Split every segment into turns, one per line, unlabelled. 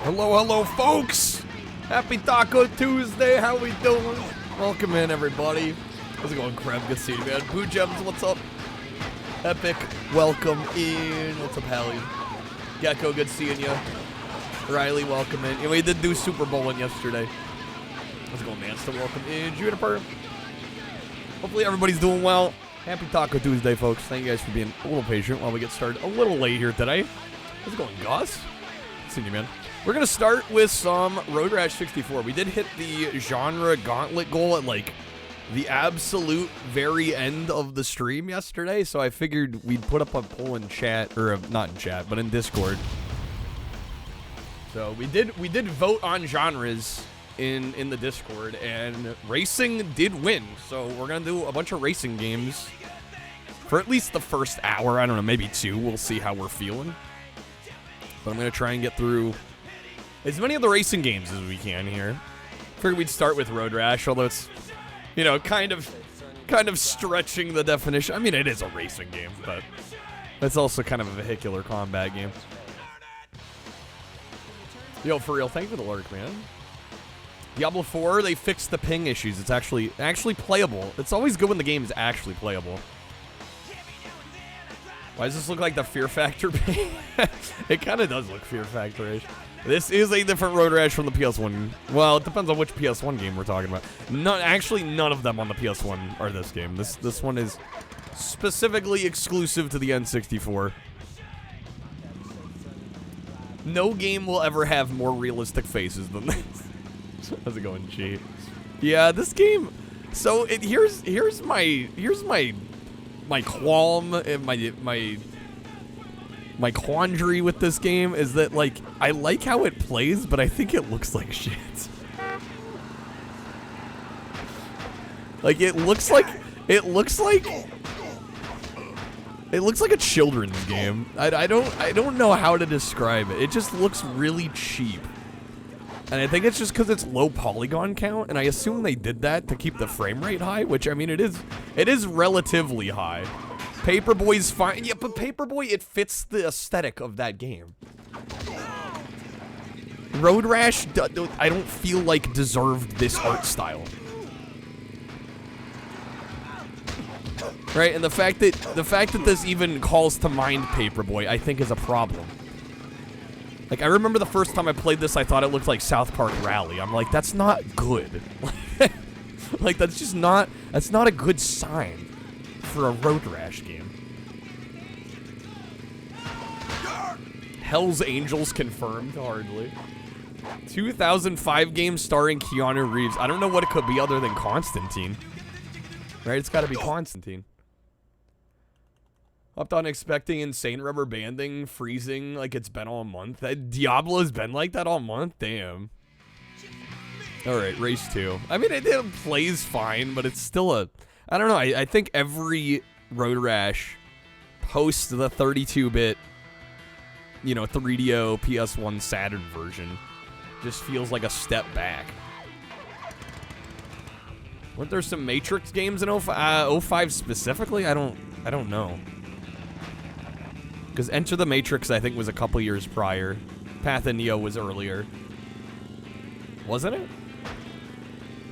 Hello, hello, folks! Happy Taco Tuesday, how we doing? Welcome in, everybody. How's it going, Kreb? Good seeing you, man. Boo Gems, what's up? Epic, welcome in. What's up, Hallie? Gecko, good seeing you. Riley, welcome in. And we did do Super Bowling yesterday. How's it going, man? Still welcome in. Juniper. Hopefully everybody's doing well. Happy Taco Tuesday, folks. Thank you guys for being a little patient while we get started. A little late here today. How's it going, Gus? Good seeing you, man. We're going to start with some Road Rash 64. We did hit the genre gauntlet goal at, like, the absolute very end of the stream yesterday, so I figured we'd put up a poll in chat, or not in chat, but in Discord. So we did vote on genres in the Discord, and racing did win. So we're going to do a bunch of racing games for at least the first hour. I don't know, maybe 2. We'll see how we're feeling. But I'm going to try and get through as many of the racing games as we can here. Figured we'd start with Road Rash, although it's, you know, kind of stretching the definition. I mean, it is a racing game, but it's also kind of a vehicular combat game. Yo, for real, thank you for the lurk, man. Diablo 4, they fixed the ping issues. It's actually playable. It's always good when the game is actually playable. Why does this look like the Fear Factor ping? It kind of does look Fear Factor-ish. This is a different Road Rash from the PS1. Well, it depends on which PS1 game we're talking about. Actually, none of them on the PS1 are this game. This one is specifically exclusive to the N64. No game will ever have more realistic faces than this. How's it going, G? Yeah, this game. So here's my qualm and my quandary with this game is that, like, I like how it plays, but I think it looks like shit. Like, it looks like a children's game. I don't know how to describe it. It just looks really cheap. And I think it's just because it's low polygon count, and I assume they did that to keep the frame rate high, which, I mean, it is relatively high. Paperboy's fine. Yeah, but Paperboy, it fits the aesthetic of that game. Road Rash, I don't feel like deserved this art style. Right, and the fact that this even calls to mind Paperboy, I think is a problem. Like, I remember the first time I played this, I thought it looked like South Park Rally. I'm like, that's not good. Like, that's not a good sign for a Road Rash game. Hell's Angels confirmed, hardly. 2005 game starring Keanu Reeves. I don't know what it could be other than Constantine. Right, it's got to be Constantine. Hopped on expecting insane rubber banding, freezing like it's been all month. Diablo's been like that all month? Damn. Alright, race 2. I mean, it plays fine, but it's still a... I don't know, I think every Road Rash post the 32-bit, you know, 3DO PS1 Saturn version just feels like a step back. Weren't there some Matrix games in 05 specifically? I don't know. Because Enter the Matrix, I think, was a couple years prior. Path of Neo was earlier. Wasn't it?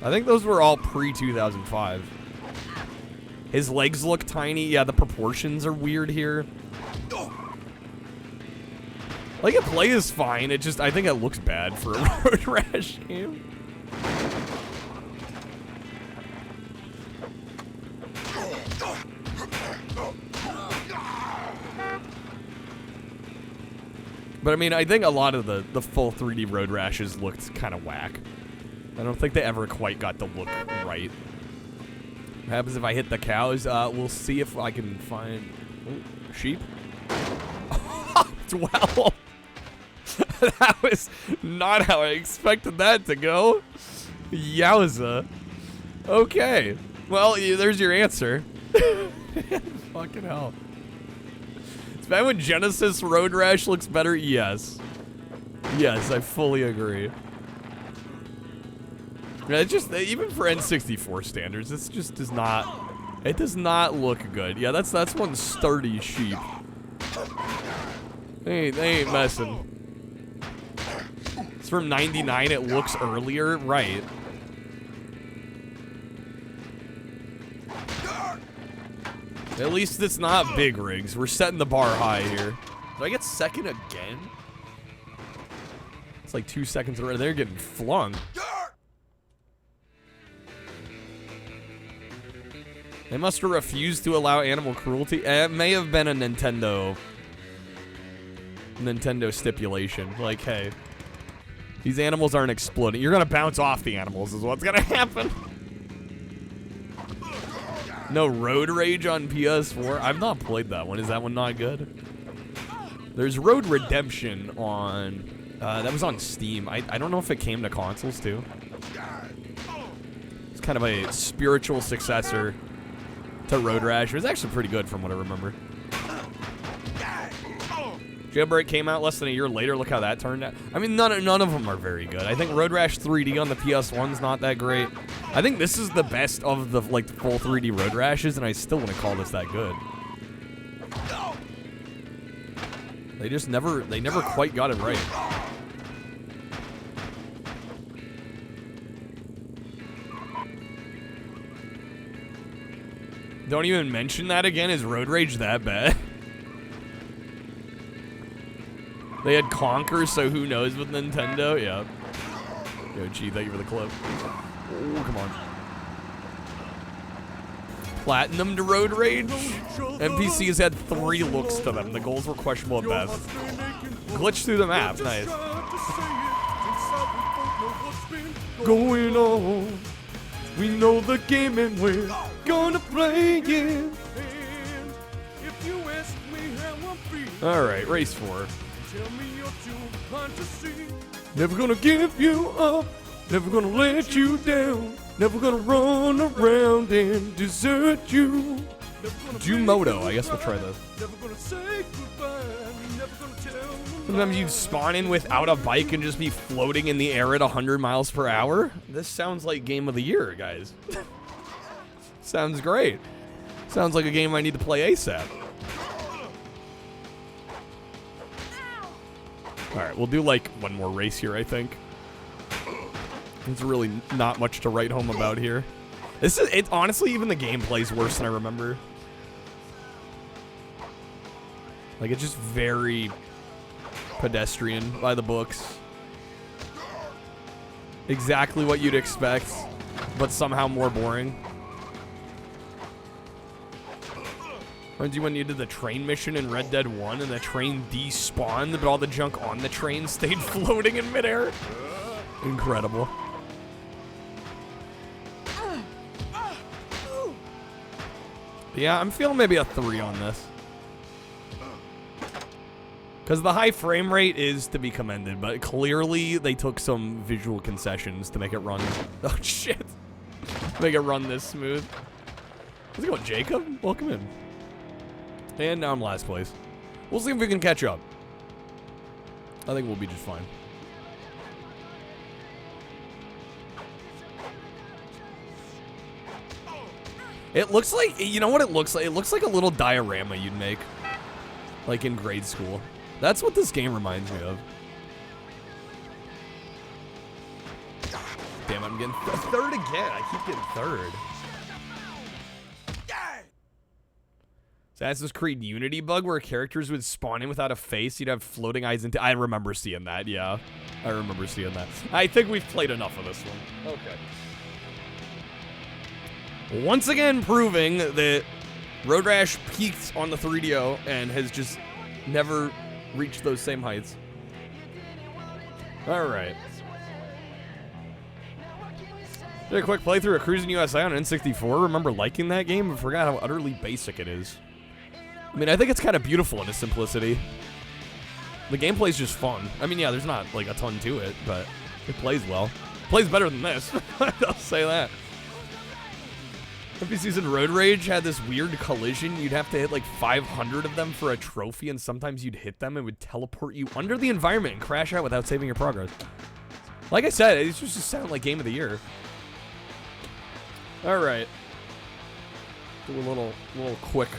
I think those were all pre-2005. His legs look tiny. Yeah, the proportions are weird here. Like, it plays fine. It just, I think it looks bad for a Road Rash game. But I mean, I think a lot of the full 3D Road Rashes looked kind of whack. I don't think they ever quite got the look right. What happens if I hit the cows? We'll see if I can find sheep. Well, that was not how I expected that to go. Yowza. Okay. Well, there's your answer. Fucking hell. It's bad when Genesis Road Rash looks better? Yes. Yes, I fully agree. Yeah, it just, even for N64 standards, this just does not, it does not look good. Yeah, that's one sturdy sheep. They ain't messing. It's from 99, it looks earlier, right. At least it's not big rigs. We're setting the bar high here. Do I get second again? It's like 2 seconds already. They're getting flung. They must have refused to allow animal cruelty. It may have been a Nintendo stipulation. Like, hey, these animals aren't exploding. You're gonna bounce off the animals is what's gonna happen. No Road Rage on PS4. I've not played that one. Is that one not good? There's Road Redemption on, that was on Steam. I don't know if it came to consoles too. It's kind of a spiritual successor to Road Rash. It was actually pretty good from what I remember. Jailbreak came out less than a year later. Look how that turned out. I mean, none of them are very good. I think Road Rash 3D on the PS1's not that great. I think this is the best of the like full 3D Road Rashes, and I still wouldn't call this that good. They never quite got it right. Don't even mention that again. Is Road Rage that bad? They had Conquer, so who knows with Nintendo? Yeah. Yo, G, thank you for the clip. Oh, come on. Platinum to Road Rage? NPCs had 3 looks to them. The goals were questionable at best. Glitch through the map. Nice. Going on. We know the game and we're gonna play it. Alright, race 4. Never gonna give you up. Never gonna let you down. Never gonna run around and desert you. Do Moto. I guess we'll try this. Sometimes you'd spawn in without a bike and just be floating in the air at 100 miles per hour. This sounds like game of the year, guys. Sounds great. Sounds like a game I need to play ASAP. Alright, we'll do like one more race here, I think. There's really not much to write home about here. It's honestly, even the gameplay's worse than I remember. Like, it's just very pedestrian by the books. Exactly what you'd expect, but somehow more boring. Reminds you when you did the train mission in Red Dead 1 and the train despawned, but all the junk on the train stayed floating in midair. Incredible. Yeah, I'm feeling maybe a 3 on this. Because the high frame rate is to be commended, but clearly they took some visual concessions to make it run. Oh, shit. Make it run this smooth. How's it going, Jacob? Welcome in. And now I'm last place. We'll see if we can catch up. I think we'll be just fine. It looks like, you know what it looks like? It looks like a little diorama you'd make. Like in grade school. That's what this game reminds me of. Damn, I'm getting third again. I keep getting third. Assassin's Creed Unity bug where characters would spawn in without a face. You'd have floating eyes into. I remember seeing that, yeah. I remember seeing that. I think we've played enough of this one. Okay. Once again proving that Road Rash peaked on the 3DO and has just never reached those same heights. Alright. Did a quick playthrough of Cruising USA on N64. Remember liking that game, but forgot how utterly basic it is. I mean, I think it's kind of beautiful in its simplicity. The gameplay's just fun. I mean, yeah, there's not like a ton to it, but it plays well. It plays better than this. I'll say that. NPCs in Road Rage had this weird collision. You'd have to hit like 500 of them for a trophy, and sometimes you'd hit them and it would teleport you under the environment and crash out without saving your progress. Like I said, it just sounded like Game of the Year. All right. Do a little quick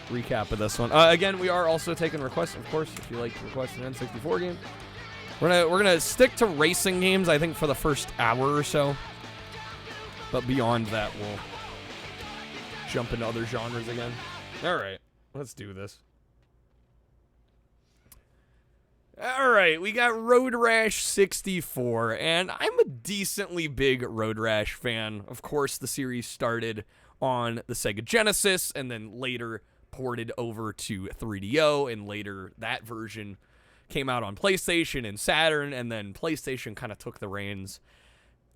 recap of this one. Again, we are also taking requests, of course, if you like requests an N64 game. We're gonna stick to racing games, I think, for the first hour or so. But beyond that, we'll jump into other genres again. All right, let's do this. All right, we got Road Rash 64, and I'm a decently big Road Rash fan. Of course, the series started on the Sega Genesis and then later ported over to 3DO, and later that version came out on PlayStation and Saturn, and then PlayStation kind of took the reins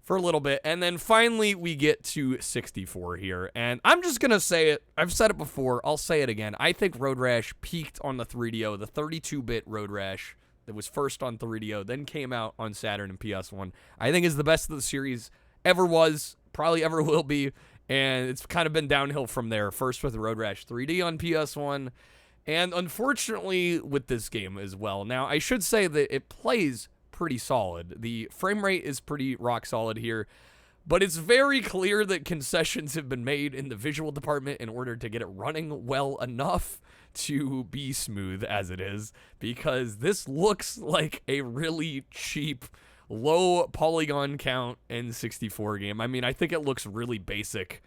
for a little bit, and then finally we get to 64 here, and I'm just gonna say it. I've said it before, I'll say it again. I think Road Rash peaked on the 3DO, the 32-bit Road Rash that was first on 3DO, then came out on Saturn and PS1. I think is the best of the series ever was, probably ever will be, and it's kind of been downhill from there, first with Road Rash 3D on PS1, and unfortunately with this game as well. Now, I should say that it plays pretty solid. The frame rate is pretty rock solid here, but it's very clear that concessions have been made in the visual department in order to get it running well enough to be smooth as it is, because this looks like a really cheap, low polygon count N64 game. I mean, I think it looks really basic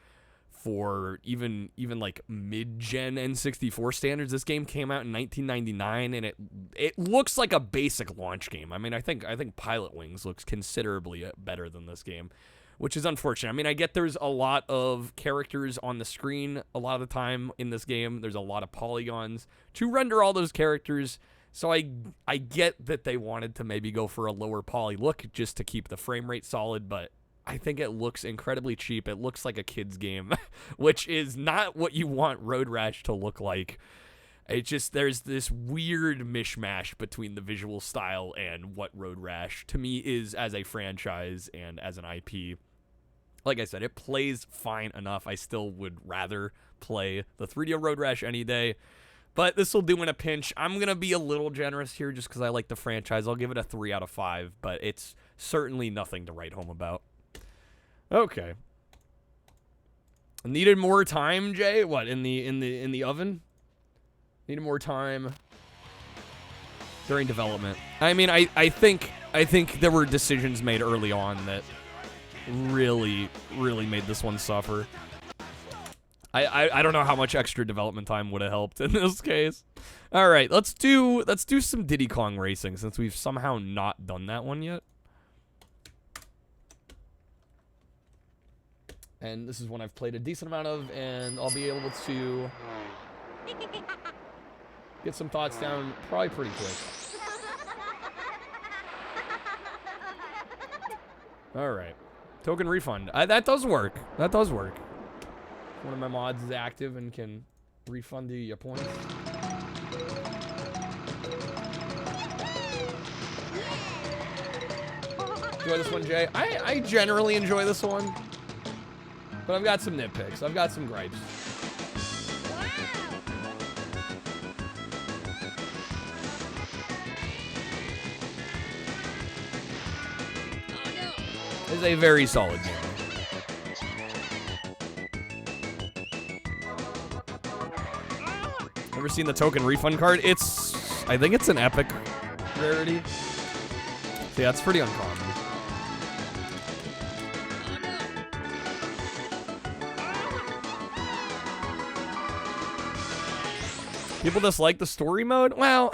for even like mid-gen N64 standards. This game came out in 1999, and it looks like a basic launch game. I mean, I think Pilot Wings looks considerably better than this game, which is unfortunate. I mean, I get there's a lot of characters on the screen a lot of the time in this game. There's a lot of polygons to render all those characters, so I get that they wanted to maybe go for a lower poly look just to keep the frame rate solid, but I think it looks incredibly cheap. It looks like a kid's game, which is not what you want Road Rash to look like. It just, there's this weird mishmash between the visual style and what Road Rash, to me, is as a franchise and as an IP. Like I said, it plays fine enough. I still would rather play the 3D Road Rash any day, but this will do in a pinch. I'm going to be a little generous here just because I like the franchise. I'll give it a 3 out of 5, but it's certainly nothing to write home about. Okay. Needed more time, Jay? What, in the oven? Needed more time during development. I mean, I think there were decisions made early on that really made this one suffer. I don't know how much extra development time would have helped in this case. All right, let's do some Diddy Kong Racing, since we've somehow not done that one yet. And this is one I've played a decent amount of, and I'll be able to get some thoughts down probably pretty quick. All right. Token refund. That does work. That does work. One of my mods is active and can refund you your points. Enjoy this one, Jay? I generally enjoy this one, but I've got some nitpicks. I've got some gripes. It's a very solid game. Ever seen the token refund card? I think it's an epic rarity. So yeah, it's pretty uncommon. People dislike the story mode? Well,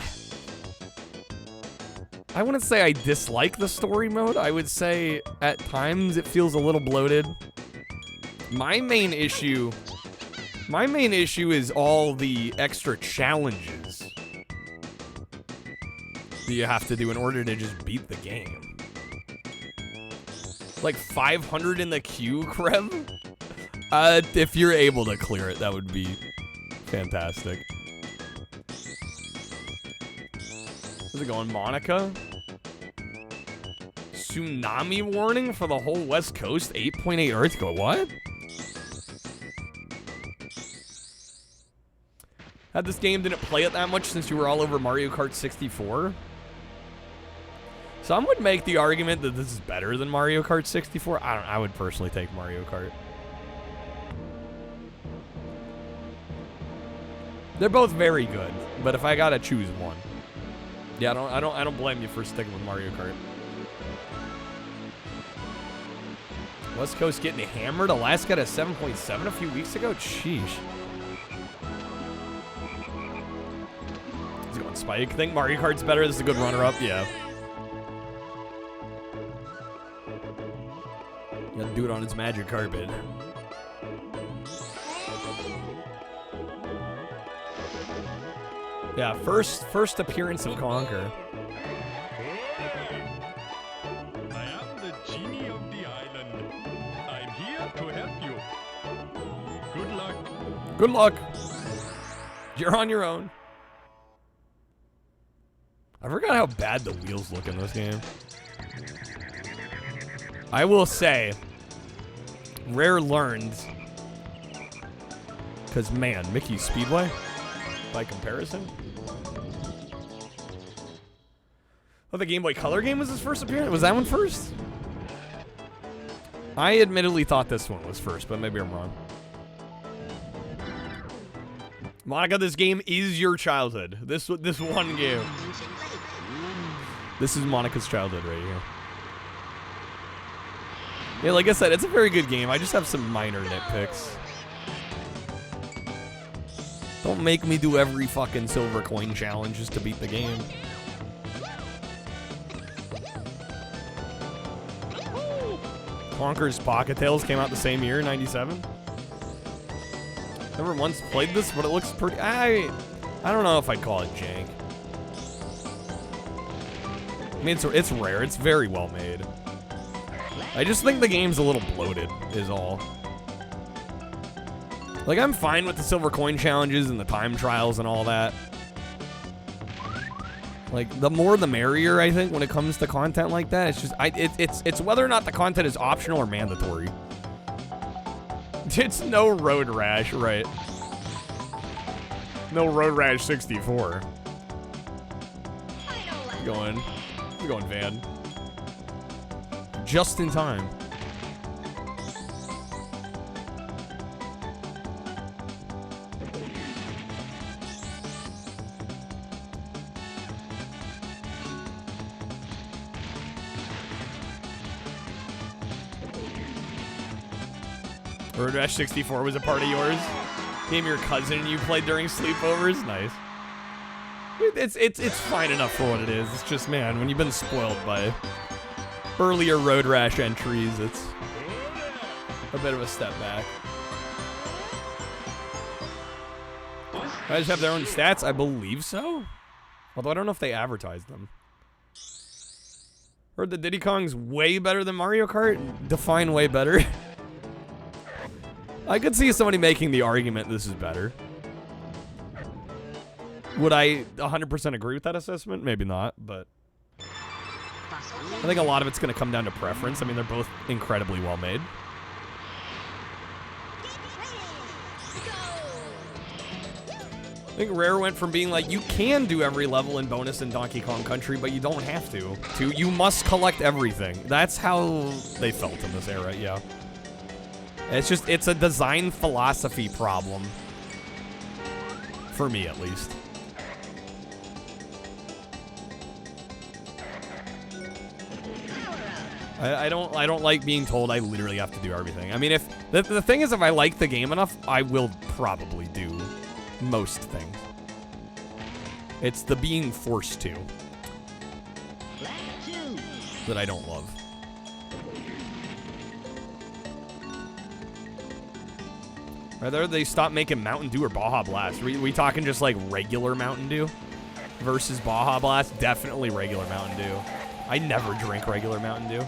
I wouldn't say I dislike the story mode. I would say at times it feels a little bloated. My main issue is all the extra challenges that you have to do in order to just beat the game. Like 500 in the queue, Kreb? If you're able to clear it, that would be fantastic. How's it going, Monica? Tsunami warning for the whole West Coast? 8.8 earthquake. What? Had this game didn't play it that much since you were all over Mario Kart 64? Some would make the argument that this is better than Mario Kart 64. I would personally take Mario Kart. They're both very good, but if I gotta choose one, yeah, I don't blame you for sticking with Mario Kart. West Coast getting hammered. Alaska at a 7.7 a few weeks ago. Sheesh. Is it going Spike? Think Mario Kart's better. This is a good runner-up. Yeah. Gotta do it on its magic carpet. Yeah, first appearance of Conker.
I am the genie of the island. I'm here to help you. Good luck.
Good luck. You're on your own. I forgot how bad the wheels look in this game. I will say, Rare learned, because man, Mickey's Speedway, by comparison. Oh, the Game Boy Color game was his first appearance? Was that one first? I admittedly thought this one was first, but maybe I'm wrong. Monica, this game is your childhood. This one game. This is Monica's childhood right here. Yeah, like I said, it's a very good game. I just have some minor nitpicks. Don't make me do every fucking silver coin challenge just to beat the game. Conker's Pocket Tales came out the same year, 97. Never once played this, but it looks pretty... I don't know if I'd call it jank. I mean, it's rare. It's very well made. I just think the game's a little bloated, is all. Like, I'm fine with the silver coin challenges and the time trials and all that. Like, the more the merrier, I think, when it comes to content like that. It's just, it's whether or not the content is optional or mandatory. It's no Road Rash, right? No Road Rash 64. You're going, Van. Just in time. Road Rash 64 was a part of yours? Game your cousin and you played during sleepovers? Nice. It's fine enough for what it is. It's just, man, when you've been spoiled by earlier Road Rash entries, it's a bit of a step back. Guys have their own stats? I believe so. Although I don't know if they advertise them. Heard the Diddy Kong's way better than Mario Kart? Define way better. I could see somebody making the argument this is better. Would I 100% agree with that assessment? Maybe not, but I think a lot of it's going to come down to preference. I mean, they're both incredibly well made. I think Rare went from being like, you can do every level in bonus in Donkey Kong Country, but you don't have to. You must collect everything. That's how they felt in this era, yeah. It's a design philosophy problem. For me, at least. I don't like being told I literally have to do everything. I mean, if the thing is, if I like the game enough, I will probably do most things. It's the being forced to that I don't love. Rather they stop making Mountain Dew or Baja Blast. We talking just like regular Mountain Dew versus Baja Blast? Definitely regular Mountain Dew. I never drink regular Mountain Dew.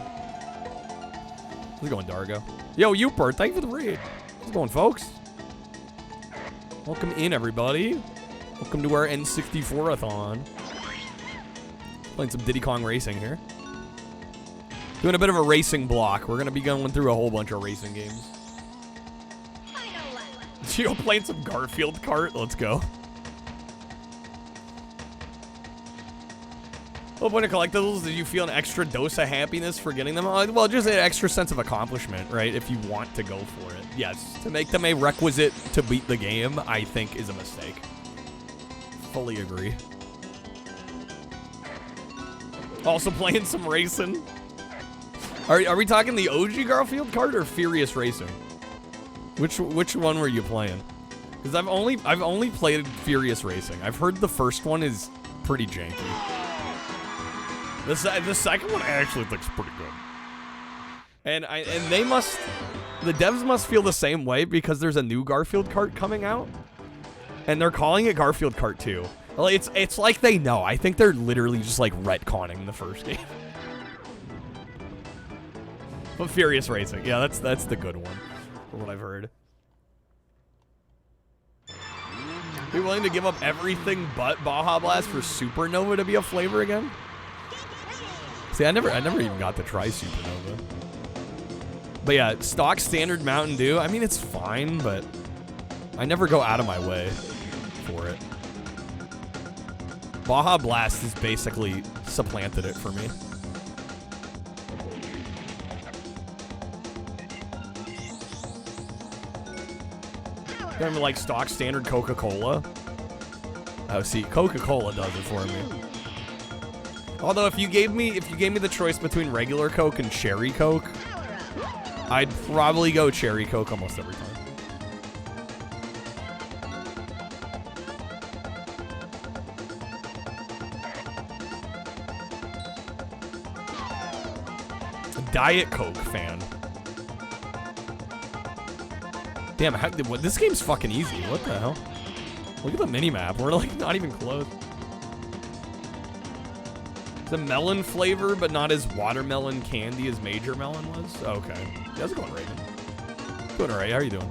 How's it going, Dargo? Yo, Upert, thank you for the raid. How's it going, folks? Welcome in, everybody. Welcome to our N64-ATHON. Playing some Diddy Kong Racing here. Doing a bit of a racing block. We're going to be going through a whole bunch of racing games. Gio playing some Garfield Kart. Let's go. What point of collectibles did you feel an extra dose of happiness for getting them? Well, just an extra sense of accomplishment, right? If you want to go for it. Yes, to make them a requisite to beat the game, I think is a mistake. Fully agree. Also playing some racing. Are we talking the OG Garfield Kart or Furious Racing? Which one were you playing? Because I've only played Furious Racing. I've heard the first one is pretty janky. The second one actually looks pretty good. And the devs must feel the same way because there's a new Garfield Kart coming out, and they're calling it Garfield Kart 2. Well, it's like they know. I think they're literally just like retconning the first game. But Furious Racing, yeah, that's the good one, from what I've heard. Be willing to give up everything but Baja Blast for Supernova to be a flavor again? See, I never even got to try Supernova. But yeah, stock standard Mountain Dew. I mean, it's fine, but I never go out of my way for it. Baja Blast has basically supplanted it for me. Remember, like stock standard Coca-Cola. Oh, see, Coca-Cola does it for me. Although if you gave me the choice between regular Coke and Cherry Coke, I'd probably go Cherry Coke almost every time. Diet Coke fan. Damn, this game's fucking easy. What the hell? Look at the mini-map. We're like not even close. It's a melon flavor, but not as watermelon candy as Major Melon was. Okay. How's it going, Raven? Doing alright. How are you doing?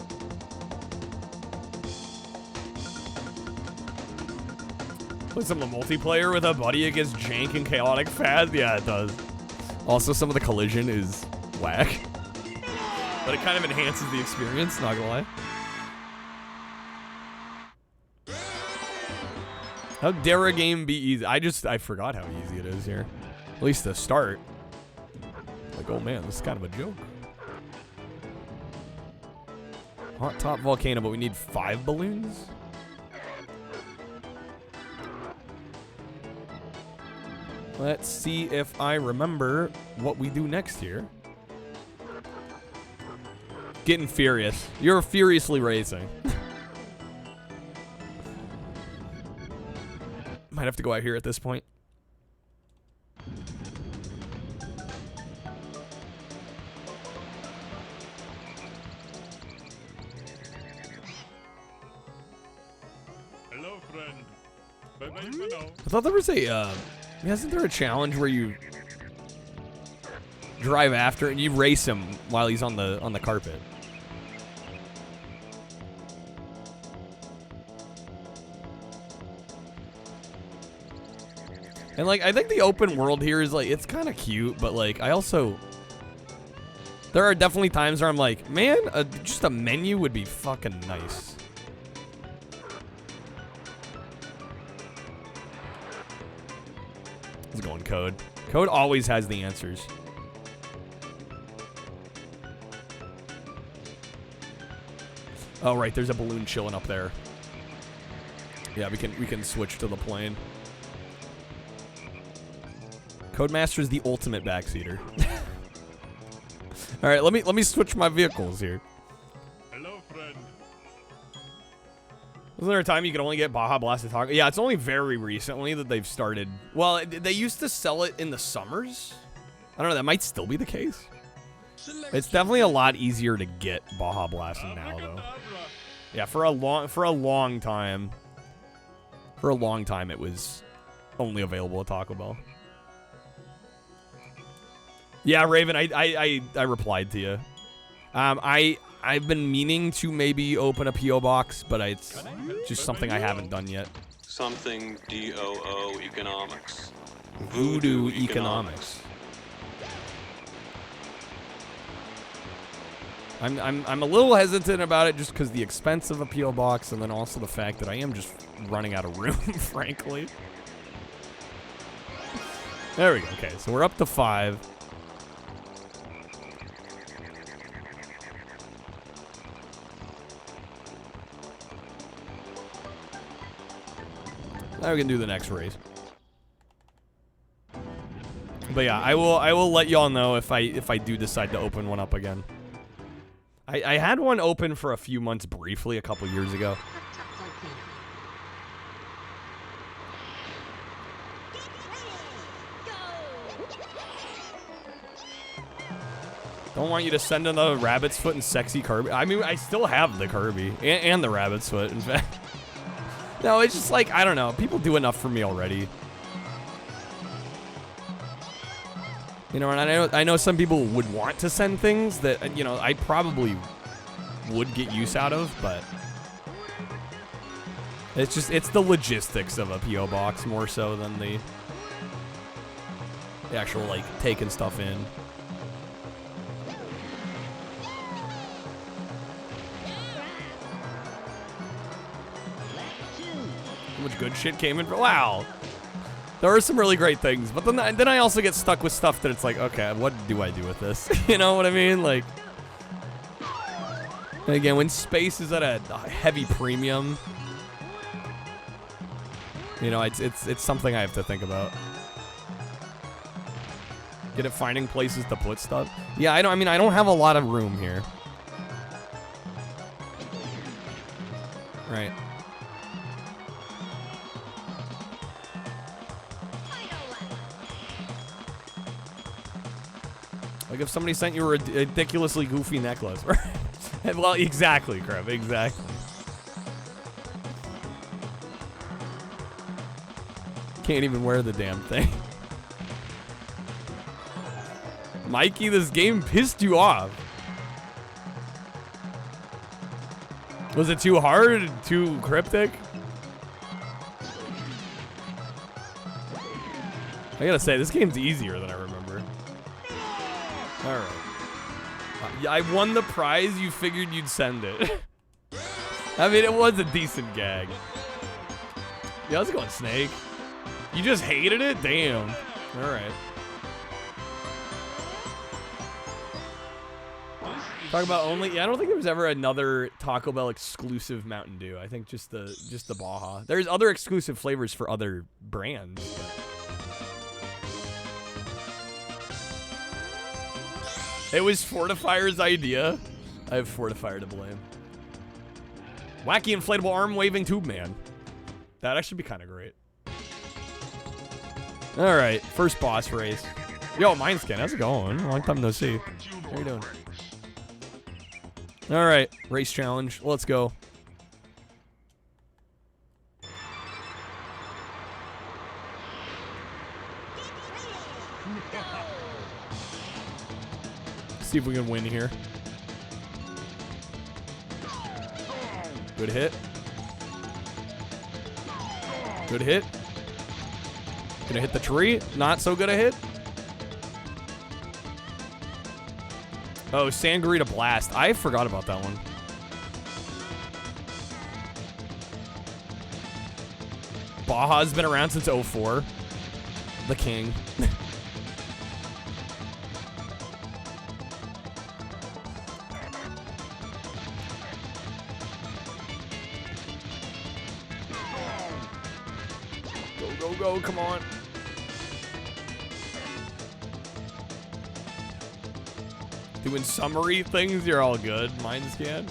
Play some of the multiplayer with a buddy against jank and chaotic fad? Yeah, it does. Also, some of the collision is whack. But it kind of enhances the experience, not gonna lie. How dare a game be easy? I forgot how easy it is here. At least to start. Like, oh man, this is kind of a joke. Hot top volcano, but we need 5 balloons? Let's see if I remember what we do next here. Getting furious. You're furiously racing. Might have to go out here at this point.
Hello, friend. Bye-bye for now.
I thought there was a, isn't there a challenge where you drive after and you race him while he's on the carpet? And like, I think the open world here is like, it's kind of cute, but like, I also, there are definitely times where I'm like, man, just a menu would be fucking nice. How's it going, Code? Code always has the answers. Oh, right, there's a balloon chilling up there. Yeah, we can switch to the plane. Codemaster is the ultimate backseater. All right, let me switch my vehicles here.
Hello, friend.
Wasn't there a time you could only get Baja Blast to talk? Yeah, it's only very recently that they've started. Well, they used to sell it in the summers. I don't know. That might still be the case. It's definitely a lot easier to get Baja Blast now, though. Yeah, for a long time. For a long time, it was only available at Taco Bell. Yeah, Raven, I replied to you. I've been meaning to maybe open a P.O. box, but it's just something I haven't done yet.
Something DOO economics.
Voodoo economics. I'm a little hesitant about it just because the expense of a P.O. box, and then also the fact that I am just running out of room, frankly. There we go. Okay, so we're up to 5. Now we can do the next race. But yeah, I will let y'all know if I do decide to open one up again. I had one open for a few months briefly a couple years ago. Don't want you to send another rabbit's foot and sexy Kirby. I mean, I still have the Kirby and the rabbit's foot, in fact. No, it's just like, I don't know. People do enough for me already. You know, and I know some people would want to send things that, you know, I probably would get use out of, but it's the logistics of a P.O. box more so than the actual, like, taking stuff in. How much good shit came in for, wow. There are some really great things, but then I also get stuck with stuff that it's like, okay, what do I do with this? You know what I mean? Like, and again, when space is at a heavy premium, you know, it's something I have to think about. Get it finding places to put stuff. Yeah, I mean, I don't have a lot of room here. Right. Like if somebody sent you a ridiculously goofy necklace. Well, exactly, Crab, exactly. Can't even wear the damn thing. Mikey, this game pissed you off. Was it too hard? Too cryptic? I gotta say, this game's easier than I remember. Alright. I won the prize, you figured you'd send it. I mean, it was a decent gag. Yeah, how's it going, Snake? You just hated it? Damn. Alright. Talk about only, yeah, I don't think there was ever another Taco Bell exclusive Mountain Dew. I think just the Baja. There's other exclusive flavors for other brands, but it was Fortifier's idea. I have Fortifier to blame. Wacky inflatable arm waving tube man. That'd actually be kind of great. All right, first boss race. Yo, Mindscan, how's it going? Long time no see. How you doing? All right, race challenge. Let's go. See if we can win here. Good hit. Good hit. Gonna hit the tree. Not so good a hit. Oh, Sangria Blast. I forgot about that one. Baja's been around since 04. The king. Go, come on. Doing summary things, you're all good. Mindscan.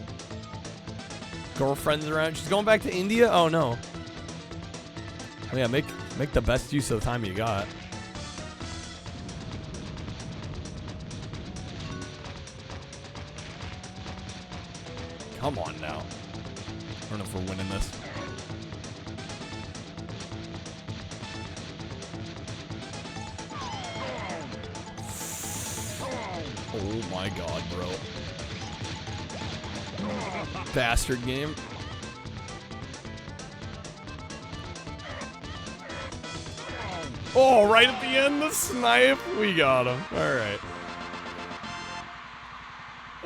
Girlfriend's around. She's going back to India? Oh, no. Oh, yeah, make the best use of the time you got. Come on now. I don't know if we're winning this. Oh my god, bro. Bastard game. Oh, right at the end, the snipe. We got him. All right.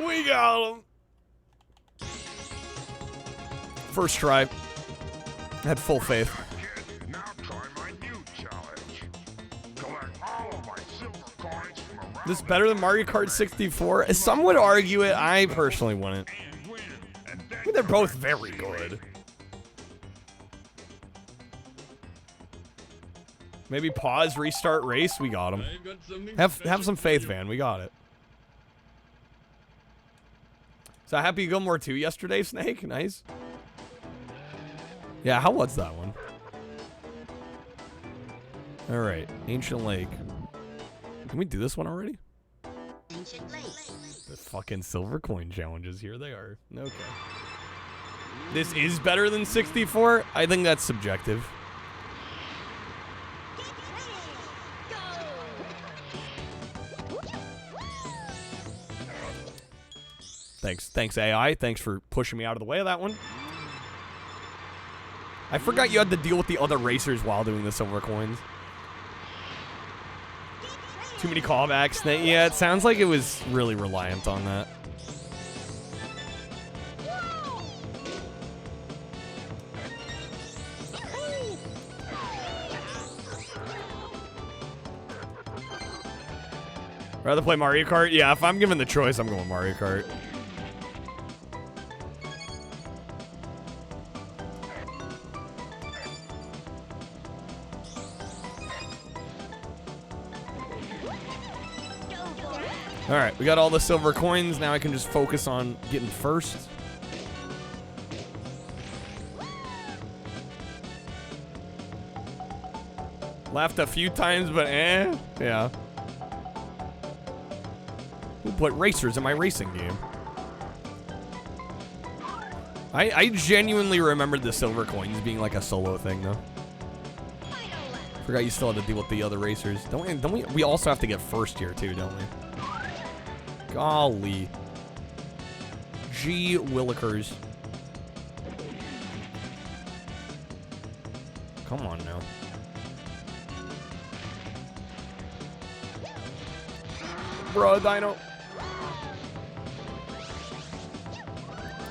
We got him. First try. Had full faith.
Now try my new challenge. Collect all of my silver coins from around
This is better than Mario Kart 64? Some would argue it. I personally wouldn't.
and win. And then
I mean, they're both very good. Maybe pause, restart race. We got him.
I've got something
Have
special
some
for
faith,
you.
man. We got it. So Happy Gilmore 2 yesterday, Snake. Nice. Yeah, how was that one? All right, Ancient Lake. Can we do this one already?
Ancient Lake.
The fucking silver coin challenges. Here they are. Okay. This is better than 64? I think that's subjective. Thanks AI. Thanks for pushing me out of the way of that one. I forgot you had to deal with the other racers while doing the silver coins. Too many callbacks. Yeah, it sounds like it was really reliant on that. Rather play Mario Kart? Yeah, if I'm given the choice, I'm going Mario Kart. Alright, we got all the silver coins. Now I can just focus on getting first. Laughed a few times, but yeah. Who put racers in my racing game? I genuinely remembered the silver coins being like a solo thing, though. Forgot you still had to deal with the other racers. Don't we? We also have to get first here, too, don't we? Golly. Gee Willikers. Come on now. Bro, Dino.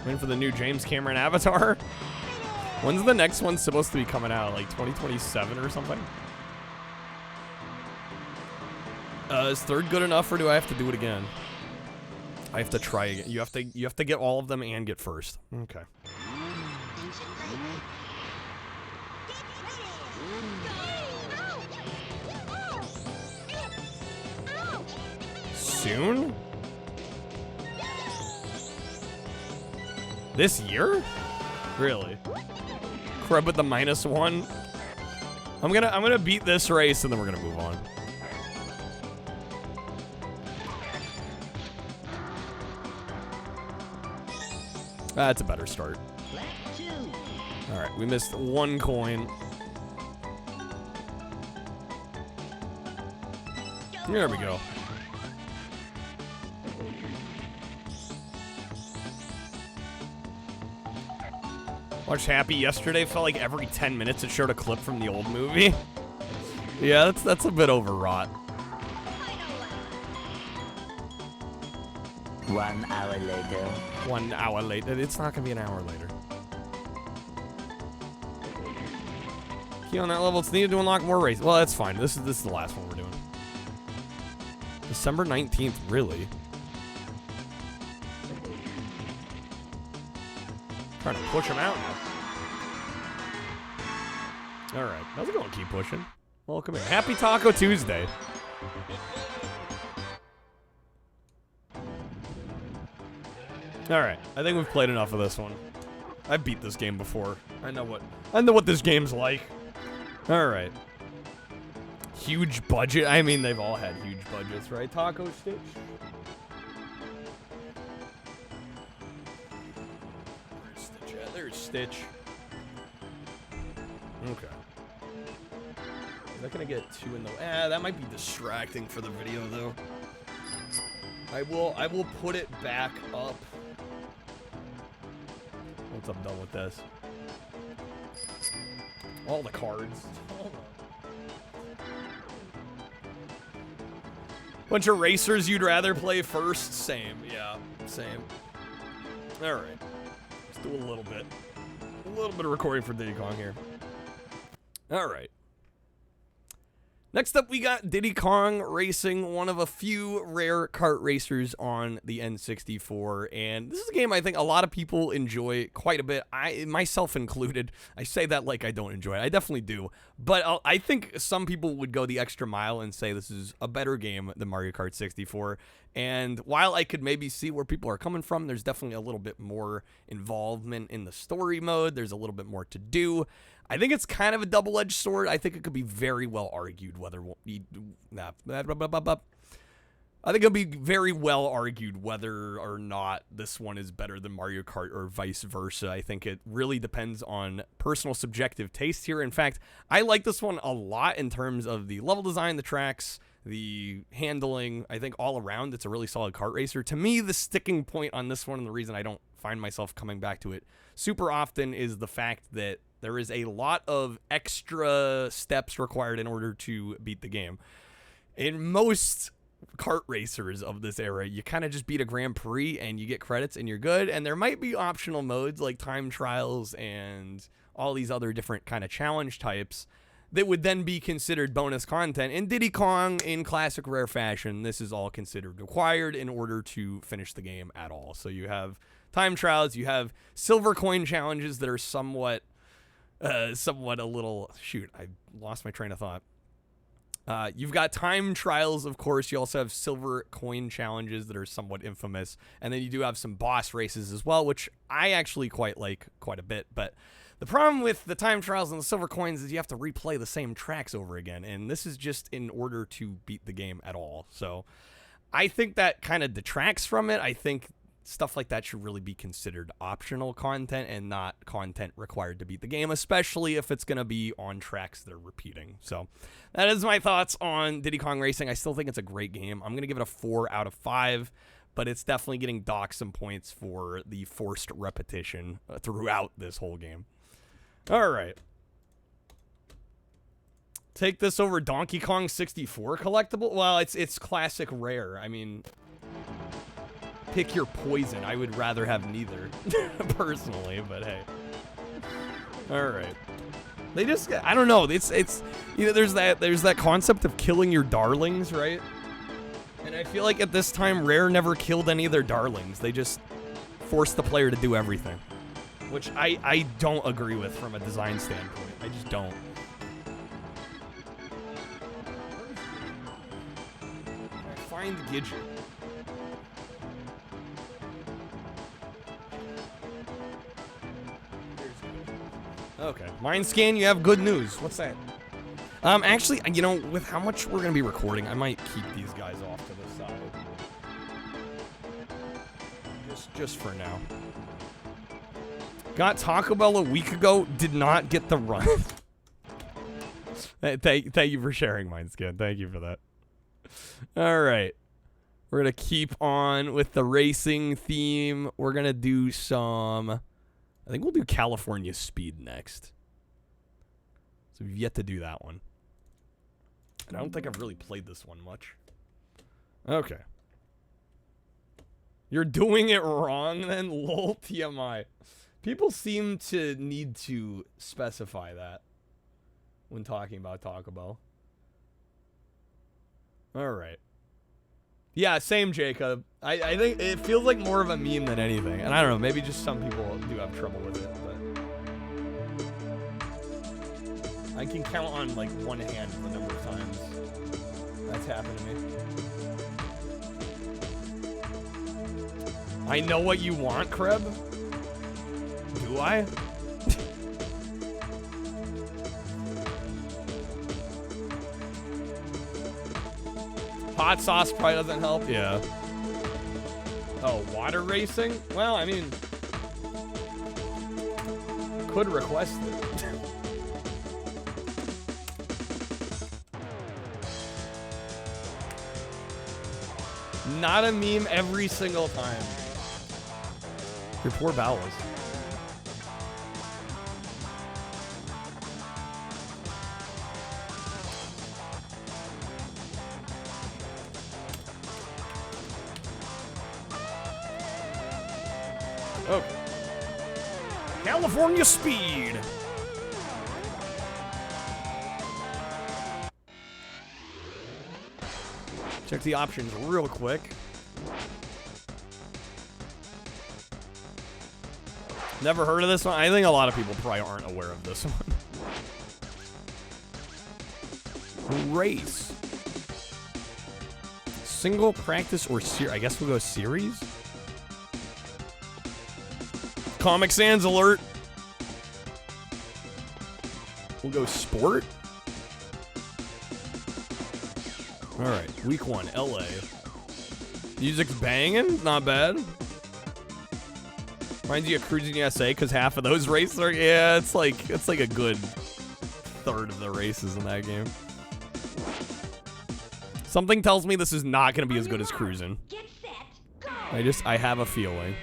Waiting for the new James Cameron Avatar. When's the next one supposed to be coming out? Like 2027 or something? Is third good enough, or do I have to do it again? I have to try again. You have to get all of them and get first. Okay. Soon? This year? Really? Crub with the -1. I'm gonna beat this race and then we're gonna move on. That's a better start. Alright, we missed one coin. There we go. Watched Happy yesterday. Felt like every 10 minutes it showed a clip from the old movie. Yeah, that's a bit overwrought.
1 hour later.
1 hour later. It's not gonna be an hour later. Key on that level. It's needed to unlock more races. Well, that's fine. This is the last one we're doing. December 19th, really? Trying to push him out now. All right, how's it going? Keep pushing. Welcome in. Happy Taco Tuesday. All right, I think we've played enough of this one. I beat this game before. I know what this game's like. All right. Huge budget. I mean, they've all had huge budgets, right? Taco Stitch. Where's Stitch at? There's Stitch. Okay. Is that gonna get two in the? That might be distracting for the video, though. I will put it back up once I'm done with this. All the cards. Bunch of racers you'd rather play first? Same, yeah, same. All right, let's do a little bit of recording for Diddy Kong here. All right. Next up, we got Diddy Kong Racing, one of a few rare kart racers on the N64, and this is a game I think a lot of people enjoy quite a bit, myself included. I say that like I don't enjoy it. I definitely do, but I think some people would go the extra mile and say this is a better game than Mario Kart 64, and while I could maybe see where people are coming from, there's definitely a little bit more involvement in the story mode. There's a little bit more to do. I think it's kind of a double-edged sword. I think it could be very well argued whether or not this one is better than Mario Kart or vice versa. I think it really depends on personal subjective taste here. In fact, I like this one a lot in terms of the level design, the tracks, the handling. I think all around it's a really solid kart racer. To me, the sticking point on this one, and the reason I don't find myself coming back to it super often, is the fact that there is a lot of extra steps required in order to beat the game. In most kart racers of this era, you kind of just beat a Grand Prix and you get credits and you're good. And there might be optional modes like time trials and all these other different kind of challenge types that would then be considered bonus content. In Diddy Kong, in classic rare fashion, this is all considered required in order to finish the game at all. So you have time trials, you have silver coin challenges that are somewhat a little, shoot, I lost my train of thought. You've got time trials, of course. You also have silver coin challenges that are somewhat infamous. And then you do have some boss races as well, which I actually quite like quite a bit. But the problem with the time trials and the silver coins is you have to replay the same tracks over again. And this is just in order to beat the game at all. So I think that kind of detracts from it. I think stuff like that should really be considered optional content and not content required to beat the game, especially if it's going to be on tracks that are repeating. So that is my thoughts on Diddy Kong Racing. I still think it's a great game. I'm going to give it a 4 out of 5, but it's definitely getting docked some points for the forced repetition throughout this whole game. All right. Take this over Donkey Kong 64 collectible? Well, it's classic rare. I mean, pick your poison. I would rather have neither, personally, but hey. All right. They just, I don't know. It's you know, there's that concept of killing your darlings, right? And I feel like at this time, Rare never killed any of their darlings. They just forced the player to do everything, which I don't agree with from a design standpoint. I just don't. Find Gidget. Okay. Mind scan, you have good news. What's that? Actually, you know, with how much we're going to be recording, I might keep these guys off to the side. Just for now. Got Taco Bell a week ago, did not get the run. Thank you for sharing, Mind scan. Thank you for that. All right. We're going to keep on with the racing theme. We're going to do some, I think we'll do California Speed next. So we've yet to do that one. And I don't think I've really played this one much. Okay. You're doing it wrong then? Lol, TMI. People seem to need to specify that when talking about Taco Bell. All right. Yeah, same, Jacob. I think it feels like more of a meme than anything. And I don't know, maybe just some people do have trouble with it, but I can count on like one hand the number of times that's happened to me. I know what you want, Kreb. Do I? Hot sauce probably doesn't help. Yeah. Oh, water racing? Well, I mean, could request it. not a meme every single time. Your poor bowels. Okay. California Speed. Check the options real quick. Never heard of this one? I think a lot of people probably aren't aware of this one. Race. Single, practice, or series? I guess we'll go series. Comic Sans alert. We'll go sport. All right, week 1, LA. Music's banging, not bad. Reminds you of Cruising USA because half of those races are, yeah, it's like a good third of the races in that game. Something tells me this is not going to be as good as Cruising. I have a feeling.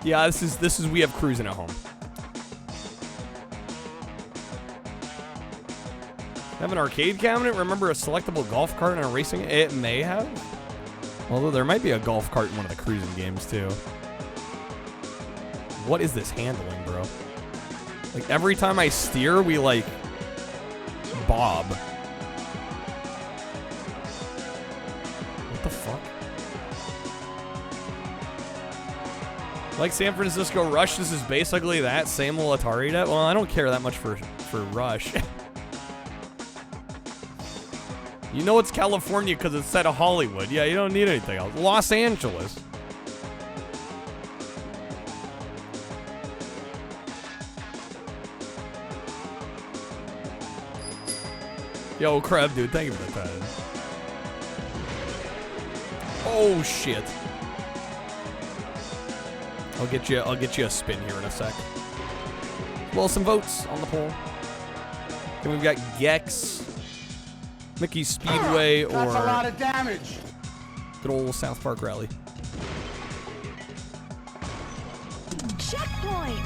Yeah, this is we have Cruising at home. Have an arcade cabinet? Remember a selectable golf cart and a racing? It may have. Although there might be a golf cart in one of the Cruising games too. What is this handling, bro? Like every time I steer, we like bob. What the fuck? Like San Francisco Rush, this is basically that same little Atari deck. Well, I don't care that much for Rush. You know it's California because it's set of Hollywood. Yeah, you don't need anything else. Los Angeles. Yo, Crab, dude, thank you for the time. Oh shit. I'll get you a spin here in a sec. Well, some votes on the poll. Then we've got Gex, Mickey Speedway, or
that's a lot of damage.
Good old South Park Rally.
Checkpoint.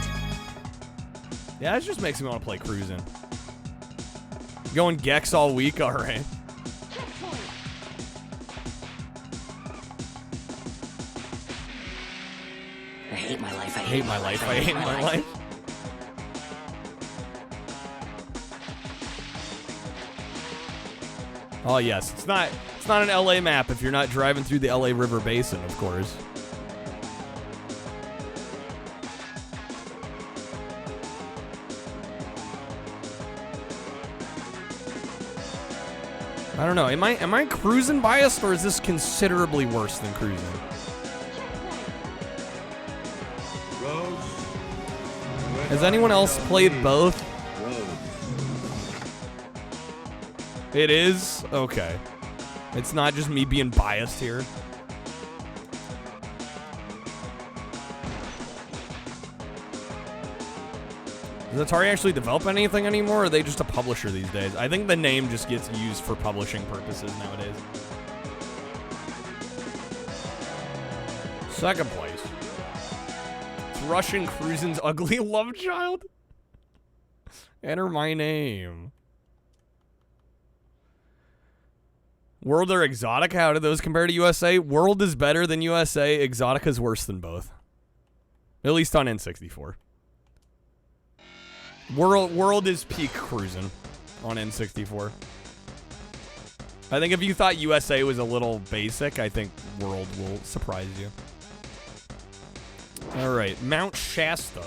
Yeah, it just makes me want to play Cruising. Going Gex all week, all right.
I hate my life.
I hate my life. I hate my life. Oh yes, it's not an LA map if you're not driving through the LA River Basin, of course. I don't know. Am I Cruising biased, or is this considerably worse than Cruising? Has anyone else played both? It is? Okay. It's not just me being biased here. Does Atari actually develop anything anymore, or are they just a publisher these days? I think the name just gets used for publishing purposes nowadays. Second place. It's Russian Cruisin's ugly love child. Enter my name. World or Exotica? How do those compare to USA? World is better than USA. Exotica is worse than both. At least on N64. World is peak Cruising on N64. I think if you thought USA was a little basic, I think World will surprise you. All right, Mount Shasta.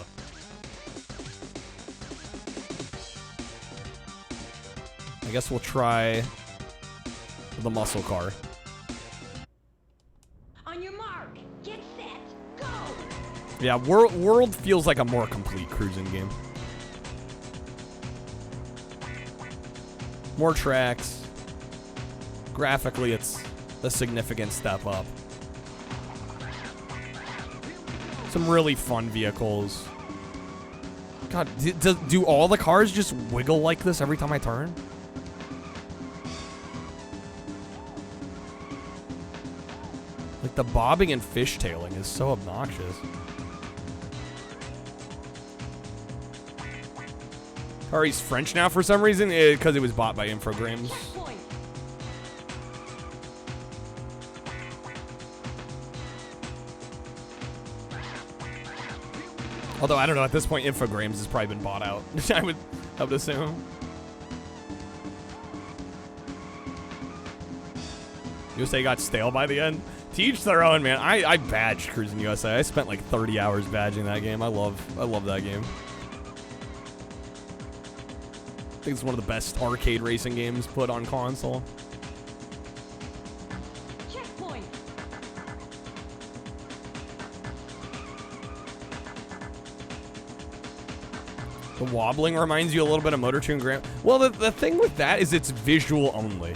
I guess we'll try the muscle car.
On your mark, get set, go.
Yeah, World feels like a more complete Cruising game. More tracks. Graphically, it's a significant step up. Some really fun vehicles. God, do all the cars just wiggle like this every time I turn? The bobbing and fishtailing is so obnoxious. Or he's French now for some reason, because it was bought by Infogrames.
Checkpoint.
Although I don't know, at this point, Infogrames has probably been bought out. I would assume. USA got stale by the end. To each their own, man. I badged Cruising USA. I spent like 30 hours badging that game. I love that game. I think it's one of the best arcade racing games put on console.
Checkpoint.
The wobbling reminds you a little bit of Motor Tune Grand. Well, the thing with that is it's visual only.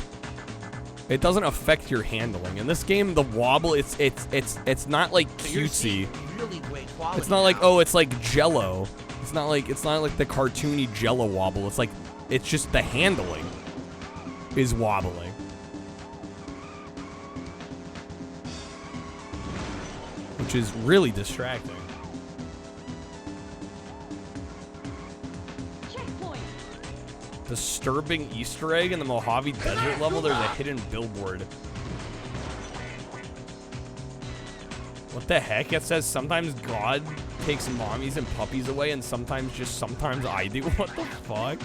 It doesn't affect your handling. In this game, the wobble, it's not like cutesy.
Really great quality.
It's not like, oh, it's like Jello. It's not like the cartoony Jello wobble. It's just the handling is wobbling. Which is really distracting.
Checkpoint.
Disturbing Easter egg in the Mojave Desert level. There's a hidden billboard. What the heck? It says sometimes God takes mommies and puppies away, and sometimes I do. What the fuck?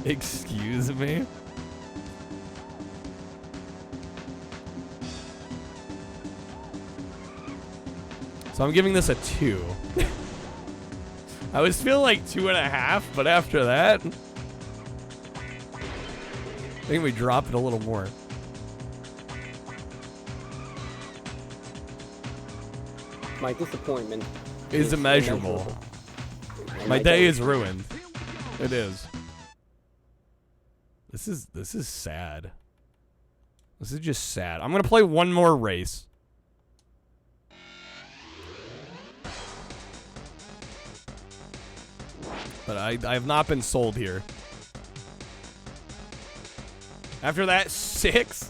Excuse me? So I'm giving this a 2. I was feeling like 2.5, but after that, I think we drop it a little more.
My disappointment
Is immeasurable. My day is ruined. It is. This is sad. This is just sad. I'm gonna play one more race. But I have not been sold here. After that, 6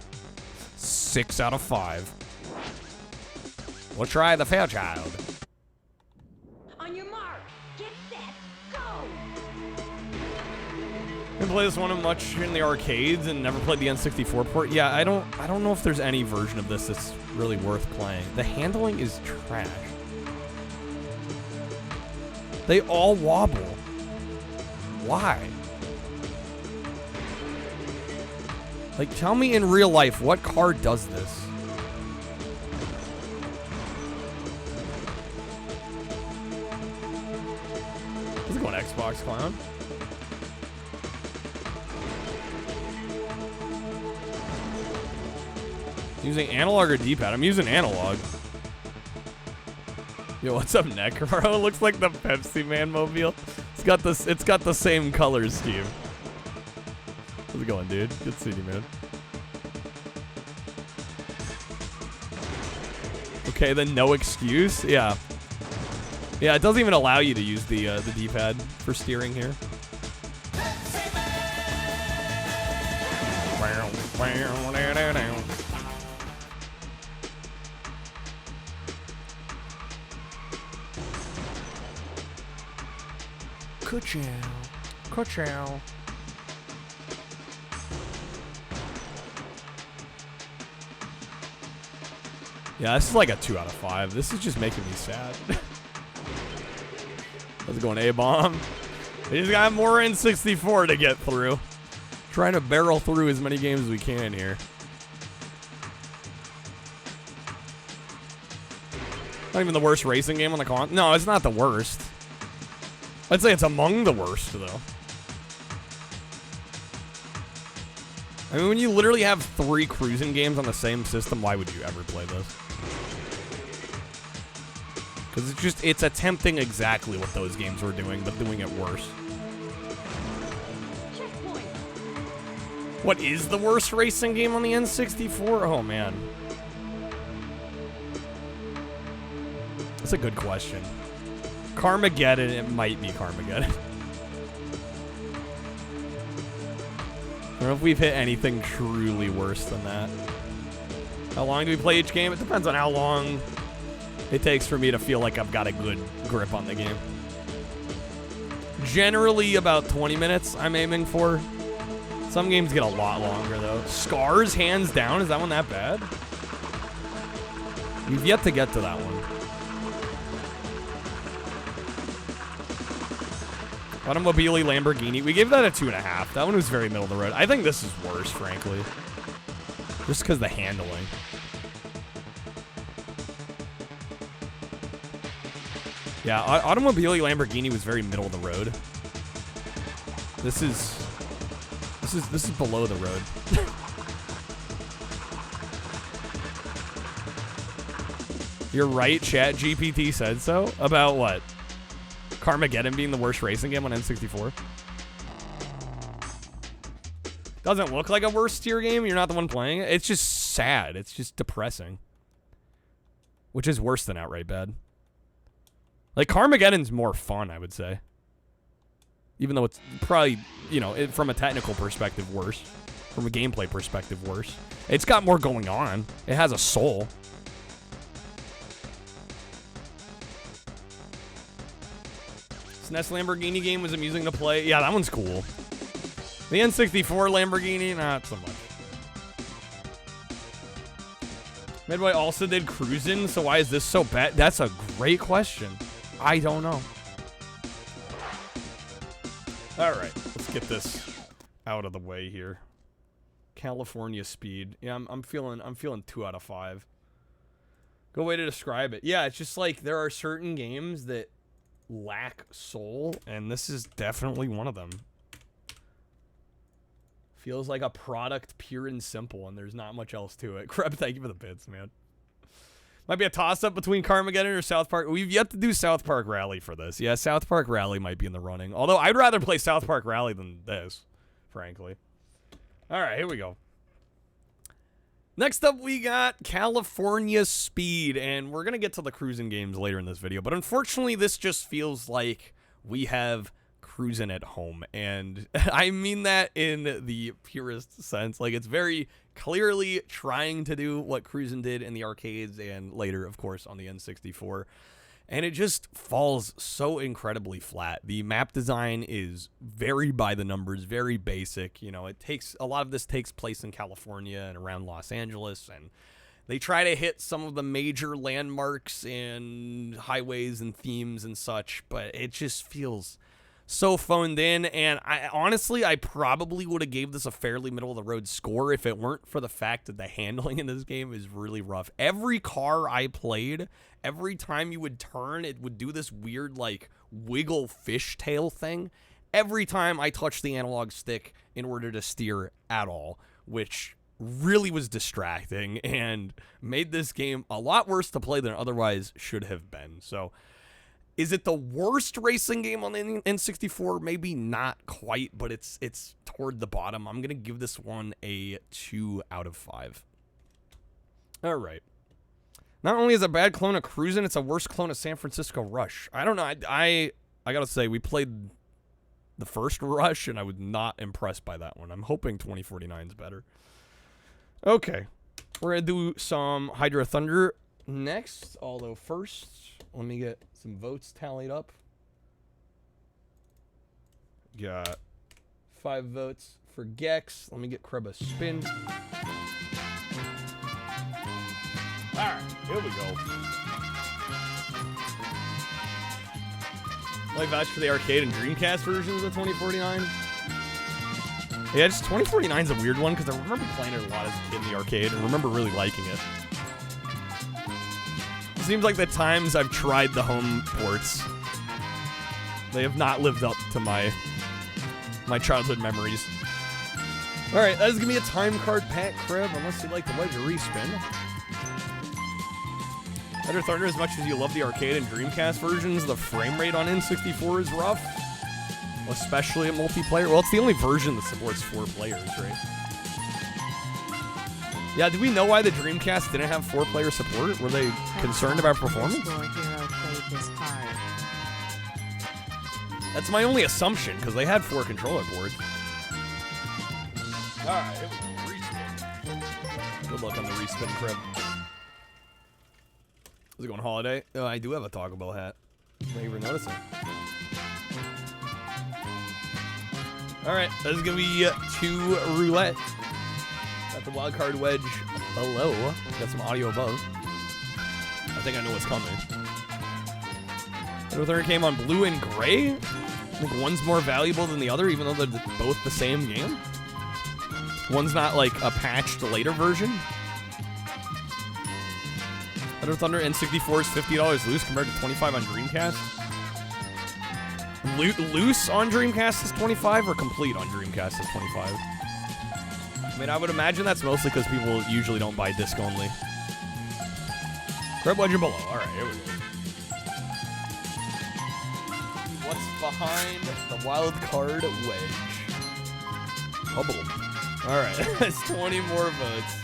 out of 5. We'll try the Fairchild.
On your mark. Get set. Go.
Didn't play this one much in the arcades and never played the N64 port. Yeah, I don't know if there's any version of this that's really worth playing. The handling is trash. They all wobble. Why? Like, tell me in real life what car does this? Let's go on Xbox Clown. Using analog or D-pad? I'm using analog. Yo, what's up, Necro? It looks like the Pepsi Man mobile. It's got the same color scheme. How's it going, dude? Good seeing you, man. Okay, then no excuse. Yeah. Yeah, it doesn't even allow you to use the D-pad for steering here. Ka-chow. Yeah, this is like a 2 out of 5. This is just making me sad. How's it going, A-Bomb? We just got more N64 to get through. Trying to barrel through as many games as we can here. Not even the worst racing game on the con. No, it's not the worst. I'd say it's among the worst, though. I mean, when you literally have 3 cruising games on the same system, why would you ever play this? Because it's attempting exactly what those games were doing, but doing it worse.
Checkpoint.
What is the worst racing game on the N64? Oh, man. That's a good question. Carmageddon, it might be Carmageddon. I don't know if we've hit anything truly worse than that. How long do we play each game? It depends on how long it takes for me to feel like I've got a good grip on the game. Generally about 20 minutes I'm aiming for. Some games get a lot longer though. Scars, hands down. Is that one that bad? You've yet to get to that one. Automobile Lamborghini. We gave that a 2.5. That one was very middle of the road. I think this is worse, frankly. Just because the handling. Yeah, Automobile Lamborghini was very middle of the road. This is below the road. You're right, Chat GPT said so. About what? Carmageddon being the worst racing game on N64? Doesn't look like a worst tier game. You're not the one playing it. It's just sad. It's just depressing. Which is worse than outright bad. Like, Carmageddon's more fun, I would say. Even though it's probably, you know, from a technical perspective, worse. From a gameplay perspective, worse. It's got more going on. It has a soul. SNES Lamborghini game was amusing to play. Yeah, that one's cool. The N64 Lamborghini, not so much. Midway also did Cruisin', so why is this so bad? That's a great question. I don't know. All right, let's get this out of the way here. California Speed. Yeah, I'm feeling 2 out of 5. Good way to describe it. Yeah, it's just like there are certain games that lack soul, and this is definitely one of them. Feels like a product pure and simple, and there's not much else to it. Crap, thank you for the bits, man. Might be a toss-up between Carmageddon or South Park. We've yet to do South Park Rally for this. Yeah, South Park Rally might be in the running. Although, I'd rather play South Park Rally than this, frankly. All right, here we go. Next up, we got California Speed, and we're going to get to the cruising games later in this video. But unfortunately, this just feels like we have cruising at home, and I mean that in the purest sense. Like, it's very clearly trying to do what cruising did in the arcades and later, of course, on the N64, and it just falls so incredibly flat. The map design is very by the numbers, very basic. You know, a lot of this takes place in California and around Los Angeles, and they try to hit some of the major landmarks and highways and themes and such, but it just feels so phoned in, and honestly, I probably would have gave this a fairly middle-of-the-road score if it weren't for the fact that the handling in this game is really rough. Every car I played, every time you would turn, it would do this weird, like, wiggle fishtail thing. Every time I touched the analog stick in order to steer at all, which really was distracting and made this game a lot worse to play than it otherwise should have been. So, is it the worst racing game on the N64? Maybe not quite, but it's toward the bottom. I'm going to give this one a 2 out of 5. All right. Not only is it a bad clone of Cruisin', it's a worse clone of San Francisco Rush. I don't know. I got to say, we played the first Rush, and I was not impressed by that one. I'm hoping 2049 is better. Okay. We're going to do some Hydra Thunder next, although first, let me get some votes tallied up. Got 5 votes for Gex. Let me get Kreb a spin. Alright, here we go. I vouch for the arcade and Dreamcast versions of 2049. Yeah, just 2049 is a weird one because I remember playing it a lot as a kid in the arcade and remember really liking it. It seems like the times I've tried the home ports, they have not lived up to my childhood memories. Alright, that is going to be a time card pack, Kreb, unless you'd like to let your respin. Hydra Thunder, as much as you love the arcade and Dreamcast versions, the frame rate on N64 is rough. Especially in multiplayer. Well, it's the only version that supports 4 players, right? Yeah, did we know why the Dreamcast didn't have 4-player support? Were they concerned about performance? That's my only assumption, because they had 4 controller boards. Alright, Good luck on the respin, Crib. Is it going holiday? Oh, I do have a Taco Bell hat. Thank you for noticing. Alright, this is going to be 2 roulette. Got the wild card wedge below. Got some audio above. I think I know what's coming. The third came on blue and gray. I think one's more valuable than the other, even though they're both the same game. One's not like a patched later version. Thunder Thunder N64 is $50 loose compared to $25 on Dreamcast. Loose on Dreamcast is $25 or complete on Dreamcast is $25? I mean, I would imagine that's mostly because people usually don't buy disc only. Red Legend below. Alright, here we go. What's behind the wild card wedge? Bubble. Alright, that's 20 more votes.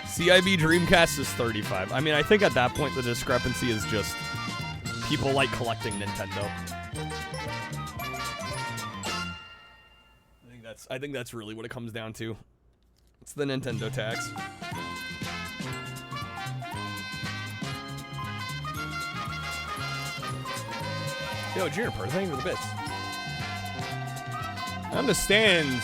CIB Dreamcast is 35. I mean, I think at that point the discrepancy is just people like collecting Nintendo. I think that's really what it comes down to. It's the Nintendo tax. Yo, Juniper, thank you for the bits. I understand.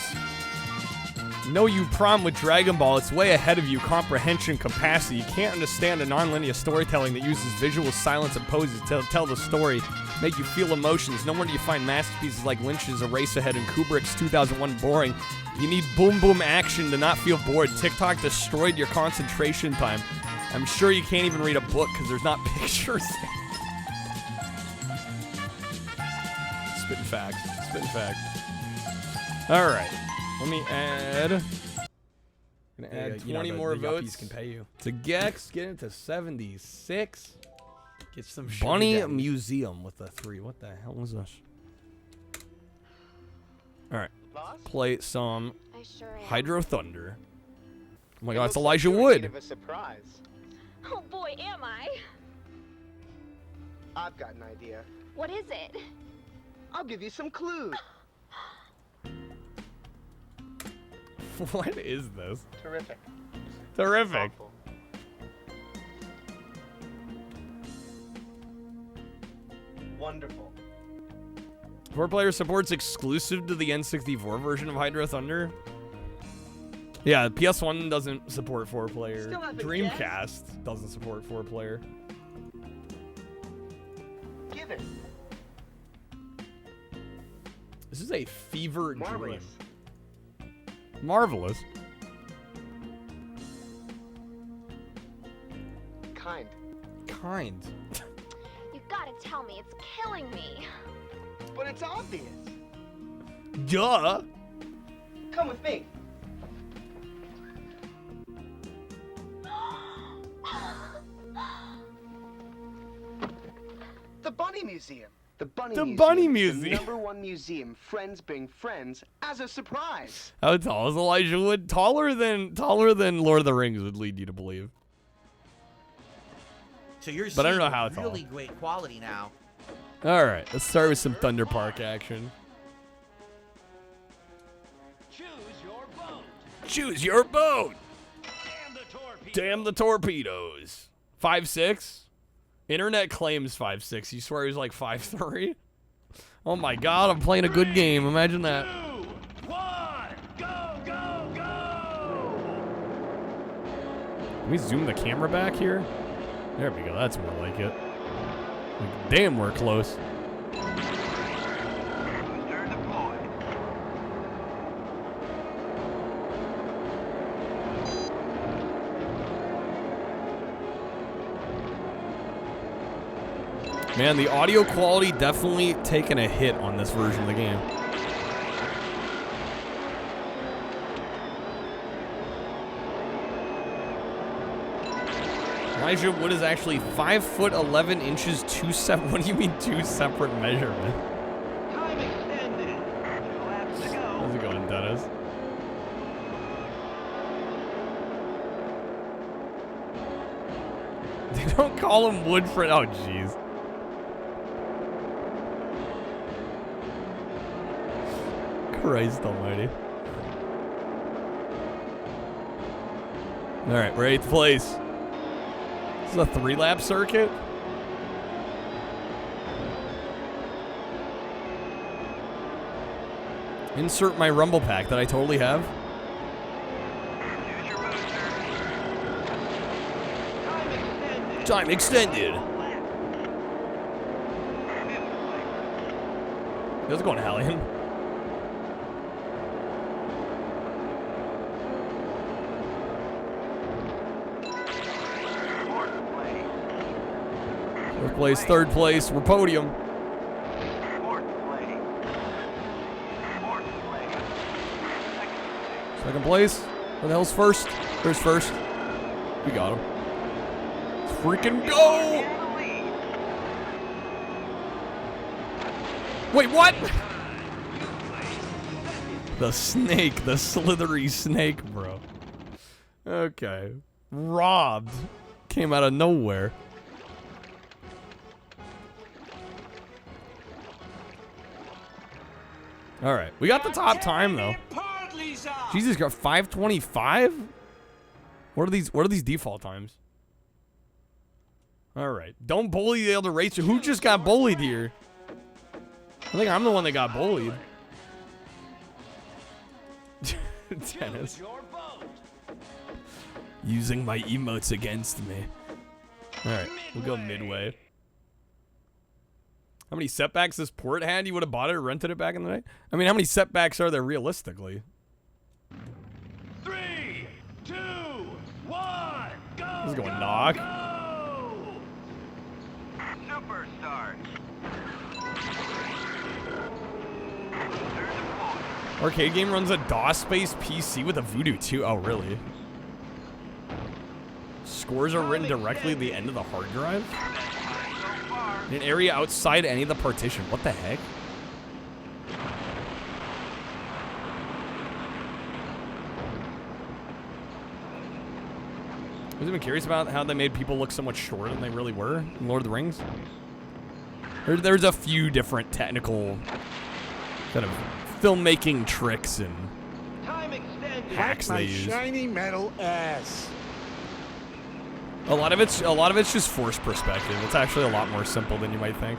Know you prom with Dragon Ball. It's way ahead of you. Comprehension capacity. You can't understand a non-linear storytelling that uses visual silence and poses to tell the story, make you feel emotions. No wonder you find masterpieces like Lynch's Eraserhead and Kubrick's 2001 boring. You need boom boom action to not feel bored. TikTok destroyed your concentration time. I'm sure you can't even read a book because there's not pictures. Spitting facts. Spitting facts. All right. Let me add. Gonna add 20 more votes. Can pay you. To Gex, get into 76.
Get some
Bunny Museum with a 3. What the hell was this? All right. Play some Hydro Thunder. Oh my God, it's Elijah Wood.
Of a surprise.
Oh boy, am I.
I've got an idea.
What is it?
I'll give you some clues.
What is this?
Terrific.
Terrific.
Awful. Wonderful.
4-player support's exclusive to the N64 version of Hydro Thunder. Yeah, PS1 doesn't support 4-player. Dreamcast doesn't support 4-player.
Give it.
This is a fever
Marvelous.
dream. Marvelous.
Kind.
Kind.
You gotta tell me, it's killing me.
But it's obvious.
Duh.
Come with me. The Bunny Museum. The Bunny Museum. The #1 museum. Friends bring friends as a surprise.
How tall is Elijah Wood? Taller than Lord of the Rings would lead you to believe.
So you're
but I don't know
seeing
how tall.
really great quality now.
All right, let's start with some Thunder Park action.
Choose your boat.
Choose your boat.
Damn the torpedo.
Damn the torpedoes. 5'6". Internet claims 5'6". You swear he was like 5'3"? Oh my God, I'm playing a good game. Imagine that.
2, 1, go, go, go!
Can we zoom the camera back here? There we go. That's more like it. Like, damn, we're close. Man, the audio quality definitely taking a hit on this version of the game. Elijah Wood is actually 5'11", 2 What do you mean 2 separate measurements?
Time extended. Laps to go.
How's it going, Dennis? They don't call him Wood for. Oh, jeez. Christ almighty. All right, we're 8th place. This is a 3-lap circuit. Insert my rumble pack that I totally have. Time extended. How's it going, Hallion? Fourth place, 3rd place, we're podium. Second place. Where the hell's first? Where's first? We got him. Let's freaking go! Wait, what? The snake, the slithery snake, bro. Okay. Robbed. Came out of nowhere. All right, we got the top time though. Jesus, got 5:25. What are these default times? All right, don't bully the other racer. Who just got bullied here? I think I'm the one that got bullied. Dennis. Using my emotes against me. All right, we'll go midway. How many setbacks this port had? You would have bought it or rented it back in the day? I mean, how many setbacks are there realistically?
3, 2, 1, go!
This is going knock.
Superstar.
Arcade game runs a DOS-based PC with a Voodoo too. Oh, really? Scores are written directly at the end of the hard drive? In an area outside any of the partition. What the heck? I was even curious about how they made people look so much shorter than they really were in Lord of the Rings. There's a few different technical kind of filmmaking tricks and hacks they use.
Shiny metal ass.
A lot of it's just forced perspective. It's actually a lot more simple than you might think.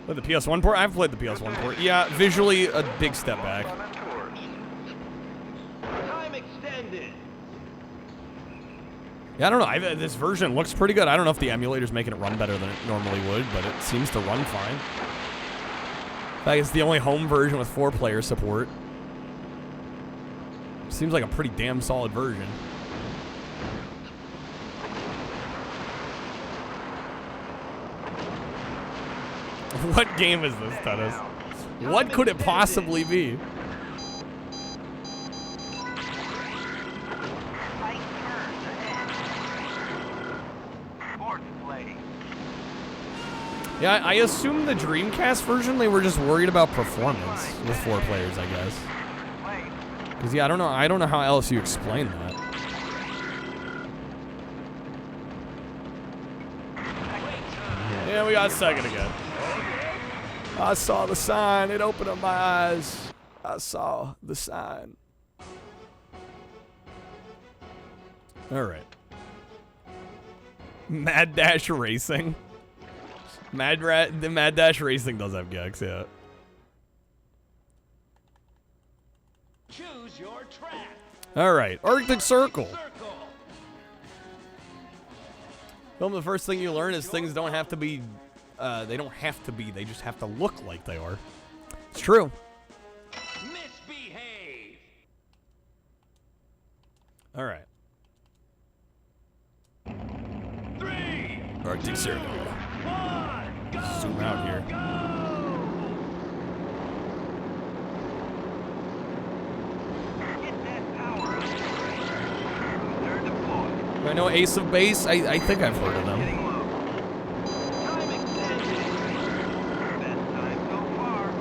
Played the PS1 port? I've played the PS1 port. Yeah, visually a big step back.
Time extended.
Yeah, I don't know. This version looks pretty good. I don't know if the emulator's making it run better than it normally would, but it seems to run fine. In fact, it's the only home version with 4-player support. Seems like a pretty damn solid version. What game is this, Dennis? What could it possibly be? Yeah, I assume the Dreamcast version, they were just worried about performance with 4 players, I guess. Because, yeah, I don't know how else you explain that. Yeah, we got second again. I saw the sign. It opened up my eyes. I saw the sign. All right. Mad Dash Racing. The Mad Dash Racing does have gags, yeah.
Choose your track.
All right, Arctic Circle. Film, the first thing you learn is things don't have to be, they don't have to be, they just have to look like they are. It's true.
Misbehave.
All right.
3,
Arctic Circle.
1, go!
Zoom out here.
Get that power up. They're deployed.
Do I know Ace of Base? I think I've heard of them.
Getting low. Time extended. Best time so far.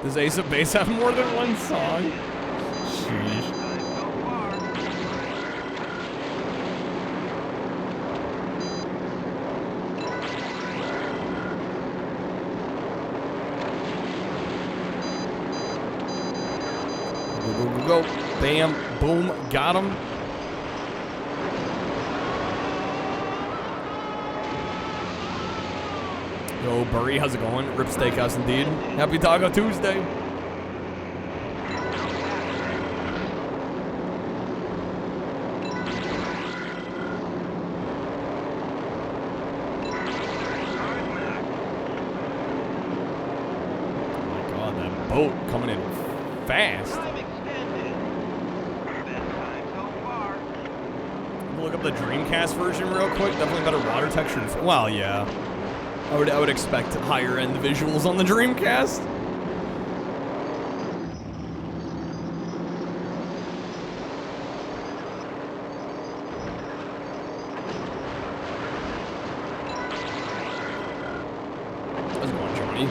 Does Ace of Base have more than one song? Sheesh.
Time so far.
Go, go, go, go. Bam. Boom. Got him. Yo, Burry, how's it going? Rip Steakhouse indeed. Happy Taco Tuesday. Boat coming in fast. Look up the Dreamcast version real quick. Definitely better water texture. Well, yeah. I would expect higher end visuals on the Dreamcast. How's it going, Johnny?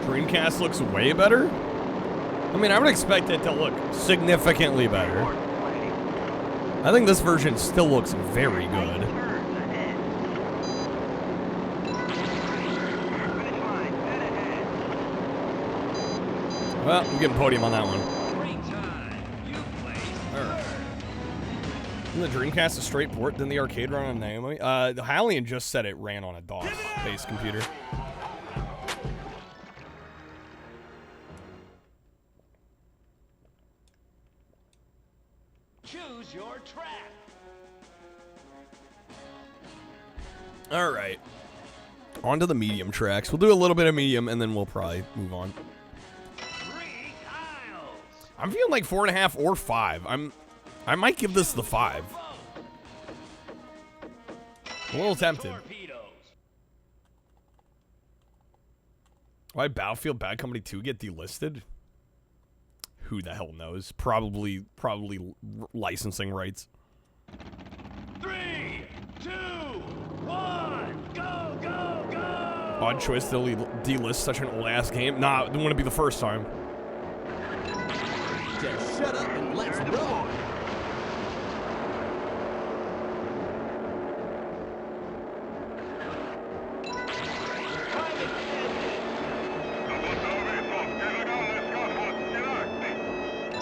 Dreamcast looks way better? I mean, I would expect it to look significantly better. I think this version still looks very good. Well, I'm getting podium on that one. Alright. Isn't the Dreamcast a straight port? Didn't the arcade run on Naomi? The Hallian just said it ran on a DOS-based computer.
Choose your track.
All right. On to the medium tracks. We'll do a little bit of medium, and then we'll probably move on.
3 tiles.
I'm feeling like 4.5 or 5. I might give this the 5. A little tempted. Why Battlefield Bad Company 2 get delisted? Who the hell knows? Probably licensing rights.
3, 2, 1, go, go, go!
Odd choice to delist such an old ass game. Nah, it wouldn't be the first time.
Just shut up and let's roll.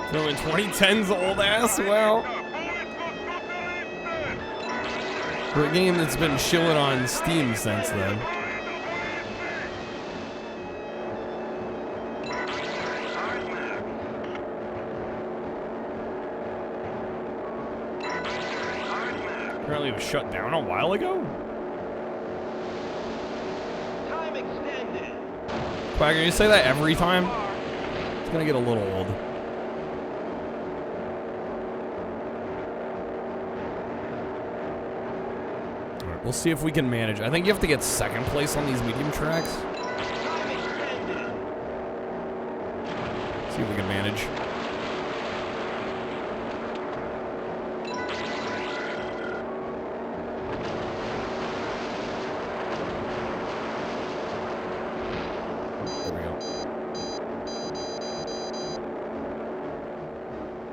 So in 2010's old ass, well, for a game that's been chilling on Steam since then. Apparently it was shut down a while ago.
Time extended.
Quagger, you say that every time? It's gonna get a little old. We'll see if we can manage. I think you have to get second place on these medium tracks. See if we can manage. There we go.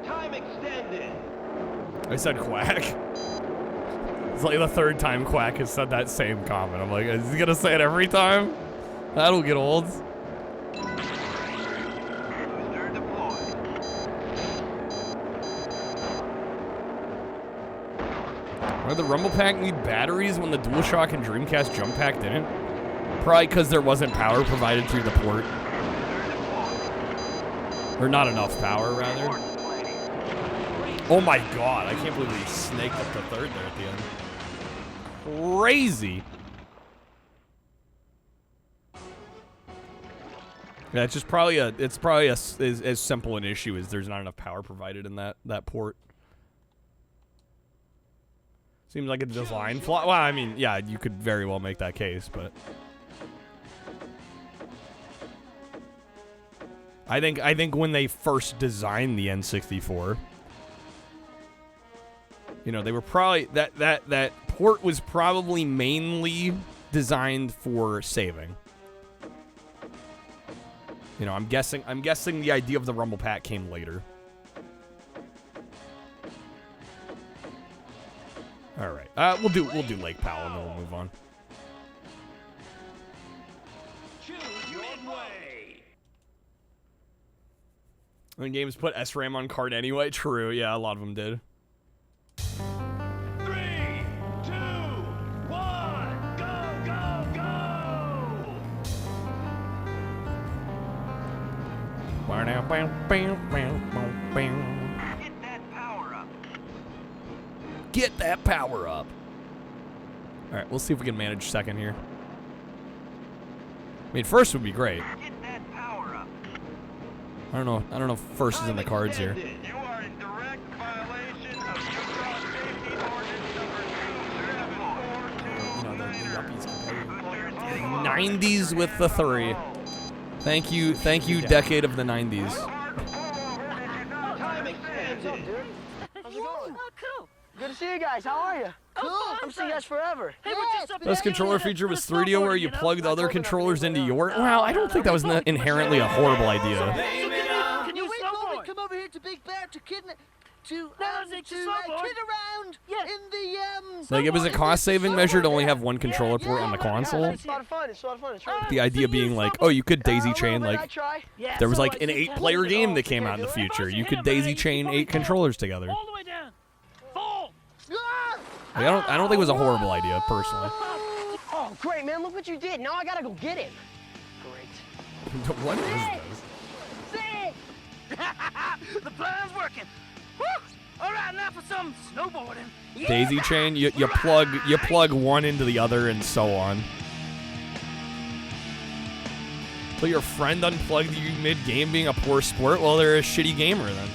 Time extended.
I said quack. It's like the third time Quack has said that same comment. I'm like, is he gonna say it every time? That'll get old. Why the Rumble Pack need batteries when the DualShock and Dreamcast Jump Pack didn't? Probably because there wasn't power provided through the port. Or not enough power, rather. Oh my god, I can't believe he snaked up to third there at the end. Crazy. Yeah, it's just probably as simple an issue as there's not enough power provided in that port. Seems like a design flaw. Well, I mean, yeah, you could very well make that case, but I think when they first designed the N64, you know, they were probably that port was probably mainly designed for saving. You know, I'm guessing the idea of the Rumble Pack came later. All right, we'll do Lake Powell and then we'll move on. When games put SRAM on card anyway. True, yeah, a lot of them did.
3, 2, 1, go, go, go!
Get that power up.
Get that power up. All right, we'll see if we can manage second here. I mean, first would be great.
Get that power up.
I don't know if first is in the cards here.
You are in direct violation of Utah Safety Ordinance number 274.
90s with the 3. Thank you, decade of the 90s.
What's up, dude? How's it going?
Oh, cool.
Good to see you guys. How are you?
Cool.
I'm seeing you guys forever.
Hey, we're just up
This controller feature was 3DO where you plugged other controllers into your... Well, I don't think that was inherently a horrible idea.
Can you snowboard?
Come over here to Big Bear to kidnap... To
kid
around in the
Like, it was a cost-saving measure to only have one controller port on the console.
It's a lot of fun. It's a lot of fun. It's really
The idea being like, oh, you could daisy chain,
I
like...
try.
There was like an 8-player game that came out in the future. You could daisy chain 8 controllers together.
All the way down. Fall.
Like, I don't think it was a horrible idea, personally.
Oh, great, man. Look what you did. Now I gotta go get it. Great.
What is this?
The plan's working. Woo! All right, now for some snowboarding. Yeah.
Daisy chain, you plug one into the other and so on. So your friend unplugged you mid-game being a poor sport? Well, they're a shitty gamer then.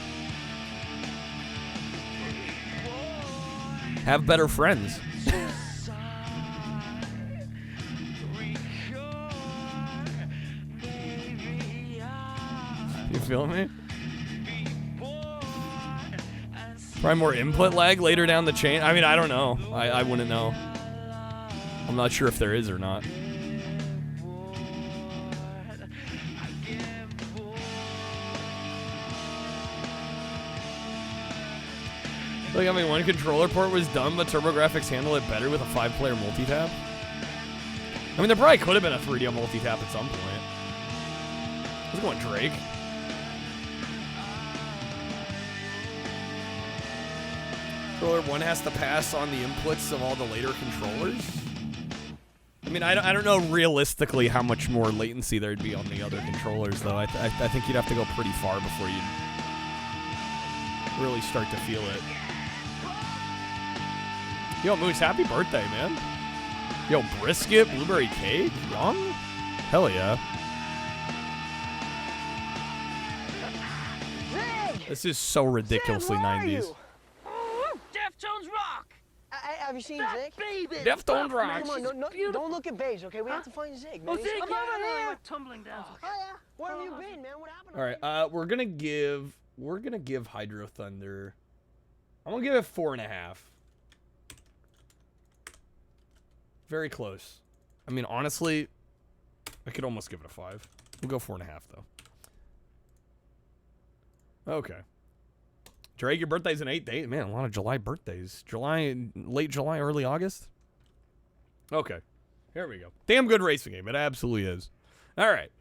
Have better friends. You feel me? Probably more input lag later down the chain. I mean, I don't know. I wouldn't know. I'm not sure if there is or not. Like, I mean, one controller port was dumb, but TurboGrafx handled it better with a 5-player multi-tap. I mean, there probably could have been a 3D multi-tap at some point. Who's going, Drake? Controller 1 has to pass on the inputs of all the later controllers? I mean, I don't know realistically how much more latency there'd be on the other controllers, though. I think you'd have to go pretty far before you'd really start to feel it. Yo, Moose, happy birthday, man. Yo, brisket, blueberry cake, young? Hell yeah. This is so ridiculously 90s.
Deftones rock.
Have you seen Zig?
Baby.
Deftones rock.
Come on, don't look at Baze, okay? We have to find Zig, man.
Oh, Zig,
Come
yeah,
over
yeah,
here.
tumbling down.
Oh, yeah. Where have you been, man? What happened?
All right, we're gonna give Hydro Thunder. I'm gonna give it 4.5. Very close. I mean, honestly, I could almost give it a 5. We'll go 4.5 though. Okay. Drake, your birthday's in 8 days. Man, a lot of July birthdays. Late July, early August. Okay. Here we go. Damn good racing game. It absolutely is. All right.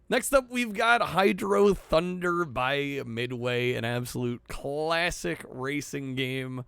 Next up, we've got Hydro Thunder by Midway, an absolute classic racing game.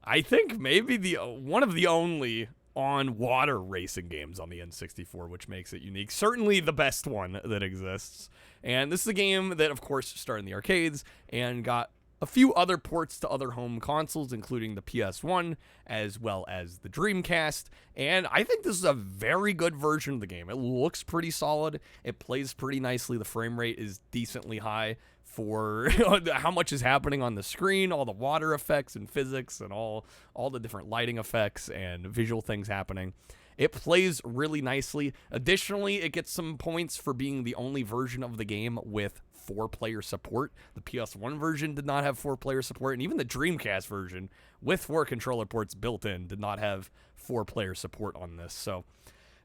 I think maybe one of the only on-water racing games on the N64, which makes it unique. Certainly the best one that exists. And this is a game that, of course, started in the arcades and got a few other ports to other home consoles, including the PS1, as well as the Dreamcast. And I think this is a very good version of the game. It looks pretty solid. It plays pretty nicely. The frame rate is decently high for how much is happening on the screen, all the water effects and physics and all the different lighting effects and visual things happening. It plays really nicely. Additionally, it gets some points for being the only version of the game with 4-player support. The PS1 version did not have 4-player support, and even the Dreamcast version with 4 controller ports built in did not have 4-player support on this. So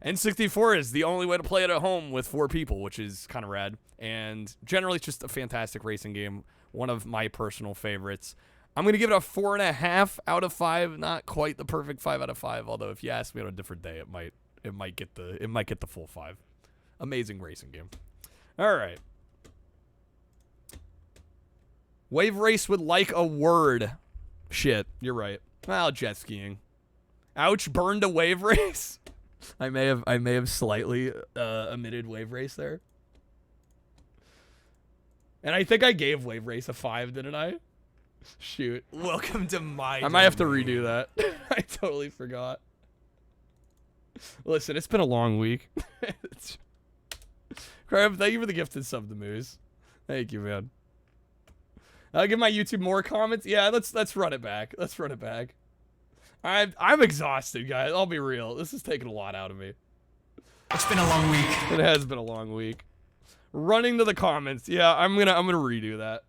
N64 is the only way to play it at home with 4 people, which is kind of rad. And generally, it's just a fantastic racing game. One of my personal favorites. I'm going to give it a 4.5 out of 5. Not quite the perfect 5 out of 5, although if you ask me on a different day, it might get the full 5. Amazing racing game. All right. Wave race would like a word. Shit, you're right. Well, jet skiing. Ouch, burned a wave race. I may have slightly omitted wave race there. And I think I gave wave race a 5, didn't I? Shoot.
Welcome to my
I might have to redo that. I totally forgot. Listen, it's been a long week. Crab, thank you for the gifted sub to Moose. Thank you, man. I'll give my YouTube more comments. Yeah, let's run it back. Let's run it back. I'm exhausted, guys. I'll be real. This is taking a lot out of me.
It's been a long week.
It has been a long week. Running to the comments. Yeah, I'm gonna redo that.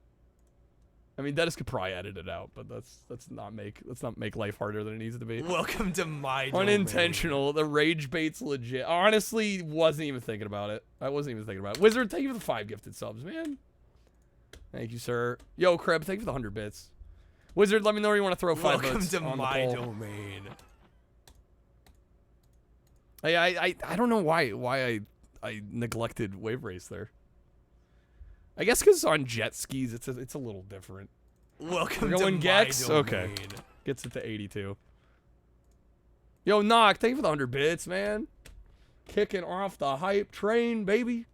I mean, Dennis could probably edit it out, but let's not make life harder than it needs to be.
Welcome to my domain.
Unintentional. The rage bait's legit. Honestly, wasn't even thinking about it. I wasn't even thinking about it. Wizard, thank you for the 5 gifted subs, man. Thank you, sir. Yo, Kreb, thank you for the 100 bits. Wizard, let me know where you want to throw 5
Welcome
votes
to
on
my
the poll.
domain.
I don't know why I neglected wave race there. I guess because on jet skis it's a little different.
Welcome
We're going
to
gets?
my domain.
Okay. Gets it to 82. Yo, Knock, thank you for the 100 bits, man. Kicking off the hype train, baby.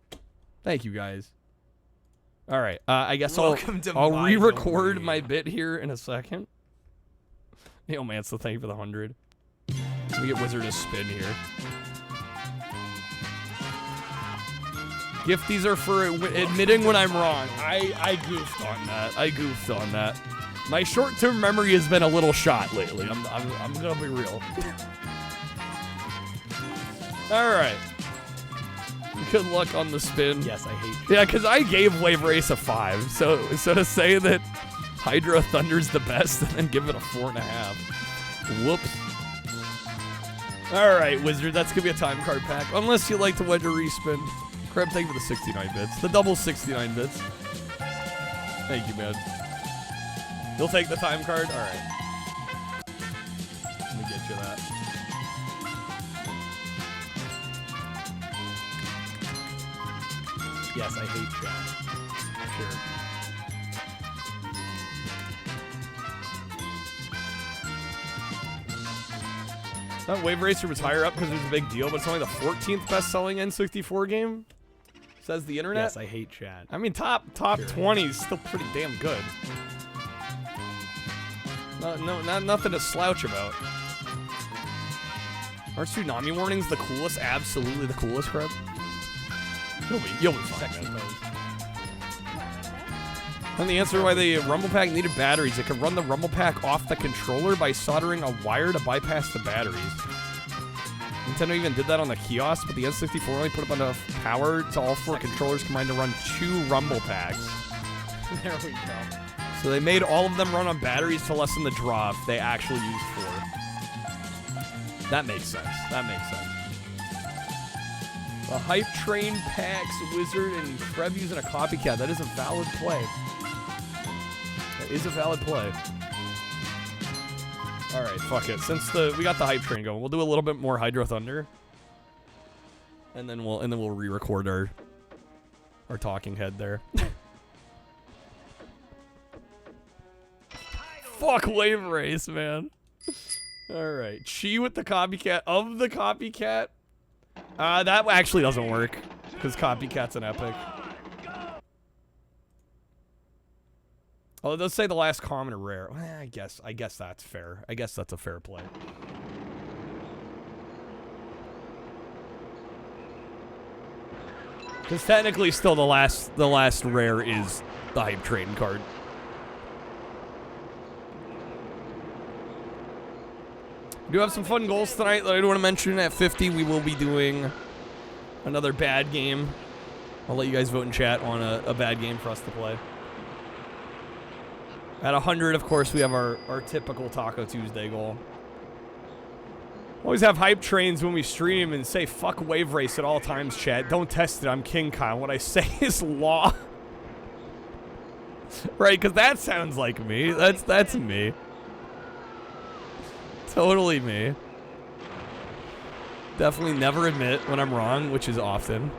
Thank you, guys. All right, I guess I'll re-record
domain.
my bit here in a second. Yo, man, so thank you for the 100. Let me get Wizard to spin here. Gifties are for admitting when I'm wrong. I goofed on that. I goofed on that. My short-term memory has been a little shot lately. I'm gonna be real. All right. Good luck on the spin.
Yes, I hate you.
Yeah, because I gave Wave Race a 5. So to say that Hydro Thunder's the best and then give it a 4.5. Whoops. All right, Wizard. That's gonna be a time card pack. Unless you like to wedge a respin. Crab, thank you for the 69 bits. The double 69 bits. Thank you, man. You'll take the time card? All right. Let me get you that.
Yes, I hate John.
Sure. That Wave Racer was higher up because it was a big deal, but it's only the 14th best-selling N64 game, says the internet.
Yes, I hate Chad.
I mean, top 20 is still pretty damn good. Not nothing to slouch about. Aren't tsunami warnings the coolest? Absolutely the coolest, Crab. You'll be fine, man. And the answer why the Rumble Pack needed batteries. It could run the Rumble Pack off the controller by soldering a wire to bypass the batteries. Nintendo even did that on the kiosk, but the N64 only put up enough power to all 4 controllers combined to run 2 Rumble Packs.
There we go.
So they made all of them run on batteries to lessen the draw if they actually used 4. That makes sense. That makes sense. The Hype Train packs Wizard and Kreb using a copycat. That is a valid play. That is a valid play. All right, fuck it. Since we got the Hype Train going, we'll do a little bit more Hydro Thunder, and then we'll re-record our talking head there. Fuck Wave Race, man. All right, Chi with the copycat of the copycat. That actually doesn't work because copycat's an epic. Oh, it does say the last common or rare. Well, I guess that's fair. I guess that's a fair play. Because technically, still the last rare is the Hype Train card. We do have some fun goals tonight that I do want to mention. At 50, we will be doing another bad game. I'll let you guys vote in chat on a bad game for us to play. At 100, of course, we have our typical Taco Tuesday goal. Always have hype trains when we stream and say fuck Wave Race at all times, chat. Don't test it, I'm King Kyle. What I say is law. Right, because that sounds like me. That's me. Totally me. Definitely never admit when I'm wrong, which is often.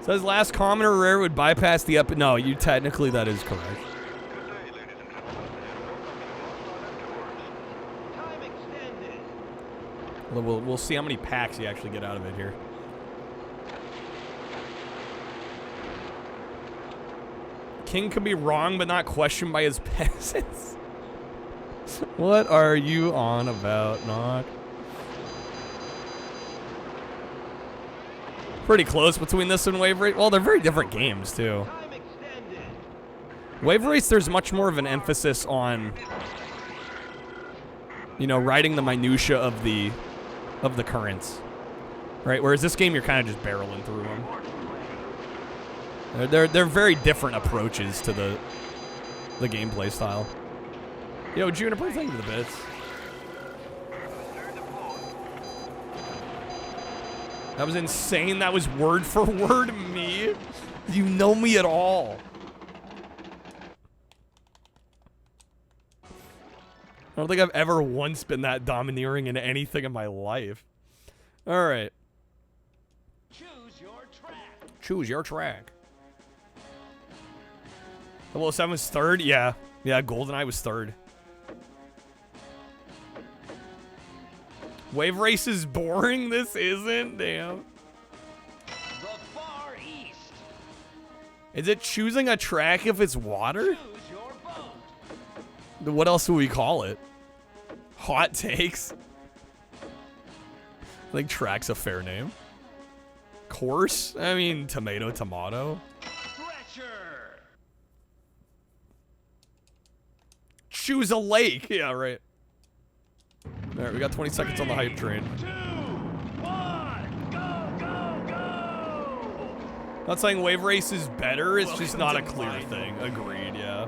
Says last common or rare would bypass the up. No, you technically that is correct. We'll see how many packs you actually get out of it here. King could be wrong, but not questioned by his peasants. What are you on about, Knock? Pretty close between this and Wave Race. Well, they're very different games, too. Wave Race, there's much more of an emphasis on, you know, riding the minutia of the currents, right? Whereas this game, you're kind of just barreling through them. They're very different approaches to the gameplay style. Yo, Juniper, thank you for the bits. That was insane. That was word for word me. You know me at all. I don't think I've ever once been that domineering in anything in my life. All right.
Choose your track.
Choose your track. 007 was third? Yeah. Yeah, GoldenEye was third. Wave Race is boring? This isn't? Damn.
The Far East.
Is it choosing a track if it's water?
Choose your boat.
What else would we call it? Hot takes? I think track's a fair name. Course? I mean, tomato, tomato.
Stretcher.
Choose a lake. Yeah, right. All right, we got 20 seconds on the hype train.
2, 1, go, go, go!
Not saying Wave Race is better, it's just not a clear thing. Agreed, yeah.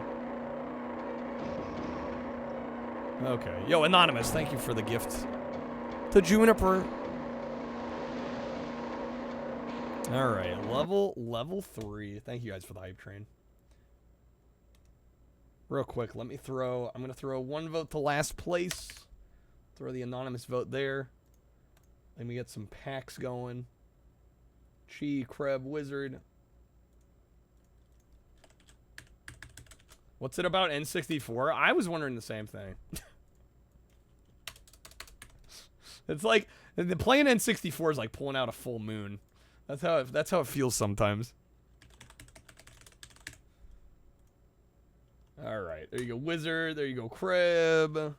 Okay. Yo, Anonymous, thank you for the gift to Juniper. All right, level 3. Thank you guys for the hype train. Real quick, I'm gonna throw one vote to last place. Throw the anonymous vote there. Let me get some packs going. Chi, Kreb, Wizard. What's it about N64? I was wondering the same thing. It's like playing N64 is like pulling out a full moon. That's how it feels sometimes. All right, there you go, Wizard. There you go, Kreb.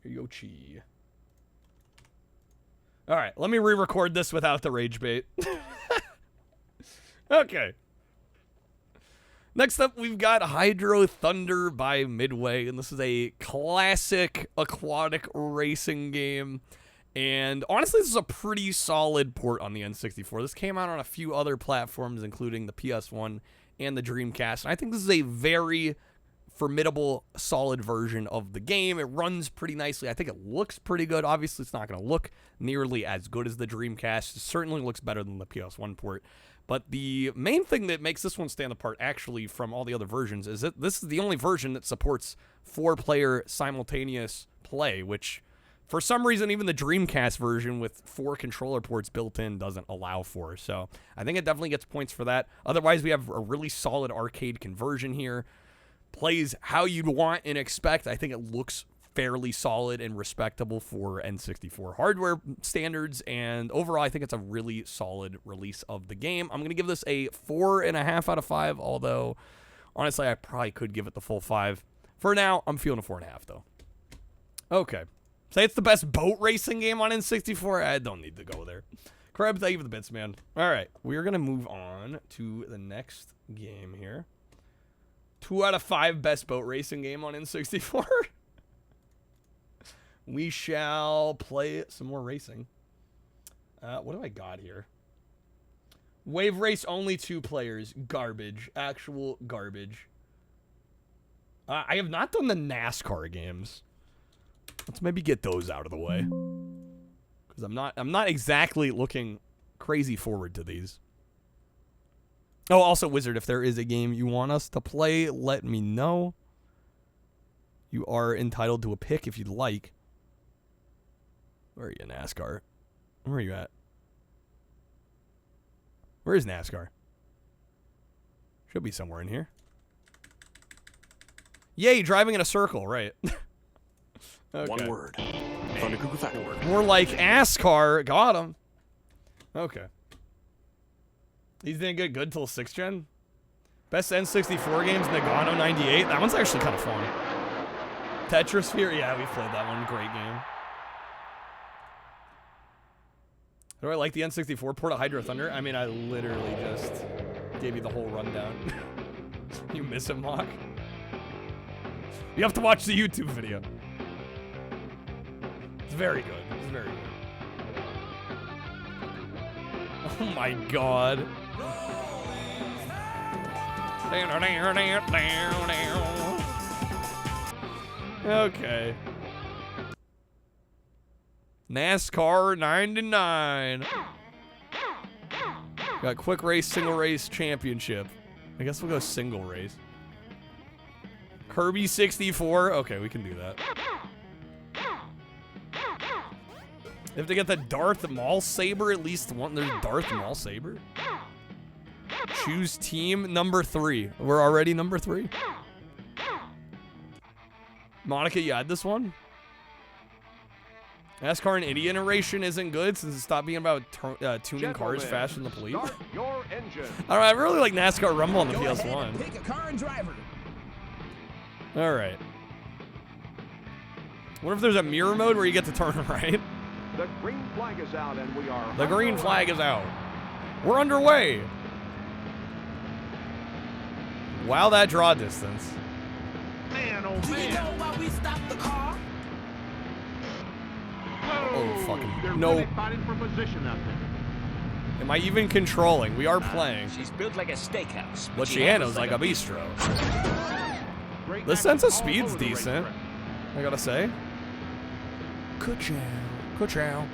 There you go, Chi. All right, let me re-record this without the rage bait. Okay. Next up, we've got Hydro Thunder by Midway, and this is a classic aquatic racing game. And honestly, this is a pretty solid port on the N64. This came out on a few other platforms, including the PS1 and the Dreamcast. And I think this is a very formidable, solid version of the game. It runs pretty nicely. I think it looks pretty good. Obviously, it's not going to look nearly as good as the Dreamcast. It certainly looks better than the PS1 port. But the main thing that makes this one stand apart, actually, from all the other versions, is that this is the only version that supports 4-player simultaneous play, which, for some reason, even the Dreamcast version with 4 controller ports built in doesn't allow for. So I think it definitely gets points for that. Otherwise, we have a really solid arcade conversion here. Plays how you'd want and expect. I think it looks fairly solid and respectable for N64 hardware standards, and overall I think it's a really solid release of the game. I'm going to give this a 4.5 out of 5, although honestly I probably could give it the full 5. For now, I'm feeling a 4.5 though. Okay. Say it's the best boat racing game on N64? I don't need to go there. Kreb, thank you for the bits, man. Alright, we're going to move on to the next game here. 2 out of 5 best boat racing game on N64. We shall play some more racing. What do I got here? Wave Race, only 2 players. Garbage. Actual garbage. I have not done the NASCAR games. Let's maybe get those out of the way. Because I'm not exactly looking crazy forward to these. Oh, also, Wizard, if there is a game you want us to play, let me know. You are entitled to a pick if you'd like. Where are you, NASCAR? Where are you at? Where is NASCAR? Should be somewhere in here. Yay, driving in a circle, right. Okay.
One word.
More like ASCAR. Got him. Okay. These didn't get good till 6th gen. Best N64 games, Nagano 98. That one's actually kind of fun. Tetrisphere, yeah, we played that one. Great game. Do I like the N64 port of Hydro Thunder? I mean, I literally just gave you the whole rundown. You miss it, Mock? You have to watch the YouTube video. It's very good. It's very good. Oh my god. Okay. NASCAR 99. Got quick race, single race championship. I guess we'll go single race. Kirby 64. Okay, we can do that. You have to get the Darth Maul Saber at least one. There's Darth Maul Saber. Choose team number 3. We're already number 3. Monica, you had this one? NASCAR and Indy iteration isn't good since it stopped being about tuning cars faster than the police. Alright, I really like NASCAR Rumble on the PS1.
Pick a car and driver.
Alright. What if there's a mirror mode where you get to turn right?
The green flag is out and we are...
The green flag is out. We're underway. Wow, that draw distance.
Man, oh
Do you
man.
know why we stopped the car?
Oh, fucking...
They're
No.
really fighting for position out there.
Am I even controlling? We are playing.
She's built like a steakhouse.
Luciano's like a bistro.
Great
The sense of
action all
speed's
over the
decent,
racetrack.
I gotta say. Ka-chow. Ka-chow.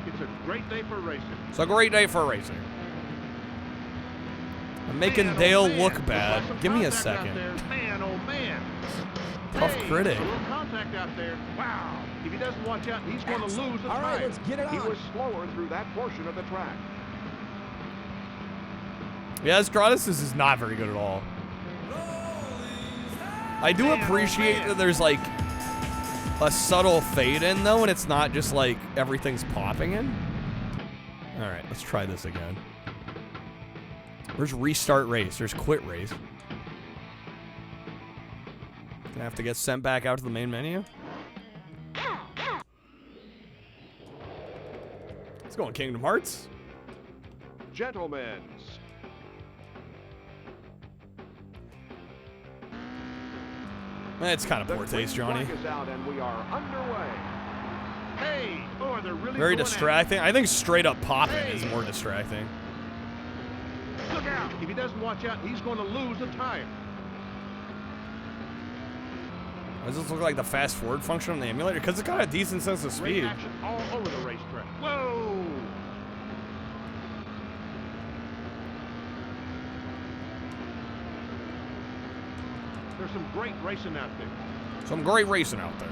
It's a great day for racing.
It's a great day for racing. I'm making
Man, oh,
Dale
man.
look
We've
bad.
got some
Give me a
contact out
second.
there. Man, oh man.
Tough
Hey,
critic.
a little contact out there. Wow. If he doesn't watch out, he's going to lose the
All right,
time.
let's get it
He
on.
was slower through that portion of the track.
Yeah, Stratus is not very good at all. I do appreciate that there's like a subtle fade in though, and it's not just like everything's popping in. All right, let's try this again. Where's restart race? There's quit race. Gonna have to get sent back out to the main menu. Let's go on Kingdom Hearts.
Gentlemen,
It's kind of
the
poor
green
taste, Johnny.
flag is out and we are underway. Hey, oh, they're really
Very
going at it.
distracting. I think straight up popping is more distracting.
Look out! If he doesn't watch out, he's going to lose the tire.
Does this look like the fast forward function on the emulator? Because it's got a decent sense of
Great
speed.
action all over the racetrack. Whoa! There's some great racing out there.
Some great racing out there.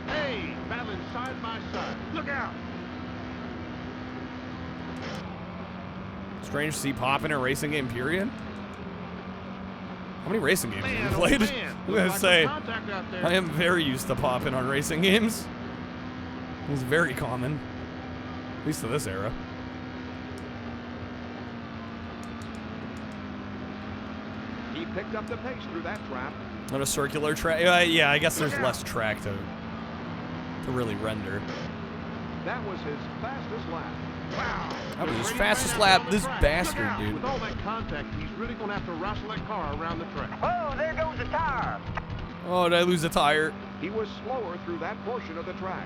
Hey, battling side by side. Look out!
Strange to see pop in a racing game, period. How many racing games have
Man,
you
oh
played?
man.
I'm
Looks
gonna
like
say,
some contact out there.
I am very used to popping on racing games. It's very common. At least to this era.
He picked up the pace through that trap.
On a circular track. Yeah, I guess there's less track to really render.
That was his fastest lap. Wow.
That was his
Ready
fastest
right out
lap.
on the
This
track.
bastard,
Look out.
dude.
With all that contact, he's really going to have to wrestle that car around the track.
Oh, there goes the tire.
Oh, did I lose a tire?
He was slower through that portion of the track.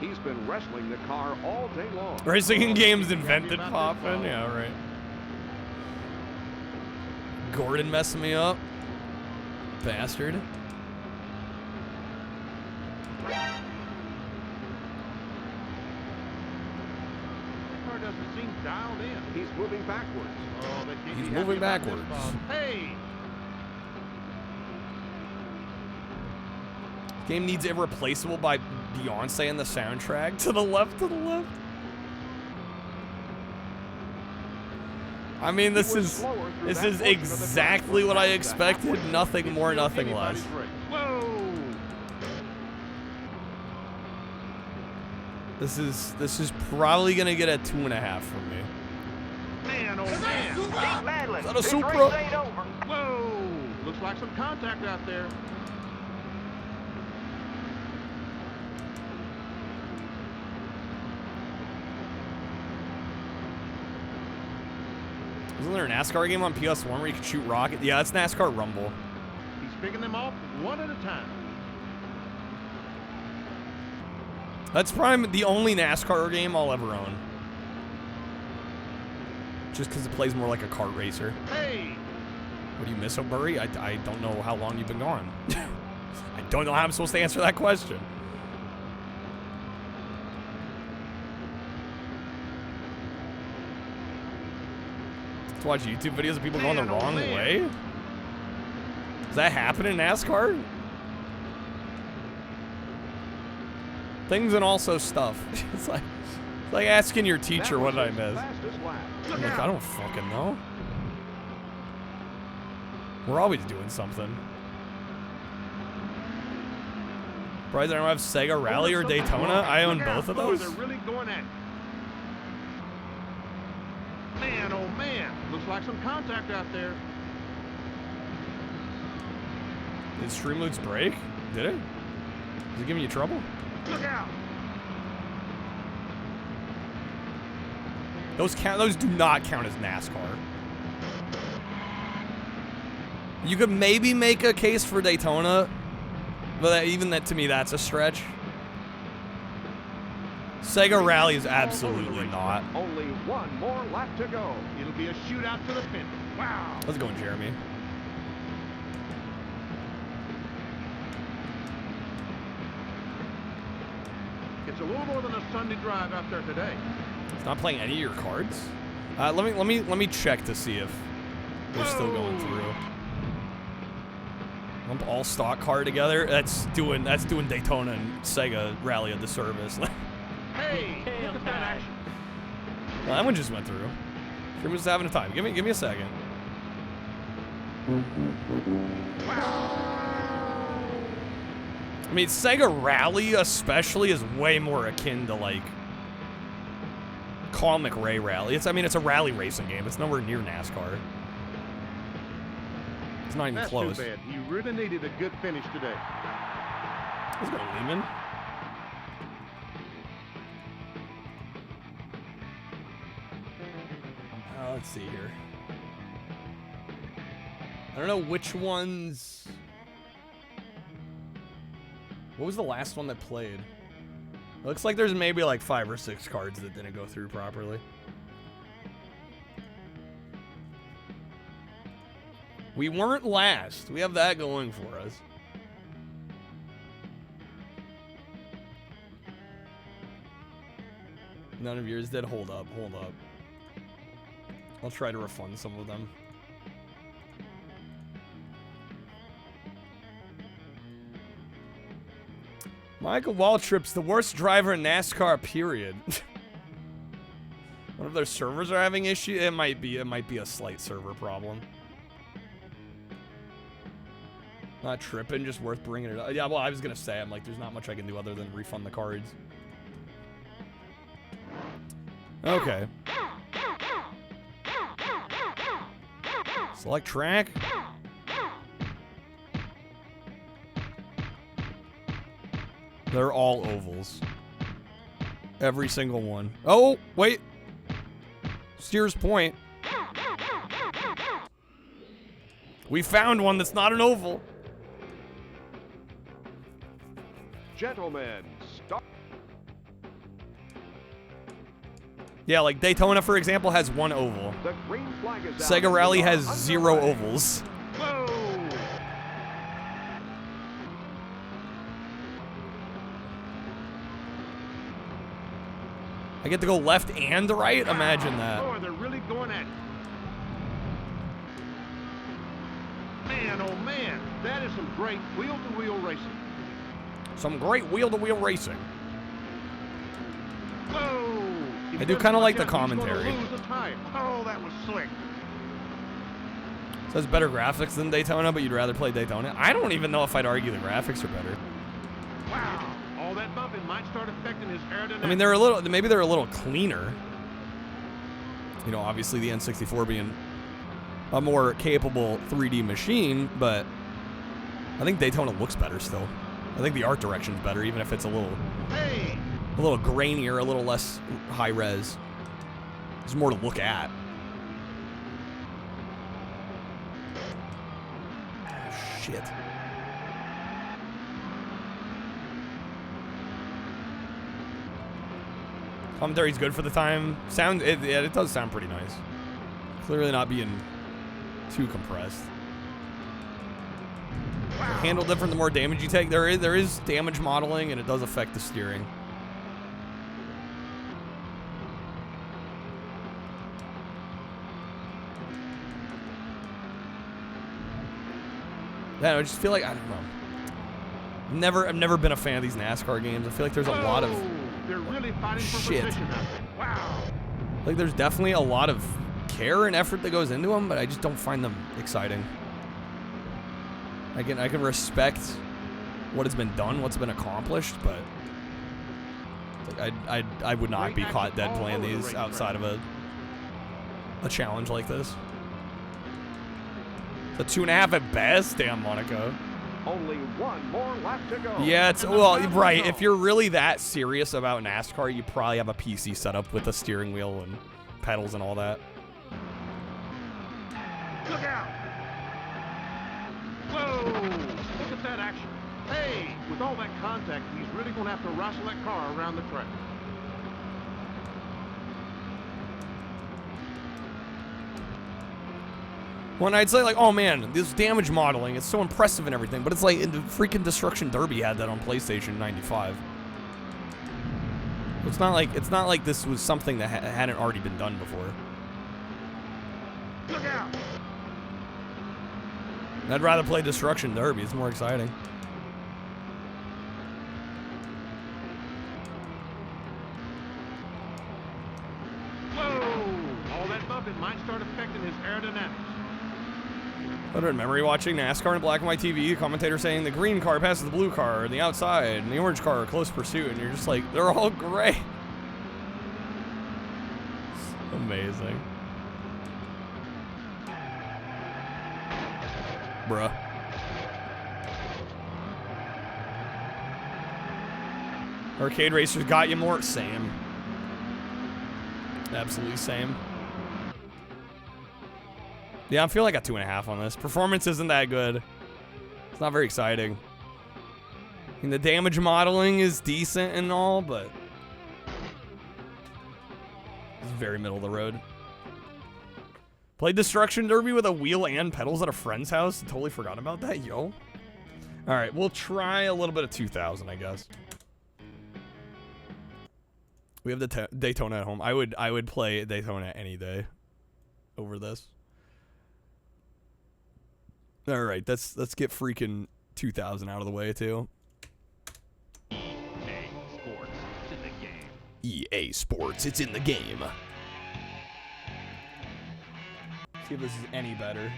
He's been wrestling the car all day long.
Racing games invented popping? Yeah, right. Gordon messing me up. Bastard.
The car doesn't seem dialed in. He's moving backwards. Oh, they can't
He's
be
moving
happy about this,
backwards.
Bob. Hey!
Game needs Irreplaceable by Beyonce in the soundtrack. To the left, to the left. I mean, this is exactly what I expected. Nothing more, nothing less.
Whoa!
This is probably gonna get a 2.5 from me.
Man, oh man!
Keep battling.
Is that a
This
Supra?
race ain't over.
Whoa! Looks like some contact out there.
Isn't there a NASCAR game on PS1 where you could shoot rockets? Yeah, it's NASCAR Rumble.
He's picking them off one at a time.
That's probably the only NASCAR game I'll ever own. Just because it plays more like a kart racer.
Hey!
What do you miss, O'Burry? I don't know how long you've been gone. I don't know how I'm supposed to answer that question. Let's watch YouTube videos of people going the wrong way? Does that happen in NASCAR? Things and also stuff. It's like asking your teacher what did I miss. I'm like, I don't fucking know. We're always doing something. Surprised I don't have Sega Rally or Daytona. I own both of those.
They're really going at it. Man, oh man! Looks like some contact out there.
Did Streamloots break? Did it? Is it giving you trouble?
Look out!
Those do not count as NASCAR. You could maybe make a case for Daytona, but even that to me, that's a stretch. Sega Rally is absolutely not.
Only one more lap to go. It'll be a shootout to the finish. Wow!
Let's go, Jeremy.
It's a little more than a Sunday drive out there today.
It's not playing any of your cards. Let me check to see if they're still going through. Lump all stock card together. That's doing Daytona and Sega Rally a disservice.
Hey, look at that action.
Well, that one just went through. We're just having a time. Give me a second. I mean, Sega Rally especially is way more akin to like Colin McRae Rally. It's a rally racing game. It's nowhere near NASCAR. It's not even close.
Too bad. You really needed a good finish today.
Let's go, Lehman. Let's see here. I don't know which ones. What was the last one that played? It looks like there's maybe like 5 or 6 cards that didn't go through properly. We weren't last. We have that going for us. None of yours did. Hold up. I'll try to refund some of them. Michael Waltrip's the worst driver in NASCAR, period. One of their servers are having issues. It might be a slight server problem. Not tripping, just worth bringing it up. Yeah, well, I was gonna say, I'm like, there's not much I can do other than refund the cards. Okay. Select track. They're all ovals. Every single one. Oh, wait. Steers Point. We found one that's not an oval.
Gentlemen, stop.
Yeah, like Daytona, for example, has 1 oval.
The green flag is
Sega
out.
Rally has 0 ovals.
Whoa!
I get to go left and right? Imagine that.
Oh, they're really going at it. Man, oh man, that is some great wheel-to-wheel racing.
Some great wheel-to-wheel racing.
Whoa!
I do kind of like the commentary.
Oh, that was slick.
It says better graphics than Daytona, but you'd rather play Daytona. I don't even know if I'd argue the graphics are better.
Wow! All that bumping might start affecting his aerodynamics.
I mean, maybe they're a little cleaner. You know, obviously the N64 being a more capable 3D machine, but I think Daytona looks better still. I think the art direction's better, even if it's a little grainier, a little less high res. There's more to look at. Shit. Commentary's good for the time. It does sound pretty nice. Clearly not being too compressed. Handle different the more damage you take. There is damage modeling, and it does affect the steering. Yeah, I just feel like, I don't know. I've never been a fan of these NASCAR games. I feel like there's a lot of
they're really fighting for
shit.
position out there. Wow.
Like there's definitely a lot of care and effort that goes into them, but I just don't find them exciting. I can respect what has been done, what's been accomplished, but like I would not be caught dead playing these outside of a challenge like this. The 2.5 at best, damn Monaco.
Only one more lap to go.
Yeah, it's well, right. If you're really that serious about NASCAR, you probably have a PC set up with a steering wheel and pedals and all that.
Look out! Whoa! Look at that action. Hey, with all that contact, he's really going to have to wrestle that car around the track.
When I'd say like, oh man, this damage modeling, it's so impressive and everything, but it's like the freaking Destruction Derby had that on PlayStation 95. It's not like this was something that hadn't already been done before.
Look out!
I'd rather play Destruction Derby. It's more exciting.
Whoa! All that bumping might start affecting his aerodynamics.
I don't memory watching NASCAR in black and white TV, commentator saying the green car passes the blue car on the outside and the orange car are close pursuit, and you're just like, they're all gray. Amazing. Bruh. Arcade Racers got you more? Same. Absolutely same. Yeah, I feel like a 2.5 on this. Performance isn't that good. It's not very exciting. I mean, the damage modeling is decent and all, but it's very middle of the road. Played Destruction Derby with a wheel and pedals at a friend's house. Totally forgot about that, yo. All right, we'll try a little bit of 2000, I guess. We have the Daytona at home. I would play Daytona any day over this. All right, let's get freaking 2000 out of the way too.
EA Sports, it's in the game.
EA Sports, it's in the game. See if this is any better.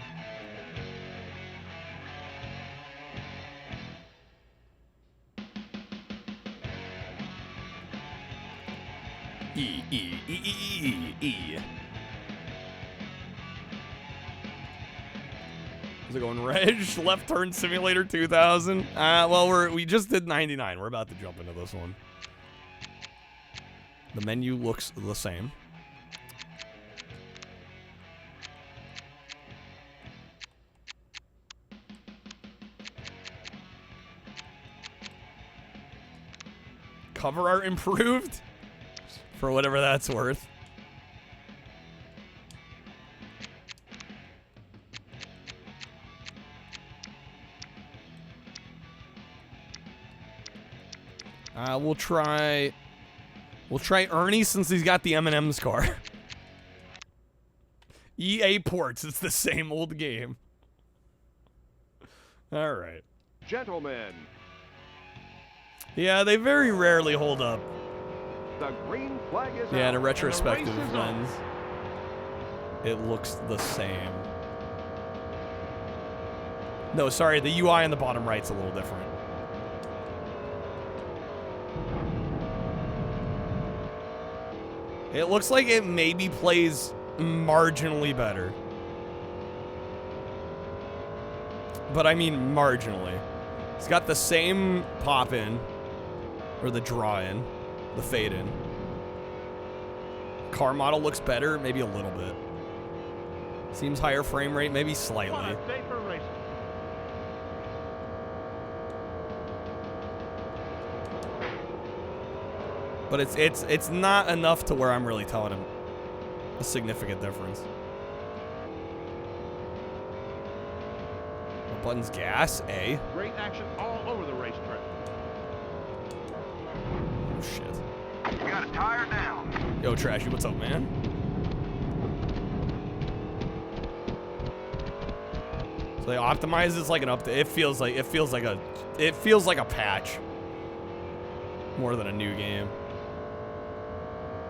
E. Is it going Reg? Left Turn Simulator 2000? Well, we just did 99. We're about to jump into this one. The menu looks the same. Cover art improved? For whatever that's worth. We'll try Ernie since he's got the M&M's car. EA ports, it's the same old game. All right.
Gentlemen,
Yeah, they very rarely hold up.
The green flag is
Yeah, in a
out,
retrospective
and the race is on.
lens, it looks the same. No, sorry, the UI on the bottom right's a little different. It looks like it maybe plays marginally better. But I mean marginally. It's got the same pop in, or the draw in, the fade in. Car model looks better, maybe a little bit. Seems higher frame rate, maybe slightly.
What a day for racing.
But it's not enough to where I'm really telling him a significant difference. What button's gas? A.
Great action all over the racetrack.
Oh shit.
You got a tire down.
Yo, Trashy, what's up, man? So they optimize this like an update. It feels like a patch more than a new game.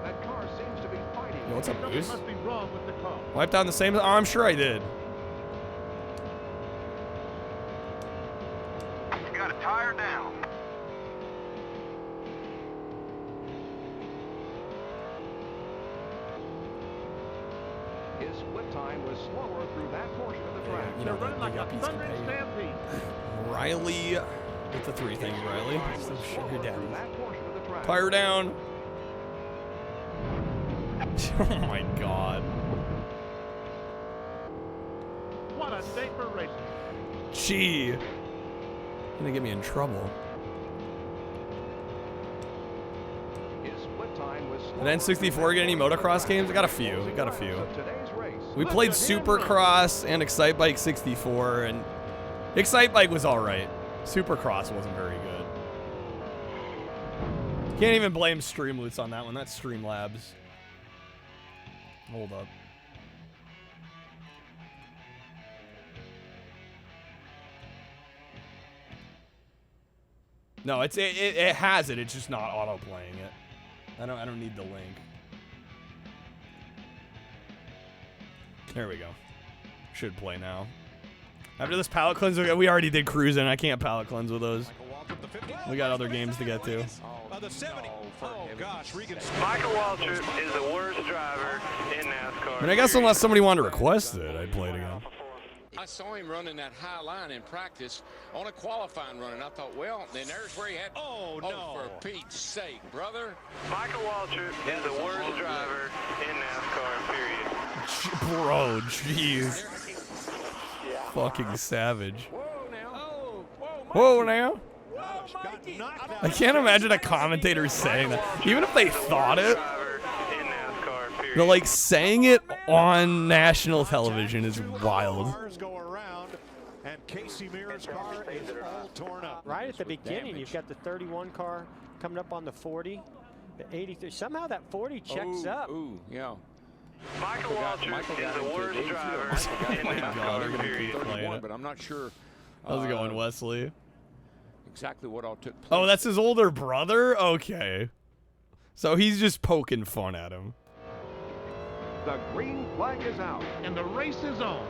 That car seems to be fighting.
Yo, what's up,
Something
Goose?
must be wrong with the car.
Wiped down the same. Oh, I'm sure I did.
You got a tire down.
His split time was slower through that portion of the track.
You know,
They're running like a
yuppies
thundering
can pay you.
stampede.
Riley, with the 3, thank you, Riley.
Time was
So
slower
shut your
through
daddy.
that portion of the track.
Fire down. Oh my god.
What a day for racing.
Gee. Gonna get me in trouble.
His split time was slower
Did N64 get any motocross games? I got a few. Got a few.
of today's race.
We
Look
played
at him
Supercross and Excitebike 64, and Excitebike was alright. Supercross wasn't very good. Can't even blame Streamloots on that one. That's Streamlabs. Hold up. No, it has it. It's just not auto playing it. I don't need the link. There we go. Should play now. After this palette cleanse, we already did cruising. I can't palette cleanse with those. We got other games to get to.
Michael Waltrip is the worst driver in NASCAR.
I mean, I guess unless somebody wanted to request it, I'd play it again.
I saw him running that high line in practice on a qualifying run, and I thought, well, then there's where he had. Oh, no. For Pete's sake, brother.
Michael Waltrip is the worst driver in NASCAR, period.
Bro, jeez. Fucking savage. Whoa now. I can't imagine a commentator saying that. Even if they thought it. They're like saying it on national television is wild.
Right at the beginning, you've got the 31 car coming up on the 40, the 83. Somehow that 40 checks up.
Ooh, yeah.
Michael Waltrip is the worst driver in NASCAR, period.
But I'm not sure.
How's it going, Wesley?
Exactly what all took place.
Oh, that's his older brother? Okay. So he's just poking fun at him.
The green flag is out, and the race is on.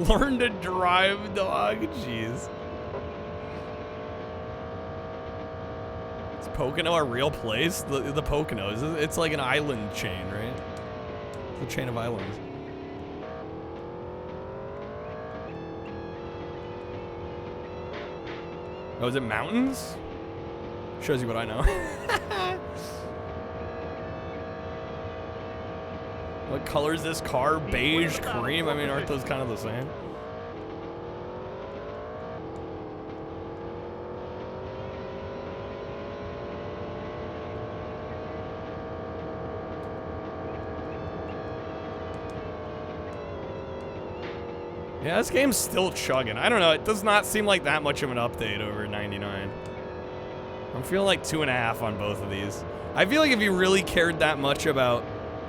Learn to drive, dog. Jeez. Is Pocono a real place? The Poconos. It's like an island chain, right? It's a chain of islands. Oh, is it mountains? Shows you what I know. What color is this car? Beige, cream? I mean, aren't those kind of the same? Yeah, this game's still chugging. I don't know. It does not seem like that much of an update over 99. I'm feeling like 2.5 on both of these. I feel like if you really cared that much about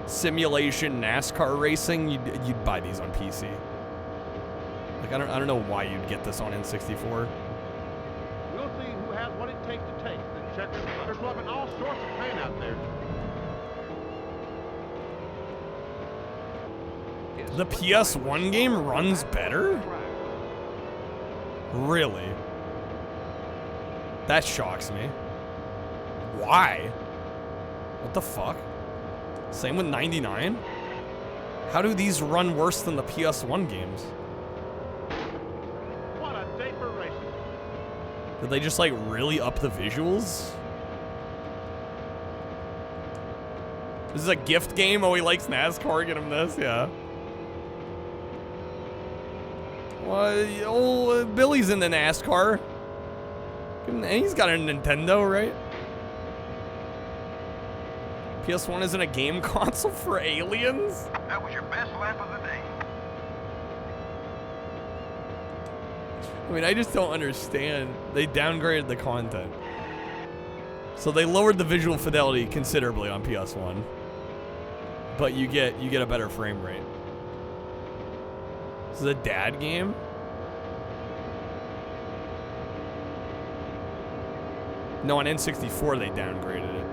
simulation NASCAR racing, you'd buy these on PC. Like, I don't know why you'd get this on N64.
We'll see who has what it takes to take the checkers. They're swapping all sorts of paint out there.
The PS1 game runs better? Really? That shocks me. Why? What the fuck? Same with 99? How do these run worse than the PS1 games?
What a day for racing.
Did they just like really up the visuals? This is a gift game? Oh, he likes NASCAR, get him this, yeah. Well, old Billy's in the NASCAR. And he's got a Nintendo, right? PS1 isn't a game console for aliens?
That was your best lap of the day.
I mean, I just don't understand. They downgraded the content. So they lowered the visual fidelity considerably on PS1. But you get a better frame rate. This is a dad game? No, on N64 they downgraded it.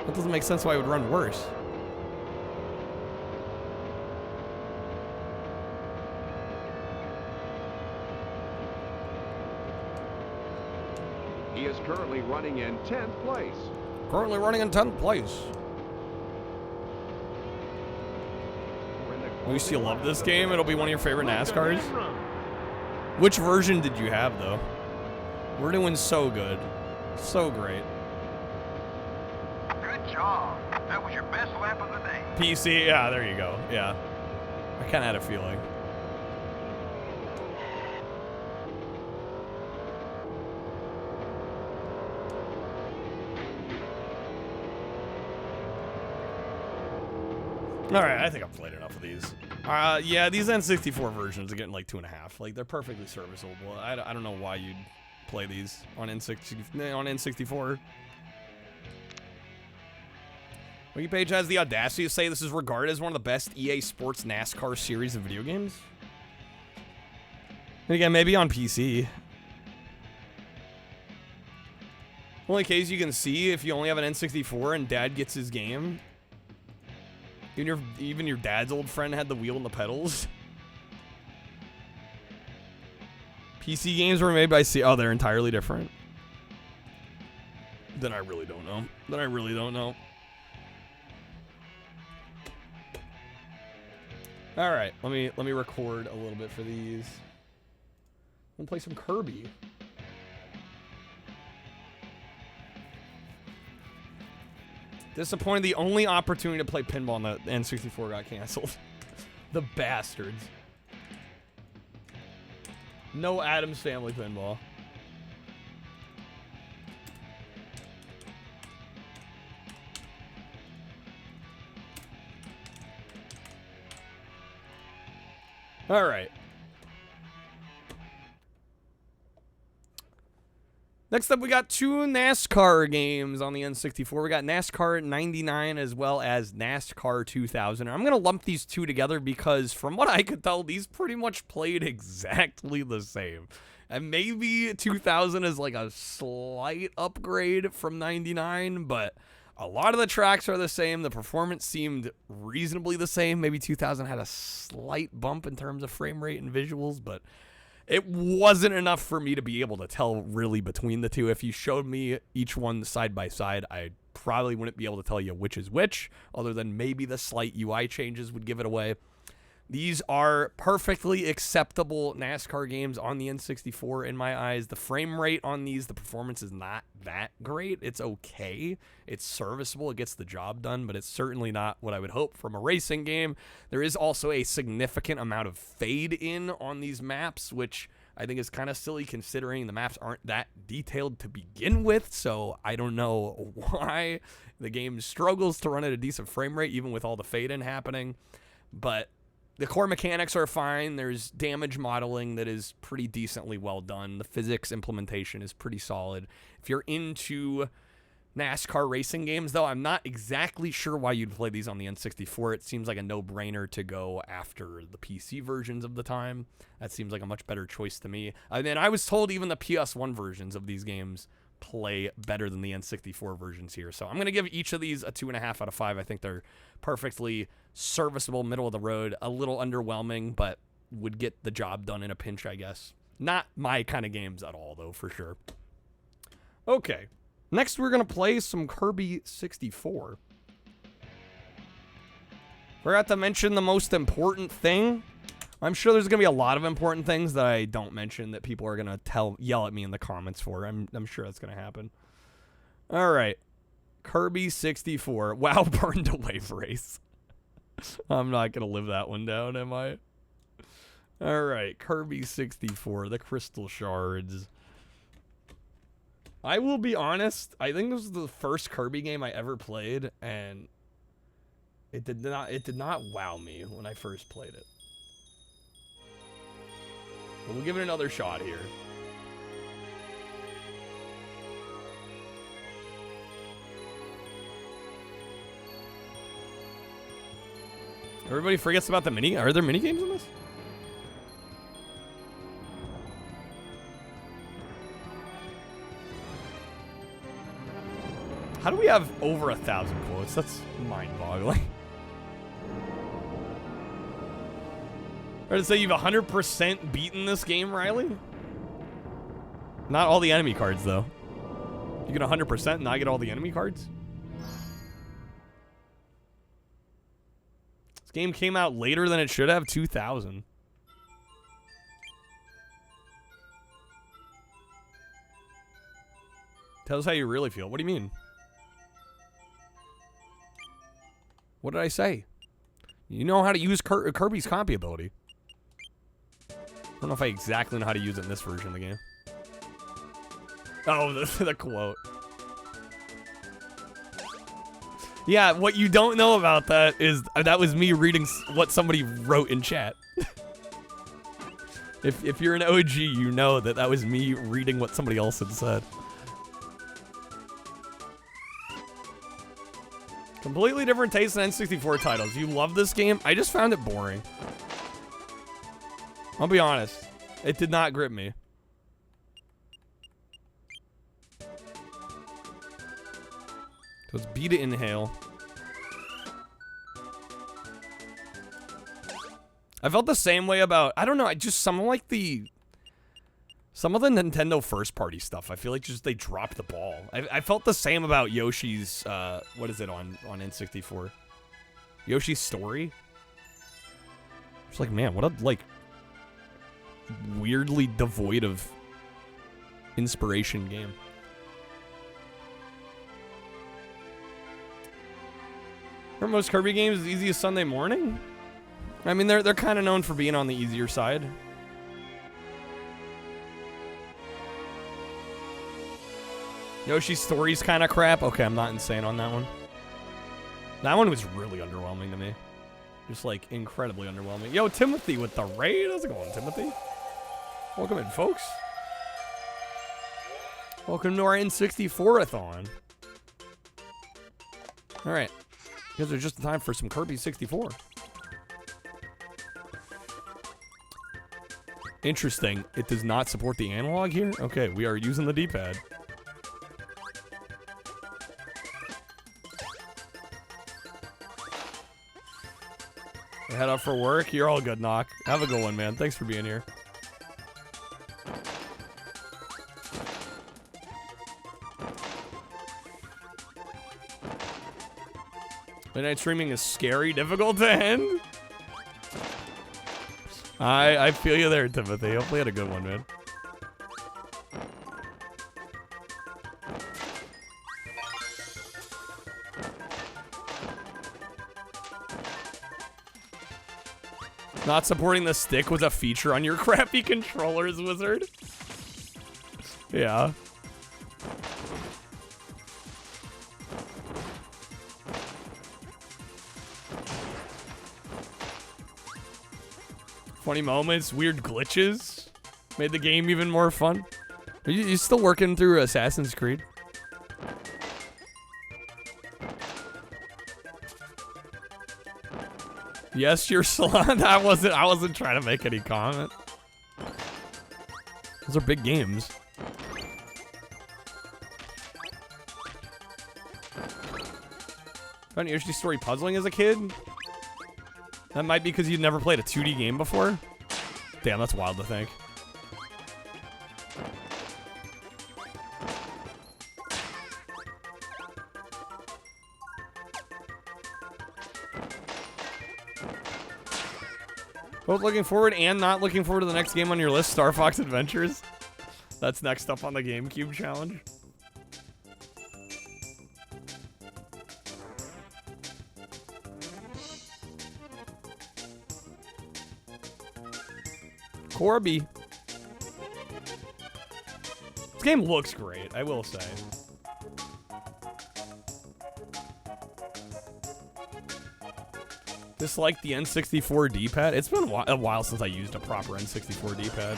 That doesn't make sense why it would run worse.
He is currently running in 10th place.
Currently running in 10th place. You still love this game? It'll be one of your favorite NASCARs? Which version did you have, though? We're doing so good. So great.
Good job. That was your best lap of the day.
PC, yeah, there you go. Yeah. I kind of had a feeling. Alright, I think I've played enough of these. Yeah, these N64 versions are getting like 2.5. Like, they're perfectly serviceable. I don't know why you'd play these on N64. Wikipage has the audacity to say this is regarded as one of the best EA Sports NASCAR series of video games. And again, maybe on PC. Only case you can see if you only have an N64 and dad gets his game. Even your dad's old friend had the wheel and the pedals. PC games were made by Oh, they're entirely different. Then I really don't know. All right, let me record a little bit for these. I'm gonna play some Kirby. Disappointed the only opportunity to play pinball on the N64 got canceled. The bastards. No Addams Family pinball. All right. Next up, we got two NASCAR games on the N64. We got NASCAR 99 as well as NASCAR 2000. I'm going to lump these two together because from what I could tell, these pretty much played exactly the same. And maybe 2000 is like a slight upgrade from 99, but a lot of the tracks are the same. The performance seemed reasonably the same. Maybe 2000 had a slight bump in terms of frame rate and visuals, but it wasn't enough for me to be able to tell really between the two. If you showed me each one side by side, I probably wouldn't be able to tell you which is which, other than maybe the slight UI changes would give it away. These are perfectly acceptable NASCAR games on the N64 in my eyes. The frame rate on these, the performance is not that great. It's okay. It's serviceable. It gets the job done, but it's certainly not what I would hope from a racing game. There is also a significant amount of fade in on these maps, which I think is kind of silly considering the maps aren't that detailed to begin with, so I don't know why the game struggles to run at a decent frame rate even with all the fade in happening, but the core mechanics are fine. There's damage modeling that is pretty decently well done. The physics implementation is pretty solid. If you're into NASCAR racing games, though. I'm not exactly sure why you'd play these on the N64. It seems like a no-brainer to go after the PC versions of the time. That seems like a much better choice to me. And then I was told even the PS1 versions of these games play better than the N64 versions here. So I'm going to give each of these a 2.5 out of 5. I think they're perfectly serviceable, middle of the road, a little underwhelming, but would get the job done in a pinch, I guess. Not my kind of games at all, though, for sure. Okay. Next, we're going to play some Kirby 64. Forgot to mention the most important thing. I'm sure there's going to be a lot of important things that I don't mention that people are going to yell at me in the comments for. I'm sure that's going to happen. All right. Kirby 64. Wow, burned away race. I'm not going to live that one down, am I? All right. Kirby 64. The Crystal Shards. I will be honest, I think this was the first Kirby game I ever played, and it did not wow me when I first played it. But we'll give it another shot here. Everybody forgets about the mini. Are there mini games in this? How do we have over 1,000 quotes? That's mind-boggling. Or to say you've 100% beaten this game, Riley? Not all the enemy cards, though. You get 100% and I get all the enemy cards? This game came out later than it should have, 2000. Tell us how you really feel. What do you mean? What did I say? You know how to use Kirby's copy ability. I don't know if I exactly know how to use it in this version of the game. Oh, the quote. Yeah, what you don't know about that is that was me reading what somebody wrote in chat. If you're an OG, you know that was me reading what somebody else had said. Completely different taste than N64 titles. You love this game? I just found it boring. I'll be honest. It did not grip me. So it's B to inhale. I felt the same way about, I don't know, some of the Nintendo first party stuff, I feel like just they dropped the ball. I felt the same about Yoshi's, what is it on N64? Yoshi's Story? It's like, man, what a, like, weirdly devoid of inspiration game. Are most Kirby games as easy as Sunday morning? I mean, they're kind of known for being on the easier side. Yoshi's Story's kind of crap. Okay, I'm not insane on that one. That one was really underwhelming to me. Just, like, incredibly underwhelming. Yo, Timothy with the raid. How's it going, Timothy? Welcome in, folks. Welcome to our N64-ATHON. All right. You guys are just in time for some Kirby 64. Interesting. It does not support the analog here? Okay, we are using the D-pad. Head up for work. You're all good, Knock. Have a good one, man. Thanks for being here. Midnight streaming is scary, difficult to end. I feel you there, Timothy. Hopefully you had a good one, man. Not supporting the stick was a feature on your crappy controllers, Wizard. Yeah. Funny moments, weird glitches. Made the game even more fun. Are you still working through Assassin's Creed? Yes, you're salon. I wasn't trying to make any comment. Those are big games. Found Yoshi Story puzzling as a kid? That might be because you'd never played a 2D game before? Damn, that's wild to think. Both looking forward and not looking forward to the next game on your list, Star Fox Adventures. That's next up on the GameCube challenge. Kirby. This game looks great, I will say. Dislike the N64 D-pad. It's been a while since I used a proper N64 D-pad.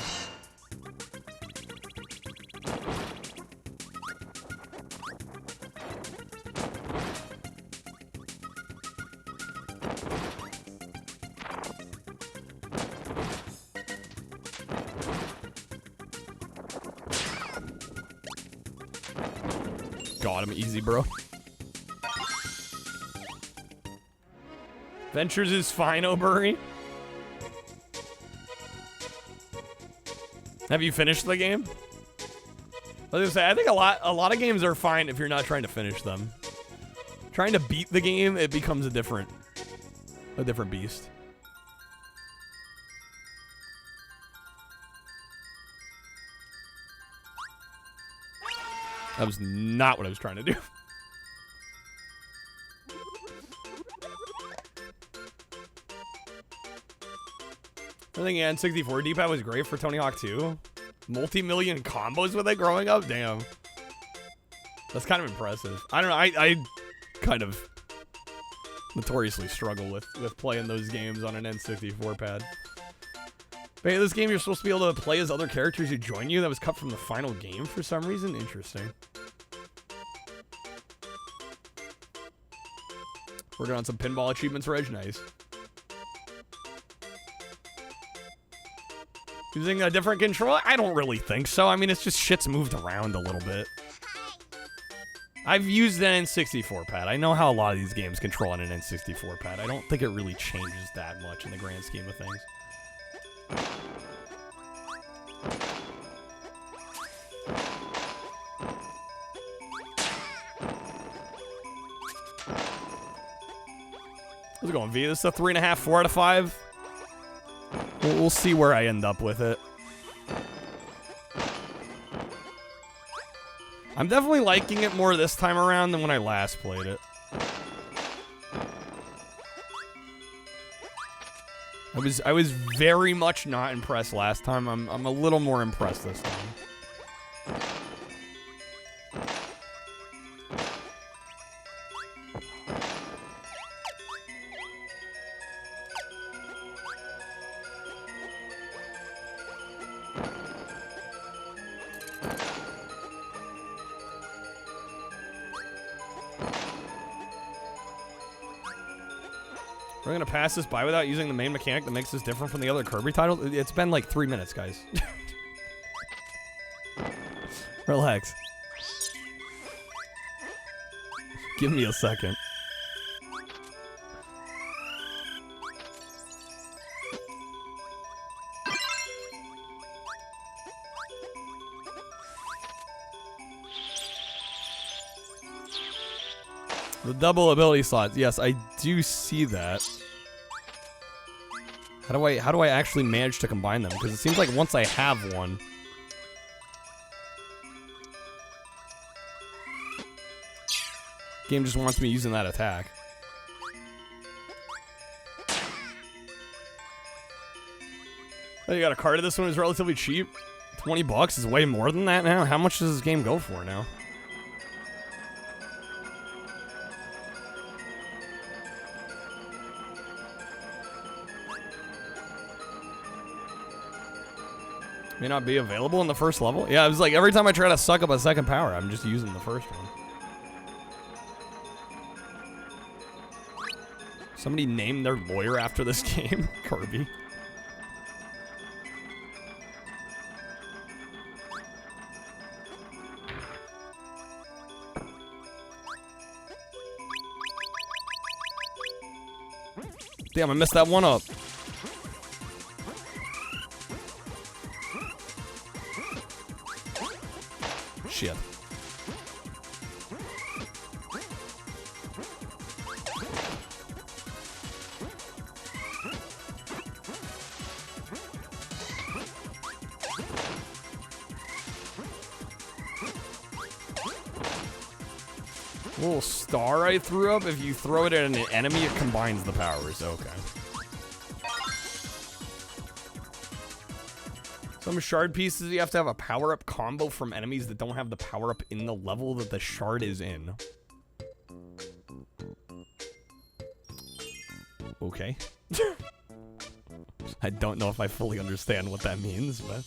God, I'm easy, bro. Ventures is fine, O'Burry. Have you finished the game? I was gonna say, I think a lot of games are fine if you're not trying to finish them. Trying to beat the game, it becomes a different beast. That was not what I was trying to do. I think N64 D-pad was great for Tony Hawk 2. Multi-million combos with it growing up? Damn. That's kind of impressive. I don't know, I kind of notoriously struggle with playing those games on an N64 pad. But in this game, you're supposed to be able to play as other characters who join you. That was cut from the final game for some reason. Interesting. Working on some pinball achievements for Edge. Nice. Using a different controller? I don't really think so. I mean, it's just shit's moved around a little bit. I've used an N64 pad. I know how a lot of these games control on an N64 pad. I don't think it really changes that much in the grand scheme of things. How's it going, V? This is a 3.5, 4 out of 5. We'll see where I end up with it. I'm definitely liking it more this time around than when I last played it. I was very much not impressed last time. I'm a little more impressed this time. We're gonna pass this by without using the main mechanic that makes this different from the other Kirby titles. It's been like 3 minutes, guys. Relax. Give me a second. The double ability slots. Yes, I do see that. How do I actually manage to combine them? Because it seems like once I have one, game just wants me using that attack. Oh, you got a card of this one is relatively cheap. 20 bucks is way more than that now. How much does this game go for now? May not be available in the first level. Yeah, it was like every time I try to suck up a second power, I'm just using the first one. Somebody named their lawyer after this game. Kirby. Damn, I messed that one up. Shit. Little star I threw up. If you throw it at an enemy, it combines the powers. Okay. Some shard pieces, you have to have a power-up combo from enemies that don't have the power-up in the level that the shard is in. Okay. I don't know if I fully understand what that means, but...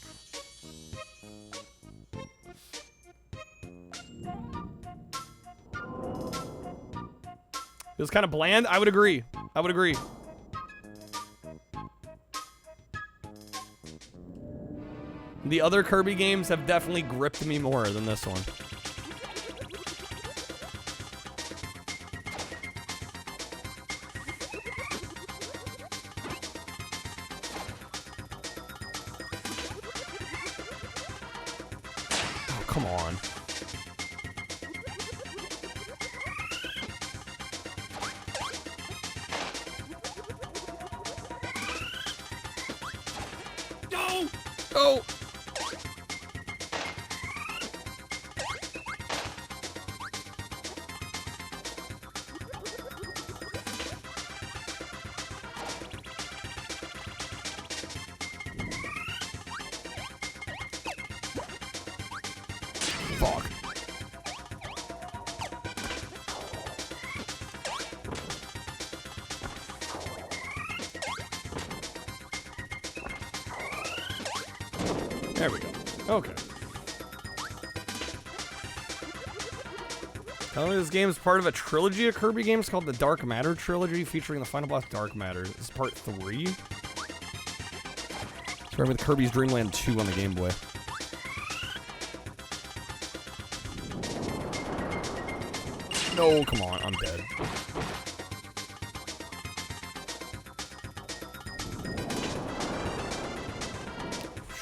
It was kind of bland. I would agree. I would agree. The other Kirby games have definitely gripped me more than this one. Oh, come on. No! Oh! Fuck. There we go. Okay. Apparently this game is part of a trilogy of Kirby games called the Dark Matter Trilogy, featuring the final boss Dark Matter. This is part 3. Starting with Kirby's Dream Land 2 on the Game Boy. No, come on, I'm dead.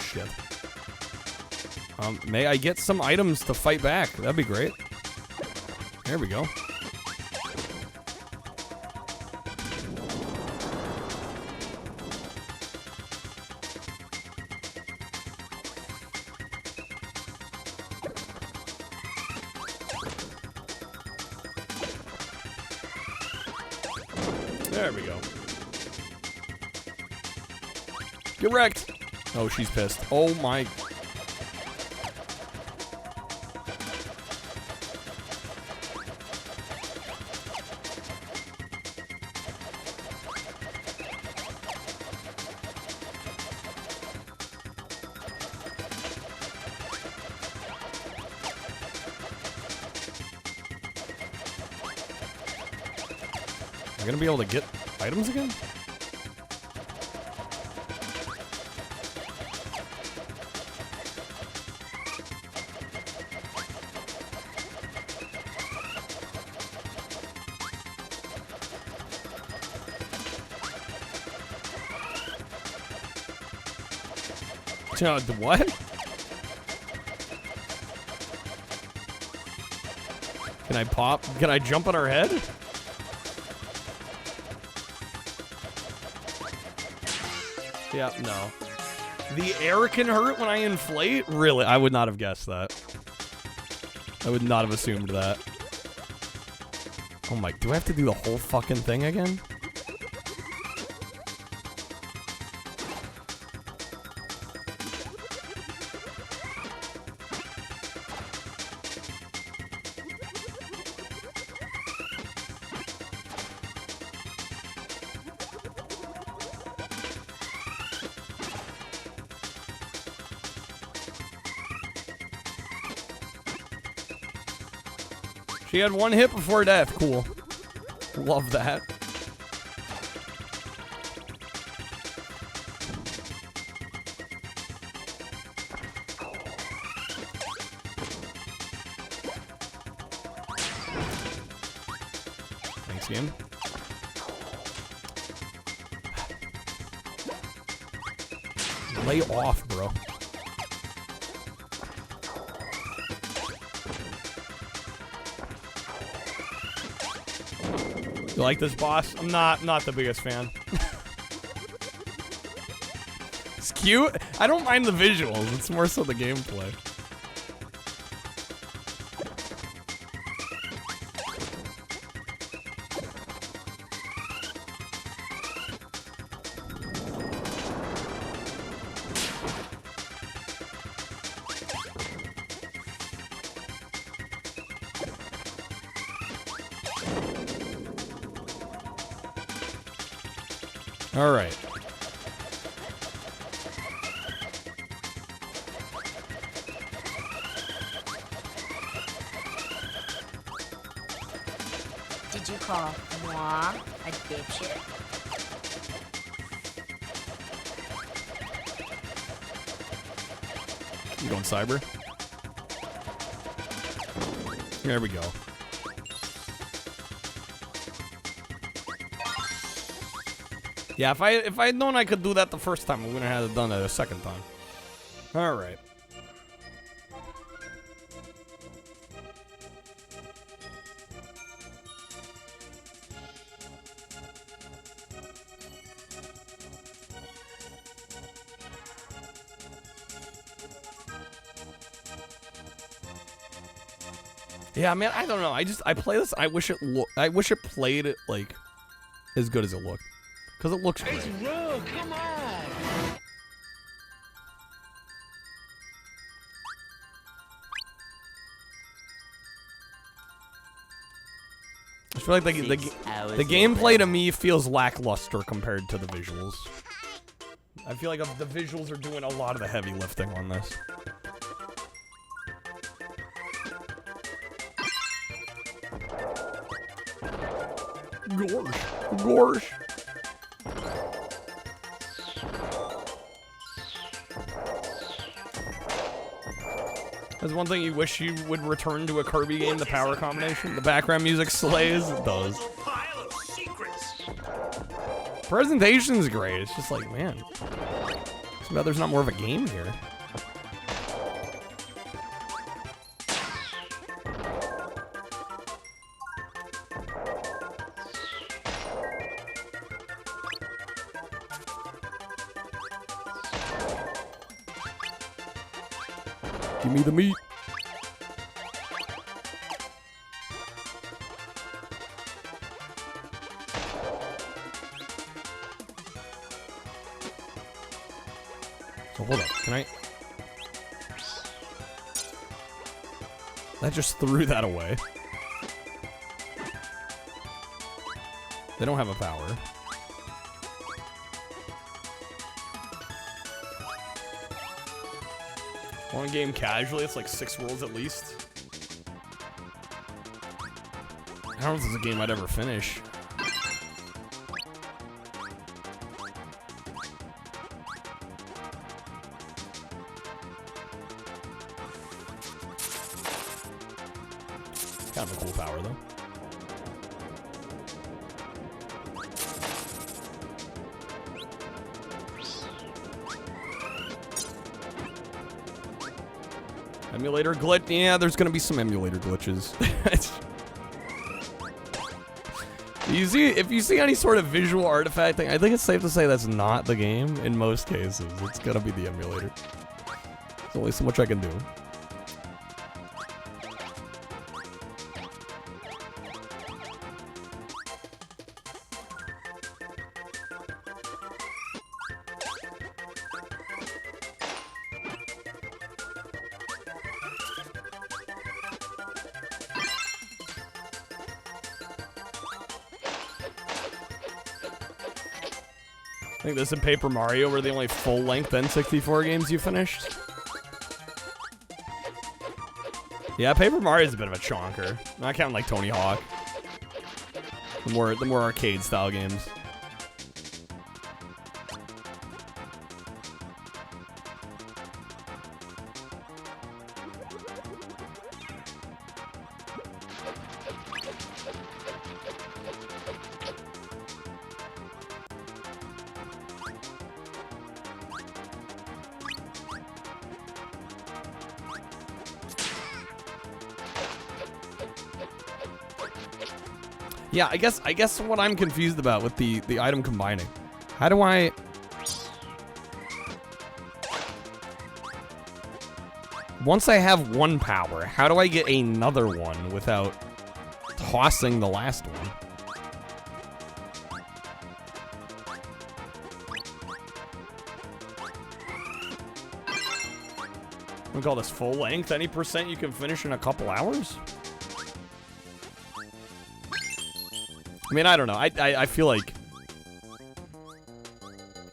Shit. May I get some items to fight back? That'd be great. There we go. There we go. Get wrecked. Oh, she's pissed. Oh my. Am I gonna be able to get items again? What? Can I pop? Can I jump on her head? Yeah, no. The air can hurt when I inflate? Really? I would not have guessed that. I would not have assumed that. Oh my, do I have to do the whole fucking thing again? She had one hit before death. Cool. Love that. game. Lay off, bro. You like this boss? I'm not the biggest fan. It's cute. I don't mind the visuals. It's more so the gameplay. All right.
Did you call moi a dipshit?
You going cyber? There we go. Yeah, if I had known I could do that the first time, I wouldn't have done it a second time. All right. Yeah, man, I don't know. I play this. I wish it played it like as good as it looked, because it looks great.
It's real, come on.
I feel like the gameplay to me feels lackluster compared to the visuals. I feel like the visuals are doing a lot of the heavy lifting on this. Gorsh. There's one thing you wish you would return to a Kirby game, the power combination. The background music slays. It does. Presentation's great. It's just like, man. It's about there's not more of a game here. Give me the meat. So hold up, can I? That just threw that away. They don't have a power. One game casually, it's like 6 worlds at least. I don't know if this is a game I'd ever finish. Kind of a cool power though. Emulator glitch? Yeah, there's gonna be some emulator glitches. If you see any sort of visual artifact thing, I think it's safe to say that's not the game in most cases. It's gonna be the emulator. There's only so much I can do. I think this and Paper Mario were the only full-length N64 games you finished. Yeah, Paper Mario's a bit of a chonker. Not counting like Tony Hawk. The more arcade-style games. Yeah, I guess what I'm confused about with the item combining. How do I... Once I have one power, how do I get another one without tossing the last one? We call this full length. Any percent you can finish in a couple hours? I mean, I don't know. I feel like...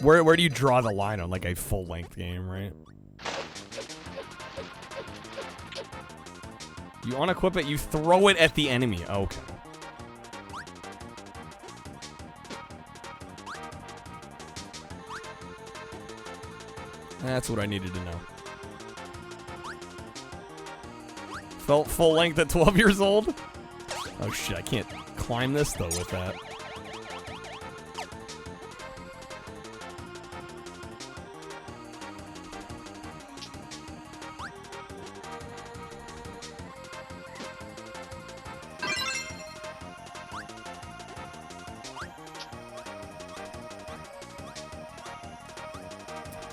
Where do you draw the line on, like, a full-length game, right? You unequip it, you throw it at the enemy. Okay. That's what I needed to know. Felt full length at 12 years old? Oh shit, I can't climb this though with that.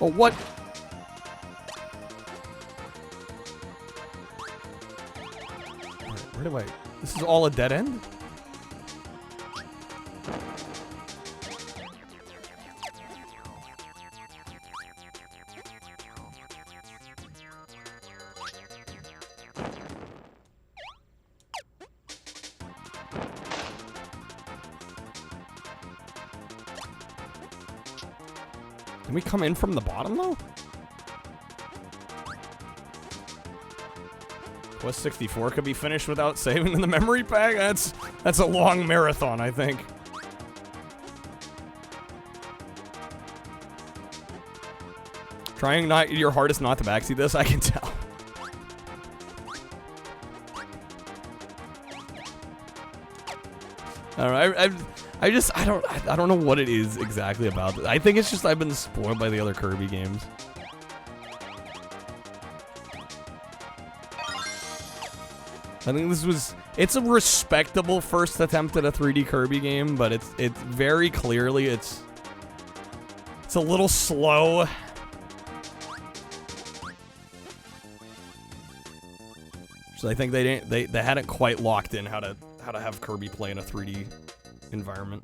Oh, what? Where do I... This is all a dead end? Can we come in from the bottom, though? Quest 64 could be finished without saving in the memory pack? That's a long marathon, I think. Trying not your hardest not to backseat this, I can tell. I don't know what it is exactly about this. I think it's just I've been spoiled by the other Kirby games. I think it's a respectable first attempt at a 3D Kirby game, but it's very clearly it's a little slow. So I think they hadn't quite locked in how to have Kirby play in a 3D environment.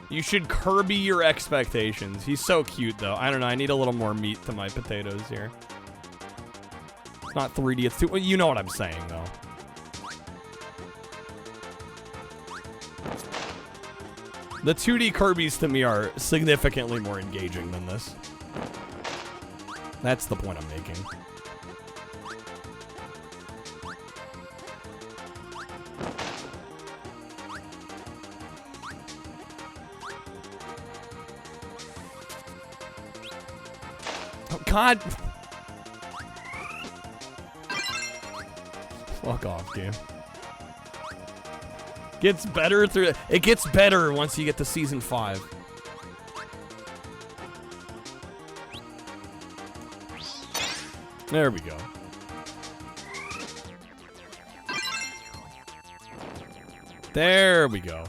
You should Kirby your expectations. He's so cute though. I don't know, I need a little more meat to my potatoes here. It's not 3D, it's 2D. You know what I'm saying, though. The 2D Kirbys to me are significantly more engaging than this. That's the point I'm making. Oh, God! Fuck off, game. Gets better through... It gets better once you get to Season 5. There we go. There we go.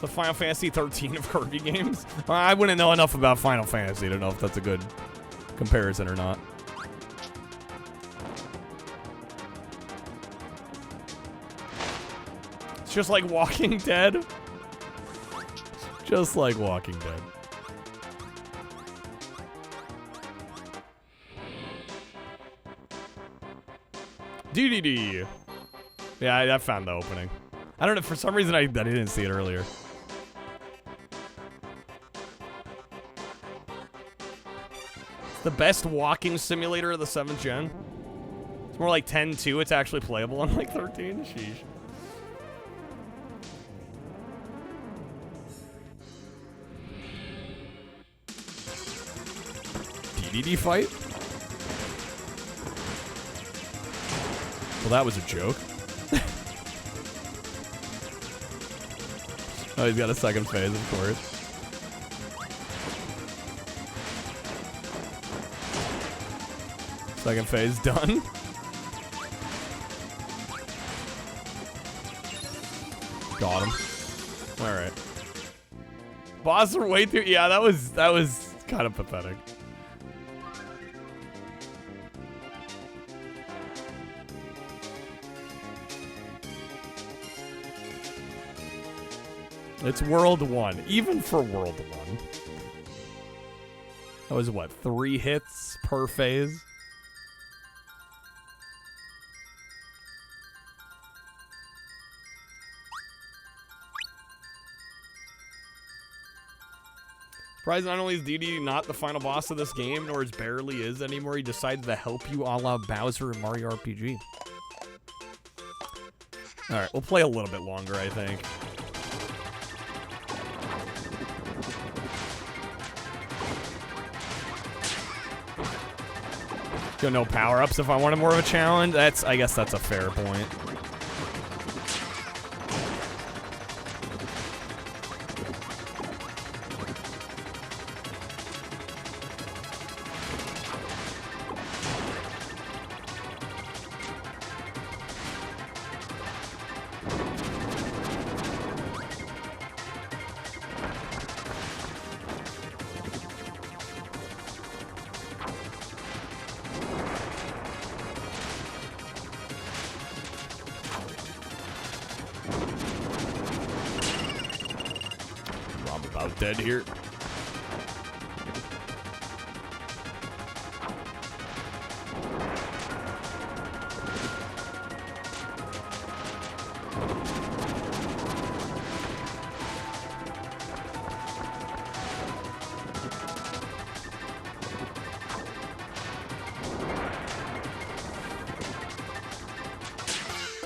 The Final Fantasy 13 of Kirby games? I wouldn't know enough about Final Fantasy to know if that's a good comparison or not. It's just like Walking Dead. Just like Walking Dead. Diddy. Yeah, I found the opening. I don't know, for some reason I didn't see it earlier. It's the best walking simulator of the 7th gen. It's more like 10-2. It's actually playable on like 13. Sheesh. DDD fight? Well, that was a joke. Oh, he's got a second phase, of course. Second phase done. Got him. All right. Boss are way too. Yeah, that was kind of pathetic. It's World 1, even for World 1. That was what, 3 hits per phase? Surprised not only is Diddy not the final boss of this game, nor is barely is anymore, he decided to help you a la Bowser in Mario RPG. Alright, we'll play a little bit longer, I think. Go no power-ups if I wanted more of a challenge. I guess that's a fair point. Dead here.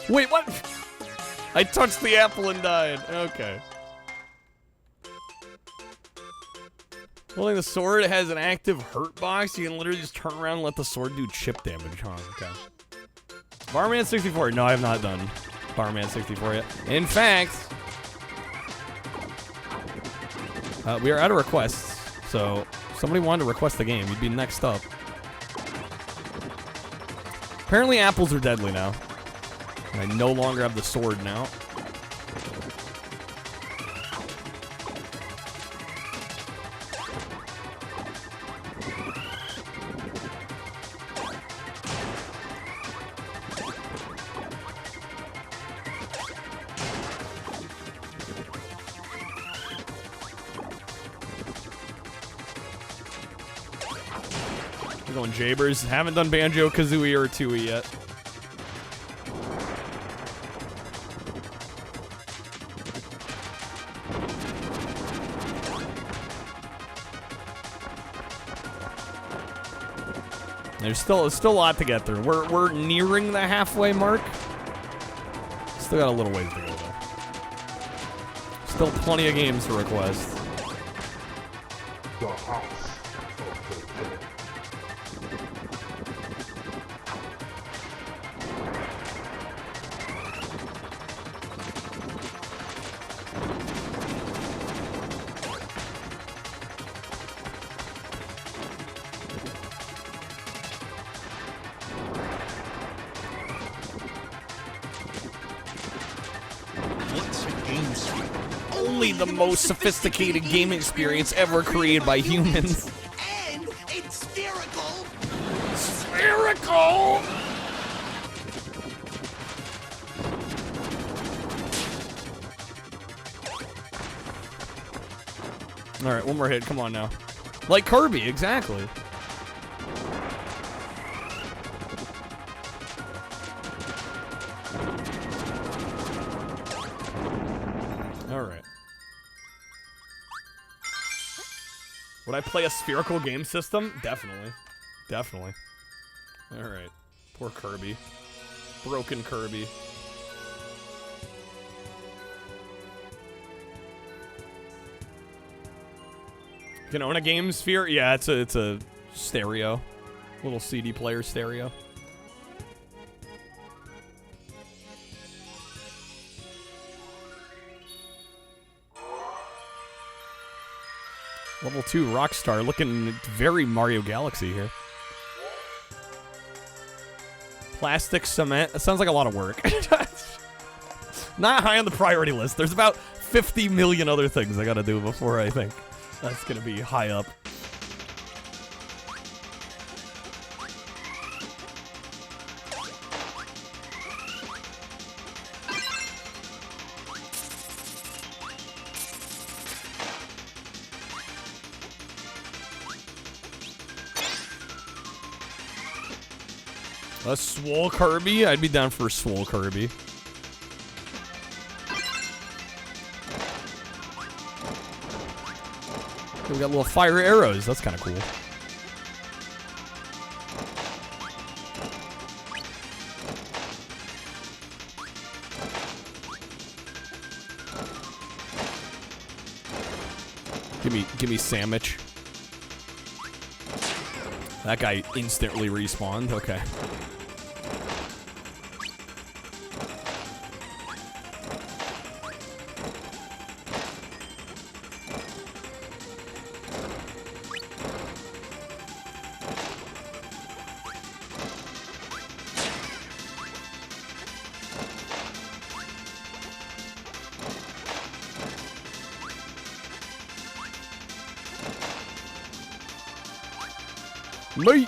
Wait, what? I touched the apple and died. Okay. Holding the sword has an active hurt box. You can literally just turn around and let the sword do chip damage, huh? Okay. Barman 64. No, I have not done Barman 64 yet. In fact, we are out of requests. So, if somebody wanted to request the game, you'd be next up. Apparently, apples are deadly now. And I no longer have the sword now. We're going Jabers. Haven't done Banjo-Kazooie or Tooie yet. There's still a lot to get through. We're nearing the halfway mark. Still got a little ways to go though. Still plenty of games to request.
The house of the dead.
The most sophisticated gaming experience ever created by humans.
And it's spherical.
Spherical! Alright, one more hit. Come on now. Like Kirby, exactly. Alright. Would I play a spherical game system? Definitely. Definitely. Alright. Poor Kirby. Broken Kirby. You can own a game sphere? Yeah, it's a stereo. Little CD player stereo. Level 2 Rockstar, looking very Mario Galaxy here. Plastic cement. That sounds like a lot of work. Not high on the priority list. There's about 50 million other things I gotta do before I think that's gonna be high up. A swole Kirby? I'd be down for a swole Kirby. We got little fire arrows. That's kind of cool. Give me sandwich. That guy instantly respawned. Okay. Mate.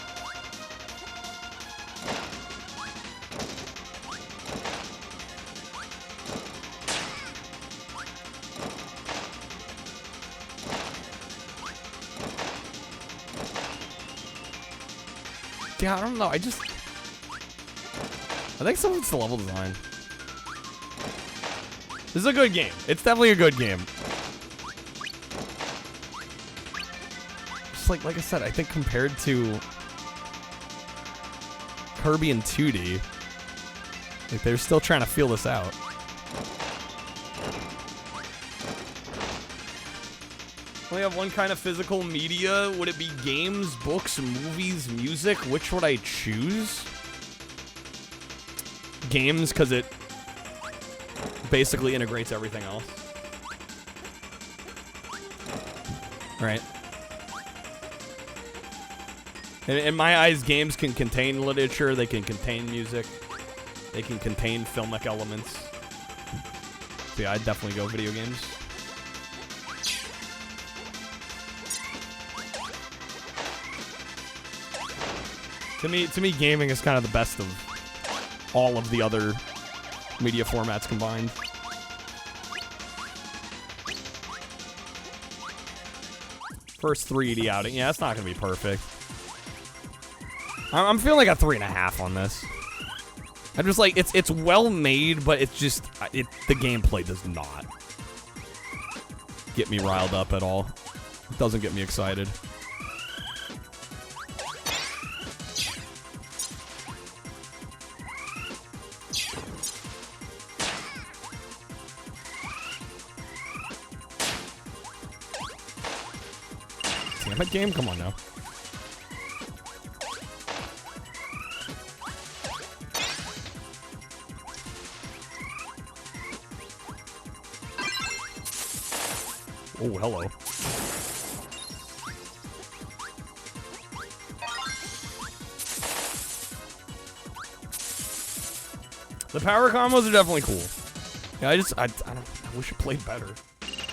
Yeah, I don't know. I think someone's the level design. This is a good game. It's definitely a good game. Like I said, I think compared to Kirby and 2D, like they're still trying to feel this out. Only have one kind of physical media. Would it be games, books, movies, music? Which would I choose? Games, because it basically integrates everything else. Right. In my eyes, games can contain literature, they can contain music, they can contain filmic elements. So yeah, I'd definitely go video games. To me, gaming is kind of the best of all of the other media formats combined. First 3D outing, yeah, it's not gonna be perfect. I'm feeling like a 3.5 on this. I'm just like, it's well made, but it's just, the gameplay does not get me riled up at all. It doesn't get me excited. Damn it, game, come on now. Oh, hello. The power combos are definitely cool. Yeah, I wish it played better. It's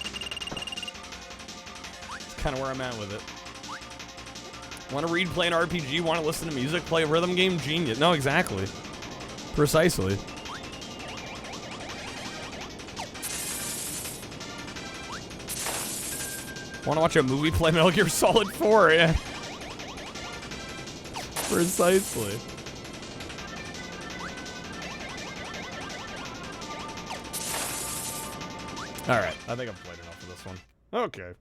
kind of where I'm at with it. Want to read, play an RPG, want to listen to music, play a rhythm game, genius. No, exactly. Precisely. Want to watch a movie, play Metal Gear Solid 4, yeah. Precisely. Alright, I think I've played enough of this one. Okay.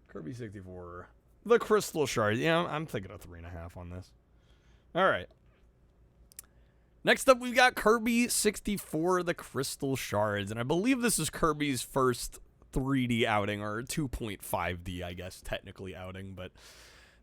Kirby 64. The Crystal Shard. Yeah, I'm thinking a 3.5 on this. Alright. Next up, we've got Kirby 64, The Crystal Shards. And I believe this is Kirby's first 3D outing, or 2.5D, I guess, technically outing, but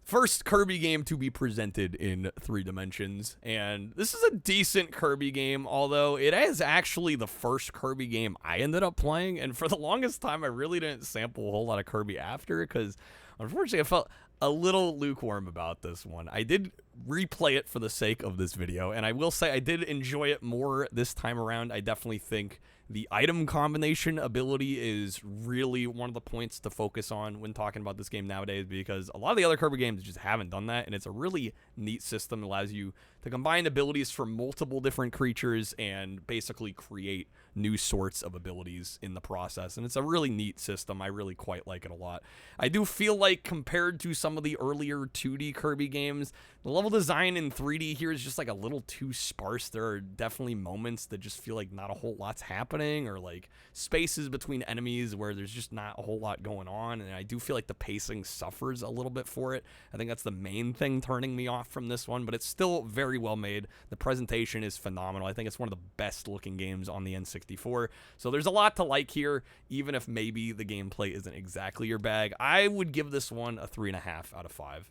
First Kirby game to be presented in 3 dimensions, and this is a decent Kirby game, although it is actually the first Kirby game I ended up playing, and for the longest time I really didn't sample a whole lot of Kirby after, because unfortunately I felt a little lukewarm about this one. I did replay it for the sake of this video, and I will say I did enjoy it more this time around. I definitely think the item combination ability is really one of the points to focus on when talking about this game nowadays, because a lot of the other Kirby games just haven't done that, and it's a really neat system. It allows you to combine abilities from multiple different creatures and basically create new sorts of abilities in the process, and it's a really neat system. I really quite like it a lot. I do feel like compared to some of the earlier 2D Kirby games, the level design in 3D here is just like a little too sparse. There are definitely moments that just feel like not a whole lot's happening, or like spaces between enemies where there's just not a whole lot going on, and I do feel like the pacing suffers a little bit for it. I think that's the main thing turning me off from this one, but it's still very well made. The presentation is phenomenal. I think it's one of the best looking games on the N64, so there's a lot to like here, even if maybe the gameplay isn't exactly your bag. I would give this one a 3.5 out of 5.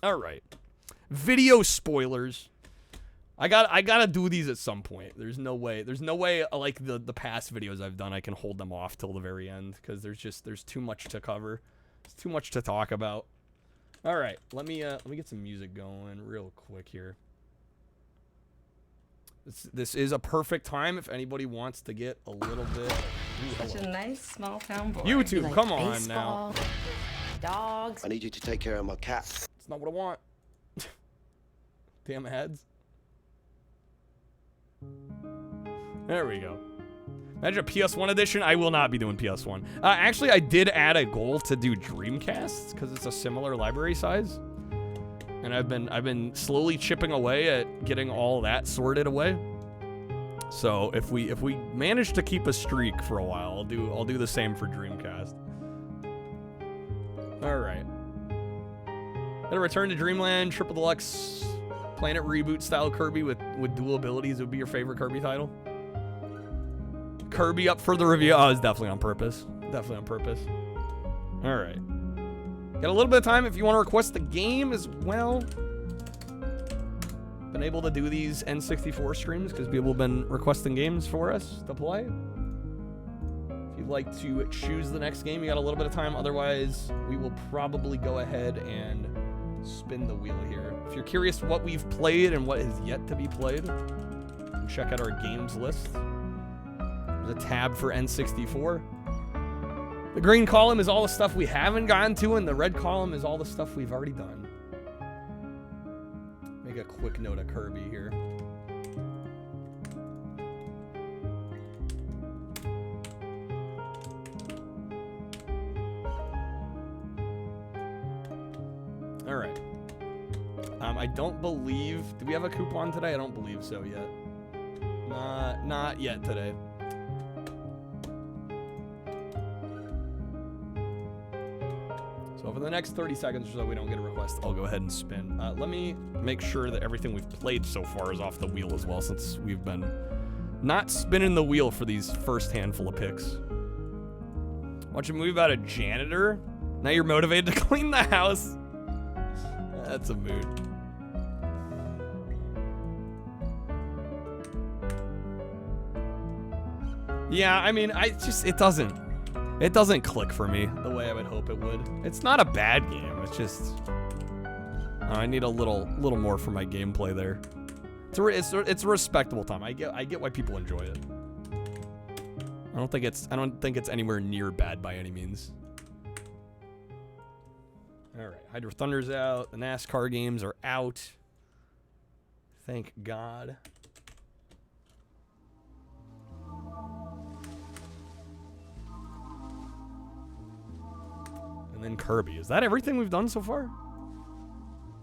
All right, video spoilers. I gotta do these at some point. There's no way like the past videos I've done I can hold them off till the very end, because there's too much to cover. There's too much to talk about. All right, let me get some music going real quick here. This is a perfect time if anybody wants to get a little bit.
Such a nice small town boy.
YouTube,
Like
come on
baseball,
now.
Dogs.
I need you to take care of my cat.
It's not what I want. Damn heads. There we go. Imagine a PS1 edition. I will not be doing PS1. Actually, I did add a goal to do Dreamcasts because it's a similar library size, and I've been slowly chipping away at getting all that sorted away. So if we manage to keep a streak for a while, I'll do the same for Dreamcast. All right. Gotta return to Dreamland Triple Deluxe Planet Reboot style Kirby with dual abilities. It would be your favorite Kirby title. Kirby up for the review. Oh, it's definitely on purpose. Definitely on purpose. All right. Got a little bit of time if you want to request the game as well. Been able to do these N64 streams because people have been requesting games for us to play. If you'd like to choose the next game, you got a little bit of time. Otherwise, we will probably go ahead and spin the wheel here. If you're curious what we've played and what is yet to be played, you can check out our games list. There's a tab for N64. The green column is all the stuff we haven't gotten to, and the red column is all the stuff we've already done. Make a quick note of Kirby here. All right. I don't believe... Do we have a coupon today? I don't believe so yet. Not yet today. So for the next 30 seconds or so we don't get a request, I'll go ahead and spin. Let me make sure that everything we've played so far is off the wheel as well, since we've been not spinning the wheel for these first handful of picks. Watch a movie about a janitor? Now you're motivated to clean the house? That's a mood. Yeah, I mean, it doesn't click for me the way I would hope it would. It's not a bad game. It's just I need a little more for my gameplay there. It's a respectable time. I get why people enjoy it. I don't think it's anywhere near bad by any means. All right, Hydro Thunder's out. The NASCAR games are out. Thank God. And then Kirby. Is that everything we've done so far?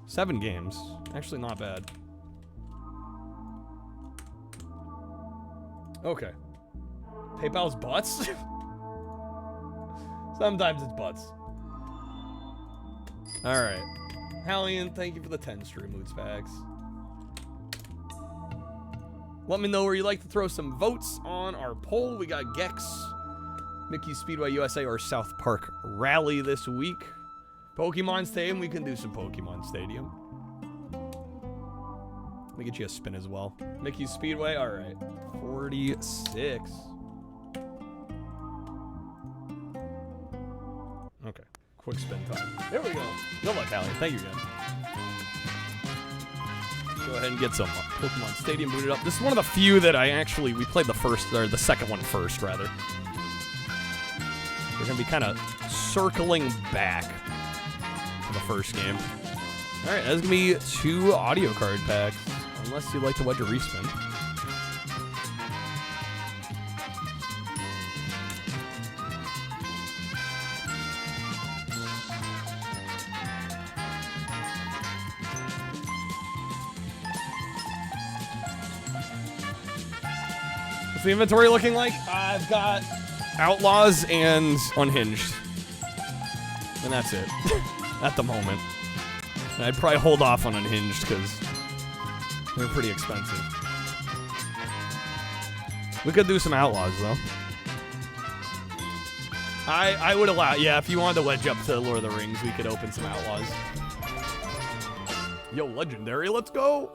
7 games. Actually not bad. Okay. PayPal's butts? Sometimes it's butts. Alright. Hallian, thank you for the 10 stream loot packs. Let me know where you'd like to throw some votes on our poll. We got Gex, Mickey Speedway USA, or South Park Rally this week. Pokemon Stadium, we can do some Pokemon Stadium. Let me get you a spin as well. Mickey Speedway, all right. 46. Okay, quick spin time. There we go. Good luck, Allie. Thank you, guys. Go ahead and get some Pokemon Stadium booted up. This is one of the few that we played the second one first, rather. We're gonna be kind of circling back to the first game. All right, that's gonna be 2 audio card packs, unless you'd like to wedge a respin. What's the inventory looking like? I've got Outlaws and Unhinged. And that's it. At the moment. And I'd probably hold off on Unhinged because they're pretty expensive. We could do some Outlaws, though. I would allow, yeah, if you wanted to wedge up to Lord of the Rings, we could open some Outlaws. Yo, Legendary, let's go!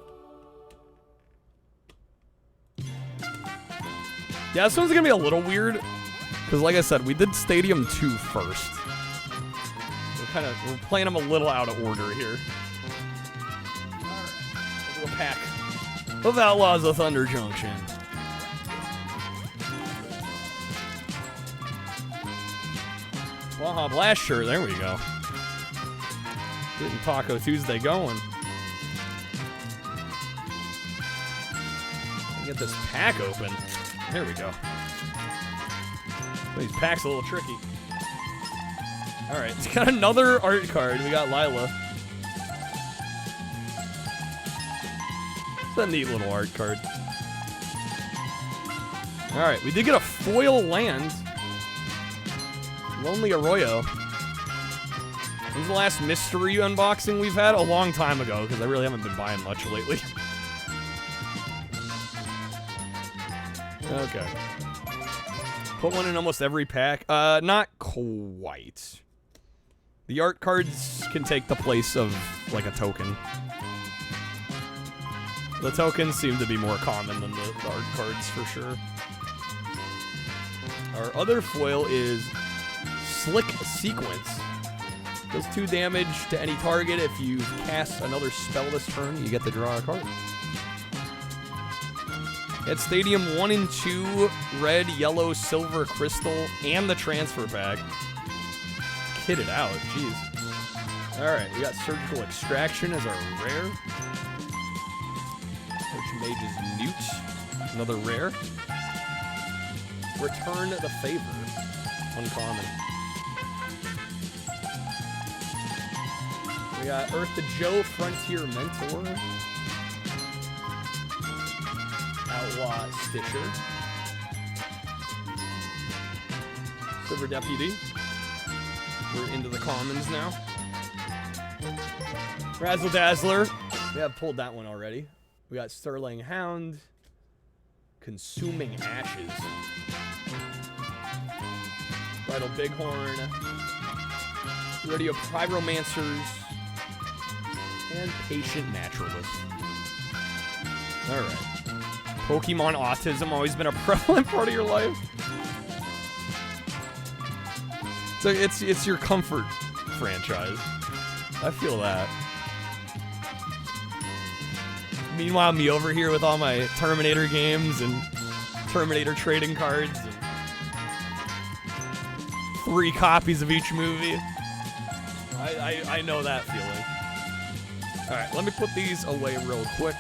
Yeah, this one's gonna be a little weird, because like I said, we did Stadium 2 first. We're playing them a little out of order here. Alright, we'll do a pack of Outlaws of Thunder Junction. Baja Blast shirt, there we go. Getting Taco Tuesday going. Get this pack open. There we go. These packs a little tricky. Alright, it's got another art card. We got Lila. It's a neat little art card. Alright, we did get a foil land. Lonely Arroyo. When was the last mystery unboxing we've had? A long time ago, because I really haven't been buying much lately. Okay. Put one in almost every pack. Not quite. The art cards can take the place of, like, a token. The tokens seem to be more common than the art cards, for sure. Our other foil is Slick Sequence. Does 2 damage to any target. If you cast another spell this turn, you get to draw a card. At Stadium 1 and 2, red, yellow, silver, crystal, and the transfer pack. Kitted out, jeez. Alright, we got Surgical Extraction as our rare. Archmage's Newt, another rare. Return the Favor, uncommon. We got Earth to Joe, Frontier Mentor. Outlaw Stitcher. Silver Deputy. We're into the commons now. Razzle Dazzler. We have pulled that one already. We got Sterling Hound. Consuming Ashes. Bridal Bighorn. Radio Pyromancers. And Patient Naturalist. Alright. Pokemon autism always been a prevalent part of your life. So it's your comfort franchise. I feel that. Meanwhile, me over here with all my Terminator games and Terminator trading cards and 3 copies of each movie. I know that feeling. Alright, let me put these away real quick.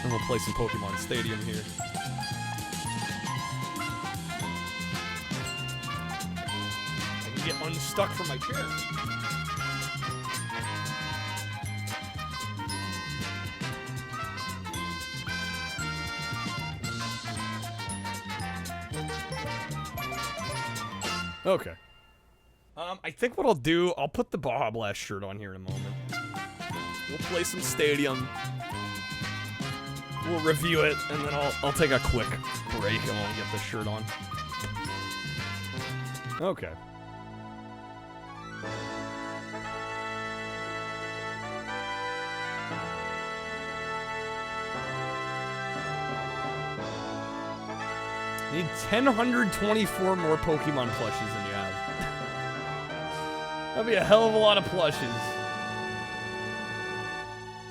And we'll play some Pokemon Stadium here. I can get unstuck from my chair. Okay. I think what I'll do, I'll put the Baja Blast shirt on here in a moment. We'll play some Stadium. We'll review it, and then I'll take a quick break, and we'll get the shirt on. Okay. Need 1,024 more Pokemon plushes than you have. That'd be a hell of a lot of plushes.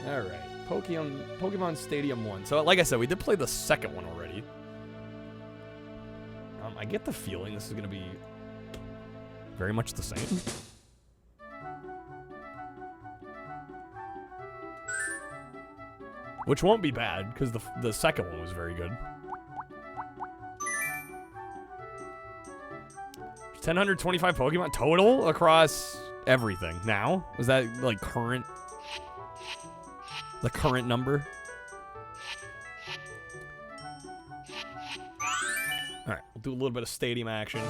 Alright. Pokemon Stadium 1. So, like I said, we did play the second one already. I get the feeling this is going to be very much the same. Which won't be bad, because the second one was very good. 1,025 Pokemon total across everything. Now? Was that, like, current? The current number? Alright, we'll do a little bit of stadium action.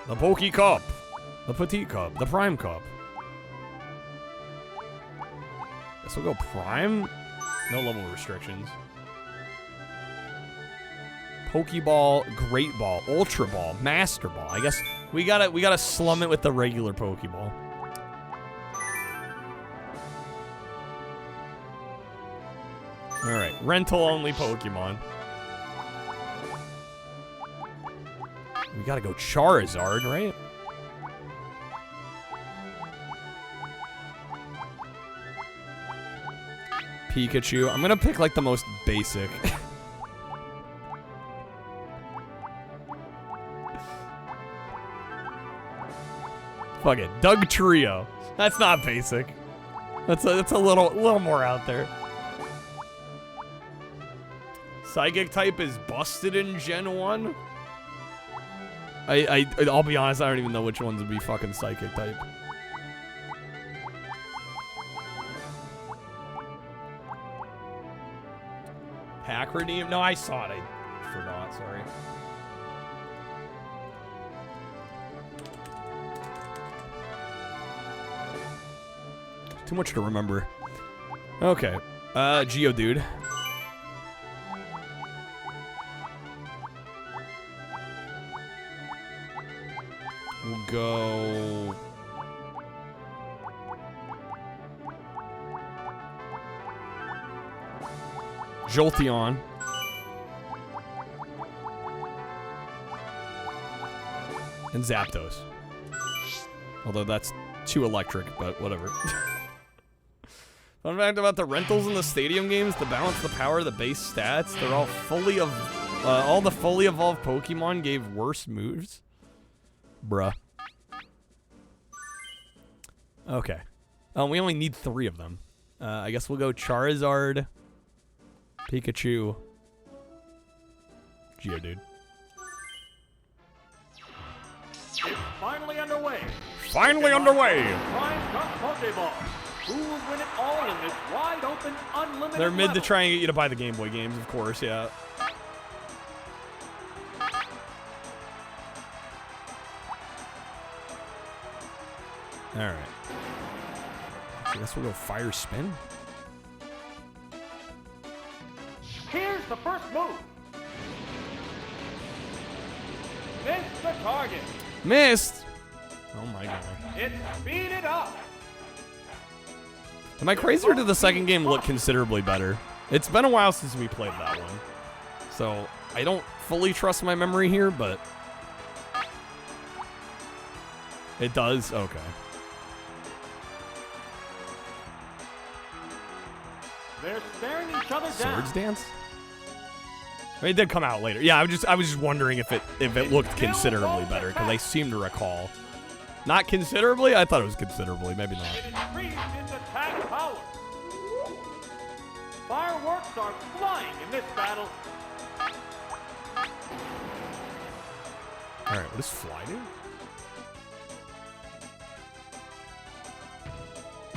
The Poke Cup. The Petite Cup. The Prime Cup. Guess we'll go Prime. No level restrictions. Pokeball, Great Ball, Ultra Ball, Master Ball. I guess we gotta slum it with the regular Pokeball. Alright, rental only Pokemon. We gotta go Charizard, right? Pikachu. I'm gonna pick like the most basic. Fuck it, Doug Trio. That's not basic. That's a little more out there. Psychic type is busted in Gen 1. I'll be honest, I don't even know which ones would be fucking psychic type. Pack redeem? No, I saw it. I forgot, sorry. Too much to remember. Okay. Geodude. We'll go... Jolteon. And Zapdos. Although that's too electric, but whatever. Fun fact about the rentals in the stadium games, to balance the power of the base stats, they're all all the fully evolved Pokemon gave worse moves. Bruh. Okay. Oh, we only need 3 of them. I guess we'll go Charizard, Pikachu, Geodude.
It's finally underway.
Finally underway!
Prime Cup Pokeball. Who will win it all in this wide open, unlimited
They're mid
level?
to try and get you to buy the Game Boy games, of course, yeah. Alright. I guess we'll go Fire Spin.
Here's the first move. Missed the target.
Missed! Oh my god.
It speeded up.
Am I crazy, or did the second game look considerably better? It's been a while since we played that one. So, I don't fully trust my memory here, but... It does? Okay.
They're staring each other down.
Swords Dance? I mean, it did come out later. Yeah, I was just wondering if it looked considerably better, because I seem to recall. Not considerably? I thought it was considerably. Maybe not.
It increased its attack power. Fireworks are flying in this battle.
Alright, what is Fly do?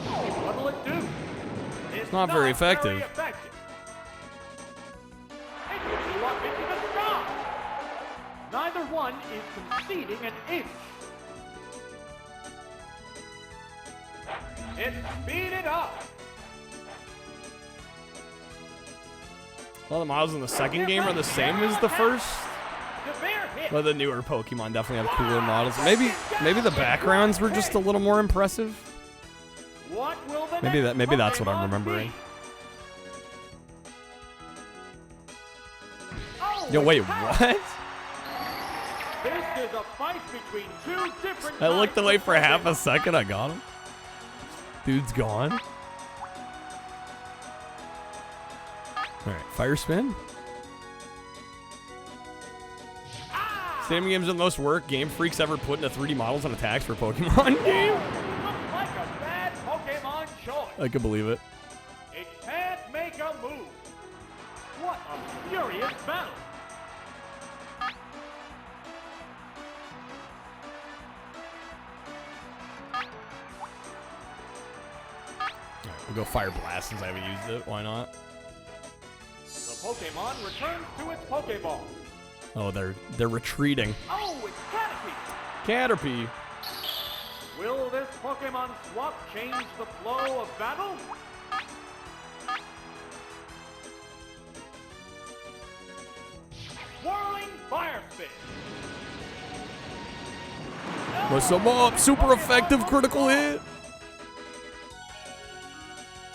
What'll it do?
It's not very effective.
It flew up into the sky. Neither one is conceding an inch. It speeded up.
Well, the models in the second game are the same as the first. But the newer Pokemon definitely have cooler models. Maybe the backgrounds were just a little more impressive. Maybe that's what I'm remembering. Yo, wait, what?
This is a fight between two different
I looked
types
away
of
for half a
Pokemon.
second. I got him. Dude's gone. All right, fire spin. Stadium games are the most work Game Freak's ever put into 3D models and attacks for Pokemon game.
Looks like a bad Pokemon choice.
I can believe it.
It can't make a move. What a furious battle.
We'll go Fire Blast since I haven't used it. Why not?
The Pokemon returns to its Pokeball.
Oh, they're retreating.
Oh, it's Caterpie.
Caterpie.
Will this Pokemon swap change the flow of battle? Whirling Fire Spin.
What's up? Super effective critical hit.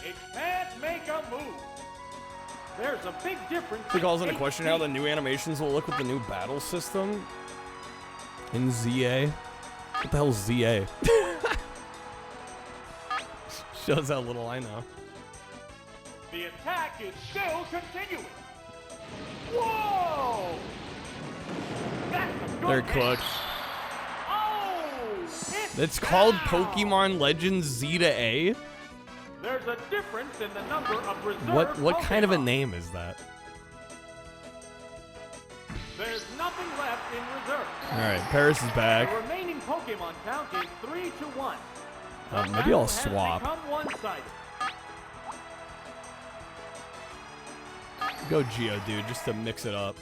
It can't make a move. There's a big difference.
It calls into question how the new animations will look with the new battle system in ZA. What the hell is ZA? Shows how little I know.
The attack is still continuing. Whoa! That's a good
They're
hit.
cooked.
Oh!
It's called Pokemon Legends Z to A.
There's a difference in the number of reserve
What kind of a
Pokemon.
name is that?
There's nothing left in reserve.
All right, Paris is back.
The remaining Pokemon count is 3-1. The
Maybe
battle
I'll
has
swap.
become one-sided.
Go Geodude just to mix it up.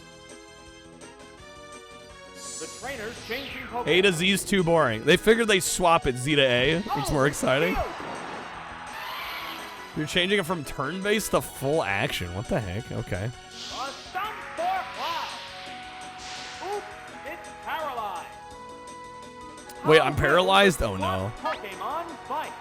The trainer's changing Pokemon.
A to Z is too boring. They figured they swap it Z to A. It's more exciting. You're changing it from turn-based to full action. What the heck? Okay.
A Stump for Cloud. Oops, it's paralyzed.
Wait, I'm paralyzed? Oh no.
Pokemon fight.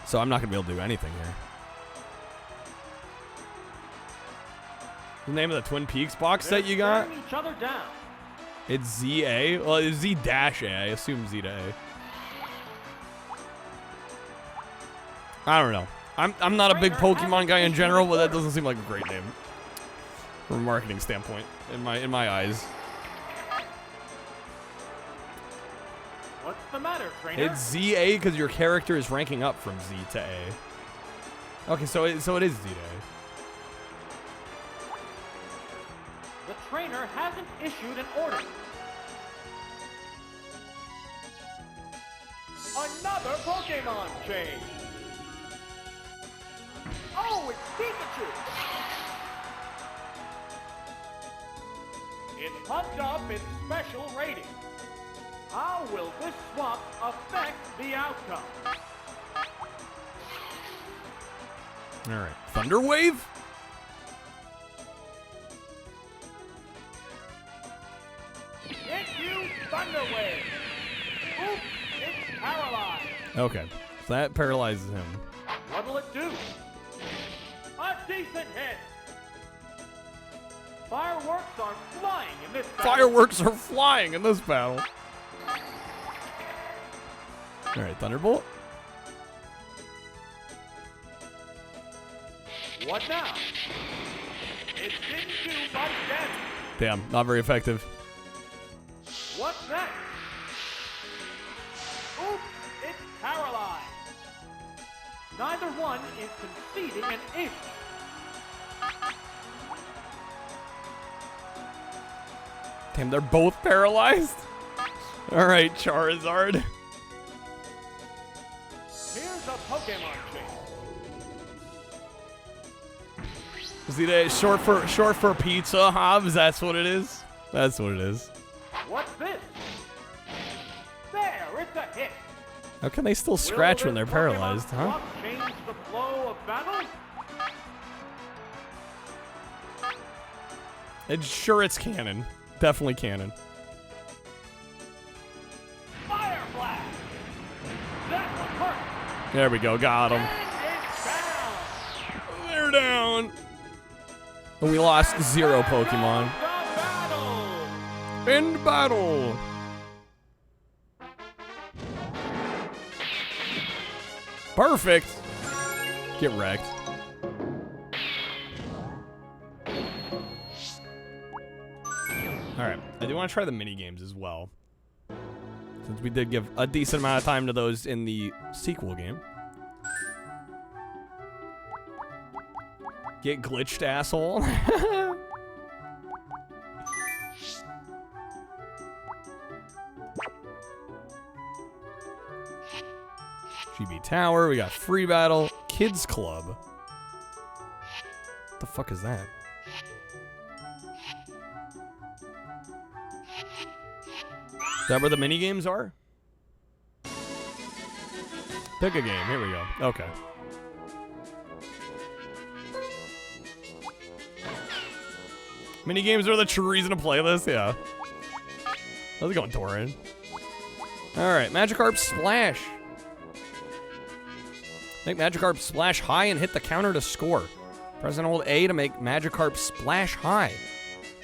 So I'm not gonna be able to do anything here. The name of the Twin Peaks box set you got?
Staring each other down.
It's ZA? Well, it's Z-A. I assume Z to A. I don't know. I'm not a big Pokemon guy in general, but that doesn't seem like a great name from a marketing standpoint in my eyes.
What's the matter, trainer?
It's ZA because your character is ranking up from Z to A. Okay, so it is Z to A.
The trainer hasn't issued an order. Another Pokemon change. Oh, it's Pikachu. It pumped up its special rating. How will this swap affect the outcome?
All right, Thunder Wave.
It used Thunder Wave. Oops, it's paralyzed.
Okay, so that paralyzes him.
What'll it do? A decent hit. Fireworks are flying in this battle.
Fireworks are flying in this battle. All right, Thunderbolt.
What now? It didn't do much damage.
Damn, not very effective.
What's next? Oops, it's paralyzed. Neither one is conceding an inch.
Damn, they're both paralyzed. All right, Charizard.
Here's a Pokemon change.
Is it short for pizza, Hobbs? That's what it is. That's what it is.
What's this? There, it's a hit.
How can they still scratch when they're paralyzed, huh?
Swap change the flow of battle?
It's canon. Definitely canon.
Fire blast. That one hurt.
There we go. Got him.
And
We're down. And we lost 0 Pokemon. End battle. Perfect. Get wrecked. Alright, I do want to try the mini games as well, since we did give a decent amount of time to those in the sequel game. Get glitched, asshole. GB Tower, we got Free Battle, Kids Club. What the fuck is that? Is that where the mini games are? Pick a game. Here we go. Okay. Mini games are the true reason to play this. Yeah. How's it going, Torin? All right, Magikarp Splash. Make Magikarp splash high and hit the counter to score. Press and hold A to make Magikarp splash high.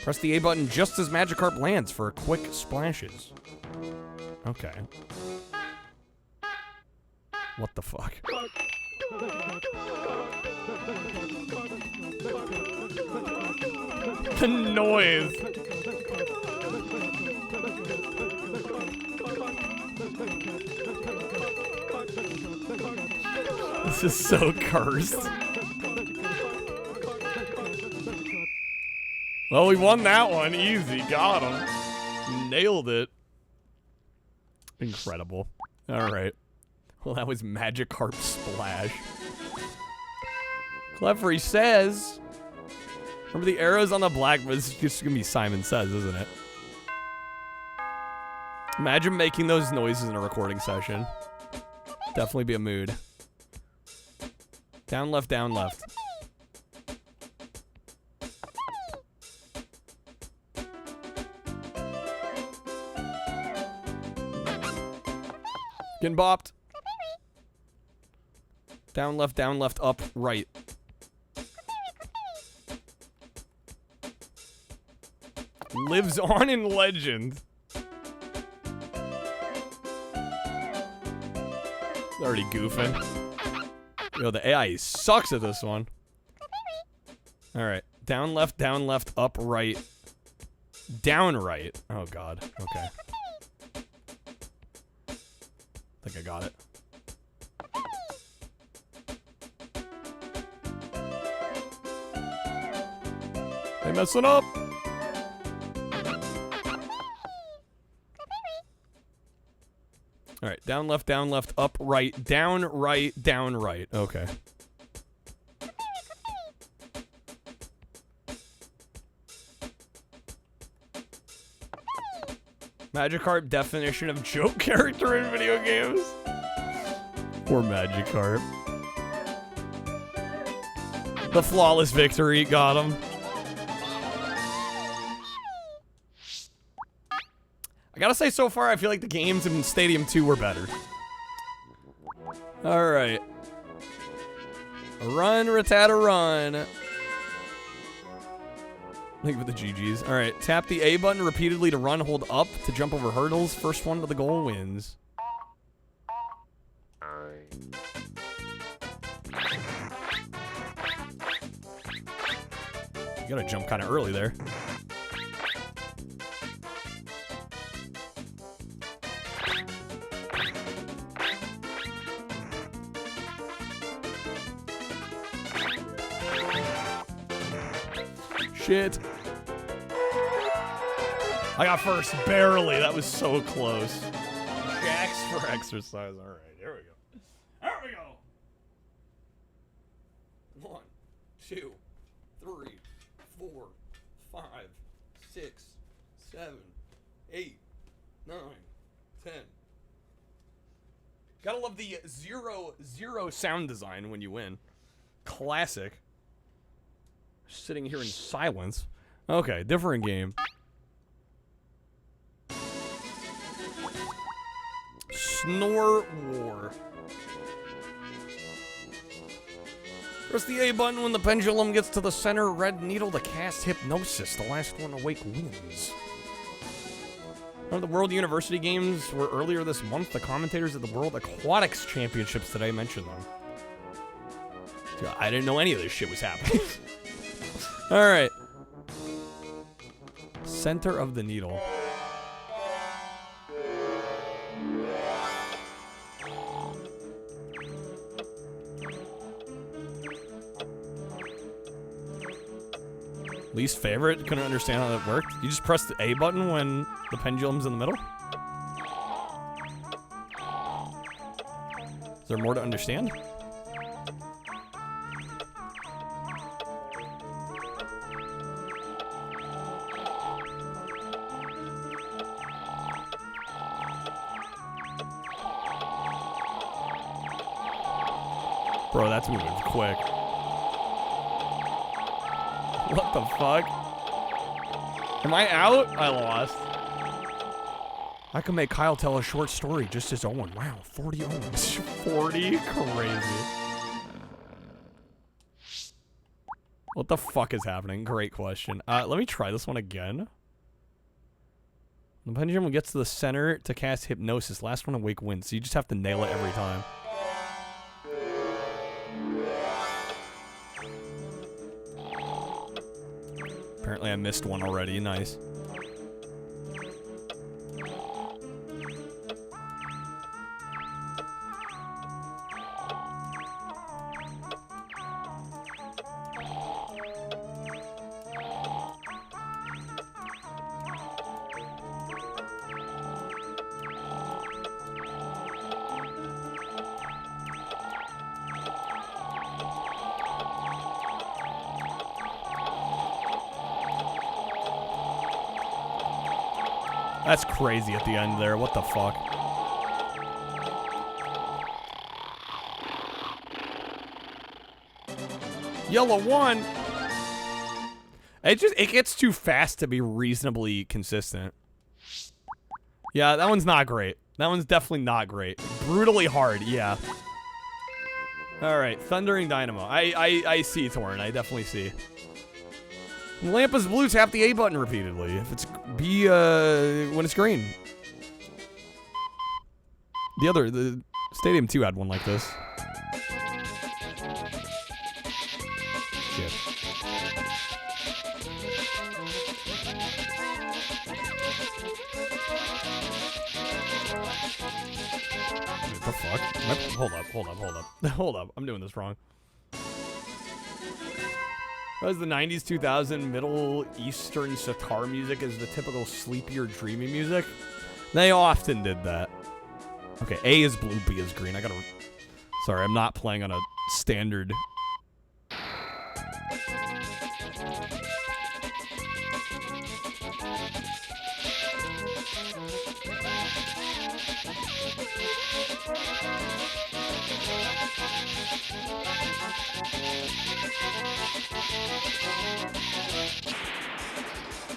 Press the A button just as Magikarp lands for quick splashes. Okay. What the fuck? The noise. This is so cursed. Well, we won that one. Easy. Got him. Nailed it. Incredible. Alright. Well, that was Magikarp Splash. Clevery says... Remember the arrows on the black... It's just gonna be Simon Says, isn't it? Imagine making those noises in a recording session. Definitely be a mood. Down, left, down, left. Getting bopped. Down, left, up, right. Lives on in legend. Already goofing. Yo, the AI sucks at this one. Alright. Down, left, up, right. Down, right. Oh, God. Okay. I think I got it. They messing up. All right, down, left, up, right, down, right. Okay. Magikarp definition of joke character in video games. Poor Magikarp. The flawless victory got him. I gotta say, so far, I feel like the games in Stadium 2 were better. Alright. Run, Rattata, run. Think with the GGs. Alright, tap the A button repeatedly to run, hold up to jump over hurdles. First one to the goal wins. You gotta jump kind of early there. Shit. I got first, barely. That was so close. Jacks for exercise. All right, here we go. There we go. 1, 2, 3, 4, 5, 6, 7, 8, 9, 10. Gotta love the 0-0 sound design when you win. Classic. Sitting here in silence. Okay, different game. Snore War. Press the A button when the pendulum gets to the center red needle to cast hypnosis. The last one awake wins. The World University Games were earlier this month. The commentators at the World Aquatics Championships today mentioned them. I didn't know any of this shit was happening. All right. Center of the needle. Least favorite? Couldn't understand how that worked. You just press the A button when the pendulum's in the middle? Is there more to understand? Bro, that's moving quick. What the fuck? Am I out? I lost. I can make Kyle tell a short story just as Owen. Wow, 40 Owens. 40? Crazy. What the fuck is happening? Great question. Let me try this one again. The pendulum gets to the center to cast hypnosis. Last one awake wins. So you just have to nail it every time. Apparently I missed one already. Nice. That's crazy at the end there. What the fuck? Yellow one. It gets too fast to be reasonably consistent. Yeah, that one's not great. That one's definitely not great. Brutally hard, yeah. Alright, Thundering Dynamo. I see, Torrin. I definitely see. When the lamp is blue, tap the A button repeatedly. If it's B, when it's green. The Stadium 2 had one like this. Shit. What the fuck? Hold up. I'm doing this wrong. As the 90s, 2000 Middle Eastern sitar music is the typical sleepier, dreamy music. They often did that. Okay, A is blue, B is green. Sorry, I'm not playing on a standard.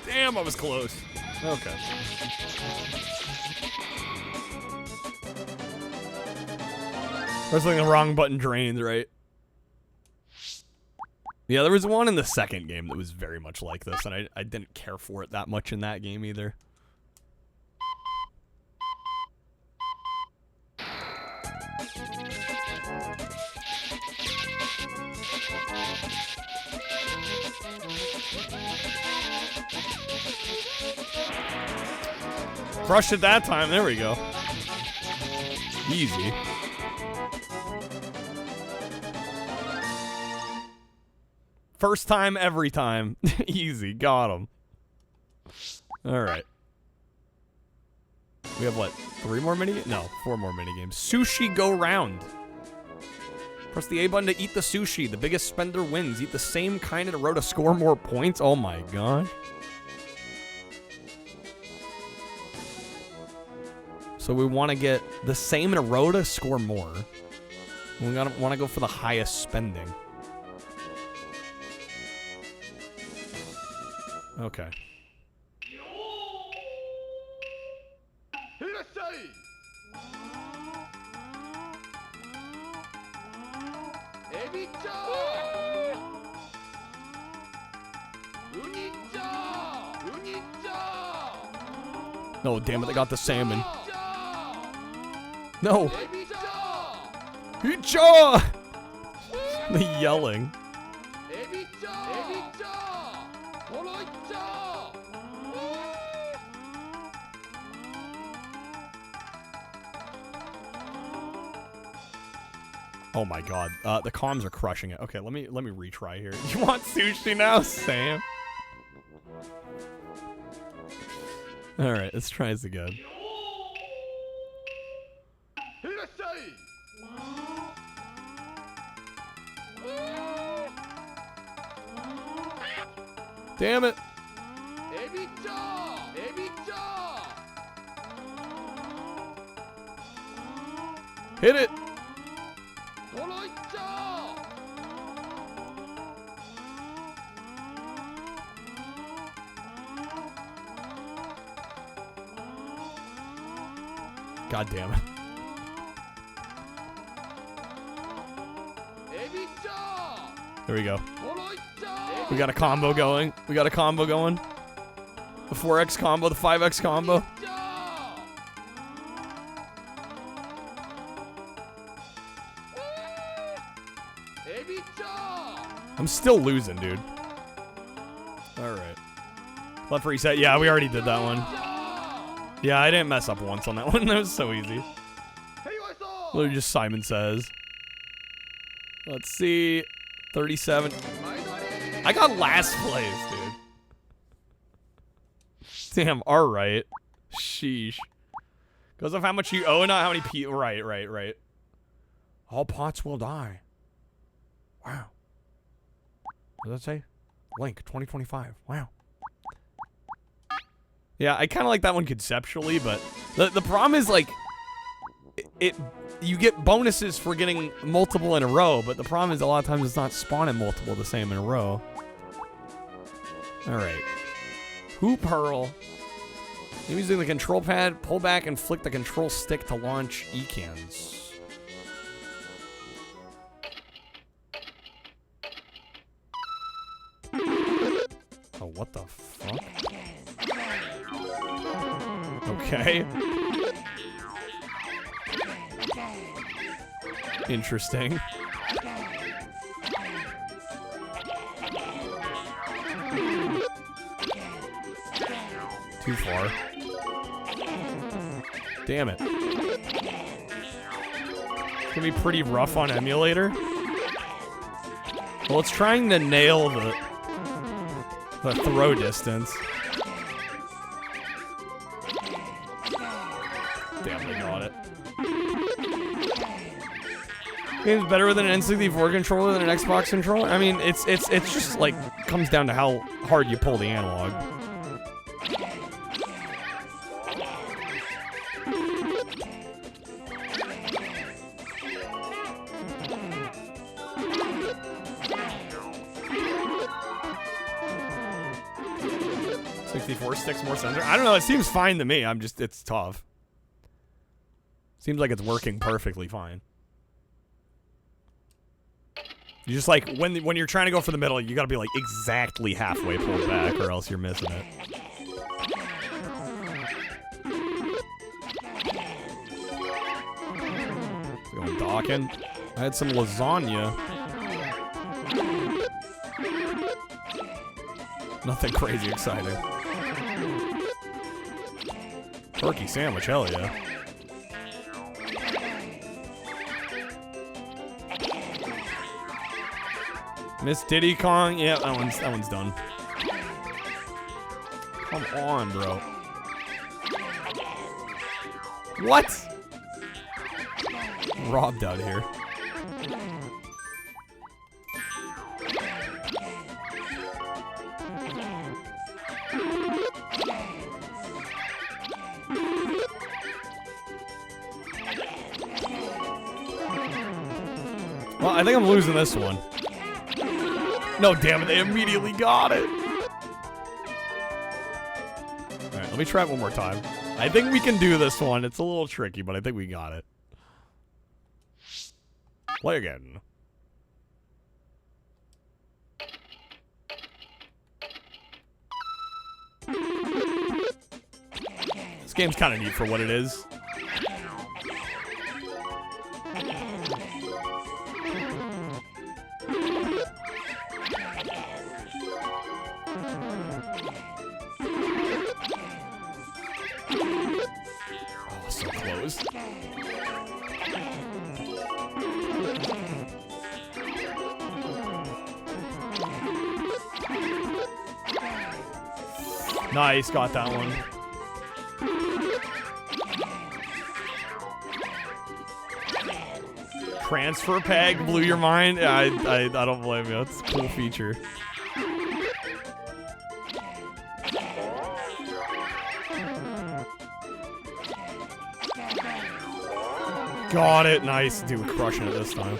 Damn, I was close. Okay. Pressing the wrong button drains, right? Yeah, there was one in the second game that was very much like this, and I didn't care for it that much in that game either. Crushed it that time. There we go. Easy. First time, every time. Easy. Got him. All right. We have, what, 3 more minigames? No, 4 more minigames. Sushi go round. Press the A button to eat the sushi. The biggest spender wins. Eat the same kind in a row to score more points. Oh, my gosh. So we want to get the same in a row to score more. We want to go for the highest spending. Okay. No, damn it, they got the salmon. No. Jaw! The yelling. Oh my god, the comms are crushing it. Okay, let me retry here. You want sushi now, Sam? All right, let's try this again. Damn it. Hit it. God damn it. There we go. We got a combo going. We got a combo going. The 4X combo, the 5X combo. I'm still losing, dude. Alright. Left reset. Yeah, we already did that one. Yeah, I didn't mess up once on that one. That was so easy. Literally just Simon Says. Let's see. 37. I got last place, dude. Damn, alright. Sheesh. Because of how much you owe, not how many people. Right. All pots will die. Wow. What does that say? Link 2025. Wow. Yeah, I kind of like that one conceptually, but the problem is, like, you get bonuses for getting multiple in a row, but the problem is a lot of times it's not spawning multiple the same in a row. Alright. Hoop Hurl. Using the control pad, pull back and flick the control stick to launch E-cans. Oh, what the fuck? Okay. Interesting. Too far. Damn it. It's gonna be pretty rough on emulator. Well, it's trying to nail the throw distance. Damn, they got it. Game's better with an N64 controller than an Xbox controller. I mean, it's just like comes down to how hard you pull the analog. Sticks more sensor. I don't know, it seems fine to me. It's tough. Seems like it's working perfectly fine. You just like, when you're trying to go for the middle, you gotta be like exactly halfway pulled back or else you're missing it. Going docking. I had some lasagna. Nothing crazy exciting. Turkey sandwich, hell yeah. Miss Diddy Kong, yeah, that one's done. Come on, bro. What? Robbed out here. Well, I think I'm losing this one. No, damn it, they immediately got it. Alright, let me try it one more time. I think we can do this one. It's a little tricky, but I think we got it. Play again. game's kind of neat for what it is. Oh, so close. Nice, got that one. Transfer peg blew your mind? Yeah, I don't blame you. That's a cool feature. Got it. Nice. Dude, crushing it this time.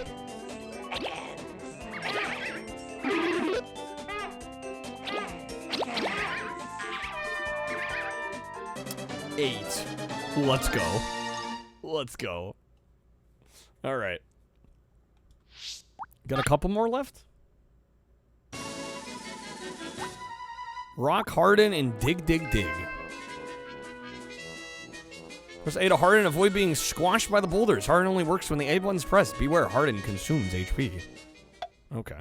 Eight. Let's go. Let's go. All right. Got a couple more left? Rock Harden and Dig Dig Dig. Press A to Harden, avoid being squashed by the boulders. Harden only works when the A button's pressed. Beware, Harden consumes HP. Okay.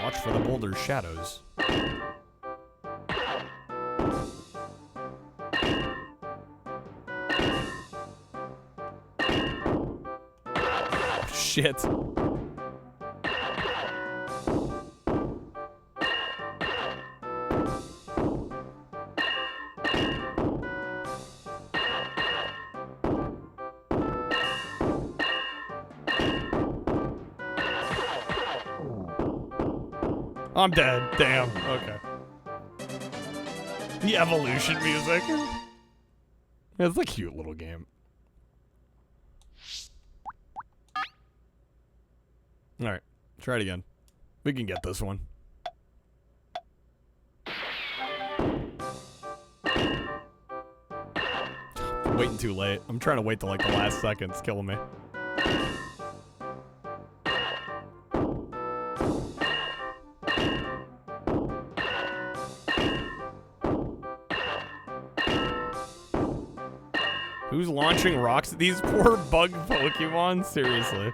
Watch for the boulder's shadows. Shit. I'm dead. Damn. Okay. The evolution music. It's a cute little game. Alright, try it again. We can get this one. Waiting too late. I'm trying to wait till like the last second. It's killing me. Who's launching rocks at these poor bug Pokemon? Seriously.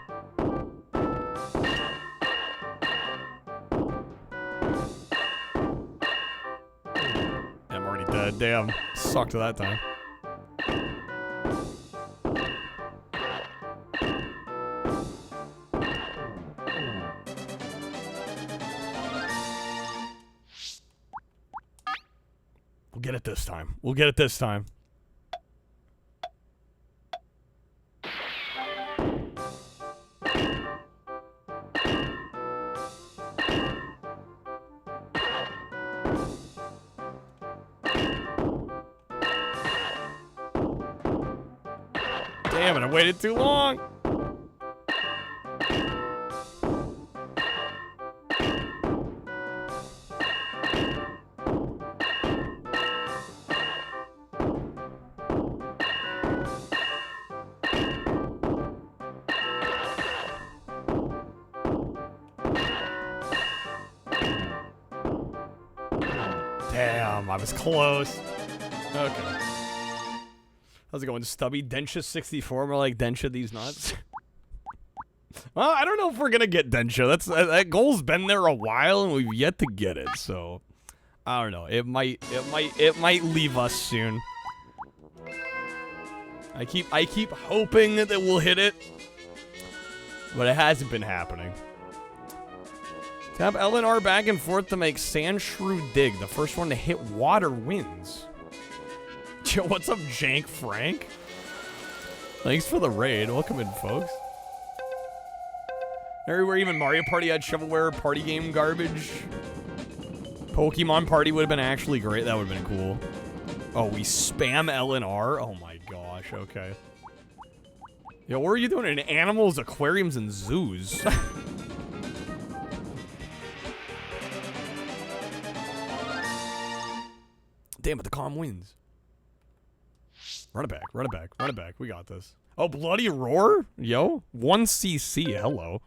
Damn, sucked that time. We'll get it this time. We'll get it this time. Damn it, I waited too long. Damn, I was close. Okay. How's it going, Stubby? Densha 64, more like Densha these nuts. Well, I don't know if we're gonna get Densha. That goal's been there a while and we've yet to get it, so I don't know. It might leave us soon. I keep hoping that we'll hit it, but it hasn't been happening. Tap L and R back and forth to make Sand Shrew Dig. The first one to hit water wins. Yo, what's up, Jank Frank? Thanks for the raid. Welcome in, folks. Everywhere, even Mario Party had shovelware party game garbage. Pokemon Party would have been actually great. That would have been cool. Oh, we spam L and R? Oh my gosh, okay. Yo, what are you doing in animals, aquariums, and zoos? Damn it, the calm wins. Run it back, run it back, run it back. We got this. Oh, Bloody Roar? Yo, 1cc, hello.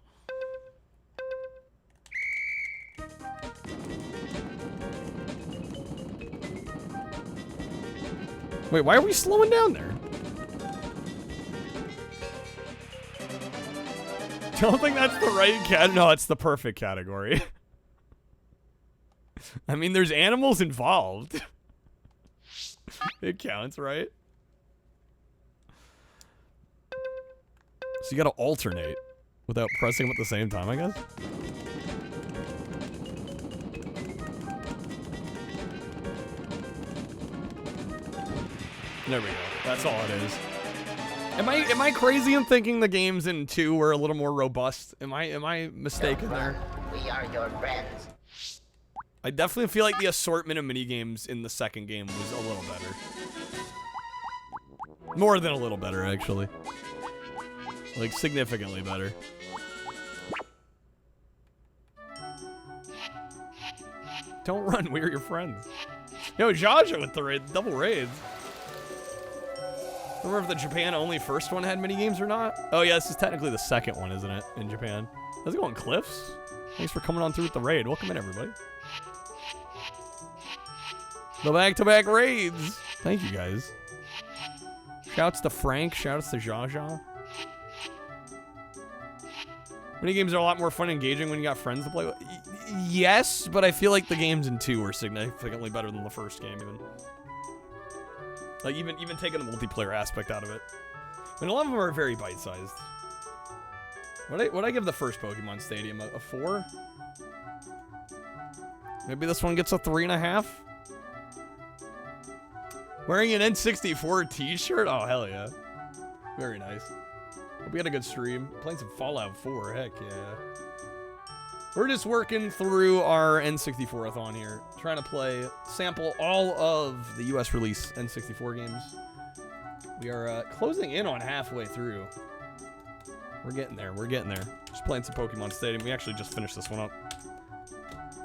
Wait, why are we slowing down there? Don't think that's the right cat. No, it's the perfect category. I mean, there's animals involved. It counts, right? So you gotta alternate without pressing them at the same time, I guess? There we go. That's all it is. Am I crazy in thinking the games in 2 were a little more robust? Am I mistaken there?
We are your friends.
I definitely feel like the assortment of minigames in the second game was a little better. More than a little better, actually. Like, significantly better. Don't run, we're your friends. Yo, Jaja with the double raids. I don't remember if the Japan-only first one had minigames or not. Oh, yeah, this is technically the second one, isn't it, in Japan? How's it going, Cliffs? Thanks for coming on through with the raid. Welcome in, everybody. The back-to-back raids. Thank you, guys. Shouts to Frank. Shouts to Jaja. Minigames are a lot more fun and engaging when you got friends to play with. Yes, but I feel like the games in 2 were significantly better than the first game, even. Like, even taking the multiplayer aspect out of it. I mean, a lot of them are very bite-sized. What'd I give the first Pokemon Stadium? A 4? Maybe this one gets a 3.5? Wearing an N64 t-shirt? Oh, hell yeah. Very nice. Hope we had a good stream. Playing some Fallout 4, heck yeah. We're just working through our N64-ATHON here. Trying to sample all of the US release N64 games. We are closing in on halfway through. We're getting there, Just playing some Pokemon Stadium. We actually just finished this one up.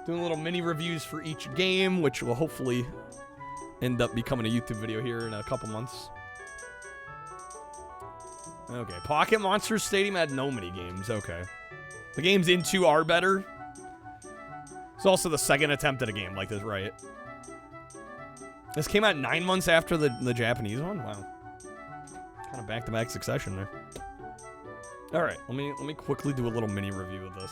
Doing little mini reviews for each game, which will hopefully end up becoming a YouTube video here in a couple months. Okay, Pocket Monsters Stadium had no mini games. Okay. The games in 2 are better. It's also the second attempt at a game like this, right? This came out 9 months after the Japanese one? Wow. Kind of back-to-back succession there. Alright, let me quickly do a little mini review of this.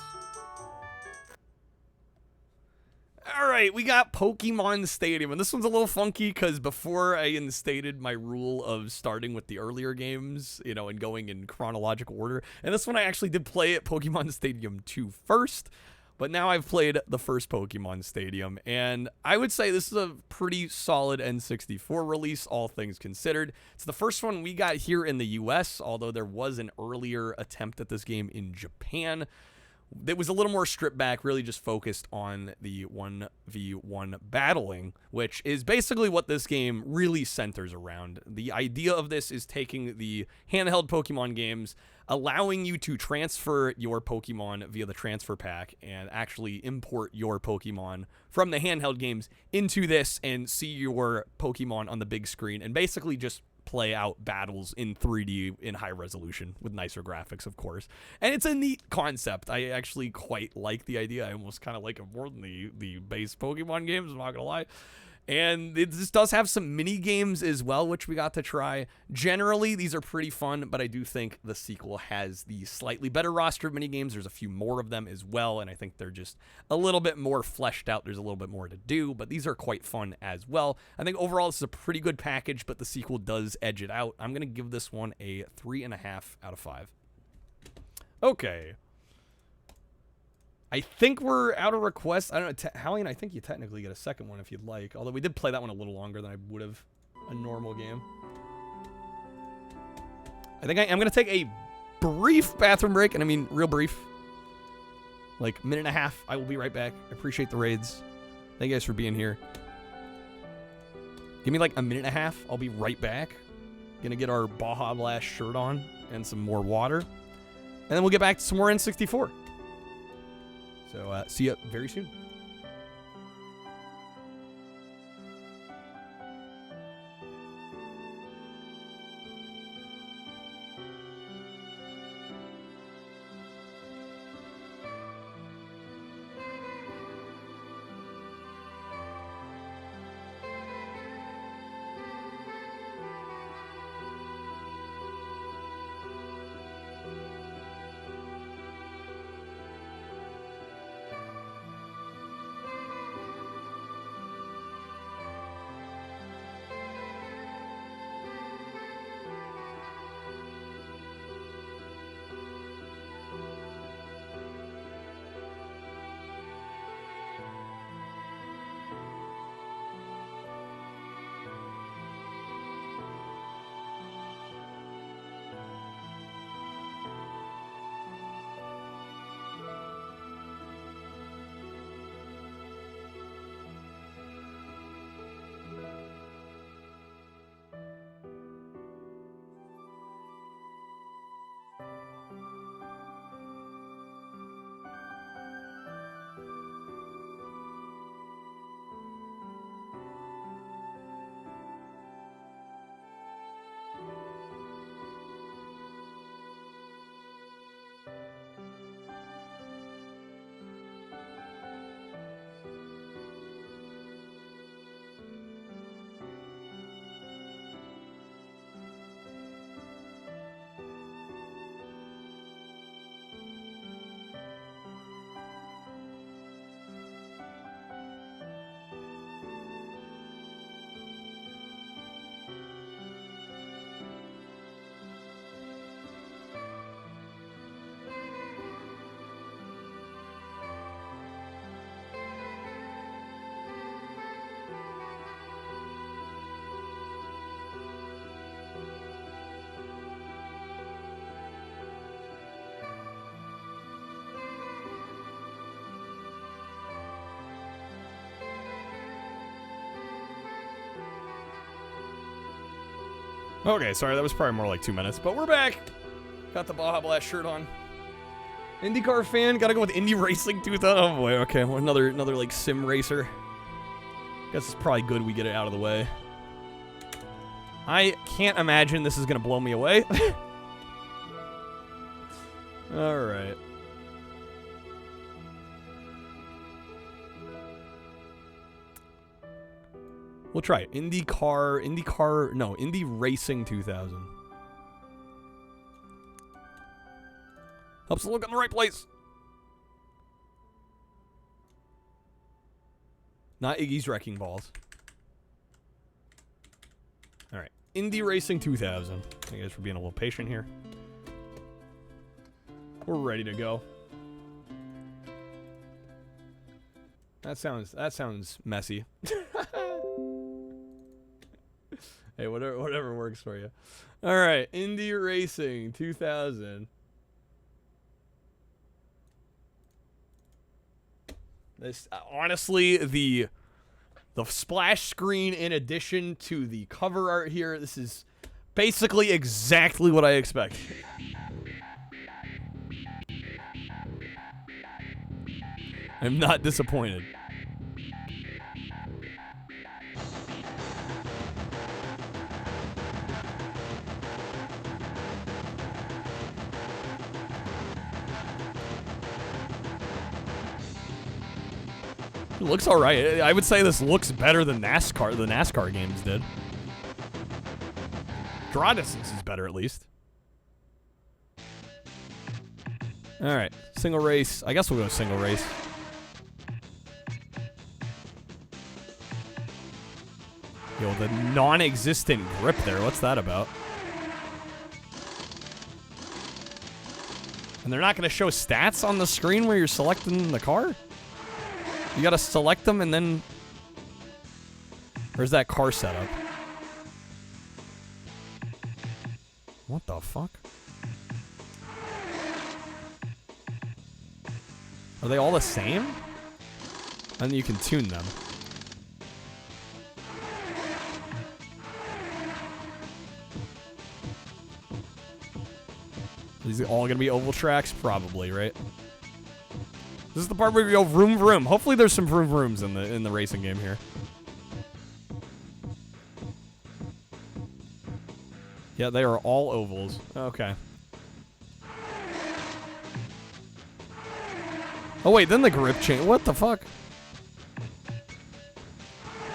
Alright, we got Pokemon Stadium, and this one's a little funky because before I instated my rule of starting with the earlier games, you know, and going in chronological order, and this one I actually did play at Pokemon Stadium 2 first, but now I've played the first Pokemon Stadium, and I would say this is a pretty solid N64 release, all things considered. It's the first one we got here in the US, although there was an earlier attempt at this game in Japan. It was a little more stripped back, really just focused on the 1v1 battling, which is basically what this game really centers around. The idea of this is taking the handheld Pokemon games, allowing you to transfer your Pokemon via the transfer pack and actually import your Pokemon from the handheld games into this and see your Pokemon on the big screen and basically just play out battles in 3D in high resolution with nicer graphics, of course. And it's a neat concept. I actually quite like the idea. I almost kind of like it more than the base Pokemon games, I'm not gonna lie. And this does have some mini games as well, which we got to try. Generally, these are pretty fun, but I do think the sequel has the slightly better roster of mini games. There's a few more of them as well, and I think they're just a little bit more fleshed out. There's a little bit more to do, but these are quite fun as well. I think overall this is a pretty good package, but the sequel does edge it out. I'm going to give this one a 3.5 out of 5. Okay. I think we're out of requests. I don't know, Hallian, I think you technically get a second one if you'd like. Although we did play that one a little longer than I would have a normal game. I think I'm going to take a brief bathroom break. And I mean, real brief. Like, minute and a half. I will be right back. I appreciate the raids. Thank you guys for being here. Give me like a minute and a half. I'll be right back. Gonna get our Baja Blast shirt on and some more water. And then we'll get back to some more N64. So, see you very soon. Okay, sorry, that was probably more like 2 minutes, but we're back. Got the Baja Blast shirt on. IndyCar fan, gotta go with Indy Racing 2000. Oh boy, okay, well, another like sim racer. Guess it's probably good we get it out of the way. I can't imagine this is gonna blow me away. All right. We'll try it. Indy Racing 2000. Helps to look in the right place. Not Iggy's Wrecking Balls. All right. Indy Racing 2000. Thank you guys for being a little patient here. We're ready to go. That sounds messy. Hey, whatever works for you. All right, Indy Racing 2000. This honestly, the splash screen in addition to the cover art here, this is basically exactly what I expect. I'm not disappointed. It looks alright. I would say this looks better than the NASCAR games did. Draw distance is better, at least. Alright, single race. I guess we'll go single race. Yo, the non-existent grip there. What's that about? And they're not going to show stats on the screen where you're selecting the car? You got to select them and then... Where's that car setup? What the fuck? Are they all the same? And you can tune them. These are all going to be oval tracks? Probably, right? This is the part where we go vroom vroom. Hopefully there's some vroom vrooms in the racing game here. Yeah, they are all ovals. Okay. Oh wait, then the grip change. What the fuck?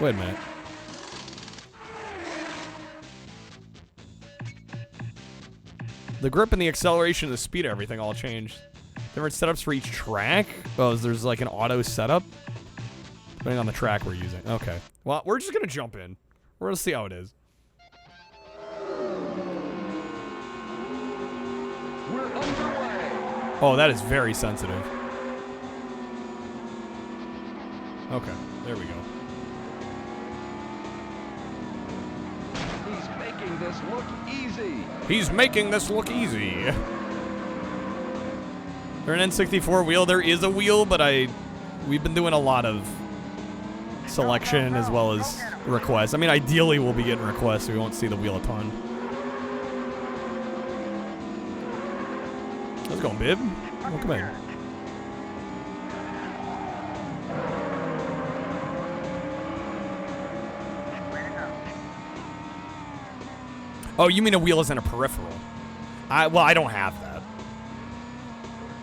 Wait a minute. The grip and the acceleration and the speed of everything all changed. Different setups for each track? Oh, there's like an auto setup? Depending on the track we're using. Okay. Well, we're just going to jump in. We're going to see how it is.
We're underway.
Oh, that is very sensitive. Okay. There we go.
He's making this look easy.
He's making this look easy. For an N64 wheel, there is a wheel, but we've been doing a lot of selection as well as requests. I mean, ideally we'll be getting requests, so we won't see the wheel a ton. How's it going, Bib? Welcome in. Oh, you mean a wheel isn't a peripheral? Well, I don't have that.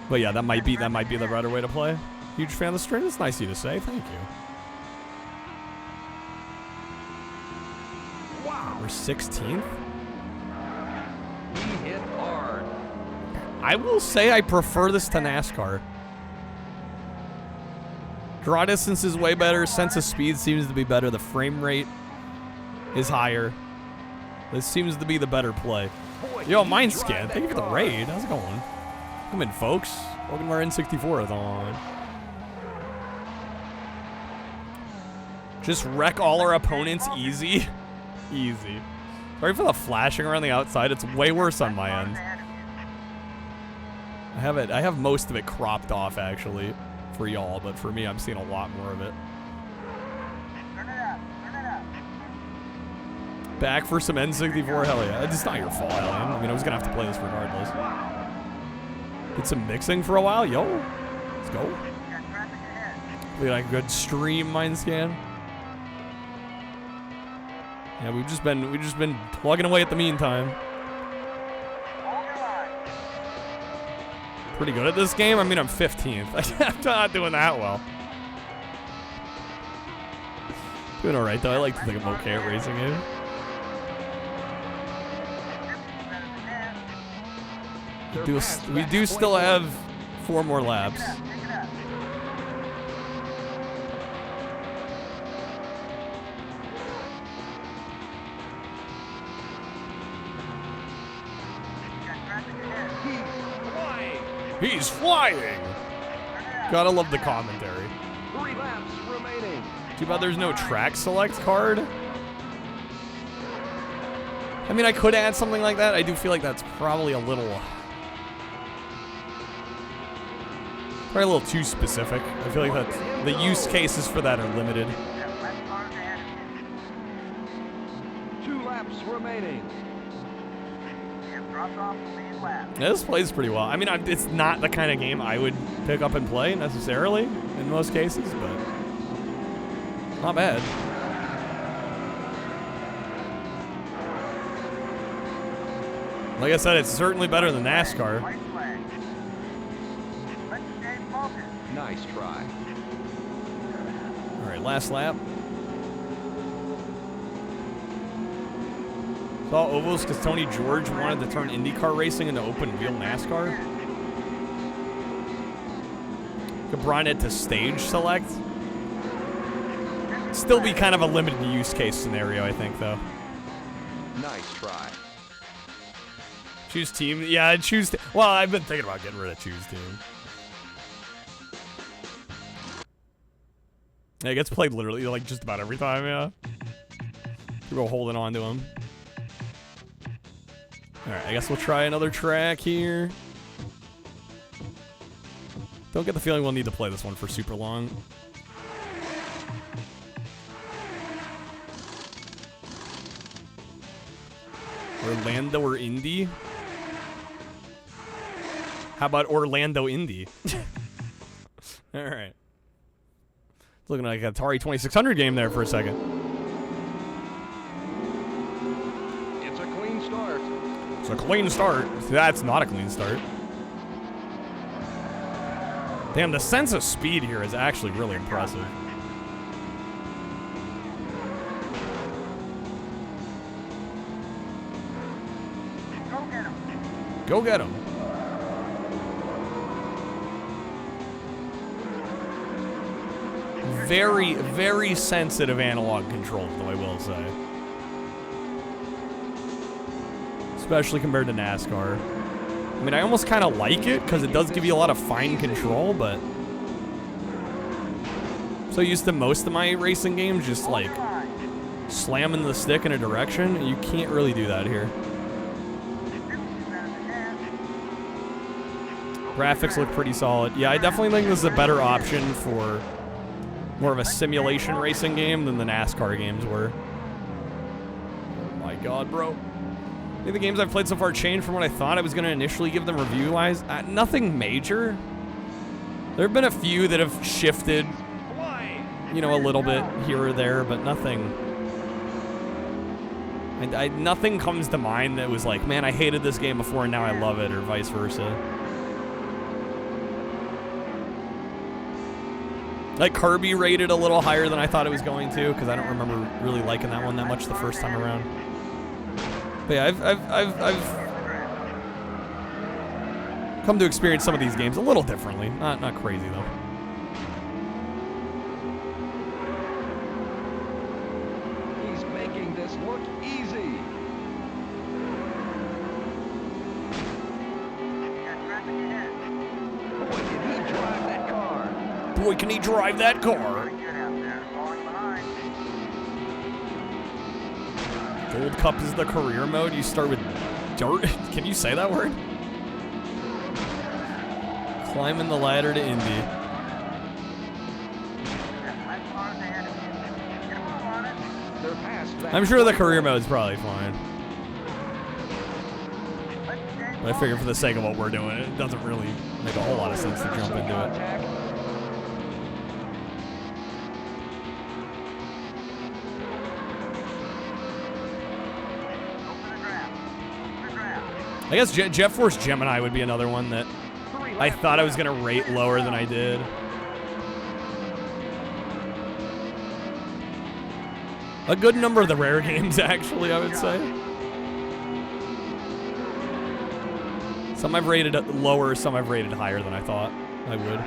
But yeah, that might be the better way to play. Huge fan of the stream. It's nice of you to say. Thank you. Wow. We're 16th?
We hit hard.
I will say I prefer this to NASCAR. Draw distance is way better. Sense of speed seems to be better. The frame rate is higher. This seems to be the better play. Yo, Mindscan, thank you for the raid. How's it going? Come in, folks. Welcome to our N64-ATHON. Just wreck all our opponents easy. Easy. Sorry for the flashing around the outside. It's way worse on my end. I have most of it cropped off, actually, for y'all, but for me, I'm seeing a lot more of it. Back for some N64, hell yeah. It's not your fault, Alien. I mean, I was gonna have to play this regardless. Did some mixing for a while, yo. Let's go. Be like a good stream mind scan. Yeah, we've just been plugging away at the meantime. Pretty good at this game. I mean, I'm 15th. I'm not doing that well. Doing all right though. I like to think I'm okay at racing it. We do still have 4 more laps. He's flying! Gotta love the commentary.
3 laps remaining.
Too bad there's no track select card. I mean, I could add something like that. I do feel like that's probably a little too specific. I feel like that the use cases for that are limited.
2 laps remaining.
Yeah, this plays pretty well. I mean, it's not the kind of game I would pick up and play necessarily in most cases, but not bad. Like I said, it's certainly better than NASCAR.
Nice try.
All right, last lap. Saw ovals because Tony George wanted to turn IndyCar racing into open-wheel NASCAR. Could brought it to stage select. Still be kind of a limited use case scenario, I think, though.
Nice try.
Choose team. Yeah, choose. Well, I've been thinking about getting rid of choose team. Yeah, it gets played literally like just about every time. Yeah. People holding on to him. All right, I guess we'll try another track here. Don't get the feeling we'll need to play this one for super long. Orlando or Indy? How about Orlando Indy? All right. Looking like an Atari 2600 game there for a second.
It's a clean start.
It's a clean start. That's not a clean start. Damn, the sense of speed here is actually really impressive. Go get him. Very, very sensitive analog controls, though, I will say. Especially compared to NASCAR. I mean, I almost kind of like it, because it does give you a lot of fine control, but... so used to most of my racing games just, like, slamming the stick in a direction. You can't really do that here. Graphics look pretty solid. Yeah, I definitely think this is a better option for more of a simulation racing game than the NASCAR games were. Oh my god, bro. I think the games I've played so far changed from what I thought I was going to initially give them review-wise. Nothing major. There have been a few that have shifted, you know, a little bit here or there, but nothing. Nothing comes to mind that was like, man, I hated this game before and now I love it, or vice versa. Like Kirby rated a little higher than I thought it was going to, because I don't remember really liking that one that much the first time around. But yeah, I've come to experience some of these games a little differently. Not crazy though.
He's making this look easy.
Boy, can he drive that car. Gold Cup is the career mode. You start with dirt. Can you say that word? Climbing the ladder to Indy. I'm sure the career mode is probably fine. But I figure for the sake of what we're doing, it doesn't really make a whole lot of sense to jump into it. I guess Jet Force Gemini would be another one that I thought I was going to rate lower than I did. A good number of the rare games, actually, I would say. Some I've rated lower, some I've rated higher than I thought I would.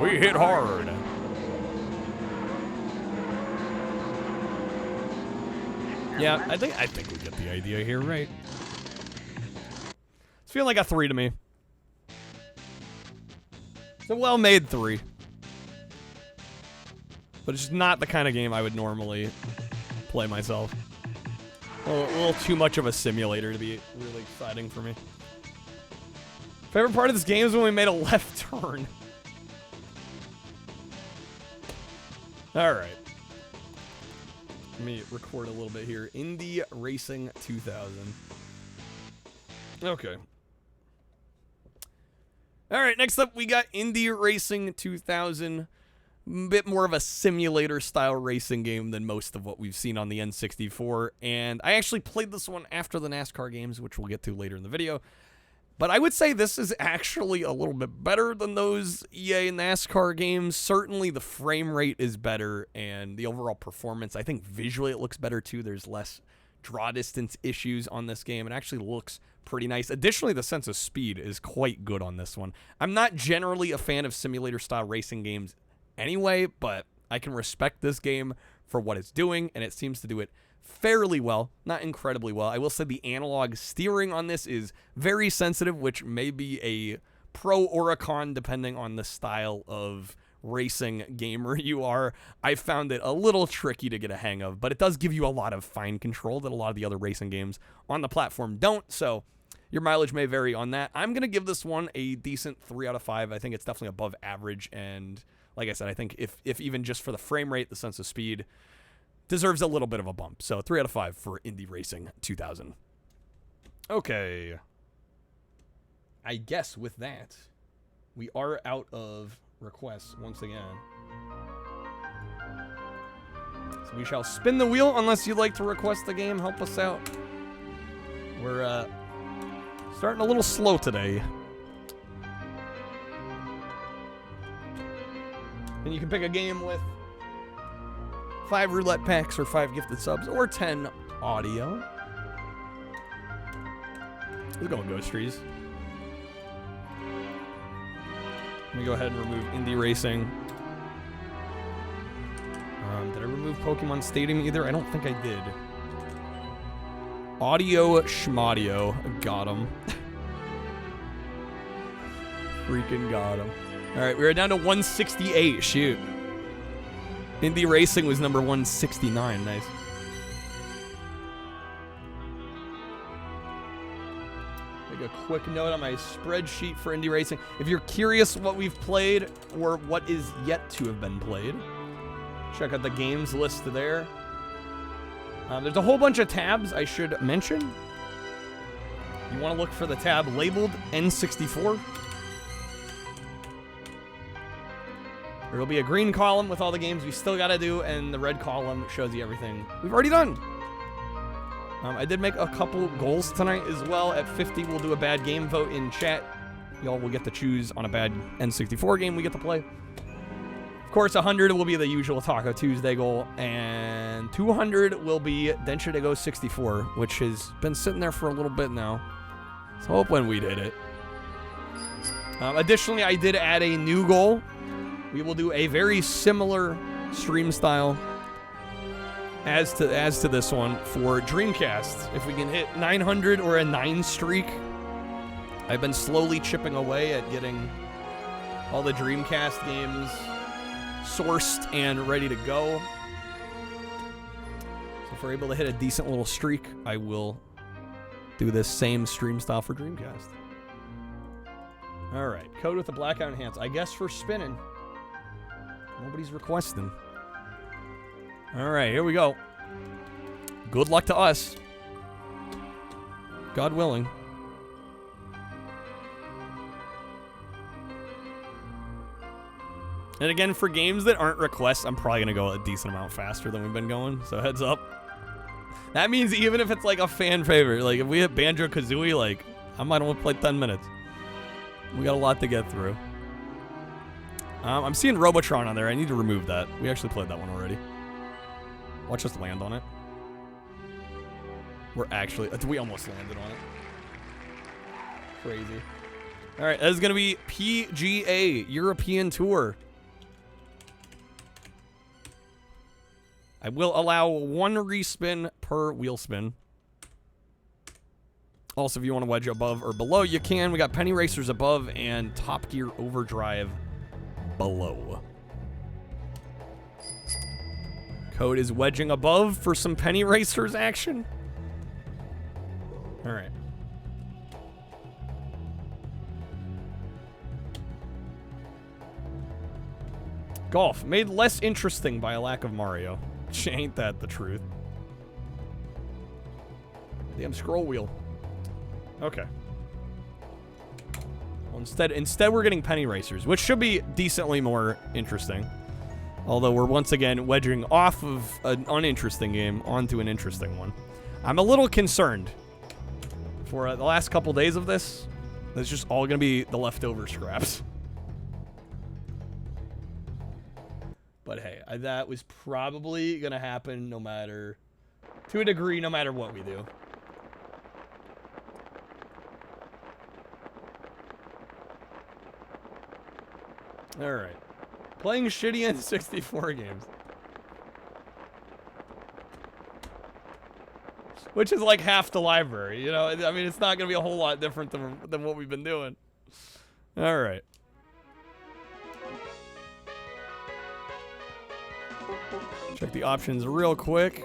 We hit hard. Yeah, I think we get the idea here, right? It's feeling like a 3 to me. It's a well-made 3. But it's just not the kind of game I would normally play myself. A little too much of a simulator to be really exciting for me. Favorite part of this game is when we made a left turn. Alright. Let me record a little bit here. Indy Racing 2000. Okay. All right, next up we got Indy Racing 2000. A bit more of a simulator-style racing game than most of what we've seen on the N64. And I actually played this one after the NASCAR games, which we'll get to later in the video. But I would say this is actually a little bit better than those EA NASCAR games. Certainly the frame rate is better and the overall performance. I think visually it looks better too. There's less draw distance issues on this game. It actually looks pretty nice. Additionally, the sense of speed is quite good on this one. I'm not generally a fan of simulator style racing games anyway, but I can respect this game for what it's doing, and it seems to do it fairly well, not incredibly well. I will say the analog steering on this is very sensitive, which may be a pro or a con depending on the style of racing gamer you are. I found it a little tricky to get a hang of, but it does give you a lot of fine control that a lot of the other racing games on the platform don't, so your mileage may vary on that. I'm going to give this one a decent 3 out of 5. I think it's definitely above average, and like I said, I think if even just for the frame rate, the sense of speed deserves a little bit of a bump. So 3 out of 5 for Indy Racing 2000. Okay. I guess with that, we are out of requests once again. So we shall spin the wheel unless you'd like to request the game. Help us out. We're starting a little slow today. And you can pick a game with 5 roulette packs or 5 gifted subs or 10 audio. Let's go with Ghost Trees. Let me go ahead and remove Indy Racing. Did I remove Pokemon Stadium either? I don't think I did. Audio Schmaudio. Got him. Freaking got him. Alright, we are down to 168. Shoot. Indy Racing was number 169. Nice. Make a quick note on my spreadsheet for Indy Racing. If you're curious what we've played or what is yet to have been played, check out the games list there. There's a whole bunch of tabs I should mention. You want to look for the tab labeled N64. There will be a green column with all the games we still got to do, and the red column shows you everything we've already done. I did make a couple goals tonight as well. At 50, we'll do a bad game vote in chat. Y'all will get to choose on a bad N64 game we get to play. Of course, 100 will be the usual Taco Tuesday goal, and 200 will be Densha to Go 64, which has been sitting there for a little bit now. So hoping we did it. Additionally, I did add a new goal. We will do a very similar stream style as to this one for Dreamcast. If we can hit 900 or a 9 streak, I've been slowly chipping away at getting all the Dreamcast games sourced and ready to go. So if we're able to hit a decent little streak, I will do this same stream style for Dreamcast. All right, code with the blackout enhance. I guess for spinning. Nobody's requesting. All right, here we go. Good luck to us. God willing. And again, for games that aren't requests, I'm probably going to go a decent amount faster than we've been going, so heads up. That means even if it's like a fan favorite, like if we hit Banjo-Kazooie, like, I might only play 10 minutes. We got a lot to get through. I'm seeing Robotron on there. I need to remove that. We actually played that one already. Watch us land on it. We almost landed on it. Crazy. All right, this is going to be PGA European Tour. I will allow 1 respin per wheel spin. Also, if you want to wedge above or below, you can. We got Penny Racers above and Top Gear Overdrive below. Code is wedging above for some Penny Racers action. All right. Golf made less interesting by a lack of Mario. Ain't that the truth? Damn scroll wheel. Okay. Well, instead we're getting Penny Racers, which should be decently more interesting. Although we're once again wedging off of an uninteresting game onto an interesting one. I'm a little concerned for the last couple days of this. It's just all going to be the leftover scraps. But hey, that was probably going to happen no matter, to a degree, no matter what we do. All right. Playing shitty N64 games. Which is like half the library, you know? I mean, it's not going to be a whole lot different than what we've been doing. All right. Check the options real quick.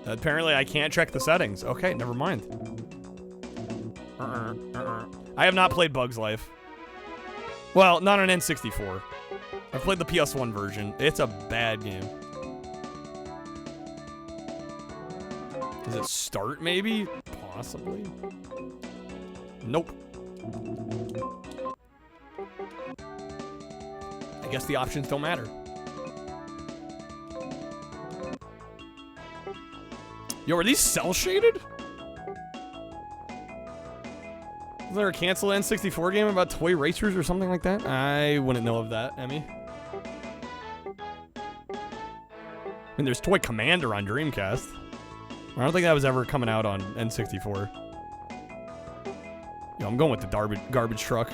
Apparently, I can't check the settings. Okay, never mind. I have not played Bug's Life. Well, not on N64. I've played the PS1 version. It's a bad game. Does it start, maybe? Possibly. Nope. I guess the options don't matter. Yo, are these cell shaded? Is there a canceled N64 game about toy racers or something like that? I wouldn't know of that, Emmy. I mean, there's Toy Commander on Dreamcast. I don't think that was ever coming out on N64. Yo, I'm going with the garbage truck.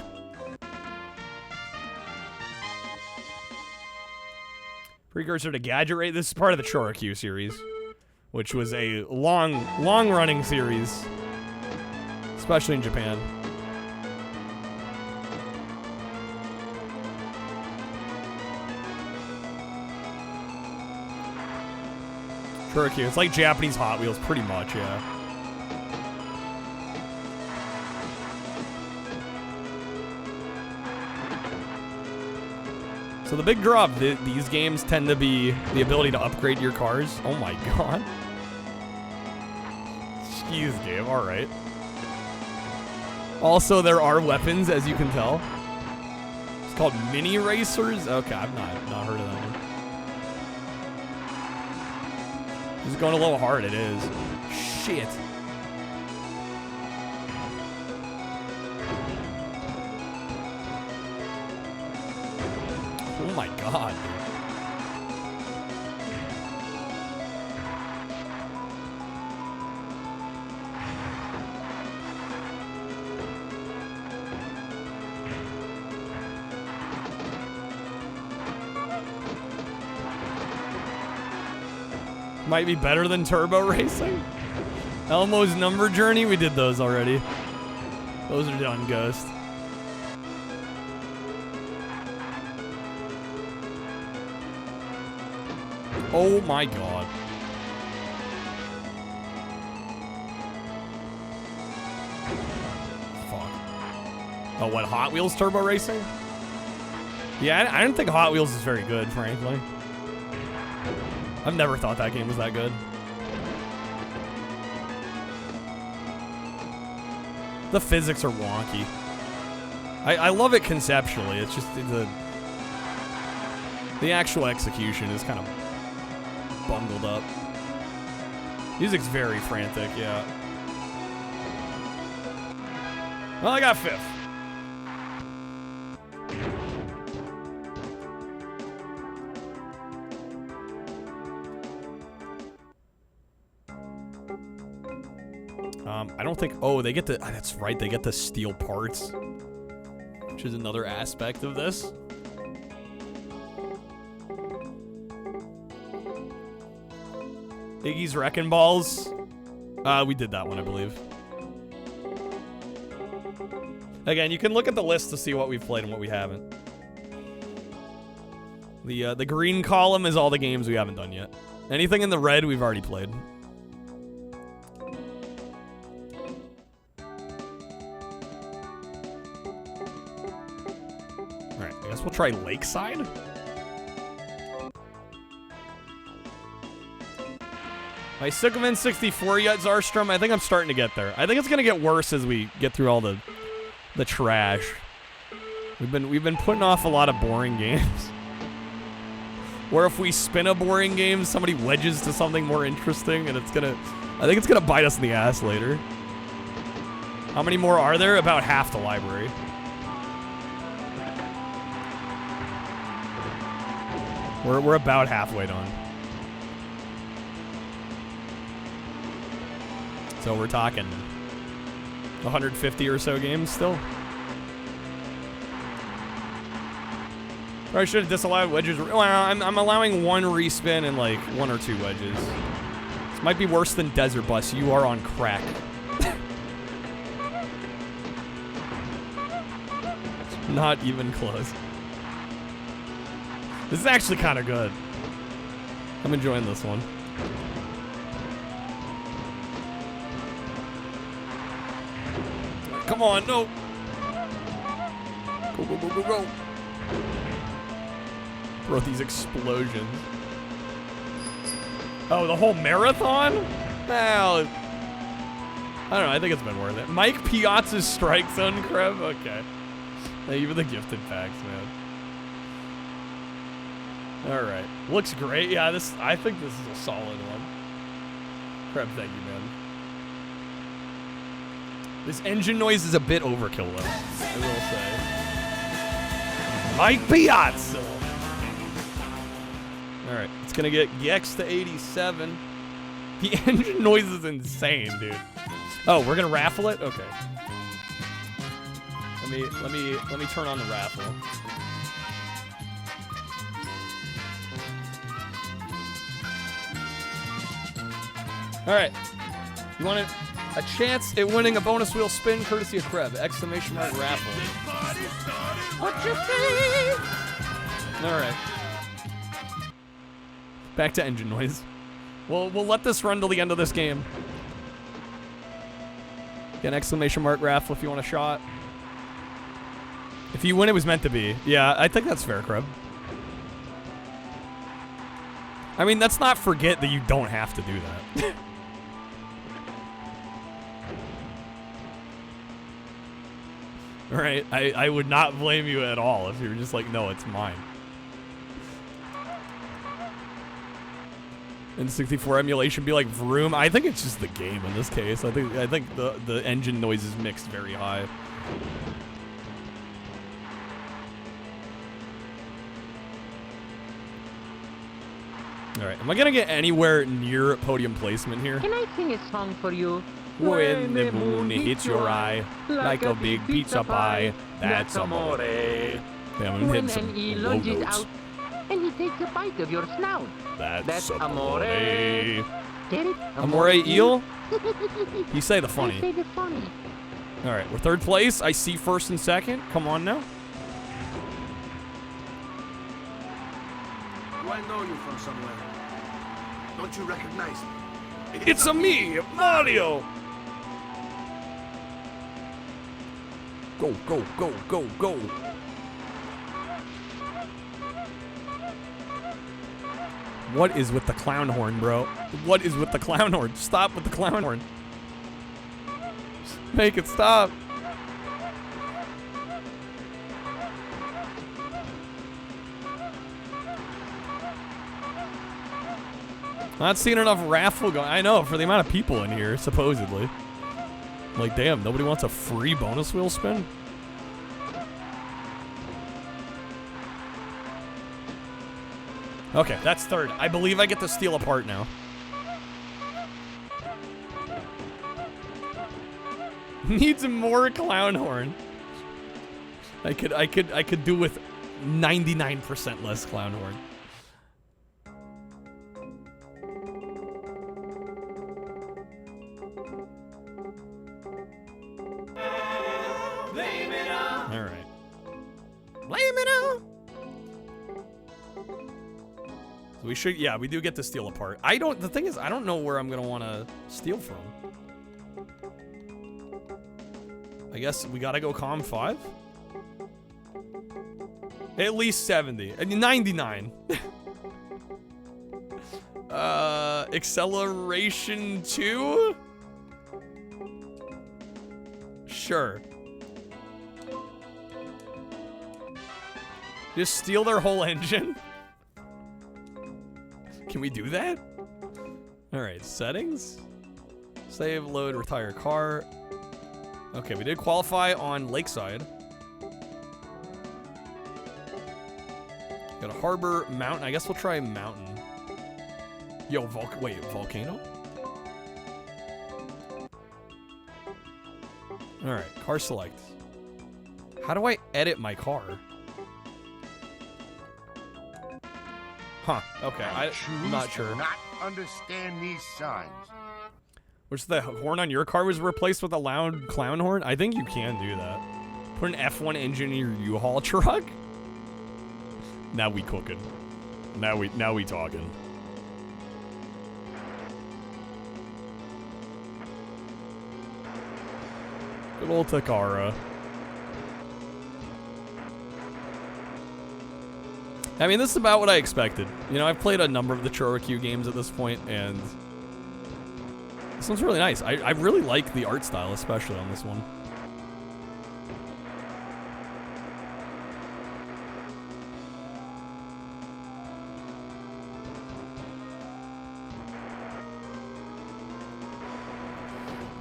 Precursor to Gadget Race. This is part of the Chorikyu series, which was a long-running series, especially in Japan. Chorikyu. It's like Japanese Hot Wheels, pretty much, yeah. So the big draw of these games tend to be the ability to upgrade your cars. Oh my god. Excuse game, alright. Also, there are weapons, as you can tell. It's called Mini Racers? Okay, I've not heard of that one. This is going a little hard, it is. Shit. Oh my god, dude. Might be better than Turbo Racing. Elmo's Number Journey, we did those already. Those are done, Ghost. Oh my god. Fuck. Oh, what, Hot Wheels Turbo Racing? Yeah, I didn't think Hot Wheels is very good, frankly. I've never thought that game was that good. The physics are wonky. I love it conceptually. It's just the actual execution is kind of bungled up. Music's very frantic, yeah. Well, I got 5th. I don't think... Oh, they get the... that's right, they get the steel parts. Which is another aspect of this. Iggy's Wrecking Balls. We did that one, I believe. Again, you can look at the list to see what we've played and what we haven't. The green column is all the games we haven't done yet. Anything in the red, we've already played. Alright, I guess we'll try Lakeside. Am I sick of N64 yet, Zarstrom? I think I'm starting to get there. I think it's gonna get worse as we get through all the trash. We've been putting off a lot of boring games. Or if we spin a boring game, somebody wedges to something more interesting, and I think it's gonna bite us in the ass later. How many more are there? About half the library. We're about halfway done. So we're talking 150 or so games still. Probably should have disallowed wedges. Well, I'm allowing 1 respin and like 1 or 2 wedges. This might be worse than Desert Bus. You are on crack. It's not even close. This is actually kind of good. I'm enjoying this one. Come on, no. Go, go, go, go, go. Bro, these explosions. Oh, the whole marathon? Well, I don't know. I think it's been worth it. Mike Piazza's Strike Zone, Kreb? Okay. Hey, even the gifted packs, man. Alright. Looks great. Yeah, I think this is a solid one. Kreb, thank you, man. This engine noise is a bit overkill, though, I will say. Mike Piazza! Alright, it's gonna get Gex to 87. The engine noise is insane, dude. Oh, we're gonna raffle it? Okay. Let me turn on the raffle. Alright. You want a chance at winning a bonus wheel spin courtesy of Kreb. Exclamation mark raffle. What you think? Alright. Back to engine noise. We'll let this run till the end of this game. Get an exclamation mark raffle if you want a shot. If you win, it was meant to be. Yeah, I think that's fair, Kreb. I mean, let's not forget that you don't have to do that. Right? I would not blame you at all if you were just like, no, it's mine. N64 emulation be like Vroom. I think it's just the game in this case. I think the engine noise is mixed very high. All right, am I gonna get anywhere near podium placement here?
Can I sing a song for you?
When the moon hits your eye like a big pizza pie, that's amore. Damn, I'm hitting some low notes.
And he takes a bite of your snout.
That's amore.
Get it?
Amore eel? You say the funny.
I say the funny.
All right, we're 3rd place. I see 1st and 2nd. Come on now.
Do I know you from somewhere? Don't you recognize me?
It's a me, Mario. Go, go, go, go, go. What is with the clown horn, bro? What is with the clown horn? Stop with the clown horn. Just make it stop. Not seeing enough raffle going. I know, for the amount of people in here, supposedly. Like, damn, nobody wants a free bonus wheel spin? Okay, that's third. I believe I get to steal a part now. Needs more clown horn. I could do with 99% less clown horn. All right. Blame it on. So we should, yeah, we do get to steal a part. The thing is, I don't know where I'm gonna want to steal from. I guess we gotta go comm 5. At least 70. 99. Acceleration 2? Sure. Just steal their whole engine? Can we do that? Alright, settings. Save, load, retire car. Okay, we did qualify on Lakeside. Got a harbor, mountain. I guess we'll try mountain. Yo, volcano? Alright, car select. How do I edit my car? Huh, okay, I'm not sure.
Not understand these signs.
Which the horn on your car was replaced with a loud clown horn? I think you can do that. Put an F1 engine in your U-Haul truck? Now we cooking. Now we talking. Good old Takara. I mean, this is about what I expected. You know, I've played a number of the Chorokyu games at this point, and this one's really nice. I really like the art style, especially on this one.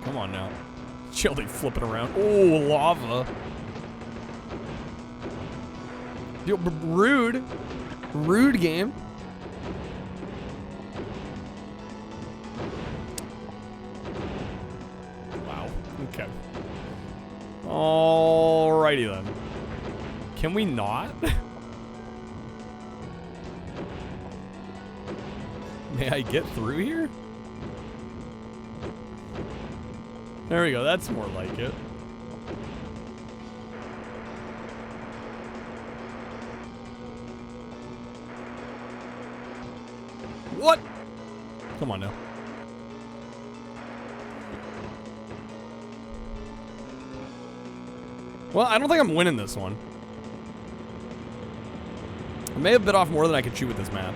Come on now. Childy flipping around. Oh, lava. Yo, rude. Rude game. Wow. Okay. Alrighty then. Can we not? May I get through here? There we go. That's more like it. What? Come on now. Well, I don't think I'm winning this one. I may have bit off more than I could chew with this map.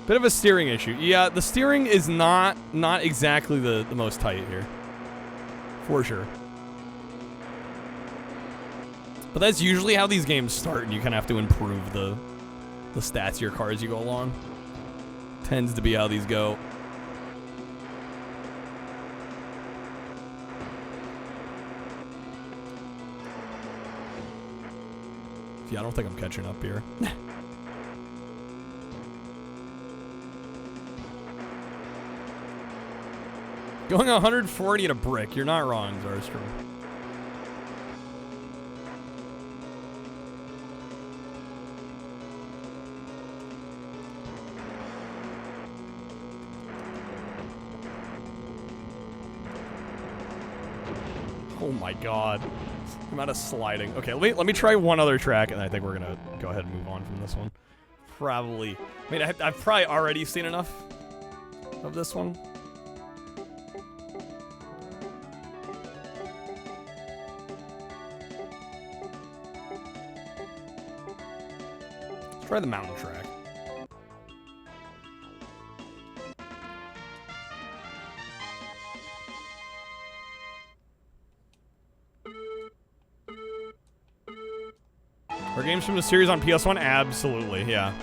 Bit of a steering issue. Yeah, the steering is not exactly the most tight here. For sure. But that's usually how these games start, and you kind of have to improve the stats of your car as you go along. Tends to be how these go. Yeah, I don't think I'm catching up here. Going 140 at a brick. You're not wrong, Zarstrom. Oh my god. I'm out of sliding. Okay, let me try one other track, and I think we're gonna go ahead and move on from this one. probably... I mean, I've probably already seen enough of this one. Let's try the mountain track. Are games from the series on PS1? Absolutely, yeah.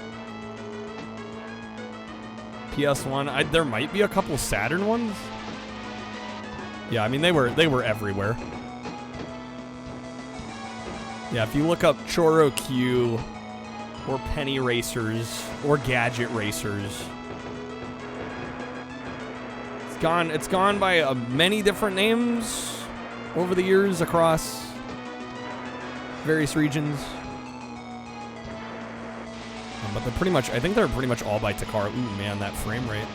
PS1, there might be a couple Saturn ones. Yeah, I mean they were everywhere. Yeah, if you look up Choro Q or Penny Racers or Gadget Racers, it's gone by many different names over the years across various regions. But they're pretty much, I think they're pretty much all by Takara. Ooh, man, that frame rate.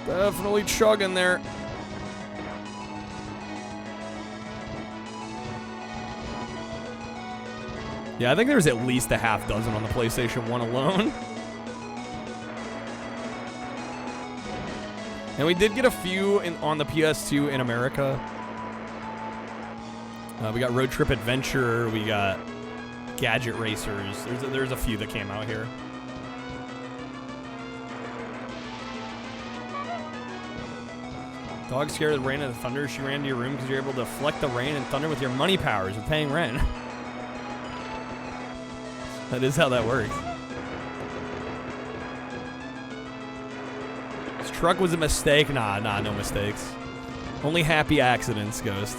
Definitely chugging there. Yeah, I think there's at least a half dozen on the PlayStation 1 alone. And we did get a few on the PS2 in America. We got Road Trip Adventure, we got Gadget Racers. There's a few that came out here. Dog scared of the rain and the thunder. She ran to your room because you're able to deflect the rain and thunder with your money powers with paying rent. That is how that works. This truck was a mistake. Nah, no mistakes. Only happy accidents, Ghost.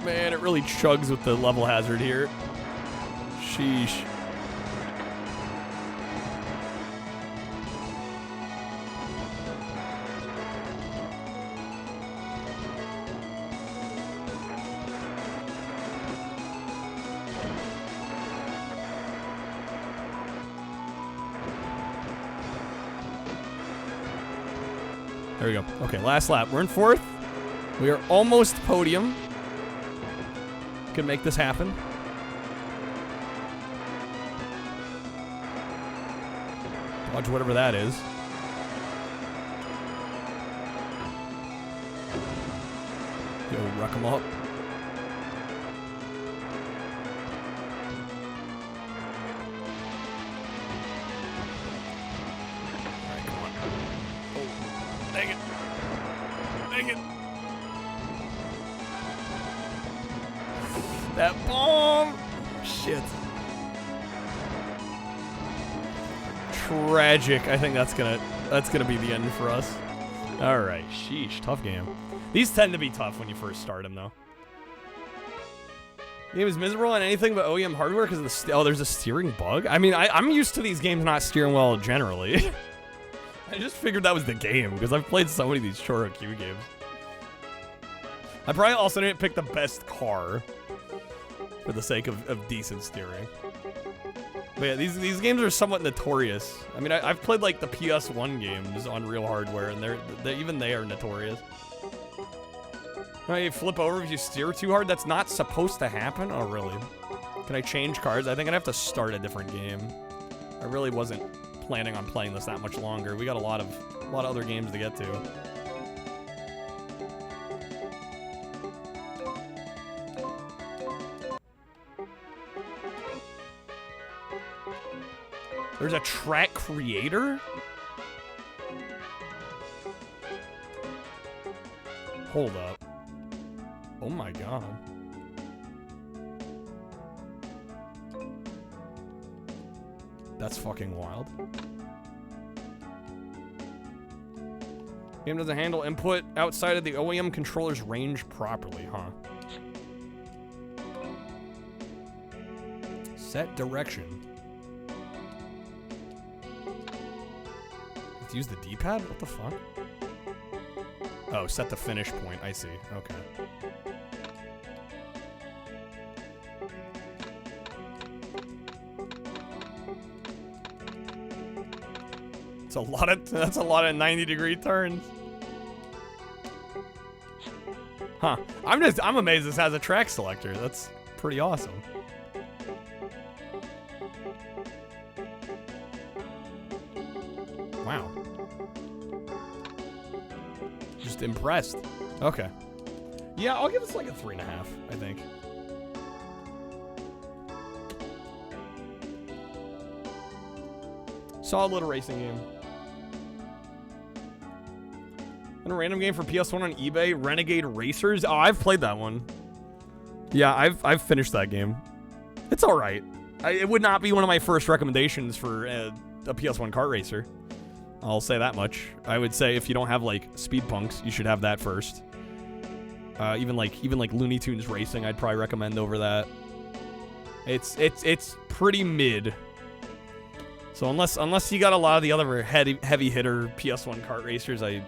Man, it really chugs with the level hazard here. Sheesh. There we go. Okay, last lap. We're in fourth. We are almost podium. Can make this happen. Watch whatever that is. Yo, wreck them up. Alright, come on. Oh, dang it. Dang it. That bomb! Shit. Tragic. I think that's gonna be the end for us. Alright, sheesh. Tough game. These tend to be tough when you first start them, though. The game is miserable on anything but OEM hardware because of the... Oh, there's a steering bug? I mean, I'm used to these games not steering well generally. I just figured that was the game because I've played so many of these Choro Q games. I probably also didn't pick the best car for the sake of decent steering. But yeah, these games are somewhat notorious. I mean, I've played like the PS1 games on real hardware, and even they are notorious. You flip over if you steer too hard. That's not supposed to happen. Oh, really? Can I change cars? I think I'd have to start a different game. I really wasn't planning on playing this that much longer. We got a lot of other games to get to. There's a track creator? Hold up. Oh my god. That's fucking wild. Game doesn't handle input outside of the OEM controller's range properly, huh? Set direction. Let's use the D-pad? What the fuck? Oh, set the finish point. I see. Okay. That's a lot of 90-degree turns. Huh. I'm amazed this has a track selector. That's pretty awesome. Wow. Just impressed. Okay. Yeah, I'll give this like a 3.5, I think. Solid little racing game. And a random game for PS1 on eBay, Renegade Racers. Oh, I've played that one. Yeah, I've finished that game. It's all right. It would not be one of my first recommendations for a PS1 kart racer. I'll say that much. I would say if you don't have like Speed Punks, you should have that first. Even like Looney Tunes Racing, I'd probably recommend over that. It's pretty mid. So unless you got a lot of the other heavy hitter PS1 kart racers, I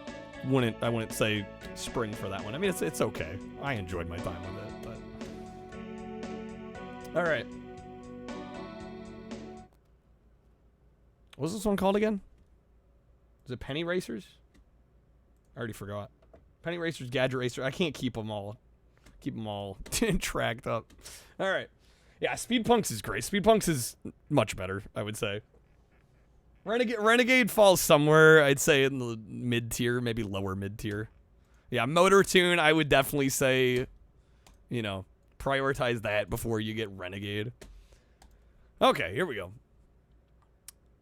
wouldn't say spring for that one. I mean, it's okay. I enjoyed my time with it, but all right. What was this one called again? Is it Penny Racers? I already forgot. Penny Racers, Gadget Racer. I can't keep them all tracked up. All right. Yeah, Speed Punks is great. Speed Punks is much better, I would say. Renegade falls somewhere, I'd say, in the mid-tier, maybe lower mid-tier. Yeah, Motor Tune, I would definitely say, you know, prioritize that before you get Renegade. Okay, here we go.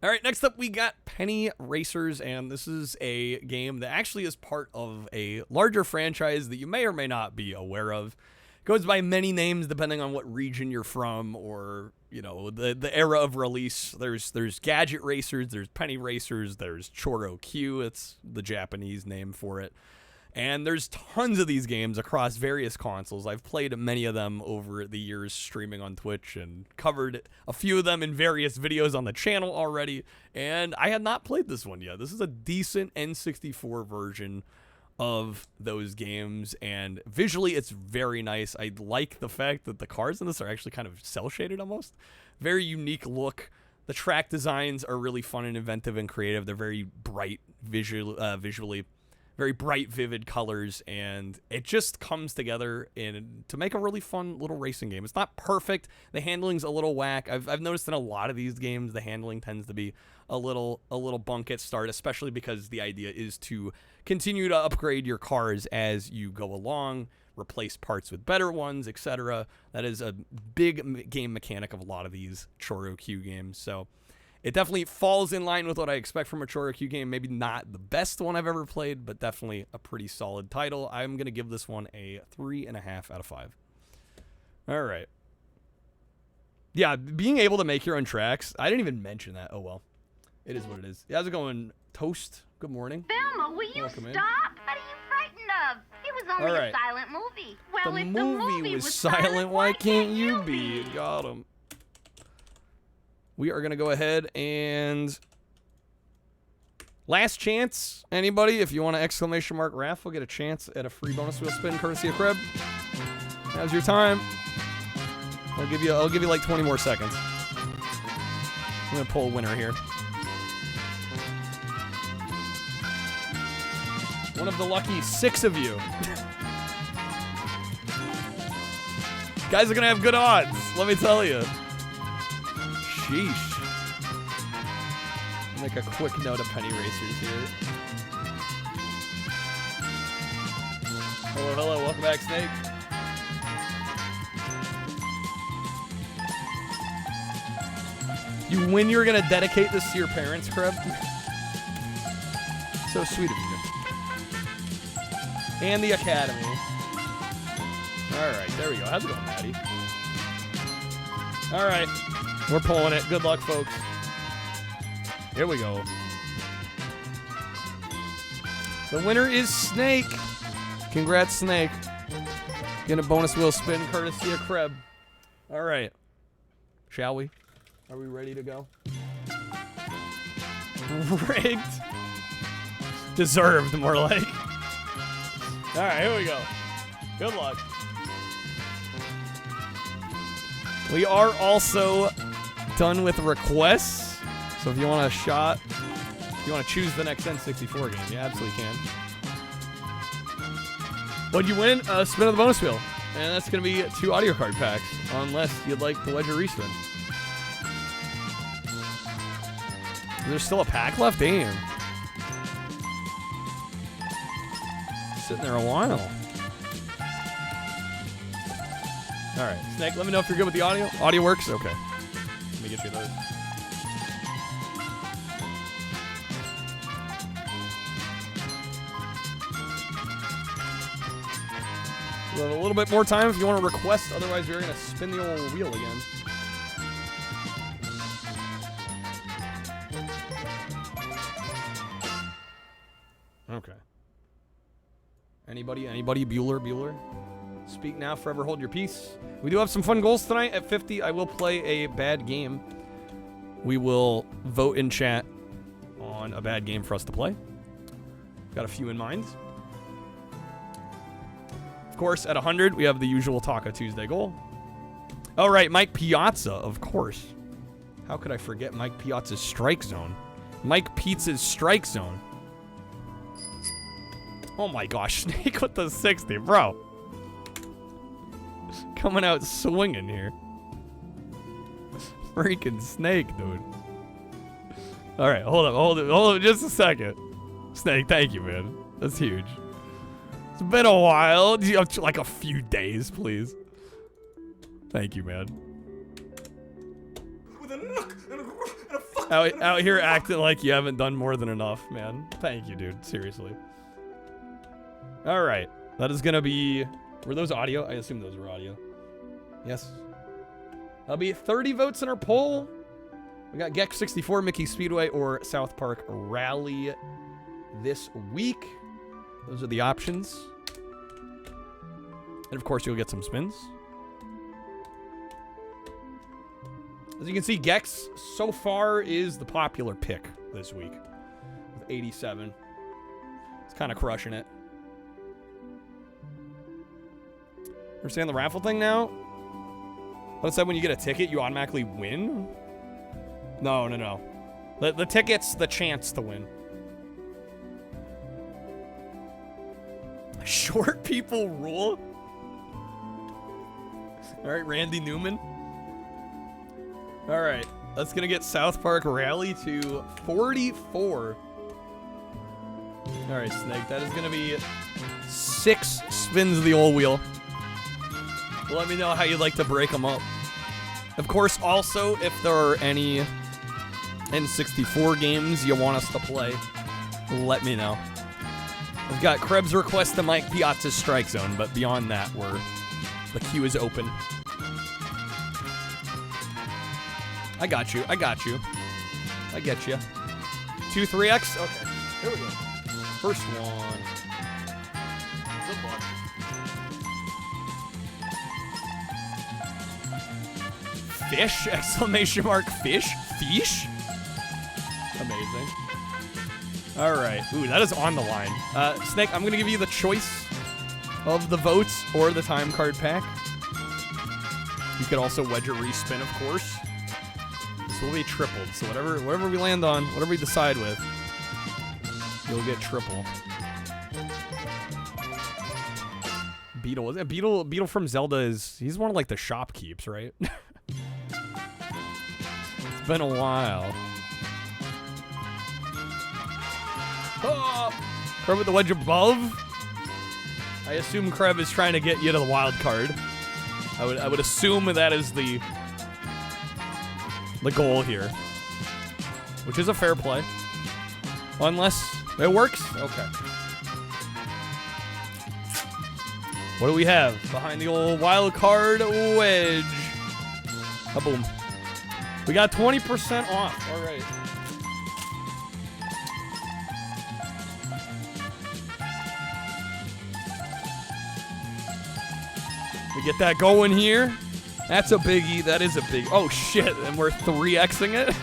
All right, next up we got Penny Racers, and this is a game that actually is part of a larger franchise that you may or may not be aware of. It goes by many names depending on what region you're from or, you know, the era of release. There's Gadget Racers, there's Penny Racers, there's Choro Q, it's the Japanese name for it. And there's tons of these games across various consoles. I've played many of them over the years streaming on Twitch and covered a few of them in various videos on the channel already. And I had not played this one yet. This is a decent N64 version of those games. And visually, it's very nice. I like the fact that the cars in this are actually kind of cel-shaded almost. Very unique look. The track designs are really fun and inventive and creative. They're very bright visually. Very bright, vivid colors, and it just comes together to make a really fun little racing game. It's not perfect. The handling's a little whack. I've noticed in a lot of these games, the handling tends to be a little bunk at start, especially because the idea is to continue to upgrade your cars as you go along, replace parts with better ones, etc. That is a big game mechanic of a lot of these Choro Q games, so it definitely falls in line with what I expect from a Choro Q game. Maybe not the best one I've ever played, but definitely a pretty solid title. I'm going to give this one a 3.5 out of 5. All right. Yeah, being able to make your own tracks. I didn't even mention that. Oh, well. It is what it is. How's it going, Toast? Good morning.
Velma, will you
Welcome
stop?
in.
What are you frightened of? It was only
All right.
a silent movie. Well,
The
if
movie was silent. Why can't you be? Got him. We are going to go ahead and last chance. Anybody, if you want an ! raffle, get a chance at a free bonus wheel spin courtesy of Kreb. Now's your time. I'll give you like 20 more seconds. I'm going to pull a winner here. One of the lucky 6 of you. Guys are going to have good odds, let me tell you. Sheesh. Make a quick note of Penny Racers here. Hello, welcome back, Snake. You win, you're gonna dedicate this to your parents, Kreb? So sweet of you. And the Academy. Alright, there we go. How's it going, Maddie? Alright. We're pulling it. Good luck, folks. Here we go. The winner is Snake. Congrats, Snake. Getting a bonus wheel spin courtesy of Kreb. All right. Shall we? Are we ready to go? Rigged. Deserved, more like. All right, here we go. Good luck. We are also done with requests, so if you want a shot If you want to choose the next N64 game, you absolutely can. What'd you win? Spin of the bonus wheel. And that's going to be 2 audio card packs, unless you'd like the Ledger respin. There's still a pack left? Damn. Sitting there a while. Alright, Snake, let me know if you're good with the audio. Audio works? Okay. Let me get you those. We'll have a little bit more time if you want to request, otherwise we're going to spin the old wheel again. Okay. Anybody? Bueller? Speak now, forever hold your peace. We do have some fun goals tonight. At 50, I will play a bad game. We will vote in chat on a bad game for us to play. Got a few in mind. Of course, at 100, we have the usual Taco Tuesday goal. Oh, right, Mike Piazza, of course. How could I forget Mike Piazza's strike zone? Mike Pizza's strike zone. Oh my gosh, Snake with the 60, bro. Coming out swinging here. Freaking Snake, dude. All right, hold up just a second. Snake, thank you, man. That's huge. It's been a while. Like a few days, please. Thank you, man.
With a look and a fuck.
Out here acting like you haven't done more than enough, man. Thank you, dude. Seriously. All right. That is going to be... Were those audio? I assume those were audio. Yes. That'll be 30 votes in our poll. We got Gex 64, Mickey Speedway, or South Park Rally this week. Those are the options. And of course, you'll get some spins. As you can see, Gex so far is the popular pick this week with 87. It's kind of crushing it. Understand the raffle thing now? But it said when you get a ticket, you automatically win? No. The ticket's the chance to win. Short people rule? Alright, Randy Newman. Alright, that's gonna get South Park Rally to 44. Alright, Snake, that is gonna be 6 spins of the old wheel. Let me know how you'd like to break them up. Of course, also, if there are any N64 games you want us to play, let me know. I've got Krebs request the Mike Piazza's strike zone, but beyond that, the queue is open. I got you. I get you. 2 3X? Okay, here we go. First one. Good luck. Fish? Exclamation mark fish? Fish? Amazing. Alright. Ooh, that is on the line. Snake, I'm going to give you the choice of the votes or the time card pack. You could also wedge a respin, of course. This will be tripled, so whatever we land on, whatever we decide with, you'll get triple. Beetle. Beetle from Zelda he's one of like the shopkeeps, right? It's been a while. Oh, Kreb with the wedge above. I assume Kreb is trying to get you to the wild card. I would assume that is the goal here, which is a fair play, unless it works. Okay. What do we have behind the old wild card wedge? Boom. We got 20% off. All right. We get that going here. That's a biggie. That is a big. Oh shit! And we're 3xing it.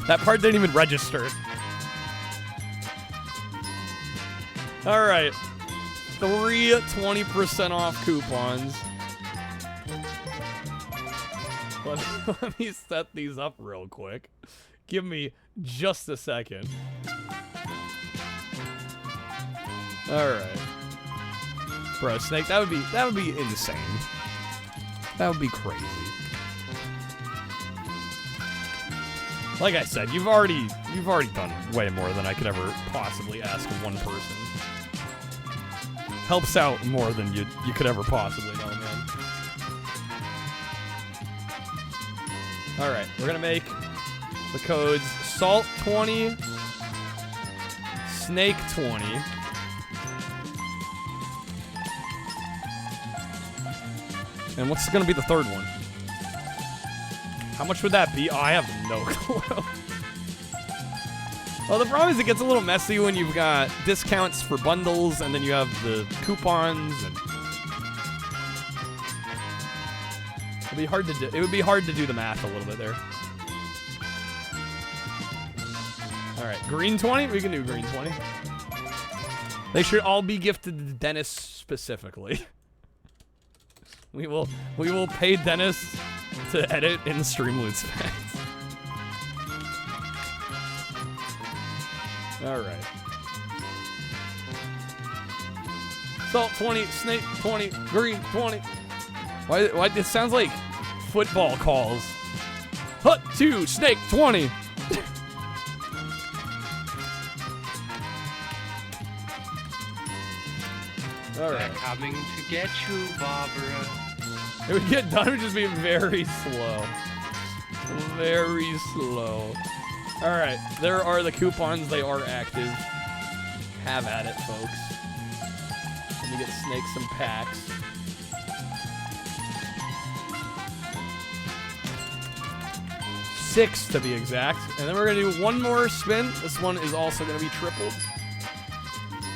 That part didn't even register. All right, 3 20% off coupons. Let me set these up real quick. Give me just a second. All right. Bro, Snake, that would be insane. That would be crazy. Like I said, you've already done way more than I could ever possibly ask of one person. Helps out more than you could ever possibly know, man. All right, we're gonna make the codes Salt 20, Snake 20. And what's gonna be the third one? How much would that be? Oh, I have no clue. Well, the problem is it gets a little messy when you've got discounts for bundles and then you have the coupons and it'd be hard to do. It would be hard to do the math a little bit there. All right, green 20. We can do green 20. They should all be gifted to Dennis specifically. We will pay Dennis to edit in stream loot specs. All right. Salt 20, Snake 20, green 20. Why it sounds like football calls. Hut 2, Snake 20. All right.
They're coming to get you, Barbara.
It would get done, it would just be very slow. Very slow. Alright, there are the coupons, they are active. Have at it, folks. Let me get Snake some packs. Six to be exact. And then we're gonna do one more spin. This one is also gonna be tripled.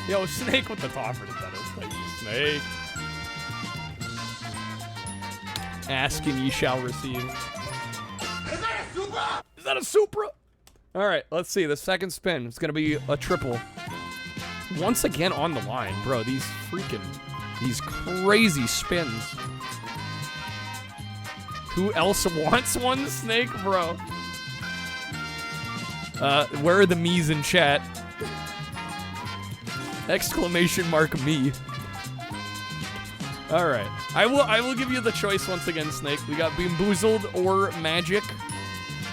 Yo, Snake with the topper to Dennis. Thank you, Snake. Ask and ye shall receive.
Is that a Supra?
Is that a Supra? All right, let's see. The second spin is going to be a triple. Once again on the line. Bro, these crazy spins. Who else wants one, Snake? Bro. Where are the me's in chat? Exclamation mark me. All right, I will give you the choice once again, Snake. We got Bamboozled or Magic,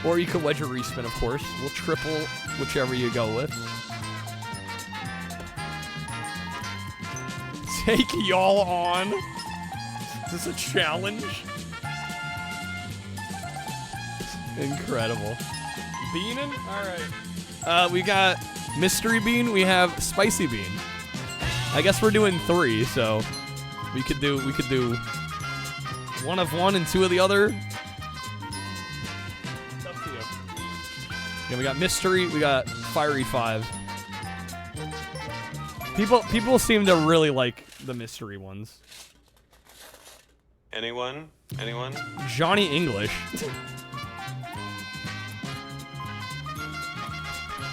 or you could wedge a respin, of course. We'll triple whichever you go with. Take y'all on. Is this a challenge? Incredible. Beanin'? All right. We got Mystery Bean. We have Spicy Bean. I guess we're doing 3, so. We could do one of one and 2 of the other. It's up to you. Yeah, we got mystery, we got fiery 5. People seem to really like the mystery ones.
Anyone? Anyone?
Johnny English.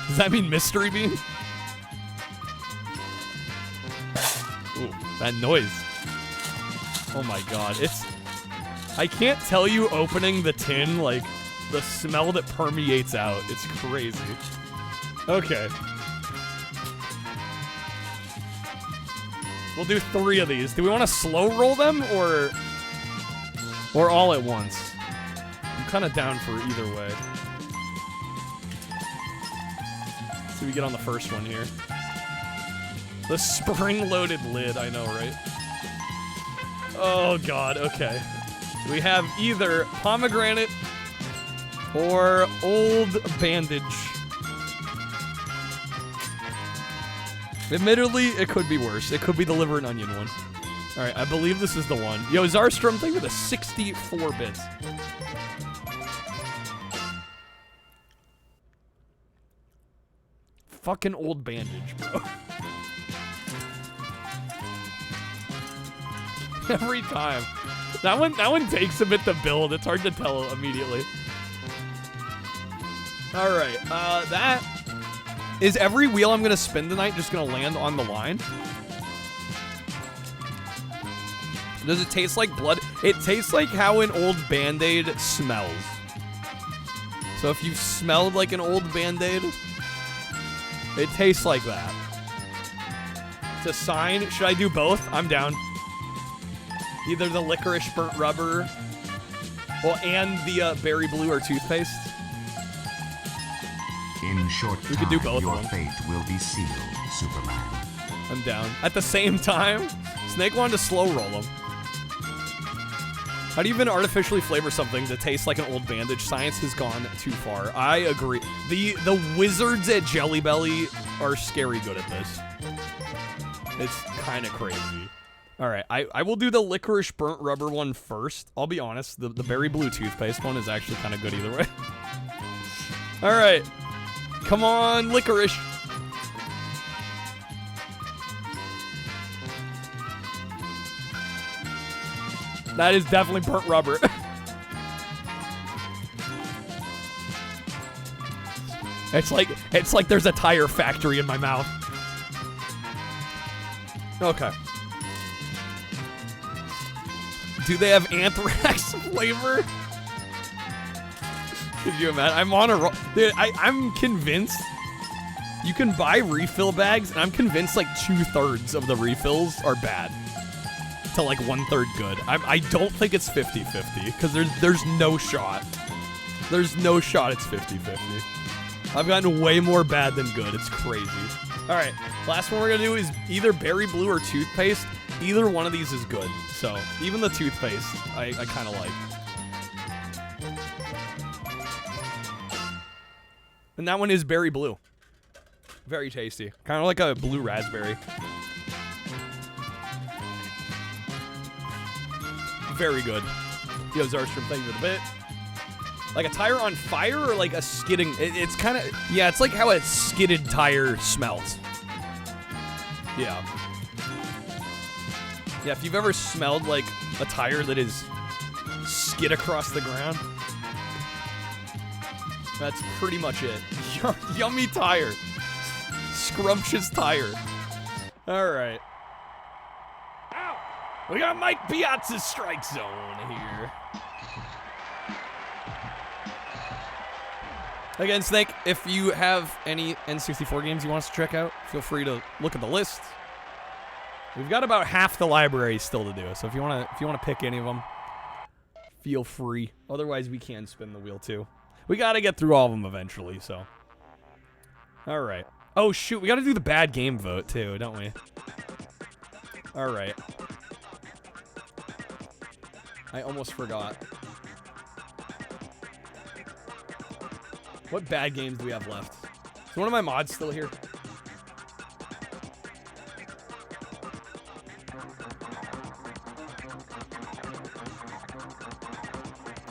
Does that mean mystery bean? Ooh, that noise. Oh my god, I can't tell you opening the tin, like, the smell that permeates out. It's crazy. Okay. We'll do 3 of these. Do we want to slow roll them, or all at once? I'm kind of down for either way. Let's see what we get on the first one here. The spring-loaded lid, I know, right? Oh god, okay. We have either pomegranate or old bandage. Admittedly, it could be worse. It could be the liver and onion one. Alright, I believe this is the one. Yo, Zarstrom, thank you for the 64 bits. Fucking old bandage, bro. Every time. That one takes a bit to build. It's hard to tell immediately. Alright, that is every wheel I'm gonna spin tonight just gonna land on the line. Does it taste like blood? It tastes like how an old Band-Aid smells. So if you've smelled like an old Band-Aid, it tastes like that. It's a sign. Should I do both? I'm down. Either the licorice burnt rubber, well, and the berry blue or toothpaste.
In short
we
time,
could do both
your
of them.
fate will be sealed, Superman.
I'm down. At the same time, Snake wanted to slow roll them. How do you even artificially flavor something that tastes like an old bandage? Science has gone too far. I agree. The wizards at Jelly Belly are scary good at this. It's kind of crazy. All right, I will do the licorice burnt rubber one first. I'll be honest, the berry blue toothpaste one is actually kind of good either way. All right, come on, licorice. That is definitely burnt rubber. It's like there's a tire factory in my mouth. Okay. Do they have anthrax flavor? Could you imagine? I'm on a roll. Dude, I'm convinced you can buy refill bags, and I'm convinced like 2/3 of the refills are bad to like 1/3 good. I don't think it's 50-50 because there's no shot. There's no shot it's 50-50. I've gotten way more bad than good. It's crazy. All right, last one we're gonna do is either berry blue or toothpaste. Either one of these is good. So even the toothpaste, I kind of like. And that one is berry blue. Very tasty. Kind of like a blue raspberry. Very good. Yo, Zarstrom, thank you for the bit. Like a tire on fire or like a skidding? It's kind of, yeah, it's like how a skidded tire smells. Yeah. Yeah, if you've ever smelled like a tire that is skid across the ground, that's pretty much it. Yummy tire. Scrumptious tire. All right. Ow! We got Mike Piazza's strike zone here. Again, Snake, if you have any N64 games you want us to check out, feel free to look at the list. We've got about half the library still to do, so if you wanna pick any of them, feel free. Otherwise, we can spin the wheel too. We gotta get through all of them eventually, so. All right. Oh shoot, we gotta do the bad game vote too, don't we? All right. I almost forgot. What bad games do we have left? Is one of my mods still here?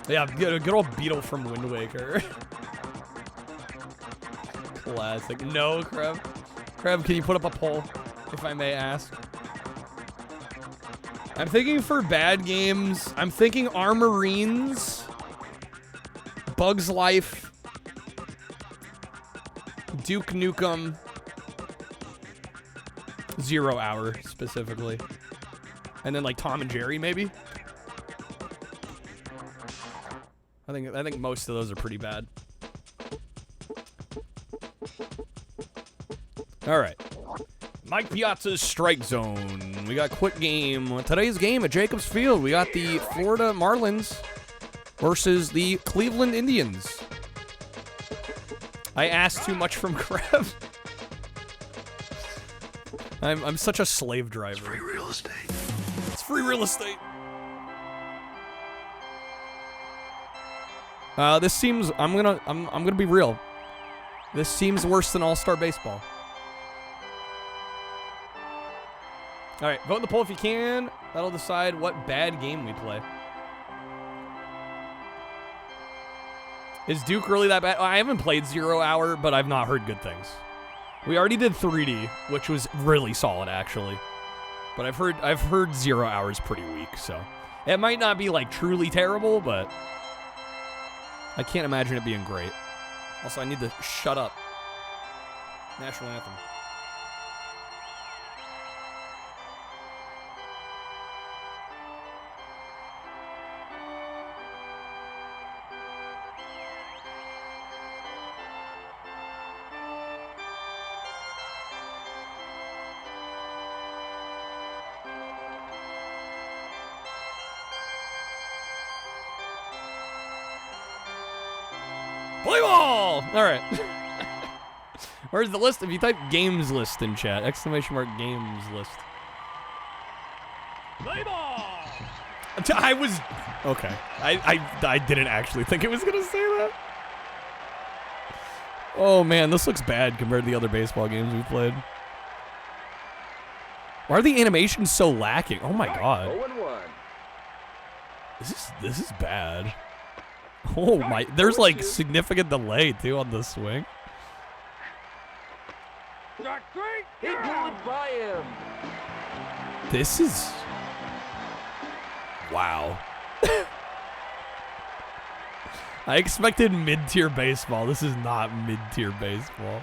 Yeah, good old Beetle from Wind Waker. Classic. No, Kreb. Kreb, can you put up a poll, if I may ask? I'm thinking for bad games, I'm thinking Armorines, Bug's Life, Duke Nukem, 0 Hour specifically, and then like Tom and Jerry maybe. I think most of those are pretty bad. All right, Mike Piazza's strike zone. We got quick game. Today's game at Jacobs Field. We got the Florida Marlins versus the Cleveland Indians. I asked too much from Krev. I'm such a slave driver. It's free real estate. It's free real estate. This seems, I'm gonna be real. This seems worse than All-Star Baseball. All right, vote in the poll if you can. That'll decide what bad game we play. Is Duke really that bad? I haven't played 0 Hour, but I've not heard good things. We already did 3D, which was really solid actually. But I've heard 0 Hour is pretty weak, so it might not be like truly terrible, but I can't imagine it being great. Also, I need to shut up. National Anthem. Play ball! All right. Where's the list? If you type games list in chat, exclamation mark games list.
Play ball!
I was... Okay. I didn't actually think it was going to say that. Oh, man. This looks bad compared to the other baseball games we've played. Why are the animations so lacking? Oh, my God.
0-1.
This is bad. Oh, my... There's, like, significant delay, too, on the swing.
He blew it by him.
This is... Wow. I expected mid-tier baseball. This is not mid-tier baseball.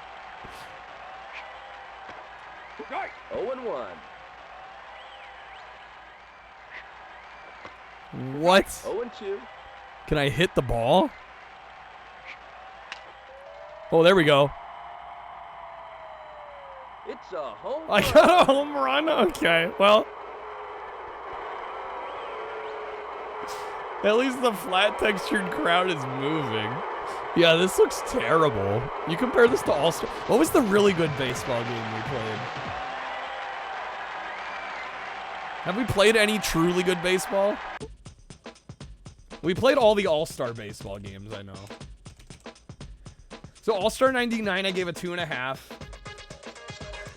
0-1.
What?
0-2.
Can I hit the ball? Oh, there we go.
It's a home run.
I got a home run? Okay, well. At least the flat textured crowd is moving. Yeah, this looks terrible. You compare this to All-Star. What was the really good baseball game we played? Have we played any truly good baseball? We played all the All-Star baseball games, I know. So All-Star 99, I gave a 2.5.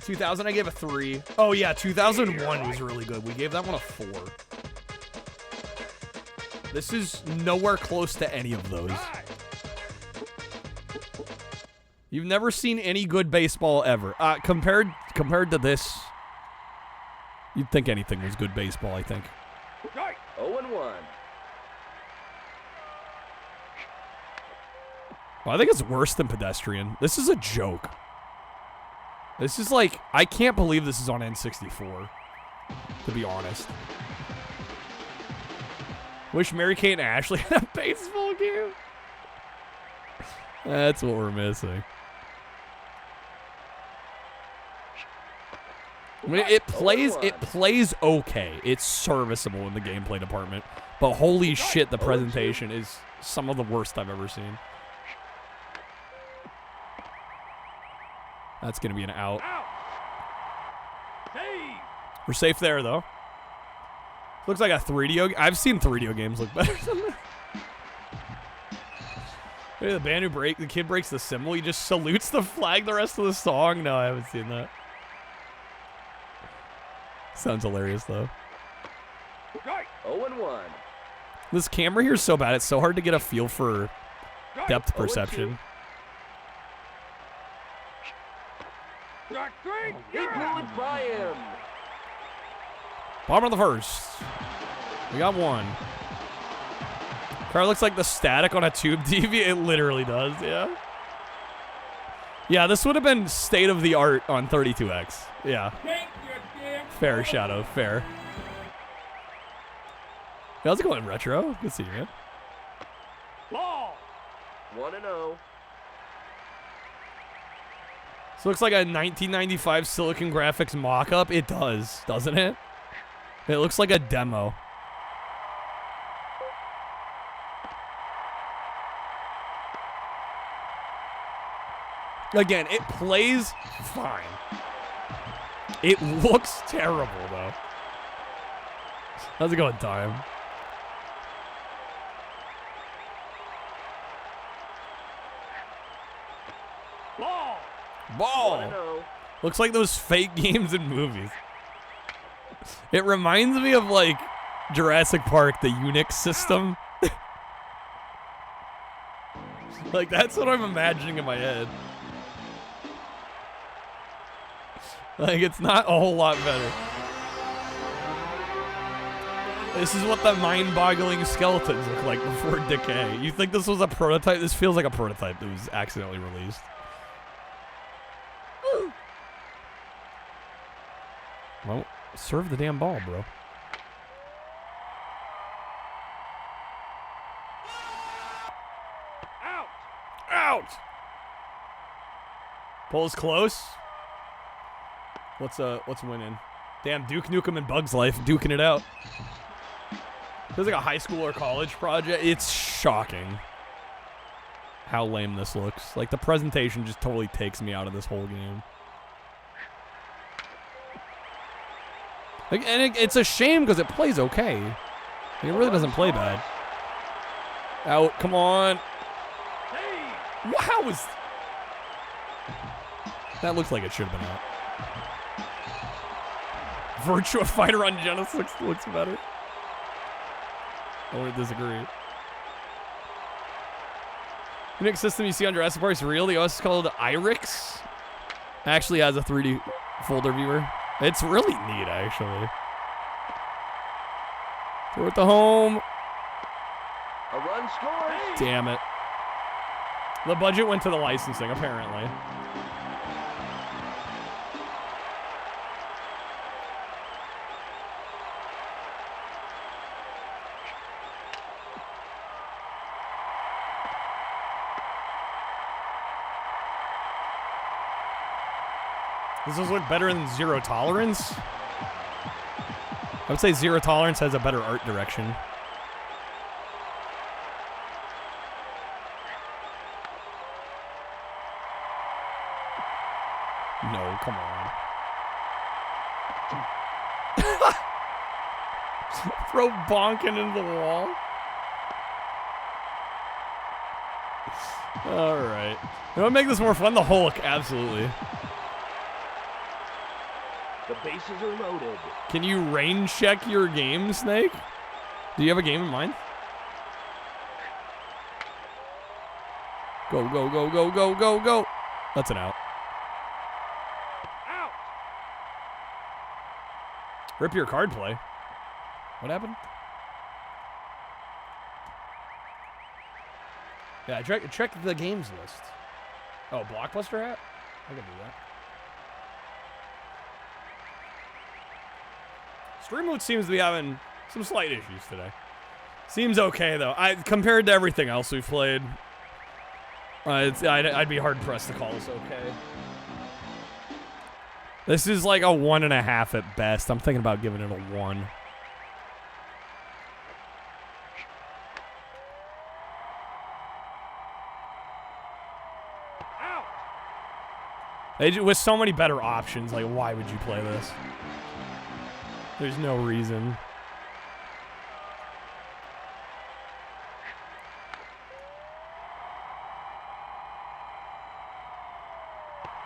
2000, I gave a 3. Oh, yeah, 2001 was really good. We gave that one a 4. This is nowhere close to any of those. You've never seen any good baseball ever. Compared to this, you'd think anything was good baseball, I think.
0-1.
Well, I think it's worse than Pedestrian. This is a joke. This is like, I can't believe this is on N64, to be honest. Wish Mary-Kate and Ashley had a baseball game. That's what we're missing. I mean, it plays okay. It's serviceable in the gameplay department. But holy shit, the presentation is some of the worst I've ever seen. That's going to be an out. We're safe there, though. Looks like a 3D. I've seen 3D games look better than that. Look at the band who the kid breaks the cymbal. He just salutes the flag the rest of the song. No, I haven't seen that. Sounds hilarious, though.
0-1.
This camera here is so bad. It's so hard to get a feel for depth perception.
He blew it by him.
Bottom of the first. We got one. Car looks like the static on a tube TV. It literally does, yeah. Yeah, this would have been state of the art on 32X. Yeah. Fair, Shadow, fair. Hey, how's it going, Retro? Good to see you, man.
Ball.
1-0.
This looks like a 1995 Silicon Graphics mock-up. It does, doesn't it? It looks like a demo. Again, it plays fine. It looks terrible, though. How's it going, Time?
Ball.
Ball. Looks like those fake games in movies. It reminds me of, like, Jurassic Park, the Unix system. Like, that's what I'm imagining in my head. Like, it's not a whole lot better. This is what the mind-boggling skeletons look like before decay. You think this was a prototype? This feels like a prototype that was accidentally released. Well, serve the damn ball, bro.
Out.
Out. Pull's close. What's winning? Damn, Duke Nukem and Bugs Life duking it out. Feels like a high school or college project. It's shocking how lame this looks. Like, the presentation just totally takes me out of this whole game. Like, and it's a shame because it plays okay. Like, it really doesn't play bad. Out, come on. How is... That looks like it should have been out. Virtua Fighter on Genesis looks better. I would disagree. The next system you see on Jurassic Park is real. The OS is called IRIX. Actually has a 3D folder viewer. It's really neat, actually. Throw it to home.
A run scores.
Damn it. The budget went to the licensing, apparently. Does this look better than Zero Tolerance? I would say Zero Tolerance has a better art direction. No, come on. Throw bonking into the wall. All right. You want to make this more fun? The Hulk, absolutely.
The bases are loaded.
Can you range check your game, Snake? Do you have a game in mind? Go, go, go, go, go, go, go. That's an out.
Out.
Rip your card play. What happened? Yeah, check the games list. Oh, Blockbuster hat? I can do that. Stream mode seems to be having some slight issues today. Seems okay, though. Compared to everything else we've played, I'd be hard-pressed to call this okay. This is like a 1.5 at best. I'm thinking about giving it a 1. With so many better options, like, why would you play this? There's no reason.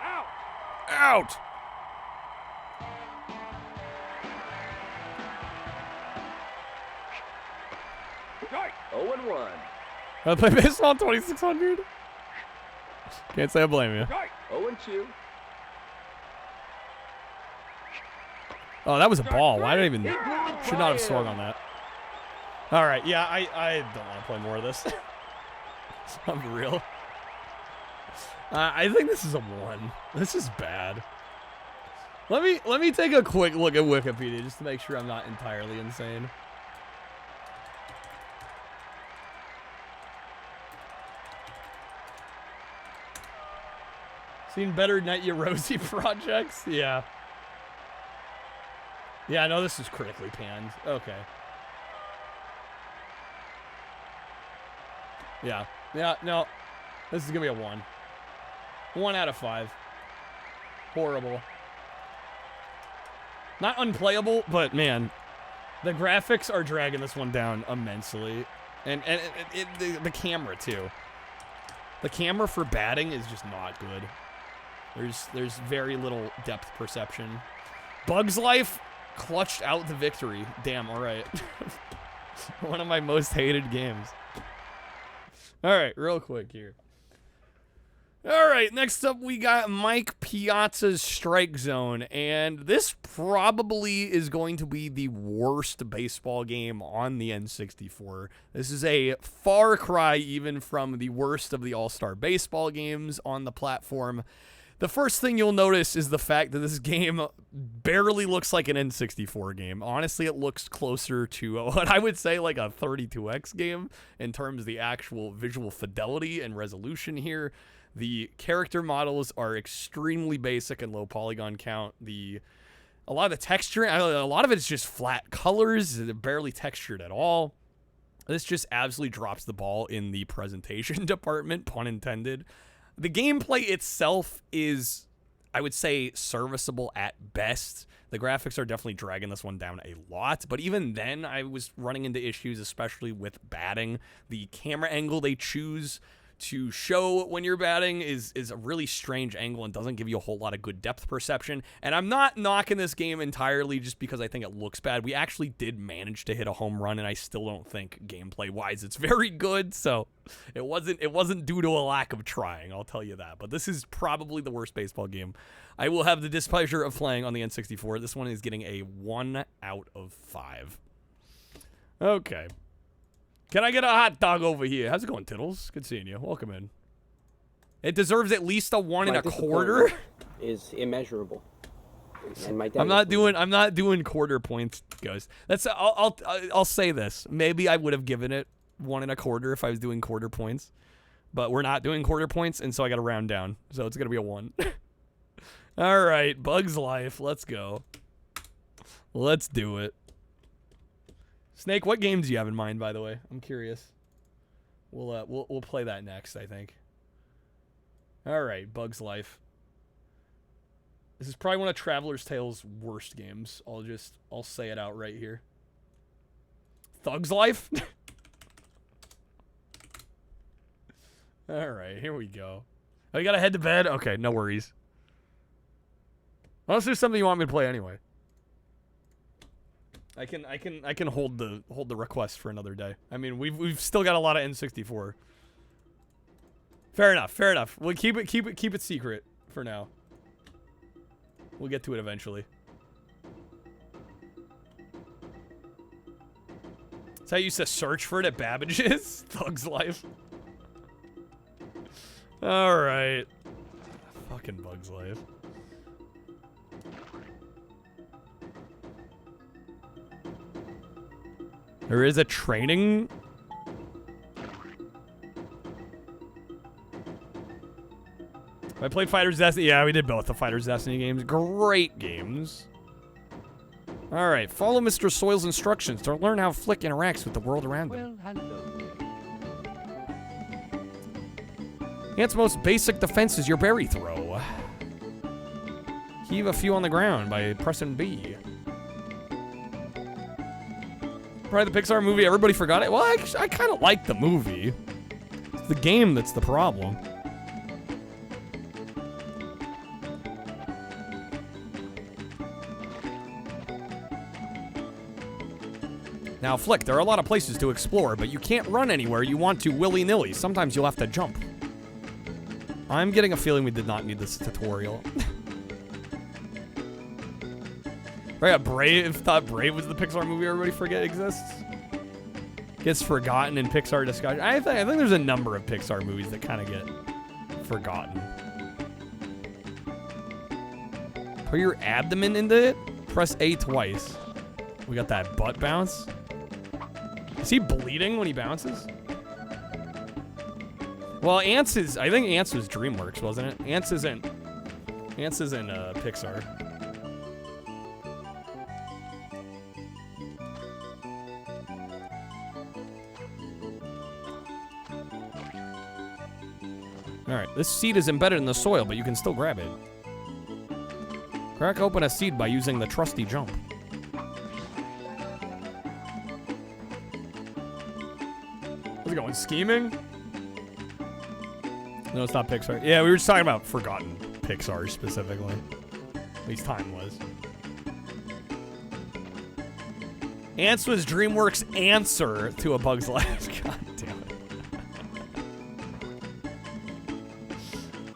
Out.
Out.
Right.
0-1.
I play baseball 2600. Can't say I blame you.
Right.
0-2.
Oh, that was a ball. Why did I even... Should not have swung on that. All right, yeah, I don't want to play more of this. I'm real. I think this is a 1. This is bad. Let me take a quick look at Wikipedia just to make sure I'm not entirely insane. Seen better Net Rosie projects? Yeah. Yeah, I know this is critically panned. Okay. Yeah. Yeah, no. This is going to be a 1. 1 out of 5. Horrible. Not unplayable, but man, the graphics are dragging this one down immensely. And the camera, too. The camera for batting is just not good. There's very little depth perception. Bugs Life clutched out the victory. Damn, all right. One of my most hated games. All right, real quick here. All right, next up we got Mike Piazza's Strike Zone, and this probably is going to be the worst baseball game on the N64. This is a far cry even from the worst of the All-Star Baseball games on the platform. The first thing you'll notice is the fact that this game barely looks like an N64 game. Honestly, it looks closer to what I would say like a 32X game in terms of the actual visual fidelity and resolution here. The character models are extremely basic and low polygon count. A lot of the texture, a lot of it's just flat colors. They're barely textured at all. This just absolutely drops the ball in the presentation department, pun intended. The gameplay itself is, I would say, serviceable at best. The graphics are definitely dragging this one down a lot, but even then I was running into issues, especially with batting. The camera angle they choose to show when you're batting is a really strange angle and doesn't give you a whole lot of good depth perception. And I'm not knocking this game entirely just because I think it looks bad. We actually did manage to hit a home run, and I still don't think gameplay-wise it's very good. So it wasn't due to a lack of trying, I'll tell you that. But this is probably the worst baseball game I will have the displeasure of playing on the N64. This one is getting a 1 out of 5. Okay. Can I get a hot dog over here? How's it going, Tittles? Good seeing you. Welcome in. It deserves at least a 1 1/4.
Is immeasurable. And my
I'm not doing quarter points, guys. That's I'll say this. Maybe I would have given it 1 1/4 if I was doing quarter points, but we're not doing quarter points, and so I got to round down. So it's gonna be a 1. All right, Bug's Life. Let's go. Let's do it. Snake, what games do you have in mind, by the way? I'm curious. We'll play that next, I think. All right, Bug's Life. This is probably one of Traveler's Tale's worst games. I'll say it out right here. Thug's Life? All right, here we go. Oh, you gotta head to bed? Okay, no worries. Unless there's something you want me to play anyway. I can hold the request for another day. I mean, we've still got a lot of N64. Fair enough. We'll keep it secret for now. We'll get to it eventually. That's how I used to search for it at Babbage's. Thug's Life. All right. Fucking Bug's Life. There is a training. I played Fighter's Destiny. Yeah, we did both the Fighter's Destiny games. Great games. All right, follow Mr. Soil's instructions to learn how Flick interacts with the world around him.
Well, hello.
Its most basic defense is your berry throw. Heave a few on the ground by pressing B. Probably the Pixar movie, everybody forgot it. Well, I kind of like the movie. It's the game that's the problem. Now, Flick, there are a lot of places to explore, but you can't run anywhere you want to willy-nilly. Sometimes you'll have to jump. I'm getting a feeling we did not need this tutorial. Right, Brave thought Brave was the Pixar movie everybody forget exists. Gets forgotten in Pixar discussion. I think there's a number of Pixar movies that kind of get forgotten. Put your abdomen into it. Press A twice. We got that butt bounce. Is he bleeding when he bounces? Well, Ants is. I think Ants was DreamWorks, wasn't it? Ants isn't Pixar. Alright, this seed is embedded in the soil, but you can still grab it. Crack open a seed by using the trusty jump. How's it going? Scheming? No, it's not Pixar. Yeah, we were just talking about forgotten Pixar specifically. At least time was. Ants was DreamWorks' answer to A Bug's Life. God damn it.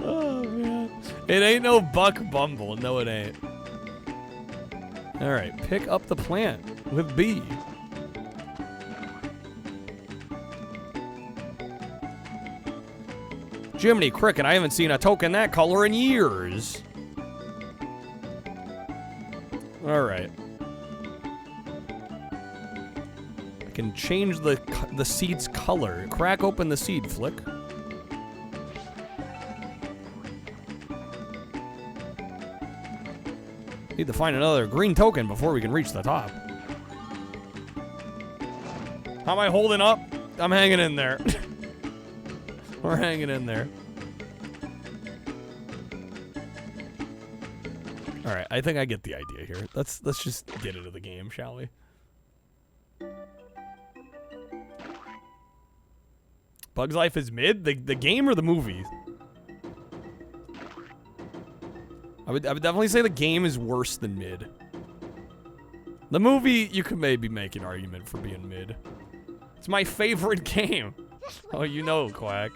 Oh, man. It ain't no Buck Bumble. No, it ain't. All right, pick up the plant with B. Jiminy Cricket, I haven't seen a token that color in years. All right. I can change the seed's color. Crack open the seed, Flick. Need to find another green token before we can reach the top. How am I holding up? I'm hanging in there. We're hanging in there. All right, I think I get the idea here. Let's just get into the game, shall we? Bug's Life is mid? The game or the movie? I would definitely say the game is worse than mid. The movie, you could maybe make an argument for being mid. It's my favorite game. Oh, you know, Quack.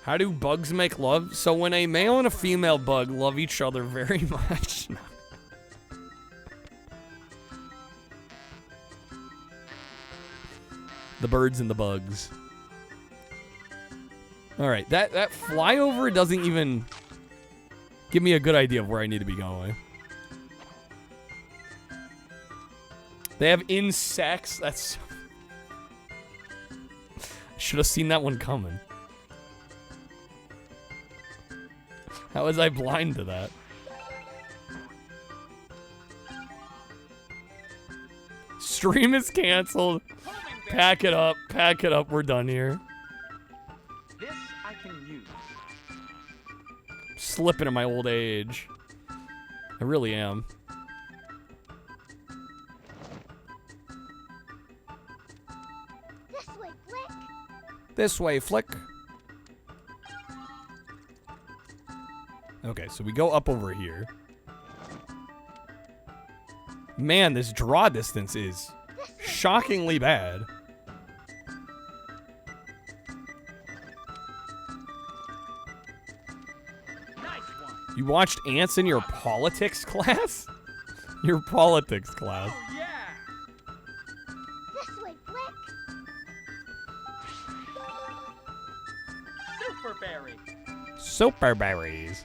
How do bugs make love? So when a male and a female bug love each other very much. The birds and the bugs. All right, that flyover doesn't even give me a good idea of where I need to be going. They have insects. That's. Should have seen that one coming. How was I blind to that? Stream is canceled. Pack it up. Pack it up. We're done here.
This I can use.
Slipping in my old age. I really am.
This way, Flick.
This way, Flick. Okay, so we go up over here. Man, this draw distance is shockingly bad. You watched Ants in your politics class? Your politics class.
Oh, yeah.
This way, Flick.
Superberry.
Super berries.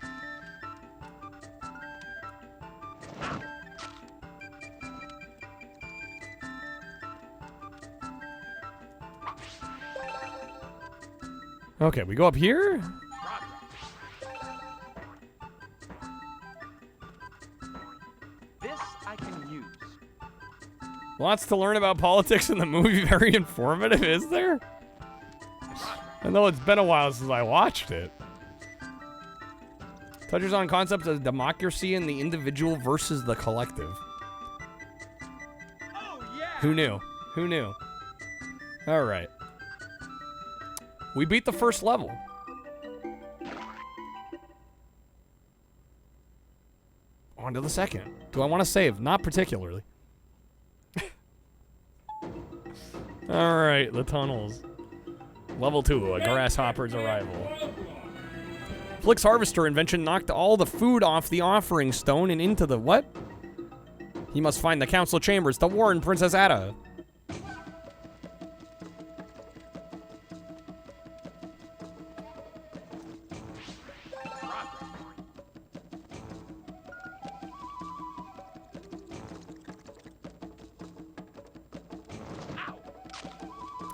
Okay, we go up here.
This I can use.
Lots to learn about politics in the movie. Very informative, is there? I know it's been a while since I watched it. Touches on concepts of democracy and the individual versus the collective.
Oh, yeah.
Who knew? Who knew? All right. We beat the first level. On to the second. Do I want to save? Not particularly. All right, the tunnels. Level 2, a grasshopper's arrival. Flick's harvester invention knocked all the food off the offering stone and into the what? He must find the council chambers to warn Princess Ada.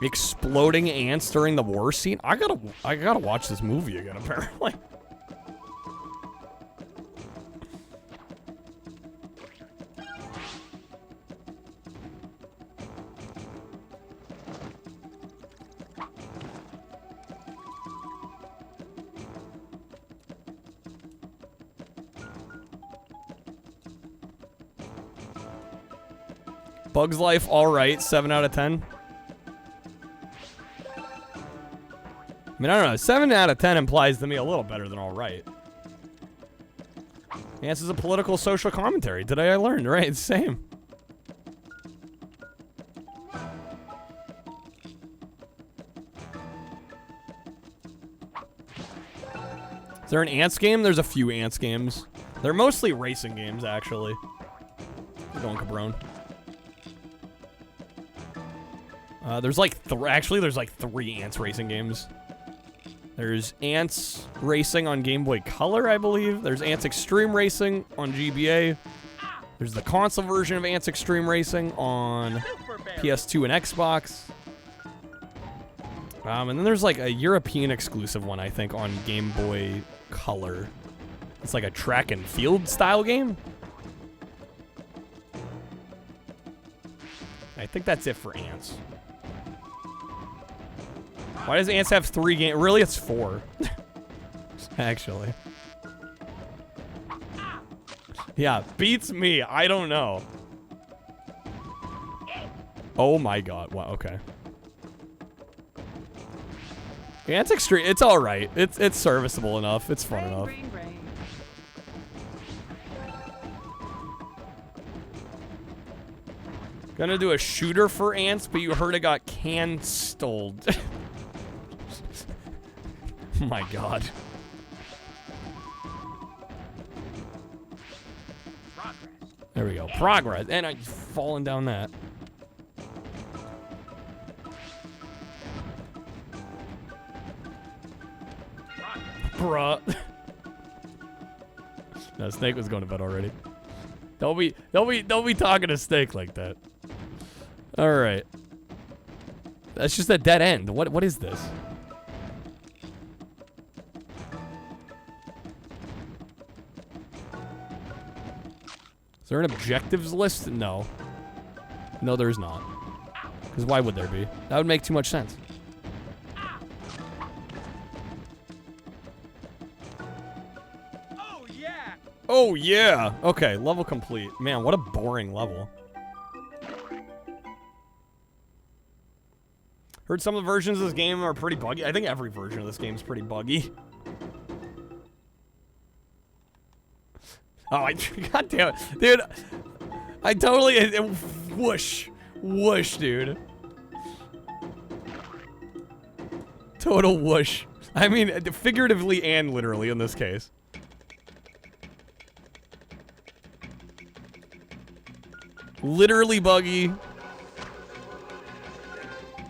Exploding ants during the war scene. I gotta watch this movie again, apparently. Bug's Life, all right, 7 out of 10. I mean, I don't know. 7 out of 10 implies to me a little better than all right. Ants is a political social commentary. Today I learned, right? It's the same. Is there an Ants game? There's a few Ants games. They're mostly racing games, actually. We're going Cabron. There's like there's like 3 Ants racing games. There's Ants Racing on Game Boy Color, I believe. There's Ants Extreme Racing on GBA. There's the console version of Ants Extreme Racing on PS2 and Xbox. And then there's like a European exclusive one, I think, on Game Boy Color. It's like a track and field style game. I think that's it for Ants. Why does Ants have 3 games? Really, it's 4. Actually. Yeah, beats me. I don't know. Oh my god. Wow, okay. Yeah, it's extreme. It's all right. It's serviceable enough. It's fun enough. Gonna do a shooter for Ants, but you heard it got canceled. Oh my god. There we go. Progress. And I'm falling down that. Bruh. No, Snake was going to bed already. Don't be talking to Snake like that. All right. That's just a dead end. What is this? Is there an objectives list? No. No, there's not. Because why would there be? That would make too much sense. Oh, yeah. Okay, level complete. Man, what a boring level. Heard some of the versions of this game are pretty buggy. I think every version of this game is pretty buggy. Oh, God damn it. Dude, I totally... Whoosh. Whoosh, dude. Total whoosh. I mean, figuratively and literally in this case. Literally buggy.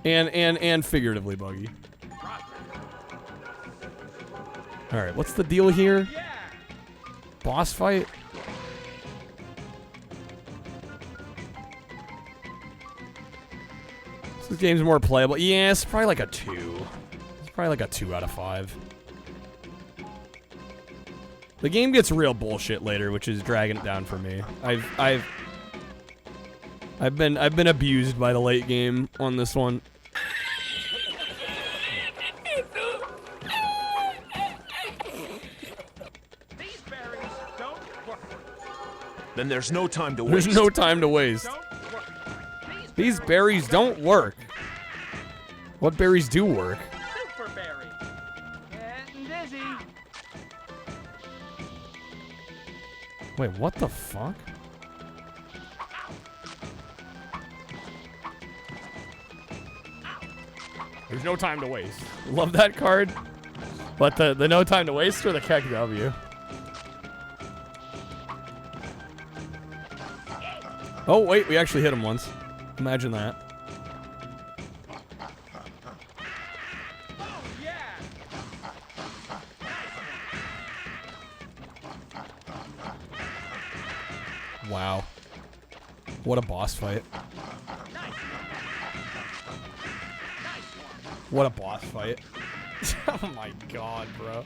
And figuratively buggy. Alright, what's the deal here? Boss fight? This game's more playable. Yeah, it's probably like a 2. It's probably like a 2 out of 5. The game gets real bullshit later, which is dragging it down for me. I've been abused by the late game on this one.
Then there's no time to waste.
There's no time to waste. These berries don't work. What berries do work?
Super berry. Getting dizzy.
Wait, what the fuck? There's no time to waste. Love that card. But the no time to waste or the Keck W? Oh, wait, we actually hit him once. Imagine that. Wow. What a boss fight. What a boss fight. Oh my god, bro.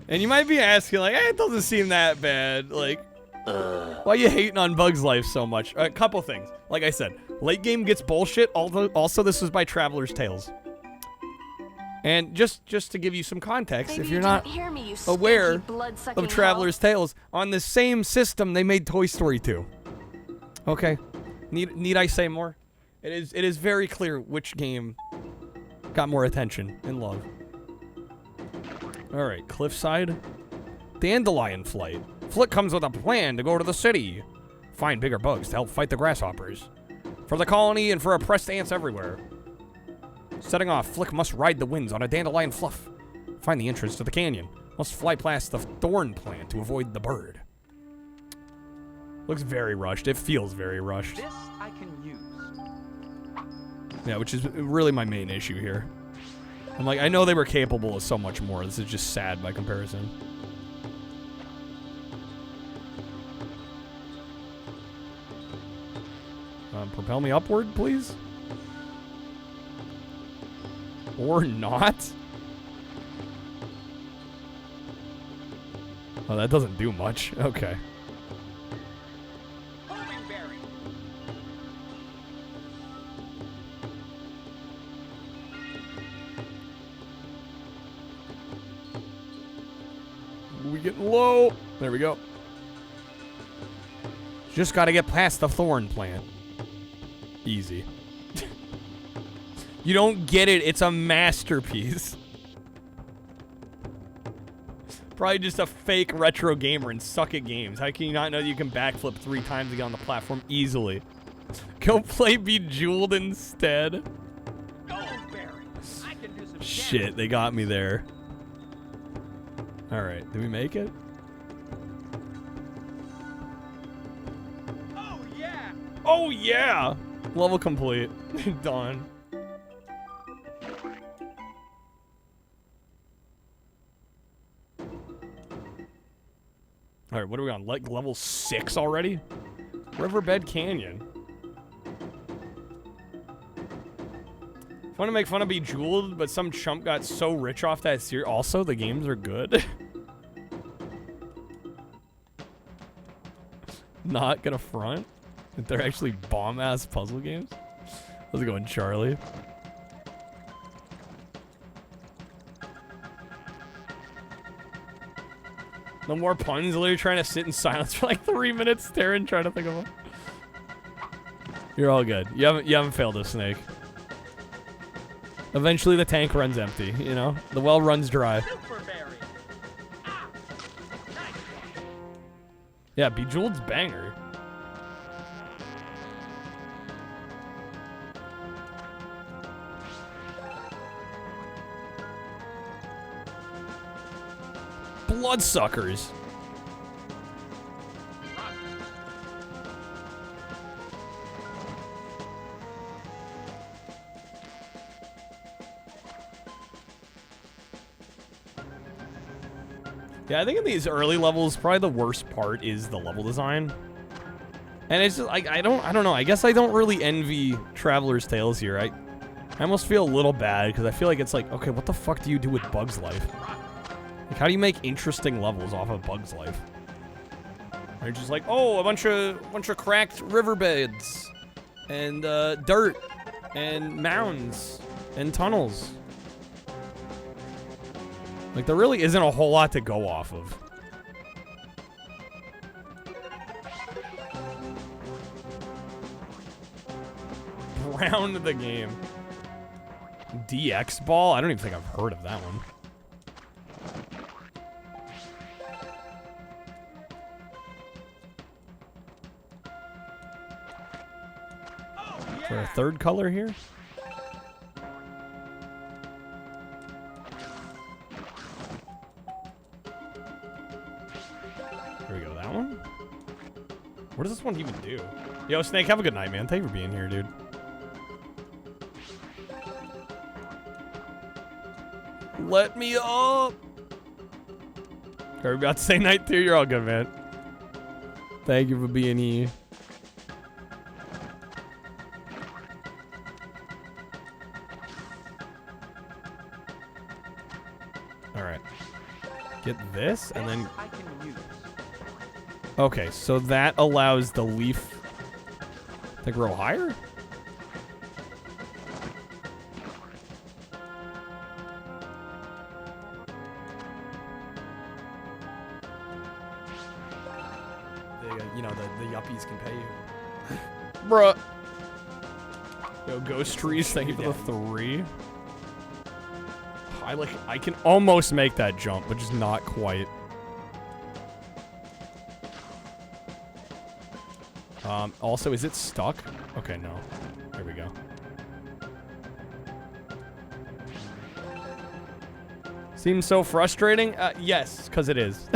And you might be asking, like, it doesn't seem that bad. Like, why are you hating on Bug's Life so much? A couple things. Like I said, late game gets bullshit. Also, this was by Traveler's Tales. And just to give you some context, if you're not aware of Traveler's Tales, on the same system they made Toy Story 2. Okay, need I say more? It is very clear which game got more attention and love. All right, Cliffside, Dandelion Flight. Flick comes with a plan to go to the city, find bigger bugs to help fight the grasshoppers, for the colony and for oppressed ants everywhere. Setting off, Flick must ride the winds on a dandelion fluff, find the entrance to the canyon, must fly past the thorn plant to avoid the bird. Looks very rushed. It feels very rushed.
This I can use.
Yeah, which is really my main issue here. I'm like, I know they were capable of so much more. This is just sad by comparison. Propel me upward, please? Or not? Oh, that doesn't do much. Okay. We getting low. There we go. Just got to get past the thorn plant. Easy. You don't get it. It's a masterpiece. Probably just a fake retro gamer and suck at games. How can you not know you can backflip 3 times to get on the platform easily? Go play Bejeweled instead. Shit, they got me there. Alright, did we make it? Oh yeah! Oh yeah! Level complete. Done. Alright, what are we on? Like level 6 already? Riverbed Canyon. I want to make fun of Bejeweled, but some chump got so rich off that series. Also, the games are good. Not gonna front. They're actually bomb-ass puzzle games. How's it going, Charlie? No more puns. Literally trying to sit in silence for like 3 minutes, staring, trying to think of them. You're all good. You haven't failed us, Snake. Eventually, the tank runs empty. You know, the well runs dry. Yeah, Bejeweled's banger. Bloodsuckers. Yeah, I think in these early levels, probably the worst part is the level design. And it's just, I don't know. I guess I don't really envy Traveler's Tales here. I almost feel a little bad because I feel like it's like, okay, what the fuck do you do with Bug's Life? Like, how do you make interesting levels off of Bug's Life? They're just like, oh, a bunch of cracked riverbeds and dirt and mounds and tunnels. Like, there really isn't a whole lot to go off of. Round the game. DX Ball? I don't even think I've heard of that one. Is there a third color here? Here we go, that one? What does this one even do? Yo, Snake, have a good night, man. Thank you for being here, dude. Let me up! Are we about to say night too? You're all good, man. Thank you for being here. Alright. Get this, and then... Okay, so that allows the leaf to grow higher? You know, the yuppies can pay you. Bruh. Yo, Ghost Trees, thank you for the 3. I can almost make that jump, but just not quite. Also, is it stuck? Okay, no. There we go. Seems so frustrating? Yes, because it is.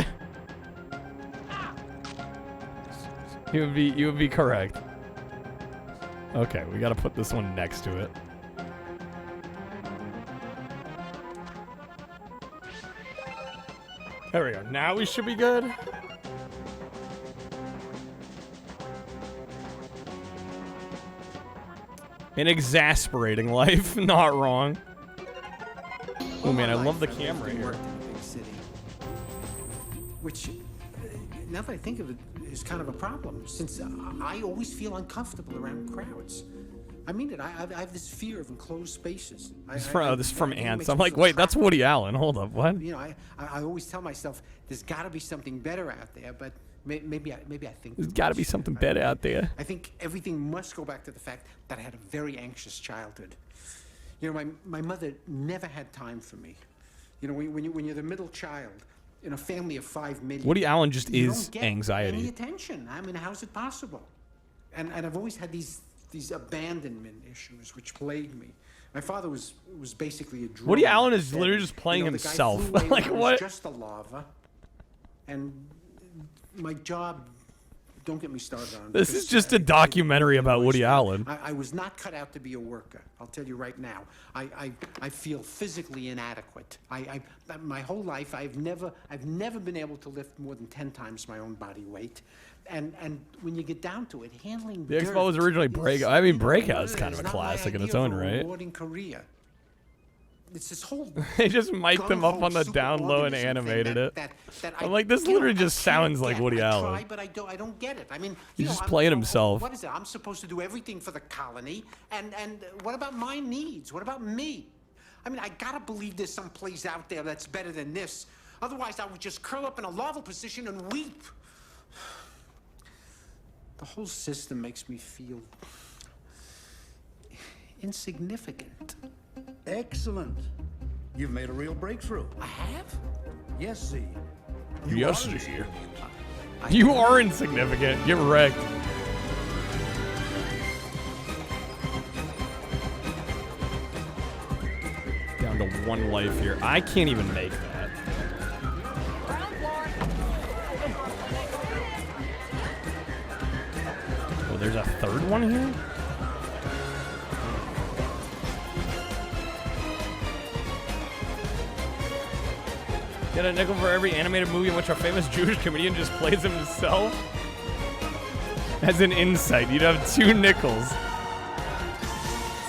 You would be correct. Okay, we gotta put this one next to it. There we go. Now we should be good. An exasperating life, not wrong. Oh man, I
All my
love the
life,
camera
I've
here.
worked in a big city, which, now that I think of it, is kind of a problem, since I always feel uncomfortable around crowds. I mean it. I have this fear of enclosed spaces.
This is from
I think it
Ants.
makes
I'm
me
like,
feel
wait, that's
trapped.
Woody Allen. Hold up, what?
You know, I always tell myself there's got to be something better out there, but maybe I think
There's got to be something better out there.
I think everything must go back to the fact that I had a very anxious childhood. You know, my mother never had time for me. You know, when you're the middle child in a family of 5 million,
Woody Allen just
you
is
don't get
anxiety.
any attention. I mean, how's it possible? And I've always had these abandonment issues which plagued me. My father was basically a drone.
Woody Allen is literally just playing
You know, the guy
himself.
flew away
Like
when I was
what?
just a lava. And my job, don't get me started on it.
This
because,
is just a documentary about Woody
was-
Allen.
I was not cut out to be a worker. I'll tell you right now. I feel physically inadequate. My whole life I've never been able to lift more than 10 times my own body weight. And when you get down to it, handling
The Expo
dirt
was originally Breakout. I mean, Breakout is kind of a
not my
classic in its
idea
own
of a
right.
rewarding career. It's this whole
They just mic'd him up on the down low and animated it. I'm like, this literally just sounds like Woody
I
Allen.
try, but I don't get it. I mean,
He's
you know,
just
I'm-
playing himself.
What is it? I'm supposed to do everything for the colony, and what about my needs? What about me? I mean, I gotta believe there's some place out there that's better than this. Otherwise, I would just curl up in a larval position and weep. The whole system makes me feel insignificant.
Excellent. You've made a real breakthrough.
I have?
Yes, Z.
Yes, G. You are insignificant. Get wrecked. Down to 1 life here. I can't even make that. Oh, there's a 3rd one here? Get a nickel for every animated movie in which a famous Jewish comedian just plays himself. As an insight, you'd have 2 nickels.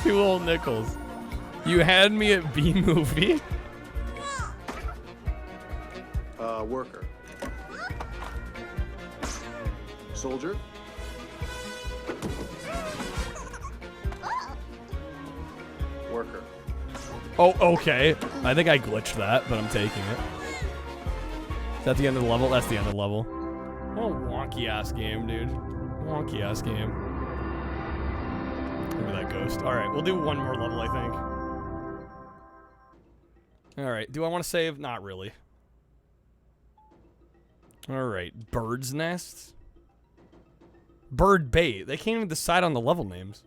2 old nickels. You had me at B movie.
Worker. Soldier. Worker.
Oh, okay. I think I glitched that, but I'm taking it. Is that the end of the level? That's the end of the level. What a wonky ass game, dude. Wonky ass game. Look at that ghost. Alright, we'll do 1 more level, I think. Alright, do I want to save? Not really. Alright, bird's nests? Bird bait. They can't even decide on the level names.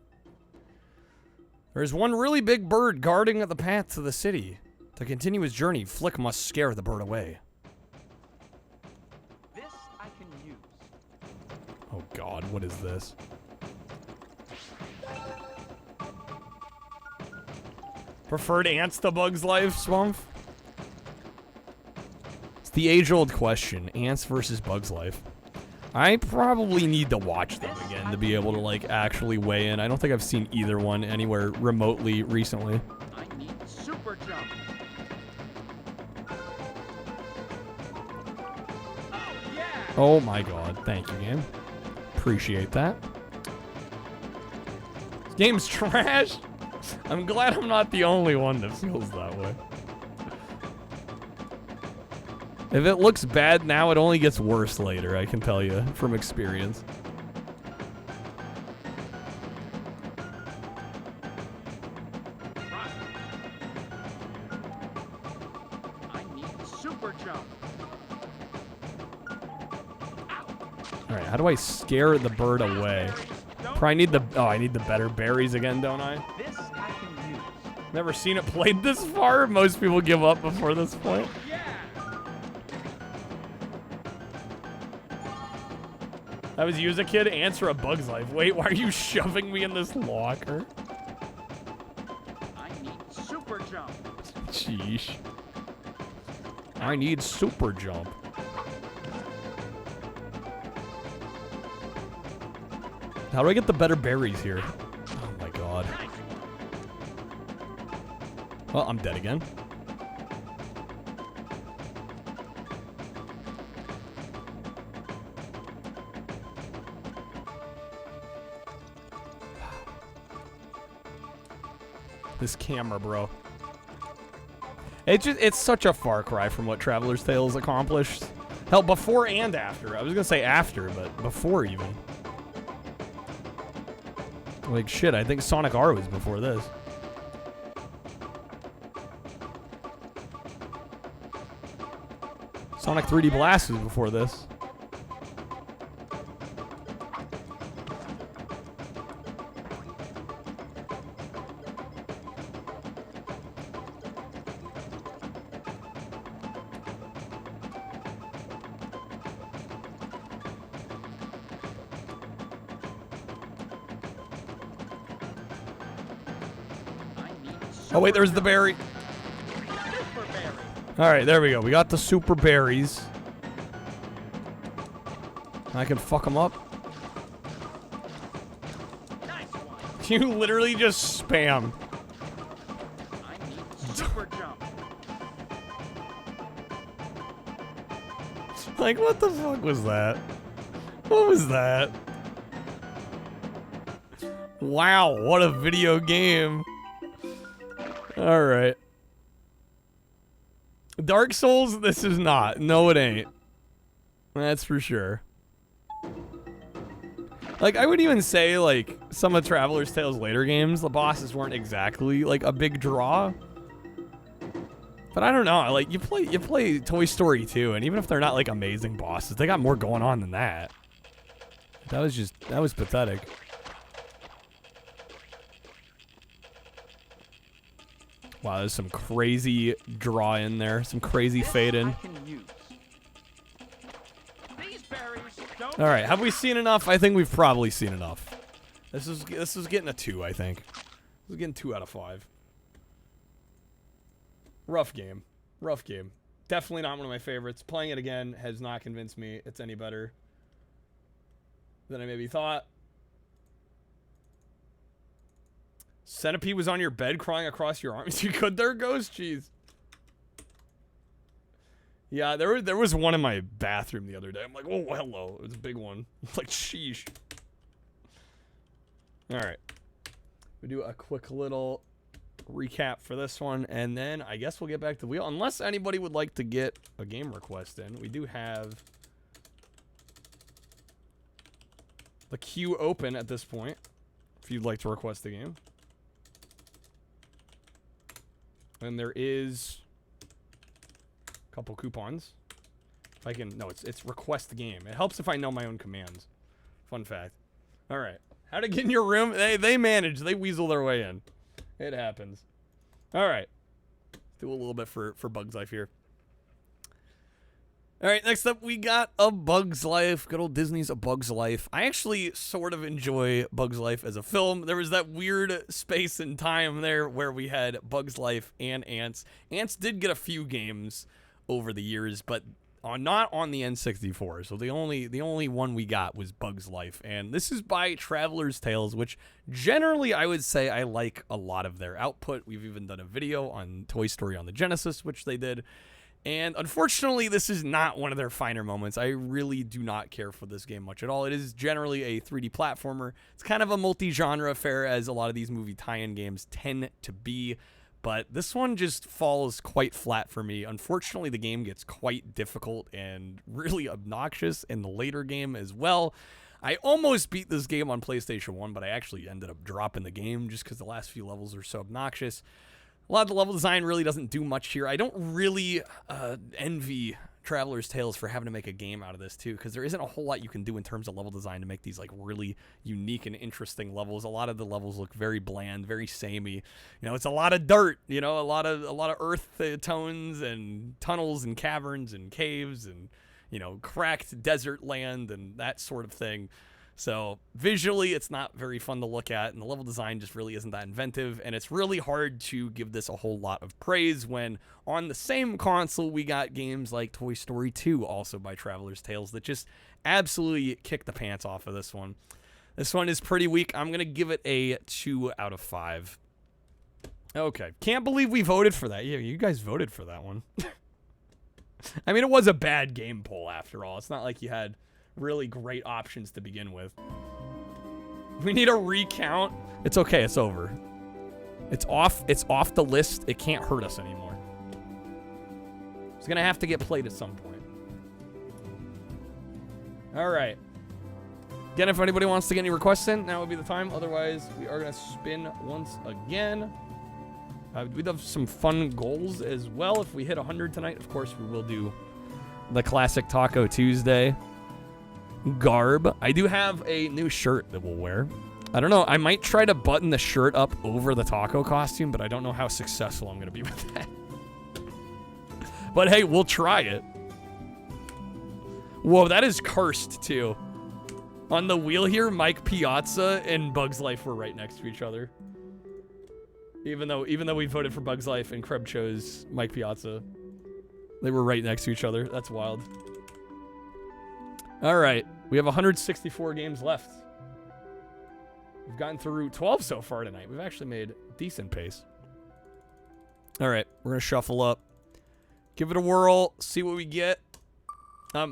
There's one really big bird guarding the path to the city. To continue his journey, Flick must scare the bird away.
This I can use.
Oh god, what is this? Preferred ants to Bug's Life, Swamp? It's the age-old question, ants versus Bug's Life. I probably need to watch them again to be able to, like, actually weigh in. I don't think I've seen either one anywhere remotely recently.
I need super jump.
Oh my god, thank you, game. Appreciate that. This game's trash. I'm glad I'm not the only one that feels that way. If it looks bad now, it only gets worse later, I can tell you from experience.
I need super jump.
Alright, how do I scare the bird away? Probably need the... Oh, I need the better berries again, don't I?
This I can use.
Never seen it played this far. Most people give up before this point. That was you as a kid? Answer a Bug's Life. Wait, why are you shoving me in this locker?
I need super jump.
Sheesh. I need super jump. How do I get the better berries here? Oh my god. Well, I'm dead again. This camera, bro. It's such a far cry from what Traveler's Tales accomplished. Hell, before and after. I was gonna say after, but before even. Like, shit, I think Sonic R was before this. Sonic 3D Blast was before this. Oh wait, there's the berry. All right, there we go. We got the super berries. I can fuck them up. You literally just spam.
Super jump.
Like, what the fuck was that? What was that? Wow, what a video game. All right. Dark Souls, this is not. No, it ain't. That's for sure. Like, I would even say, like, some of Traveler's Tales later games, the bosses weren't exactly, like, a big draw. But I don't know. Like, you play Toy Story 2, and even if they're not, like, amazing bosses, they got more going on than that. That was pathetic. Wow, there's some crazy draw in there. Some crazy fade in. All right, have we seen enough? I think we've probably seen enough. This is getting a 2, I think. This is getting 2 out of 5. Rough game. Rough game. Definitely not one of my favorites. Playing it again has not convinced me it's any better than I maybe thought. Centipede was on your bed crawling across your arms. You could there, Ghost? Jeez. Yeah, there was one in my bathroom the other day. I'm like, oh, hello. It was a big one. Like, sheesh. All right. We do a quick little recap for this one, and then I guess we'll get back to the wheel. Unless anybody would like to get a game request in. We do have the queue open at this point, if you'd like to request the game. And there is a couple coupons. If I can, no, it's request the game. It helps if I know my own commands. Fun fact. All right, how to get in your room? They manage. They weasel their way in. It happens. All right, do a little bit for Bug's Life here. All right, next up we got A Bug's Life. Good old Disney's A Bug's Life. I actually sort of enjoy Bug's Life as a film. There was that weird space and time there where we had Bug's Life and Ants. Ants did get a few games over the years, but not on the N64. So the only one we got was Bug's Life, and this is by Traveler's Tales, which generally I would say I like a lot of their output. We've even done a video on Toy Story on the Genesis, which they did. And unfortunately, this is not one of their finer moments. I really do not care for this game much at all. It is generally a 3D platformer. It's kind of a multi-genre affair, as a lot of these movie tie-in games tend to be. But this one just falls quite flat for me. Unfortunately, the game gets quite difficult and really obnoxious in the later game as well. I almost beat this game on PlayStation 1, but I actually ended up dropping the game just because the last few levels are so obnoxious. A lot of the level design really doesn't do much here. I don't really envy Traveler's Tales for having to make a game out of this too, because there isn't a whole lot you can do in terms of level design to make these like really unique and interesting levels. A lot of the levels look very bland, very samey. You know, it's a lot of dirt. You know, a lot of earth tones and tunnels and caverns and caves and, you know, cracked desert land and that sort of thing. So visually, it's not very fun to look at, and the level design just really isn't that inventive, and it's really hard to give this a whole lot of praise when on the same console we got games like Toy Story 2, also by Traveler's Tales, that just absolutely kick the pants off of this one. This one is pretty weak. I'm going to give it a 2 out of 5. Okay. Can't believe we voted for that. Yeah, you guys voted for that one. I mean, it was a bad game poll after all. It's not like you had really great options to begin with. We need a recount. It's okay, it's over. It's off the list. It can't hurt us anymore. It's gonna have to get played at some point. All right. Again, if anybody wants to get any requests in, now would be the time. Otherwise, we are gonna spin once again. We'd have some fun goals as well. If we hit 100 tonight, of course, we will do the classic Taco Tuesday garb. I do have a new shirt that we'll wear. I don't know. I might try to button the shirt up over the taco costume, but I don't know how successful I'm going to be with that. But hey, we'll try it. Whoa, that is cursed, too. On the wheel here, Mike Piazza and Bugs Life were right next to each other. Even though we voted for Bugs Life and Kreb chose Mike Piazza. They were right next to each other. That's wild. All right. We have 164 games left. We've gotten through 12 so far tonight. We've actually made decent pace. All right. We're going to shuffle up. Give it a whirl. See what we get.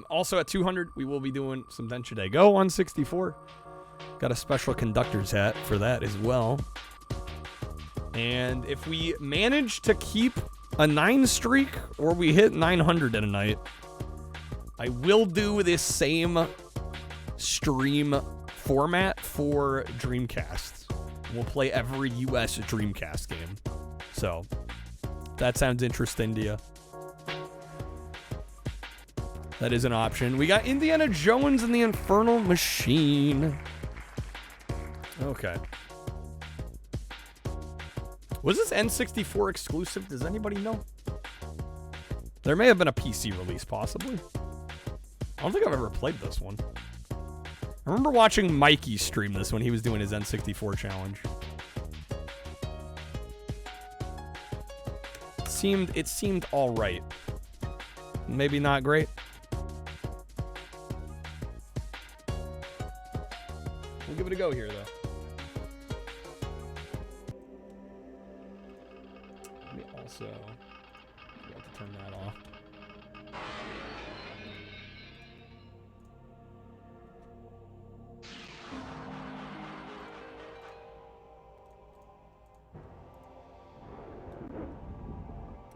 Also at 200, we will be doing some Then Should I Go on 64. Got a special conductor's hat for that as well. And if we manage to keep a 9 streak or we hit 900 in a night, I will do this same stream format for Dreamcast. We'll play every US Dreamcast game. So, that sounds interesting to you. That is an option. We got Indiana Jones and the Infernal Machine. Okay. Was this N64 exclusive? Does anybody know? There may have been a PC release, possibly. I don't think I've ever played this one. I remember watching Mikey stream this when he was doing his N64 challenge. It seemed all right. Maybe not great. We'll give it a go here, though. Let me also forgot to turn that off.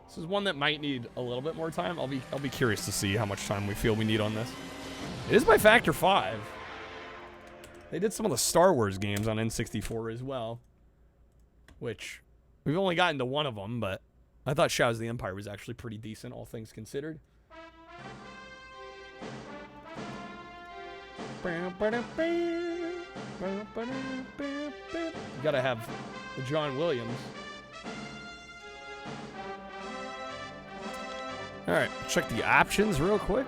This is one that might need a little bit more time. I'll be curious to see how much time we feel we need on this. It is by Factor 5. They did some of the Star Wars games on N64 as well, which we've only gotten to one of them, but I thought Shadows of the Empire was actually pretty decent, all things considered. You gotta have the John Williams. All right, check the options real quick.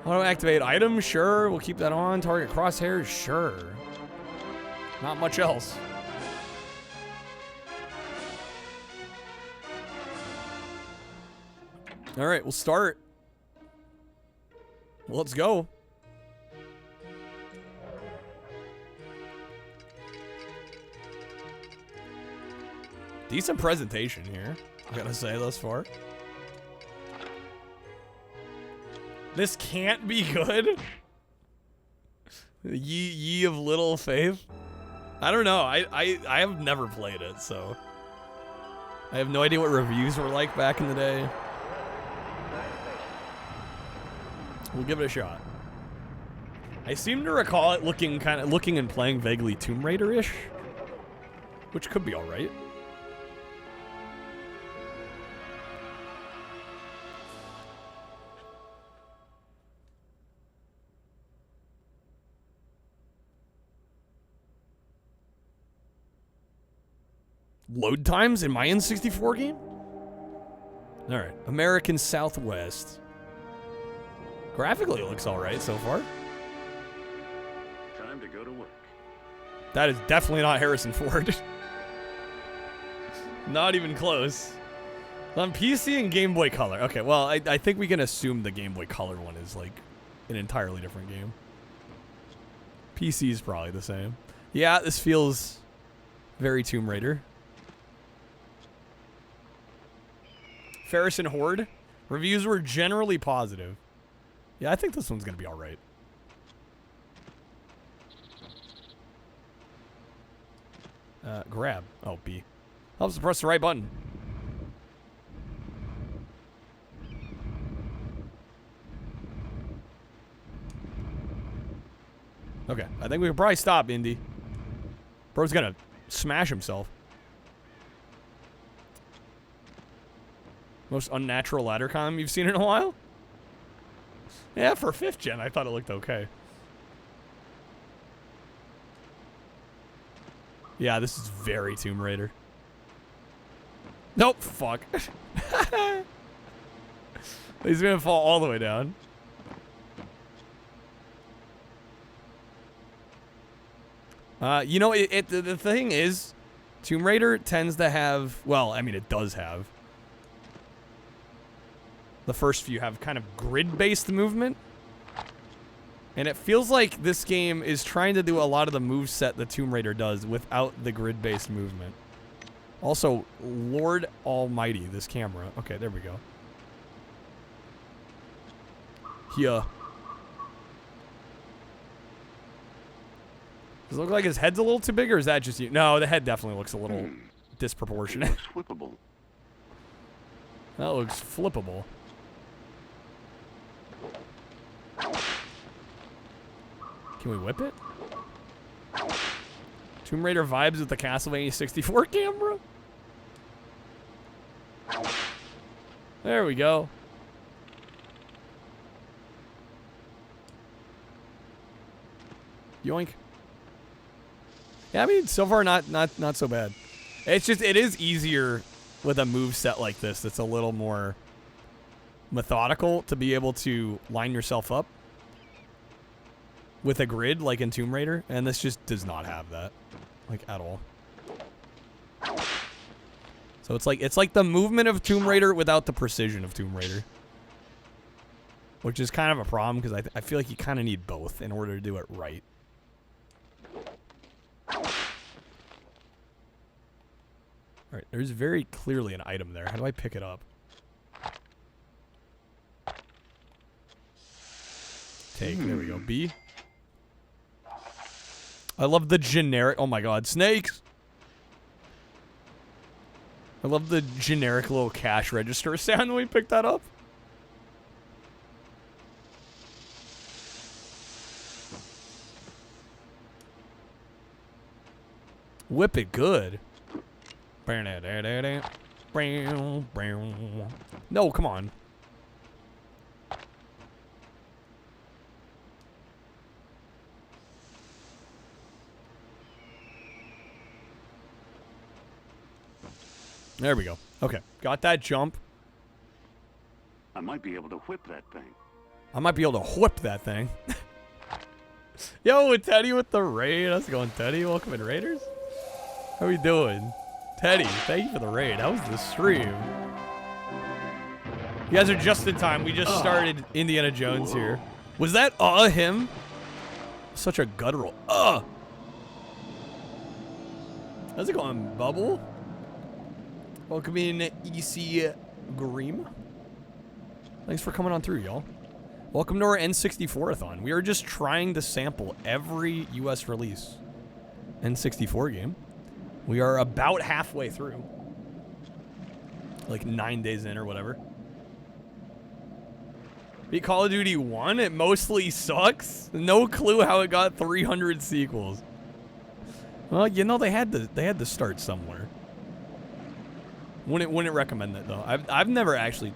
Auto activate item, sure. We'll keep that on. Target crosshairs, sure. Not much else. All right, we'll start. Let's go. Decent presentation here, I gotta say, thus far. This can't be good. Ye of little faith. I don't know. I have never played it, so I have no idea what reviews were like back in the day. We'll give it a shot. I seem to recall it looking and playing vaguely Tomb Raider-ish, which could be all right. Load times in my N64 game? Alright, American Southwest. Graphically, it looks alright so far.
Time to go to work.
That is definitely not Harrison Ford. Not even close. On PC and Game Boy Color. Okay, well, I think we can assume the Game Boy Color one is like an entirely different game. PC is probably the same. Yeah, this feels very Tomb Raider. Ferris and Horde. Reviews were generally positive. Yeah, I think this one's going to be all right. Grab. Oh, B. Helps to press the right button. Okay, I think we can probably stop, Indy. Bro's gonna smash himself. Most unnatural ladder comm you've seen in a while? Yeah, for 5th gen, I thought it looked okay. Yeah, this is very Tomb Raider. Nope, fuck. He's gonna fall all the way down. You know, the thing is, Tomb Raider tends to have, well, I mean, it does have. The first few have kind of grid-based movement. And it feels like this game is trying to do a lot of the moveset that Tomb Raider does without the grid-based movement. Also, Lord Almighty, this camera. Okay, there we go. Here. Does it look like his head's a little too big, or is that just you? No, the head definitely looks a little disproportionate.
It looks flippable.
That looks flippable. Can we whip it? Tomb Raider vibes with the Castlevania 64 camera? There we go. Yoink. Yeah, I mean, so far not so bad. It's just, it is easier with a move set like this that's a little more methodical to be able to line yourself up with a grid like in Tomb Raider, and this just does not have that, like, at all. So it's like the movement of Tomb Raider without the precision of Tomb Raider, which is kind of a problem because I feel like you kind of need both in order to do it right. All right, there's very clearly an item there. How do I pick it up? Take, there we go. B. I love the generic, oh my god, snakes! I love the generic little cash register sound when we pick that up. Whip it good. No, come on. There we go. Okay, got that jump.
I might be able to whip that thing.
I might be able to whip that thing. Yo, Teddy with the raid. How's it going, Teddy? Welcome in, Raiders. How we doing? Teddy, thank you for the raid. How was the stream? You guys are just in time. We just started Indiana Jones here. Was that him? Such a guttural. How's it going, Bubble? Welcome in, EC Greem. Thanks for coming on through, y'all. Welcome to our N64-ATHON. We are just trying to sample every US release N64 game. We are about halfway through. Like 9 days in or whatever. Beat Call of Duty 1? It mostly sucks? No clue how it got 300 sequels. Well, you know, they had to start somewhere. Wouldn't recommend that though. I've never actually.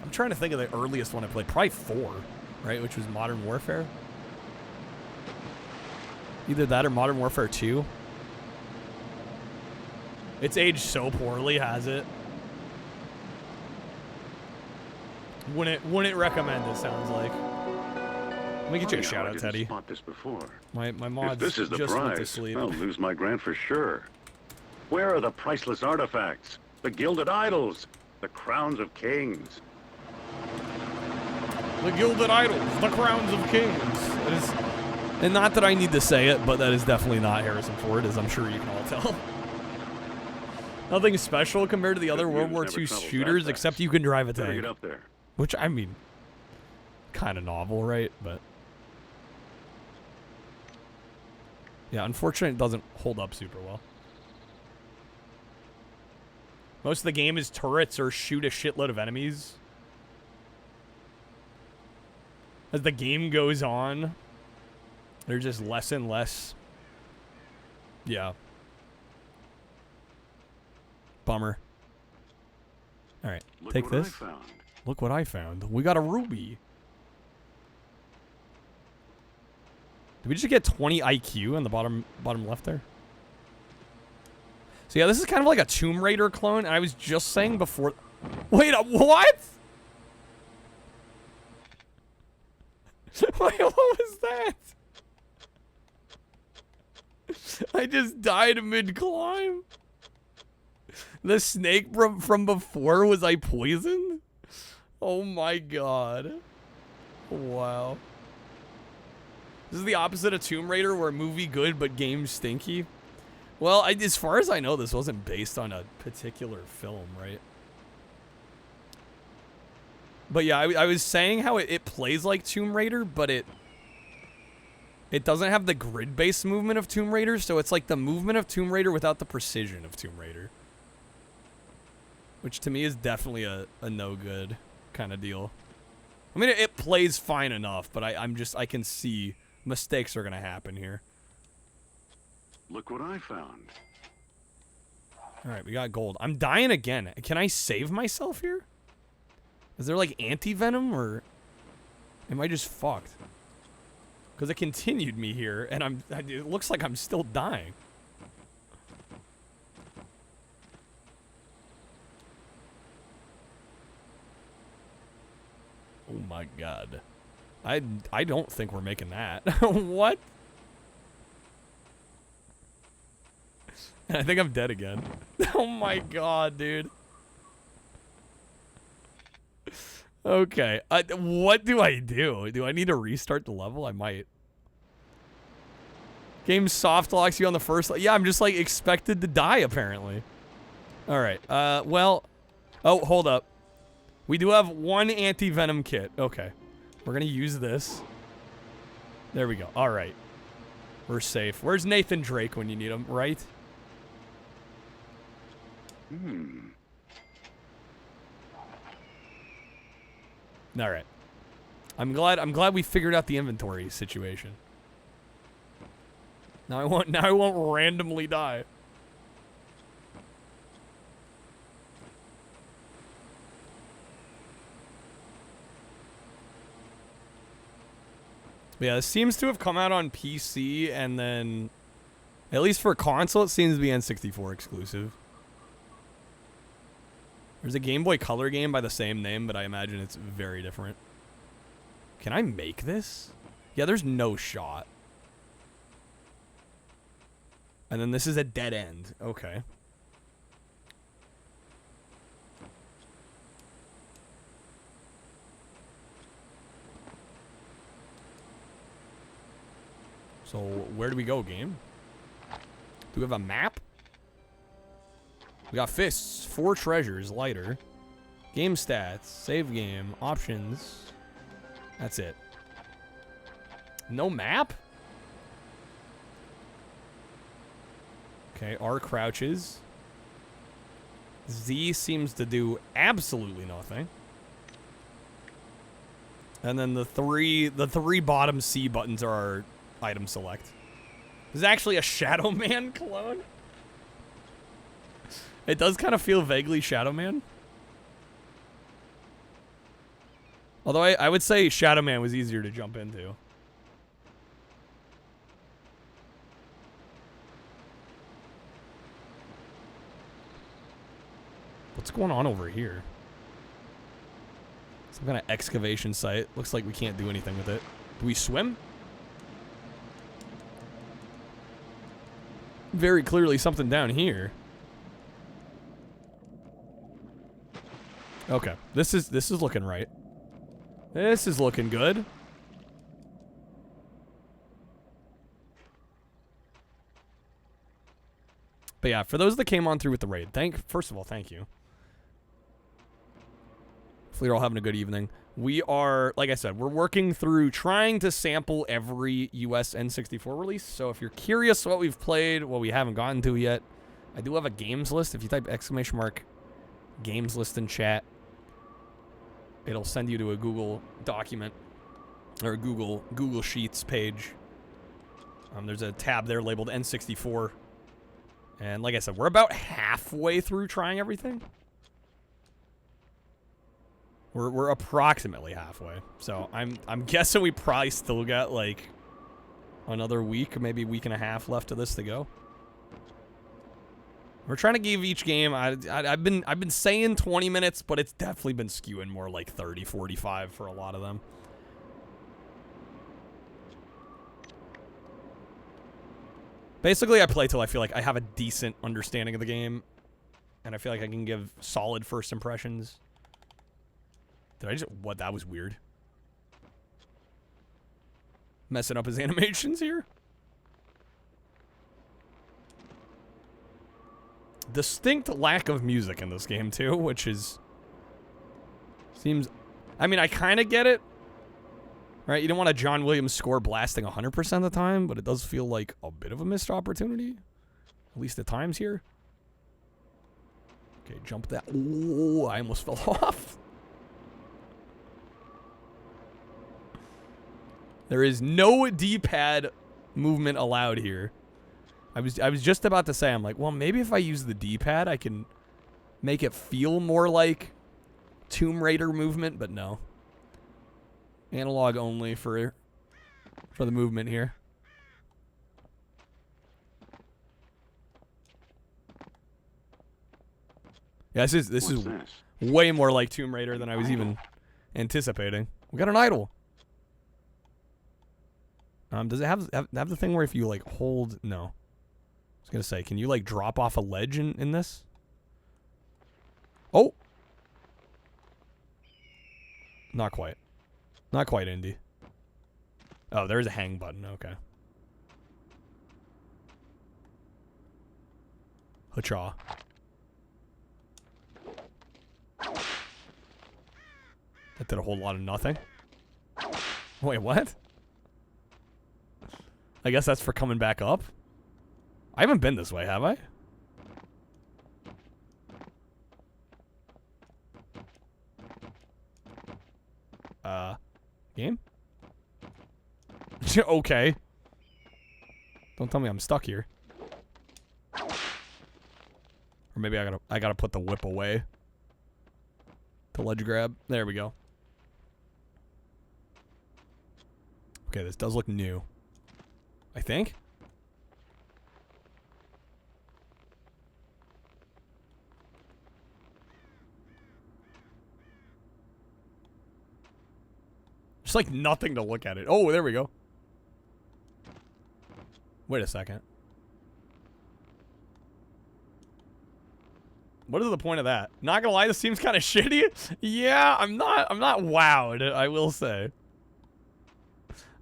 I'm trying to think of the earliest one I played. Probably 4, right? Which was Modern Warfare. Either that or Modern Warfare 2. It's aged so poorly, has it? Wouldn't recommend it. Sounds like. Let me get you a shout out, Teddy.
Spot this before.
My mod's
if this is the
just went to
prize,
sleep.
I'll lose my grant for sure. Where are the priceless artifacts? The gilded idols, the crowns of kings.
The gilded idols, the crowns of kings. That is, and not that I need to say it, but that is definitely not Harrison Ford, as I'm sure you can all tell. Nothing special compared to the other World War II shooters, except you can drive a tank.
Get up there.
Which, I mean, kind of novel, right? But yeah, unfortunately, it doesn't hold up super well. Most of the game is turrets or shoot a shitload of enemies. As the game goes on, there's just less and less. Yeah. Bummer. All right, take this. Look what I found. We got a ruby. Did we just get 20 IQ on the bottom left there? So yeah, this is kind of like a Tomb Raider clone. And I was just saying before. Wait, what? Wait, what was that? I just died mid-climb. The snake from before, was I poisoned? Oh my god. Wow. This is the opposite of Tomb Raider, where movie good but game stinky. Well, as far as I know, this wasn't based on a particular film, right? But yeah, I was saying how it plays like Tomb Raider, but it doesn't have the grid-based movement of Tomb Raider, so it's like the movement of Tomb Raider without the precision of Tomb Raider. Which to me is definitely a no-good kind of deal. I mean, it plays fine enough, but I can see mistakes are going to happen here.
Look what I found.
Alright, we got gold. I'm dying again. Can I save myself here? Is there like anti-venom, or am I just fucked? Because it continued me here, and it looks like I'm still dying. Oh my god. I don't think we're making that. What? And I think I'm dead again. Oh my god, dude. Okay. What do I do? Do I need to restart the level? I might. Game soft locks you on the first. Yeah, I'm just like expected to die apparently. All right. Well. Oh, hold up. We do have one anti-venom kit. Okay. We're gonna use this. There we go. All right. We're safe. Where's Nathan Drake when you need him? Right. All right. I'm glad we figured out the inventory situation. Now I won't randomly die. But yeah, this seems to have come out on PC, and then at least for console, it seems to be N64 exclusive. There's a Game Boy Color game by the same name, but I imagine it's very different. Can I make this? Yeah, there's no shot. And then this is a dead end. Okay. So, where do we go, game? Do we have a map? We got fists, 4 treasures, lighter, game stats, save game, options. That's it. No map? Okay, R crouches. Z seems to do absolutely nothing. And then the three bottom C buttons are our item select. This is actually a Shadow Man clone. It does kind of feel vaguely Shadow Man. Although I would say Shadow Man was easier to jump into. What's going on over here? Some kind of excavation site. Looks like we can't do anything with it. Do we swim? Very clearly something down here. Okay, this is looking right. This is looking good. But yeah, for those that came on through with the raid, first of all, thank you. Hopefully you're all having a good evening. We are, like I said, we're working through trying to sample every US N64 release. So if you're curious what we've played, what we haven't gotten to yet, I do have a games list. If you type games list in chat, it'll send you to a Google document or a Google Sheets page. There's a tab there labeled N64. And like I said, we're about halfway through trying everything. We're approximately halfway. So I'm guessing we probably still got like another week, maybe week and a half left of this to go. We're trying to give each game, I've been saying 20 minutes, but it's definitely been skewing more like 30, 45 for a lot of them. Basically, I play till I feel like I have a decent understanding of the game, and I feel like I can give solid first impressions. Did I just... What? That was weird. Messing up his animations here? Distinct lack of music in this game, too, which is... Seems... I mean, I kind of get it. Right? You don't want a John Williams score blasting 100% of the time, but it does feel like a bit of a missed opportunity. At least at times here. Okay, jump that. Ooh, I almost fell off. There is no D-pad movement allowed here. I was just about to say, I'm like, well, maybe if I use the D-pad, I can make it feel more like Tomb Raider movement, but no. Analog only for the movement here. Yeah, this is way more like Tomb Raider than I was even anticipating. We got an idol. Does it have the thing where if you like hold? No. I was gonna say, can you like drop off a ledge in this? Oh. Not quite. Not quite, Indy. Oh, there's a hang button. Okay. Hacha. That did a whole lot of nothing. Wait, what? I guess that's for coming back up. I haven't been this way, have I? Game? Okay. Don't tell me I'm stuck here. Or maybe I gotta put the whip away. The ledge grab. There we go. Okay, this does look new. I think. Just like nothing to look at it. Oh, there we go. Wait a second. What is the point of that? Not gonna lie, this seems kind of shitty. Yeah, I'm not wowed, I will say.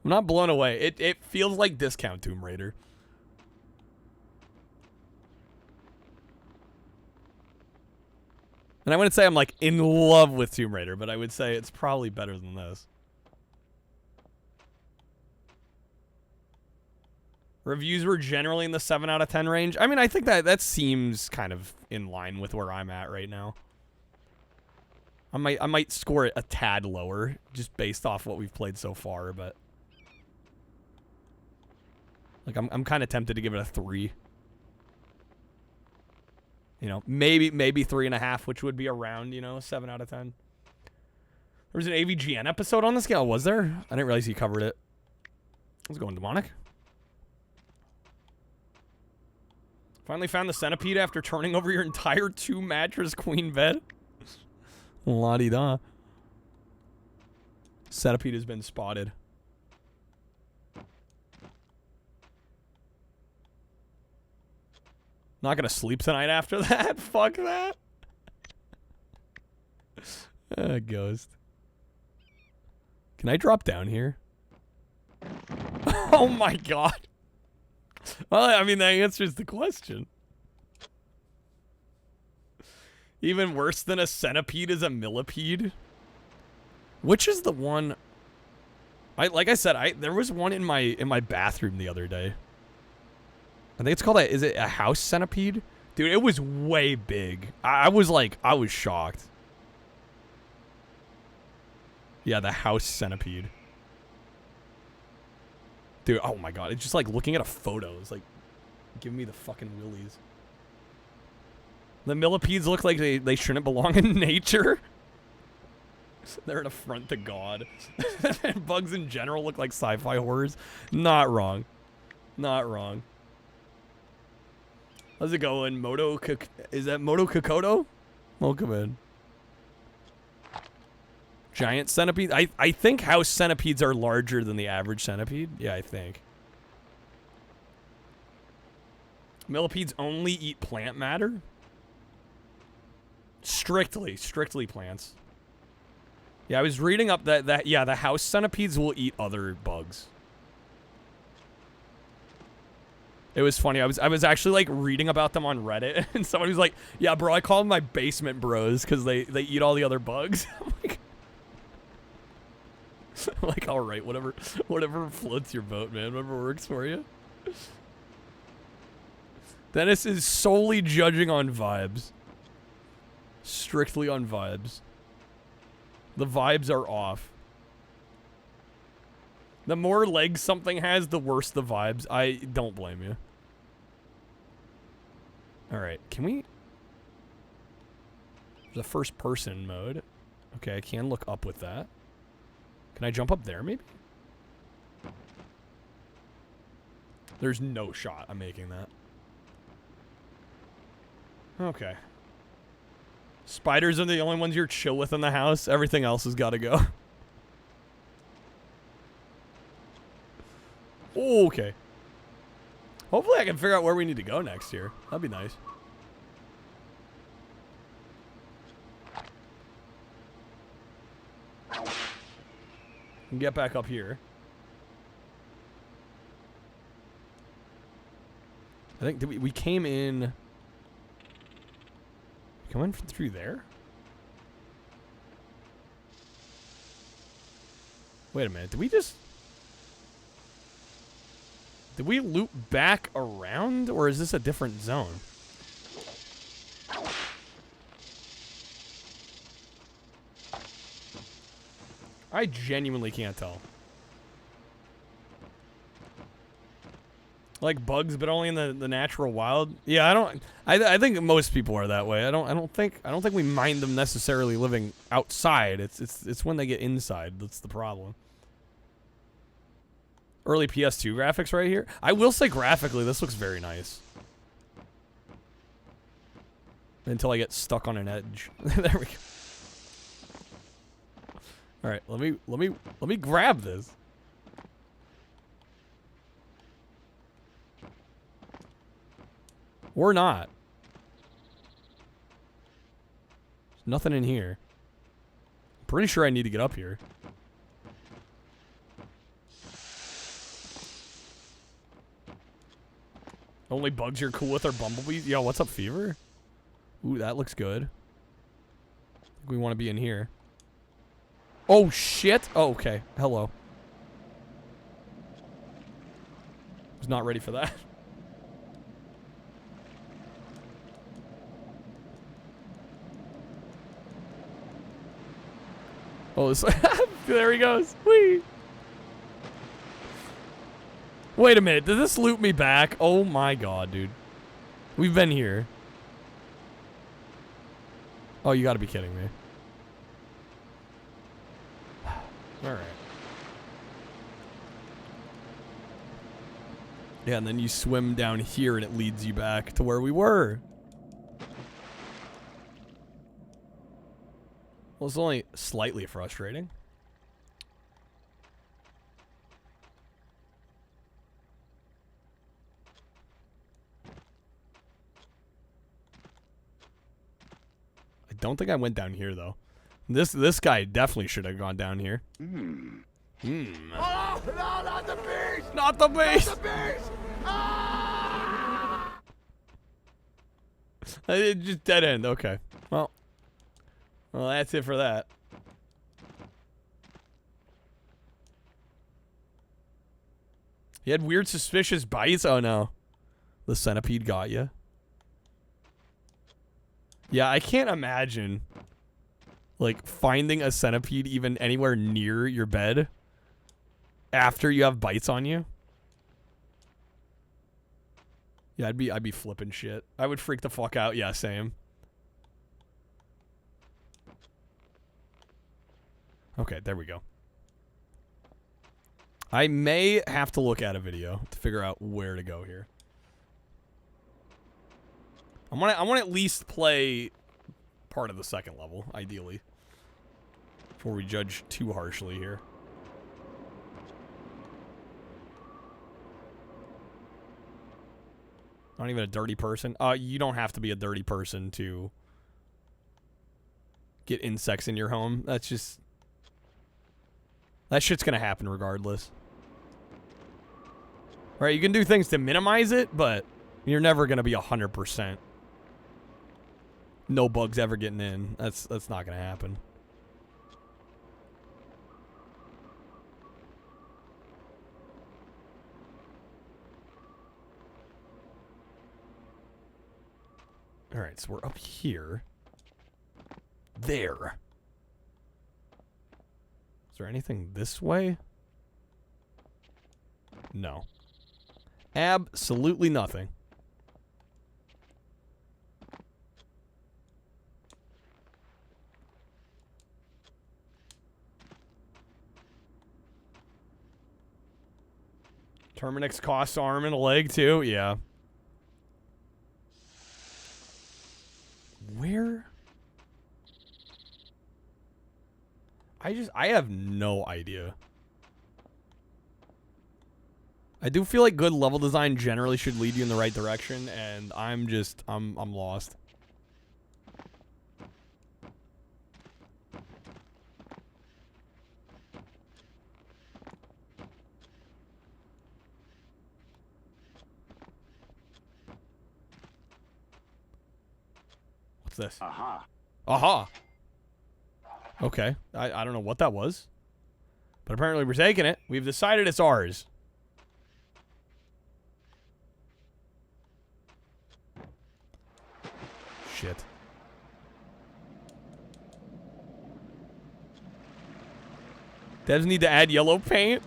I'm not blown away. It feels like discount Tomb Raider. And I wouldn't say I'm like in love with Tomb Raider, but I would say it's probably better than this. Reviews were generally in the 7 out of 10 range. I mean, I think that seems kind of in line with where I'm at right now. I might score it a tad lower just based off what we've played so far, but like I'm kind of tempted to give it a 3. You know, maybe 3.5, which would be around, you know, 7 out of 10. There was an AVGN episode on this game. Was there? I didn't realize you covered it. How's it going, Demonic? Finally found the centipede after turning over your entire 2-mattress queen bed? La-di-da. Centipede has been spotted. Not gonna sleep tonight after that? Fuck that. Ghost. Can I drop down here? Oh my god. Well, I mean, that answers the question. Even worse than a centipede is a millipede. Which is the one? Like I said, there was one in my bathroom the other day. I think it's called is it a house centipede? Dude, it was way big. I was shocked. Yeah, the house centipede. Dude, oh my god. It's just like looking at a photo. It's like giving me the fucking willies. The millipedes look like they shouldn't belong in nature. They're an affront to God. And bugs in general look like sci-fi horrors. Not wrong. Not wrong. How's it going? Is that Moto Kokoto? Welcome in. Giant centipede? I think house centipedes are larger than the average centipede. Yeah, I think. Millipedes only eat plant matter? Strictly plants. Yeah, I was reading up that yeah, the house centipedes will eat other bugs. It was funny. I was actually like reading about them on Reddit, and somebody was like, "Yeah, bro, I call them my basement bros because they eat all the other bugs." I'm like, all right, whatever floats your boat, man. Whatever works for you. Dennis is solely judging on vibes. Strictly on vibes. The vibes are off. The more legs something has, the worse the vibes. I don't blame you. Alright, can we... The first person mode. Okay, I can look up with that. Can I jump up there, maybe? There's no shot I'm making that. Okay. Spiders are the only ones you're chill with in the house. Everything else has got to go. Okay. Hopefully I can figure out where we need to go next here. That'd be nice. And get back up here. I think we came in... Come in through there? Wait a minute. Did we loop back around, or is this a different zone? I genuinely can't tell. Like bugs, but only in the natural wild. Yeah, I think most people are that way. I don't think we mind them necessarily living outside. It's when they get inside that's the problem. Early PS2 graphics right here. I will say graphically, this looks very nice. Until I get stuck on an edge. There we go. All right, let me grab this. Or not. There's nothing in here. I'm pretty sure I need to get up here. Only bugs you're cool with are bumblebees? Yo, what's up, Fever? Ooh, that looks good. I think we want to be in here. Oh, shit. Oh, okay. Hello. Was not ready for that. Oh, this there he goes. Whee! Wait a minute. Did this loop me back? Oh my god, dude. We've been here. Oh, you gotta be kidding me. Alright. Yeah, and then you swim down here and it leads you back to where we were. Well, it's only slightly frustrating. I don't think I went down here, though. This guy definitely should have gone down here.
Oh,
no, not the beast!
Not the beast!
Not the beast!
It just dead end. Okay. Well, that's it for that. He had weird suspicious bites. Oh, no. The centipede got you. Yeah, I can't imagine, like, finding a centipede even anywhere near your bed after you have bites on you. Yeah, I'd be flipping shit. I would freak the fuck out. Yeah, same. Okay, there we go. I may have to look at a video to figure out where to go here. I want to at least play part of the second level, ideally, before we judge too harshly here. Not even a dirty person. You don't have to be a dirty person to get insects in your home. That's just... that shit's gonna happen regardless. Right, you can do things to minimize it, but you're never gonna be 100%. No bugs ever getting in. That's not gonna happen. Alright, so we're up here. There. Is there anything this way? No. Absolutely nothing. Terminix costs arm and a leg too? Yeah. Where? I have no idea. I do feel like good level design generally should lead you in the right direction, and I'm lost. What's this?
Aha.
Aha. Okay. I don't know what that was. But apparently we're taking it. We've decided it's ours. Shit. Devs need to add yellow paint.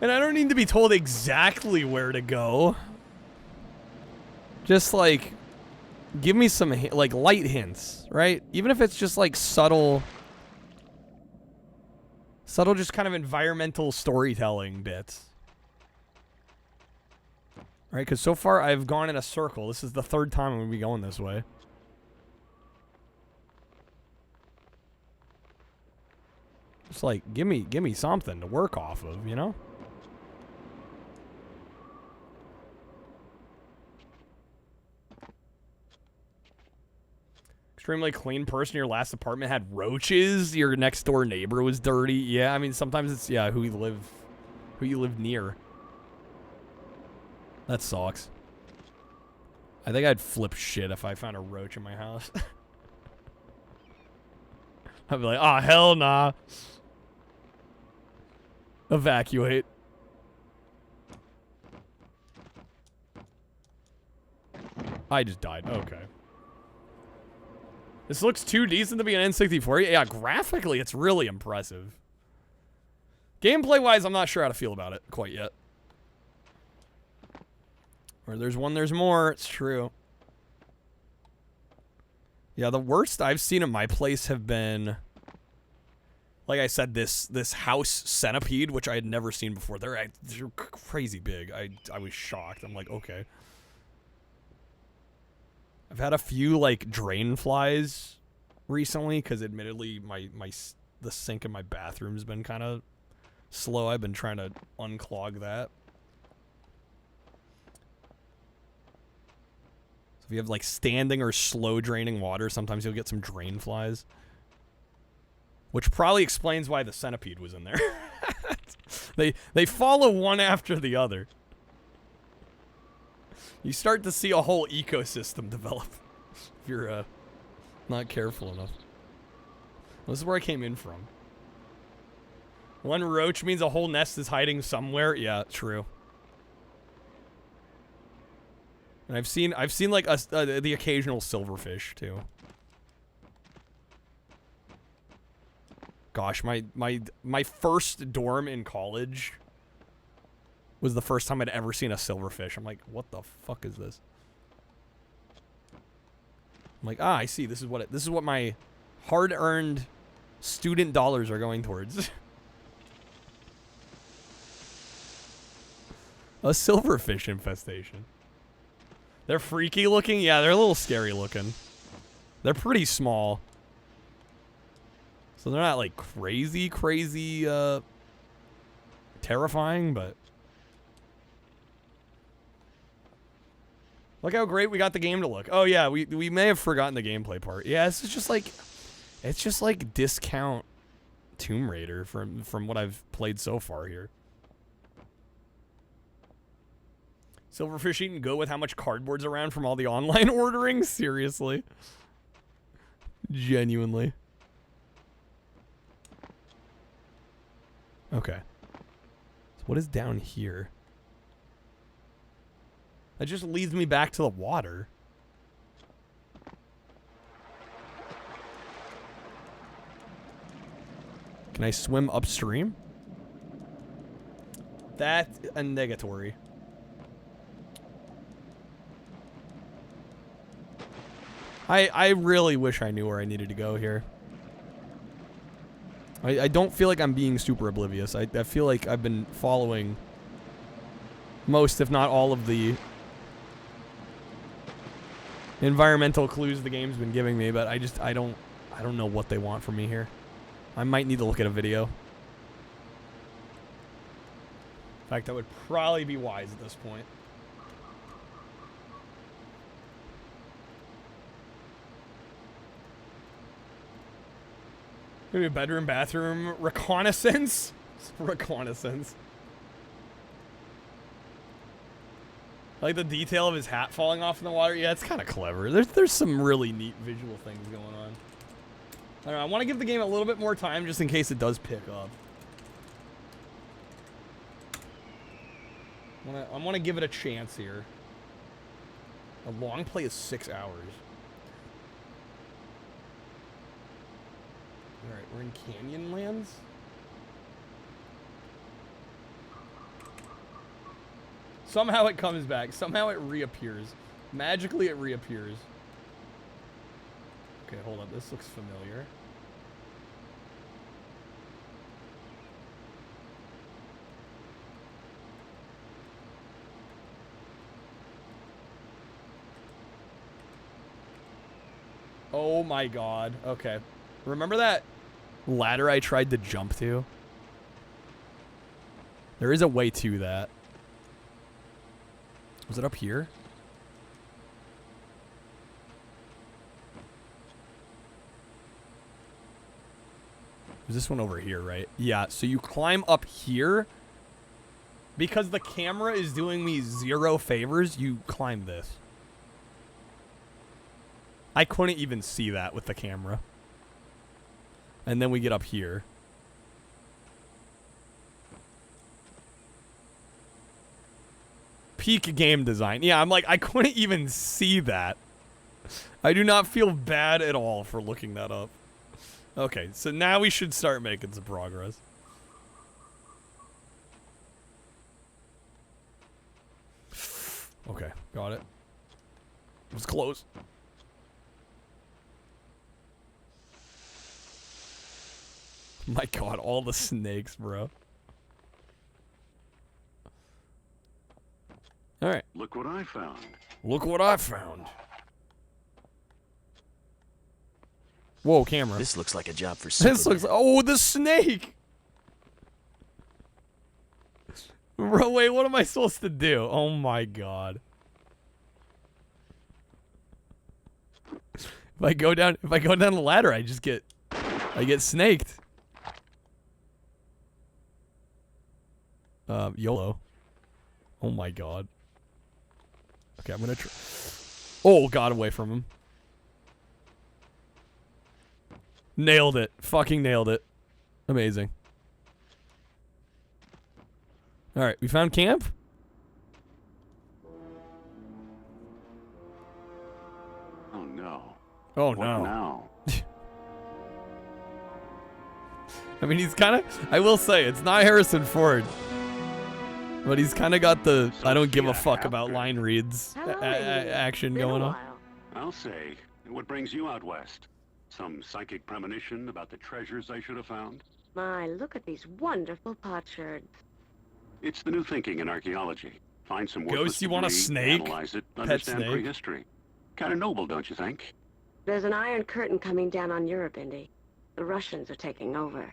And I don't need to be told exactly where to go. Just like, give me some like light hints, right? Even if it's just like subtle just kind of environmental storytelling bits. Right, because so far I've gone in a circle. This is the third time I'm going to be going this way. Just like, give me something to work off of, you know? Extremely clean person. Your last apartment had roaches. Your next door neighbor was dirty. Yeah, I mean, sometimes it's, yeah, who you live near. That sucks. I think I'd flip shit if I found a roach in my house. I'd be like, oh, hell nah. Evacuate. I just died. Okay. This looks too decent to be an N64. Yeah, graphically, it's really impressive. Gameplay-wise, I'm not sure how to feel about it quite yet. Where there's one, there's more. It's true. Yeah, the worst I've seen at my place have been, like I said, this house centipede, which I had never seen before. They're crazy big. I was shocked. I'm like, okay. I've had a few like drain flies recently because admittedly the sink in my bathroom's been kind of slow. I've been trying to unclog that. So if you have like standing or slow draining water, sometimes you'll get some drain flies. Which probably explains why the centipede was in there. They follow one after the other. You start to see a whole ecosystem develop if you're not careful enough. This is where I came in from. One roach means a whole nest is hiding somewhere. Yeah, true. And I've seen like the occasional silverfish too. Gosh, my first dorm in college was the first time I'd ever seen a silverfish. I'm like, what the fuck is this? I'm like, I see. This is what my hard-earned student dollars are going towards. A silverfish infestation. They're freaky looking? Yeah, they're a little scary looking. They're pretty small. So they're not like crazy terrifying, but look how great we got the game to look. Oh yeah, we may have forgotten the gameplay part. Yeah, it's just like discount Tomb Raider from what I've played so far here. Silverfish eating go with how much cardboard's around from all the online ordering? Seriously. Genuinely. Okay. So what is down here? That just leads me back to the water. Can I swim upstream? That's a negatory. I really wish I knew where I needed to go here. I don't feel like I'm being super oblivious. I feel like I've been following most, if not all, of the environmental clues the game's been giving me, but I don't know what they want from me here. I might need to look at a video. In fact, that would probably be wise at this point. Maybe a bedroom, bathroom, reconnaissance? Reconnaissance. Like the detail of his hat falling off in the water. Yeah, it's kind of clever. There's some really neat visual things going on. I don't know, I want to give the game a little bit more time just in case it does pick up. I want to give it a chance here. A long play is 6 hours. Alright, we're in Canyonlands. Somehow it comes back. Somehow it reappears. Magically it reappears. Okay, hold up. This looks familiar. Oh my god. Okay. Remember that ladder I tried to jump to? There is a way to that. Was it up here? Was this one over here, right? Yeah, so you climb up here. Because the camera is doing me 0 favors, you climb this. I couldn't even see that with the camera. And then we get up here. Peak game design. Yeah, I'm like, I couldn't even see that. I do not feel bad at all for looking that up. Okay, so now we should start making some progress. Okay, got it. It was close. My god, all the snakes, bro. Alright.
Look what I found.
Look what I found. Whoa, camera.
This looks like a job for Superman.
This looks... Oh, the snake! Bro, wait, what am I supposed to do? Oh my god. If I go down the ladder, I get snaked. YOLO. Oh my god. Okay, I'm gonna try. Oh, got away from him. Nailed it. Fucking nailed it. Amazing. Alright, we found camp?
no.
Oh,
What
no.
now?
I mean, he's kind of... I will say, it's not Harrison Ford. But he's kind of got the I don't give a fuck about line reads action going on.
I'll say, what brings you out west? Some psychic premonition about the treasures I should have found?
My, look at these wonderful potsherds.
It's the new thinking in archaeology. Find some
Ghost,
worthless
you want a
debris,
snake?
analyze it,
Pet
understand
snake?
prehistory. Kind of noble, don't you think?
There's an iron curtain coming down on Europe, Indy. The Russians are taking over.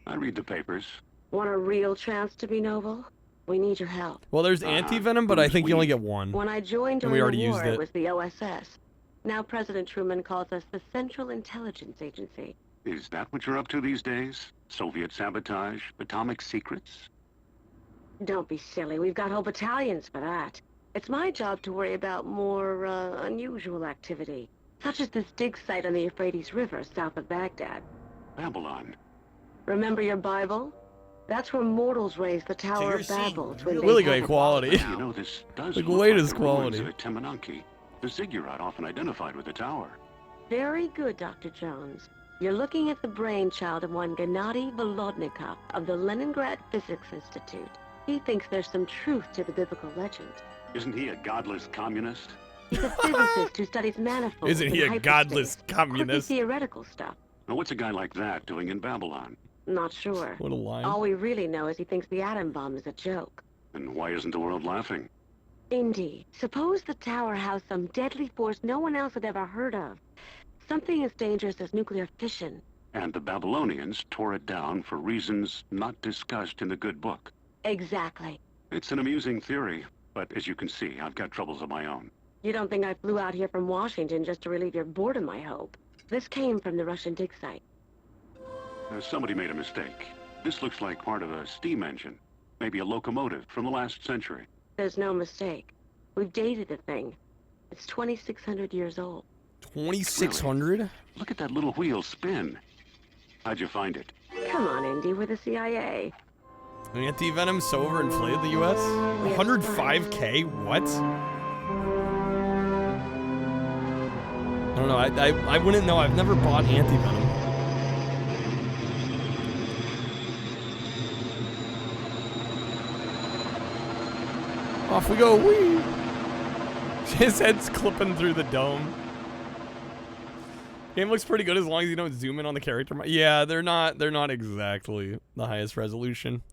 I read the papers.
Want a real chance to be noble? We need your help.
Well, there's anti-venom, but I think you only get one.
When I joined
and we
during
already
the war,
used
it was the OSS. Now President Truman calls us the Central Intelligence Agency.
Is that what you're up to these days? Soviet sabotage? Atomic secrets?
Don't be silly. We've got whole battalions for that. It's my job to worry about more, unusual activity. Such as this dig site on the Euphrates River, south of Baghdad.
Babylon.
Remember your Bible? That's where mortals raise the Tower of Babel.
Really great quality.
You know, this does
The
look
greatest
like the ruins
quality.
of Temenanki, the ziggurat often identified with the tower.
Very good, Dr. Jones. You're looking at the brainchild of one Gennady Volodnikov of the Leningrad Physics Institute. He thinks there's some truth to the biblical legend.
Isn't he a godless communist?
He's a physicist who studies manifolds.
Isn't he
and
a godless
hyperspace.
communist?
Could be theoretical stuff.
Now, what's a guy like that doing in Babylon?
Not sure.
What a line.
All we really know is he thinks the atom bomb is a joke.
And why isn't the world laughing?
Indeed. Suppose the tower housed some deadly force no one else had ever heard of. Something as dangerous as nuclear fission.
And the Babylonians tore it down for reasons not discussed in the good book.
Exactly.
It's an amusing theory, but as you can see, I've got troubles of my own.
You don't think I flew out here from Washington just to relieve your boredom, I hope. This came from the Russian dig site.
Somebody made a mistake. This looks like part of a steam engine. Maybe a locomotive from the last century.
There's no mistake. We've dated the thing. It's 2,600 years old.
2,600?
Really? Look at that little wheel spin. How'd you find it?
Come on, Indy, we're the CIA.
Anti-venom so overinflated the U.S.? 105K? What? I don't know. I wouldn't know. I've never bought anti-venom. Off we go. Whee! His head's clipping through the dome. Game looks pretty good as long as you don't zoom in on the character. Yeah, they're not exactly the highest resolution.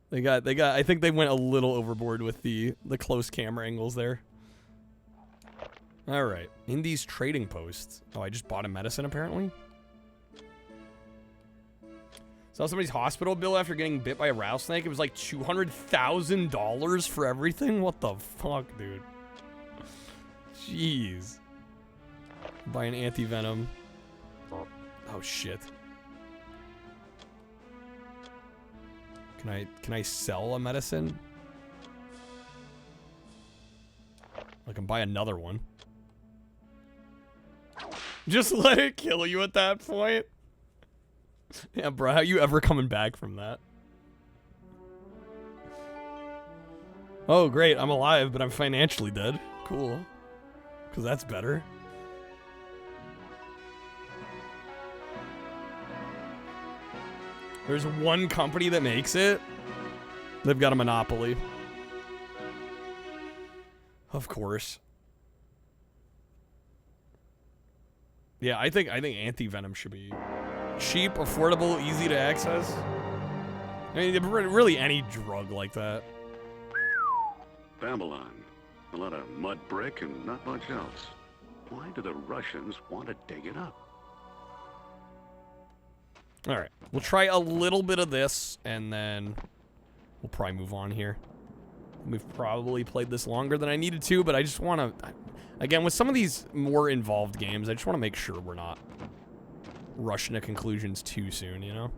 They got I think they went a little overboard with the close camera angles there. All right. Indy's trading posts. Oh, I just bought a medicine apparently. Saw somebody's hospital bill after getting bit by a rattlesnake. It was like $200,000 for everything. What the fuck, dude? Jeez. Buy an anti-venom. Oh shit. Can I sell a medicine? I can buy another one. Just let it kill you at that point. Yeah, bro, how you ever coming back from that? Oh, great, I'm alive, but I'm financially dead. Cool. Because that's better. There's one company that makes it. They've got a monopoly. Of course. Yeah, I think anti-venom should be cheap, affordable, easy to access. I mean, really any drug like that.
Babylon. A lot of mud brick and not much else. Why do the Russians want to dig it up?
All right, we'll try a little bit of this, and then we'll probably move on here. We've probably played this longer than I needed to, but I just want to... Again, with some of these more involved games, I just want to make sure we're not rushing to conclusions too soon, you know?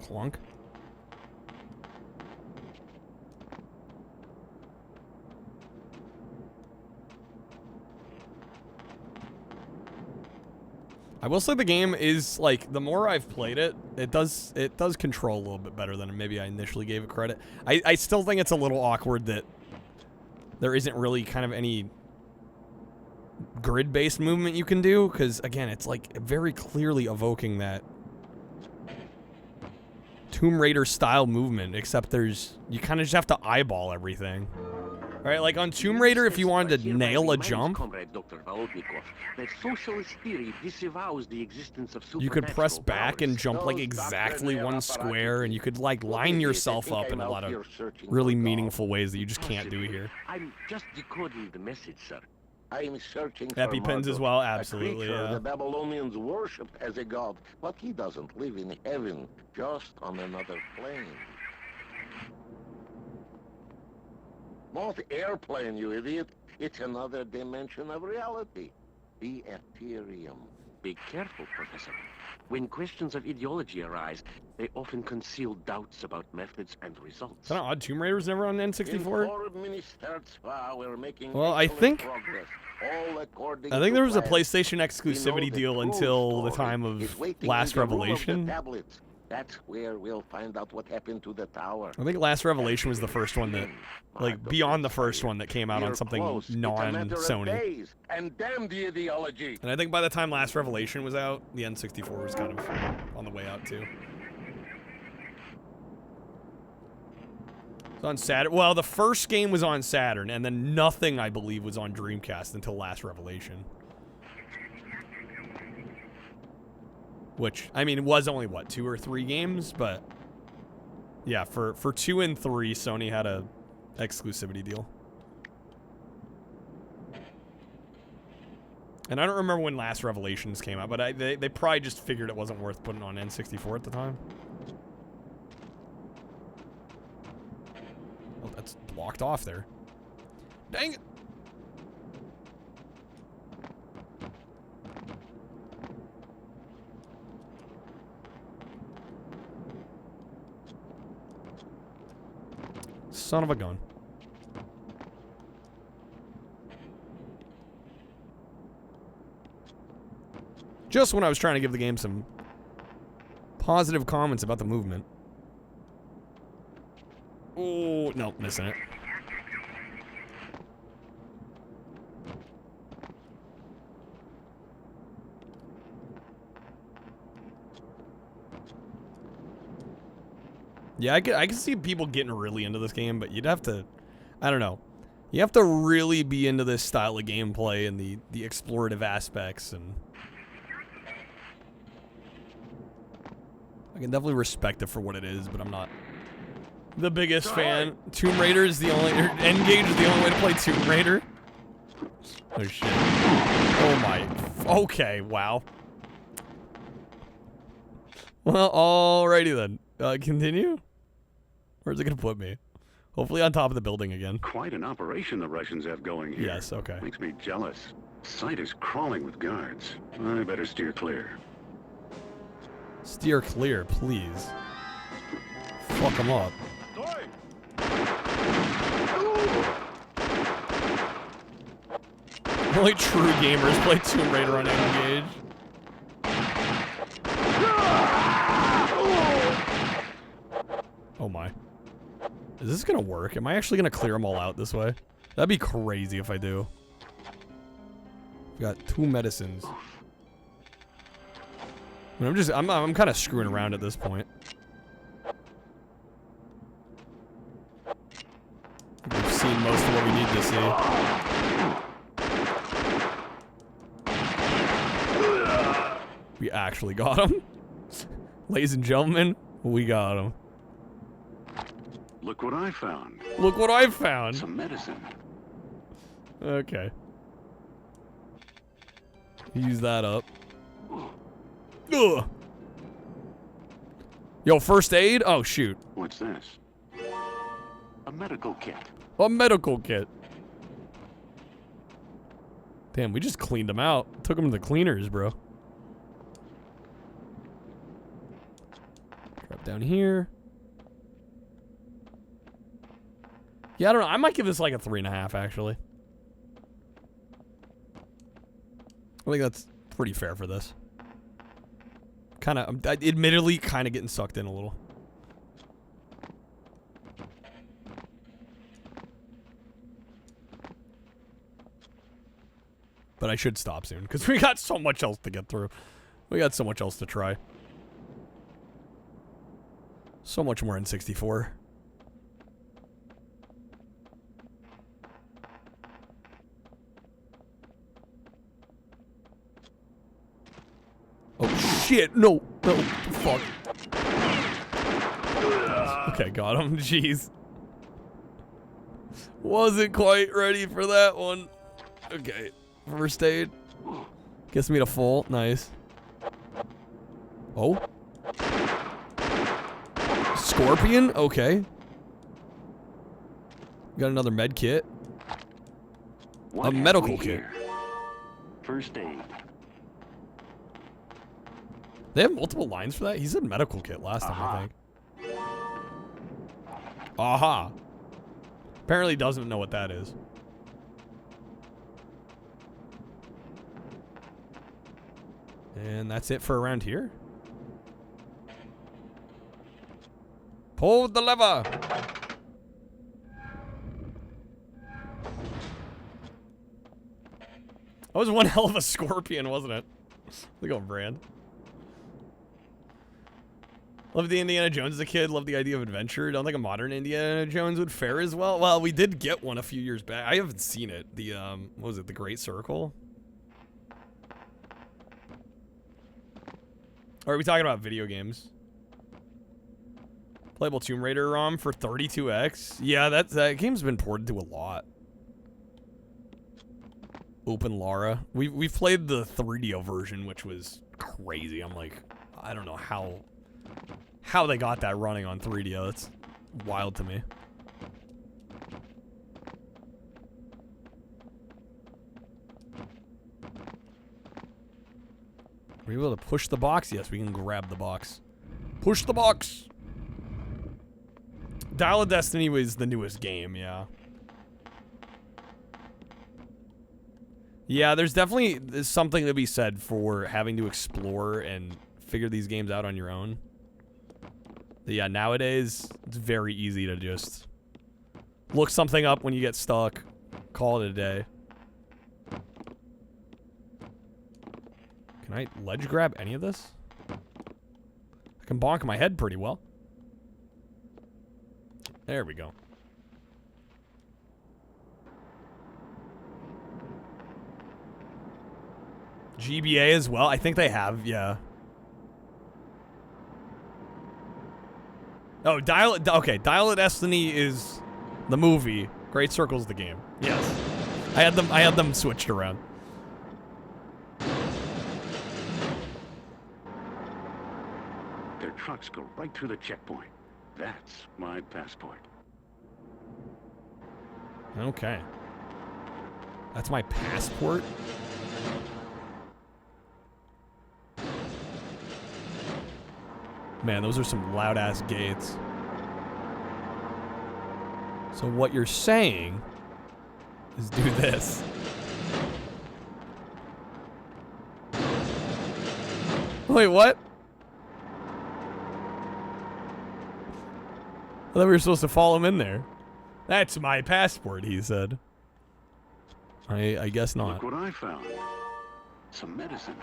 Clunk. I will say the game is, like, the more I've played it, it does control a little bit better than maybe I initially gave it credit. I still think it's a little awkward that there isn't really kind of any grid-based movement you can do, because again, it's like very clearly evoking that Tomb Raider style movement, except you kind of just have to eyeball everything. All right, like on Tomb Raider, if you wanted to nail a jump, you could press back and jump like exactly one square, and you could like line yourself up in a lot of really meaningful ways that you just can't do here.
I'm just decoding the message, sir.
I'm searching for
EpiPens as well, absolutely,
a creature
yeah.
the Babylonians worship as a god, but he doesn't live in heaven, just on another plane. Not airplane, you idiot. It's another dimension of reality. The Ethereum.
Be careful, Professor. When questions of ideology arise, they often conceal doubts about methods and results.
Kind of odd. Tomb Raider's never on N64. Well, I think there was a PlayStation exclusivity deal until the time of Last Revelation.
That's where we'll find out what happened to the tower.
I think Last Revelation was the first one that, like, beyond the first one that came out on something non-Sony.
And damn the ideology.
And I think by the time Last Revelation was out, the N64 was kind of on the way out too. It's on Saturn. Well, the first game was on Saturn, and then nothing, I believe, was on Dreamcast until Last Revelation. Which, I mean, it was only, what, 2 or 3 games? But, yeah, for 2 and 3, Sony had a exclusivity deal. And I don't remember when Last Revelations came out, but they probably just figured it wasn't worth putting on N64 at the time. Oh, that's blocked off there. Dang it! Son of a gun. Just when I was trying to give the game some positive comments about the movement. Oh, no, missing it. Yeah, I can see people getting really into this game, but you'd have to, I don't know. You have to really be into this style of gameplay and the explorative aspects, and I can definitely respect it for what it is, but I'm not the biggest fan. Tomb Raider is the only, N-Gage is the only way to play Tomb Raider. Oh shit. Oh my, okay, wow. Well, alrighty then. Continue? Where's it gonna put me? Hopefully on top of the building again.
Quite an operation the Russians have going here.
Yes, okay.
Makes me jealous. Sight is crawling with guards. I better steer clear.
Steer clear, please. Fuck them up. Only true gamers play Tomb Raider on N-Gage. Oh my. Is this gonna work? Am I actually gonna clear them all out this way? That'd be crazy if I do. We got 2 medicines. I mean, I'm kind of screwing around at this point. We've seen most of what we need to see. We actually got him. Ladies and gentlemen, we got him.
Look what I found.
Look what I found.
Some medicine.
Okay. Use that up. Ugh. Yo, first aid? Oh, shoot.
What's this? A medical kit.
A medical kit. Damn, we just cleaned them out. Took them to the cleaners, bro. Drop down here. Yeah, I don't know. I might give this like a 3.5, actually. I think that's pretty fair for this. Kind of, admittedly, kind of getting sucked in a little. But I should stop soon, because we got so much else to get through. We got so much else to try. So much more N64. Oh shit, no, no, fuck. Okay, got him, jeez. Wasn't quite ready for that one. Okay, first aid. Gets me to full, nice. Oh. Scorpion, okay. Got another med kit. A medical kit.
First aid.
They have multiple lines for that? He said medical kit last time, I think. Aha. Apparently doesn't know what that is. And that's it for around here. Pull the lever. That was one hell of a scorpion, wasn't it? Look at brand. Loved the Indiana Jones as a kid. Loved the idea of adventure. Don't think a modern Indiana Jones would fare as well. Well, we did get one a few years back. I haven't seen it. The, what was it? The Great Circle? Or are we talking about video games? Playable Tomb Raider ROM for 32X. Yeah, that game's been ported to a lot. Open Lara. We've played the 3DO version, which was crazy. I'm like, I don't know how they got that running on 3DO. That's wild to me. Are we able to push the box? Yes, we can grab the box. Push the box! Dial of Destiny was the newest game, yeah. Yeah, there's something to be said for having to explore and figure these games out on your own. But yeah, nowadays, it's very easy to just look something up when you get stuck, call it a day. Can I ledge grab any of this? I can bonk my head pretty well. There we go. GBA as well? I think they have, yeah. Oh, Dial of Destiny is the movie. Great Circle's the game. Yes. I had them switched around.
Their trucks go right through the checkpoint. That's my passport.
Okay. That's my passport? Man, those are some loud-ass gates. So what you're saying is do this. Wait, what? I thought we were supposed to follow him in there. That's my passport, he said. I guess not.
Look what I found. Some medicine.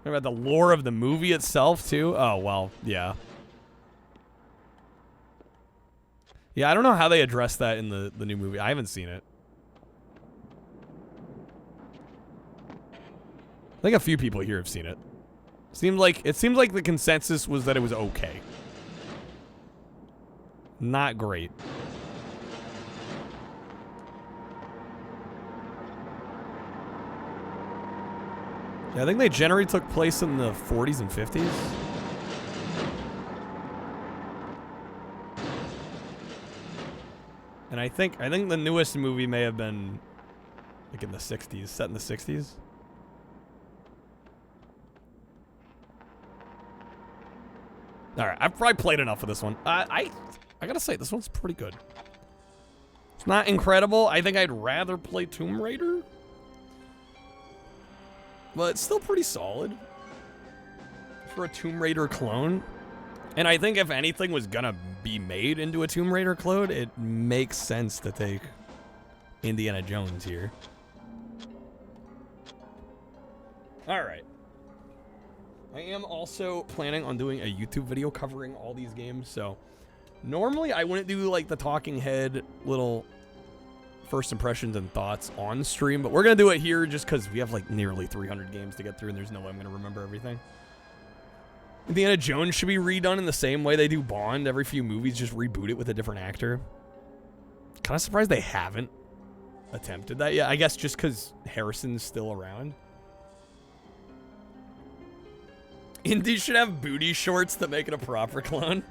What about the lore of the movie itself, too? Oh, well, yeah. Yeah, I don't know how they address that in the new movie. I haven't seen it. I think a few people here have seen it. It seemed like the consensus was that it was okay. Not great. Yeah, I think they generally took place in the 40s and 50s. And I think the newest movie may have been like in the 60s, set in the 60s. All right, I've probably played enough of this one. I gotta say, this one's pretty good. It's not incredible. I think I'd rather play Tomb Raider. But it's still pretty solid. for a Tomb Raider clone. And I think if anything was gonna be made into a Tomb Raider clone, it makes sense to take Indiana Jones here. Alright. I am also planning on doing a YouTube video covering all these games, so normally I wouldn't do like the talking head little first impressions and thoughts on stream, but we're gonna do it here just because we have like nearly 300 games to get through and there's no way I'm gonna remember everything. Indiana Jones should be redone in the same way they do Bond. Every few movies, just reboot it with a different actor. Kind of surprised they haven't attempted that yet. I guess just because Harrison's still around. Indy should have booty shorts that make it a proper clone.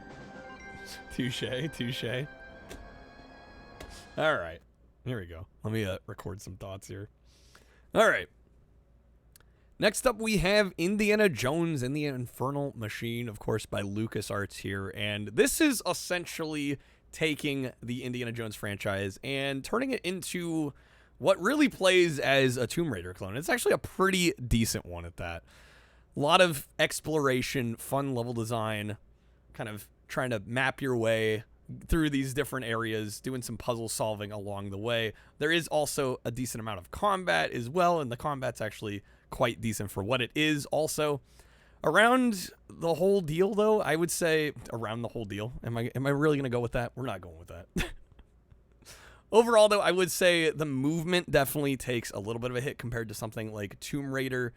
Touche, touche. All right, here we go. Let me record some thoughts here. All right. Next up, we have Indiana Jones and the Infernal Machine, of course, by LucasArts here. And this is essentially taking the Indiana Jones franchise and turning it into what really plays as a Tomb Raider clone. It's actually a pretty decent one at that. A lot of exploration, fun level design, kind of trying to map your way through these different areas, doing some puzzle solving along the way. There is also a decent amount of combat as well, and the combat's actually quite decent for what it is also. Around the whole deal, though, I would say around the whole deal. Am I really going to go with that? We're not going with that. Overall, though, I would say the movement definitely takes a little bit of a hit compared to something like Tomb Raider,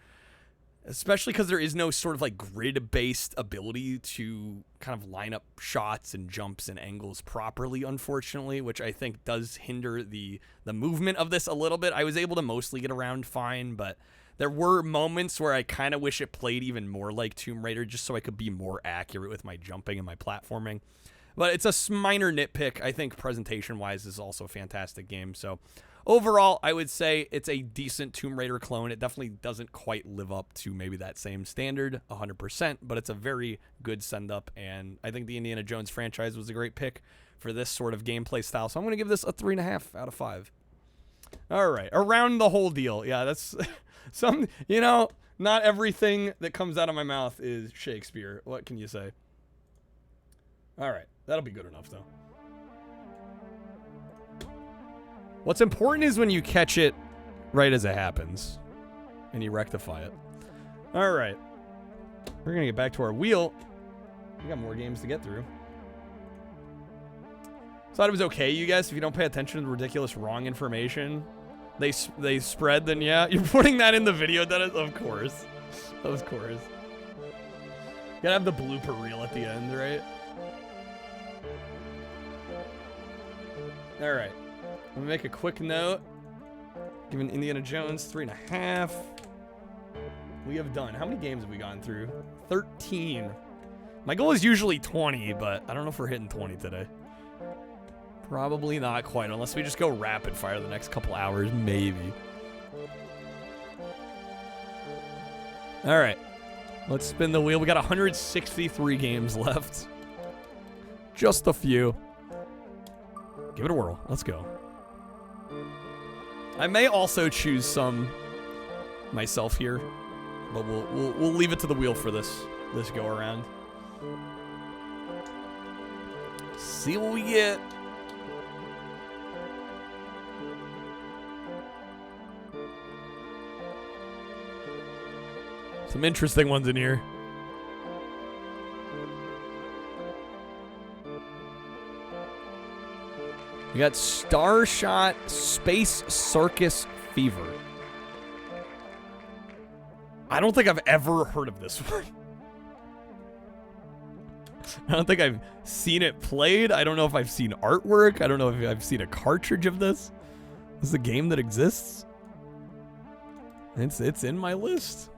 especially because there is no sort of like grid-based ability to kind of line up shots and jumps and angles properly, unfortunately, which I think does hinder the movement of this a little bit. I was able to mostly get around fine, but there were moments where I kind of wish it played even more like Tomb Raider just so I could be more accurate with my jumping and my platforming. But it's a minor nitpick. I think presentation-wise this is also a fantastic game. So overall, I would say it's a decent Tomb Raider clone. It definitely doesn't quite live up to maybe that same standard 100%, but it's a very good send-up, and I think the Indiana Jones franchise was a great pick for this sort of gameplay style. So I'm going to give this a 3.5 out of 5. All right, around the whole deal. Yeah, that's some, you know, not everything that comes out of my mouth is Shakespeare. What can you say? All right, that'll be good enough, though. What's important is when you catch it right as it happens and you rectify it. All right, we're going to get back to our wheel. We got more games to get through. Thought it was okay, you guys, if you don't pay attention to the ridiculous wrong information they spread, then yeah. You're putting that in the video, Dennis? Of course. Of course. Gotta have the blooper reel at the end, right? All right. Let me make a quick note. Giving Indiana Jones 3.5. We have done. How many games have we gone through? 13. My goal is usually 20, but I don't know if we're hitting 20 today. Probably not quite, unless we just go rapid fire the next couple hours, maybe. All right. Let's spin the wheel. We got 163 games left. Just a few. Give it a whirl. Let's go. I may also choose some myself here, but we'll leave it to the wheel for this go around. See what we get. Some interesting ones in here. We got Starshot Space Circus Fever. I don't think I've ever heard of this one. I don't think I've seen it played. I don't know if I've seen artwork. I don't know if I've seen a cartridge of this. This is a game that exists. It's in my list.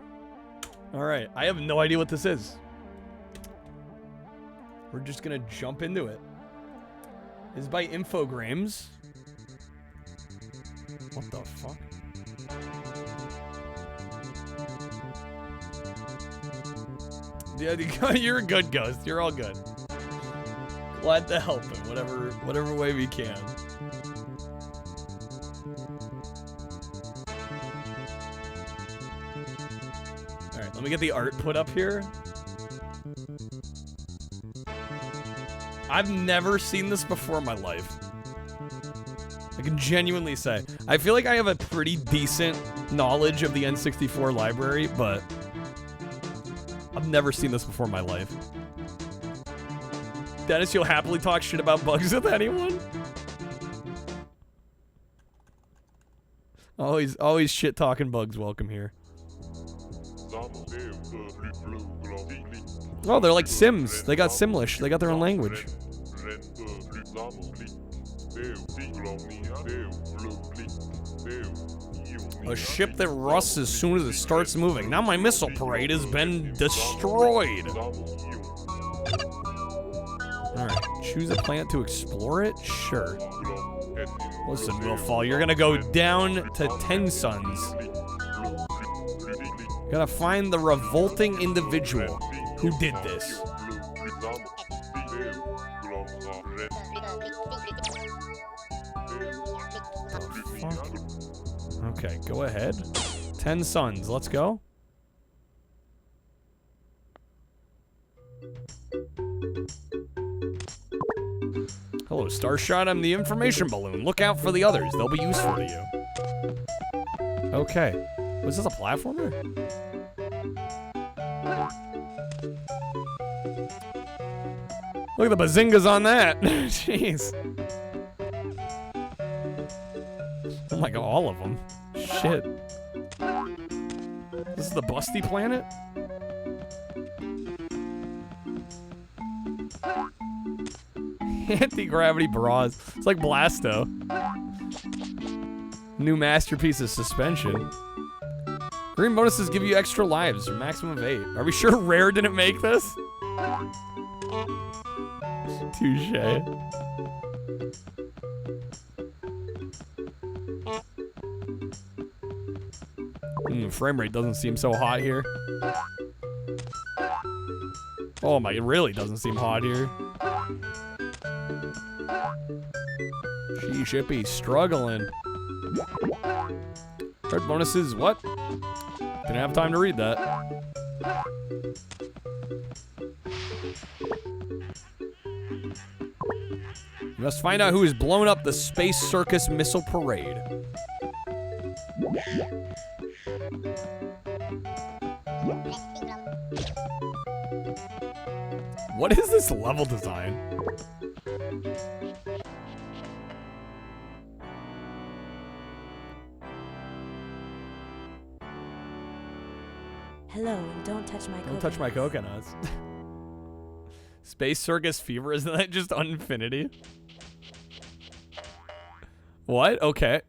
All right, I have no idea what this is. We're just gonna jump into it. It's by Infogrames. What the fuck? Yeah, you're a good ghost. You're all good. Glad to help in whatever way we can. All right, let me get the art put up here. I've never seen this before in my life. I can genuinely say. I feel like I have a pretty decent knowledge of the N64 library, but I've never seen this before in my life. Dennis, you'll happily talk shit about bugs with anyone? Always shit talking bugs welcome here. Oh, they're like Sims. They got Simlish. They got their own language. A ship that rusts as soon as it starts moving. Now my missile parade has been destroyed. Alright, choose a planet to explore it? Sure. Listen, Willfall, you're gonna go down to 10 suns. Gotta find the revolting individual who did this. Okay, go ahead. 10 suns, let's go. Hello, Starshot, I'm the information balloon. Look out for the others, they'll be useful to you. Okay. Was this a platformer? Look at the bazingas on that. Jeez. Oh my god, all of them. Shit. This is the busty planet? Anti-gravity bras. It's like Blasto. New masterpiece of suspension. Green bonuses give you extra lives, a maximum of 8. Are we sure Rare didn't make this? Touche. Frame rate doesn't seem so hot here. Oh my, it really doesn't seem hot here. Shippy struggling. Red bonuses, what? Didn't have time to read that. You must find out who has blown up the Space Circus Missile Parade. What is this level design?
Hello, and don't touch my
Don't touch my coconuts. Space Circus Fever, isn't that just Unfinity? What? Okay.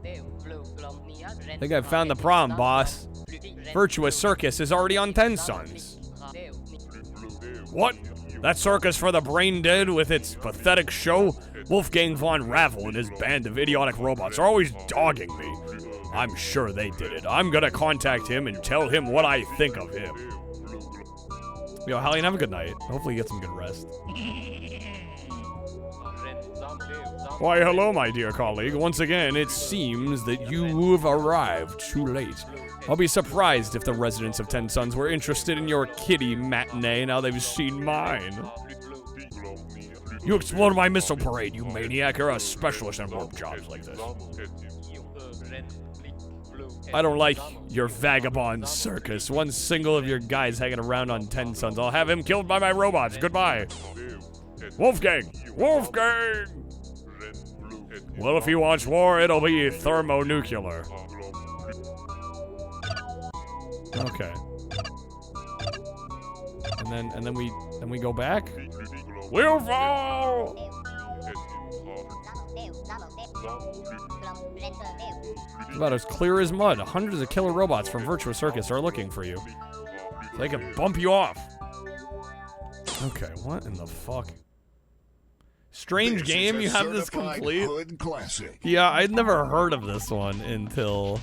I think I found the problem, boss. Virtuous Circus is already on 10 suns. What? That circus for the brain dead with its pathetic show? Wolfgang von Ravel and his band of idiotic robots are always dogging me. I'm sure they did it. I'm gonna contact him and tell him what I think of him. Yo, Hallian, have a good night. Hopefully you get some good rest. Why, hello, my dear colleague. Once again, it seems that you have arrived too late. I'll be surprised if the residents of 10 Suns were interested in your kiddie matinee now they've seen mine. You exploded my missile parade, you maniac. You're a specialist in warp jobs like this. I don't like your vagabond circus. One single of your guys hanging around on 10 Suns. I'll have him killed by my robots. Goodbye. Wolfgang! Wolfgang! Well, if he wants war, it'll be thermonuclear. Okay. And then we go back. We'll fall. It's about as clear as mud. Hundreds of killer robots from Virtuous Circus are looking for you. So they can bump you off. Okay, what in the fuck? Strange game, you have this complete? Yeah, I'd never heard of this one until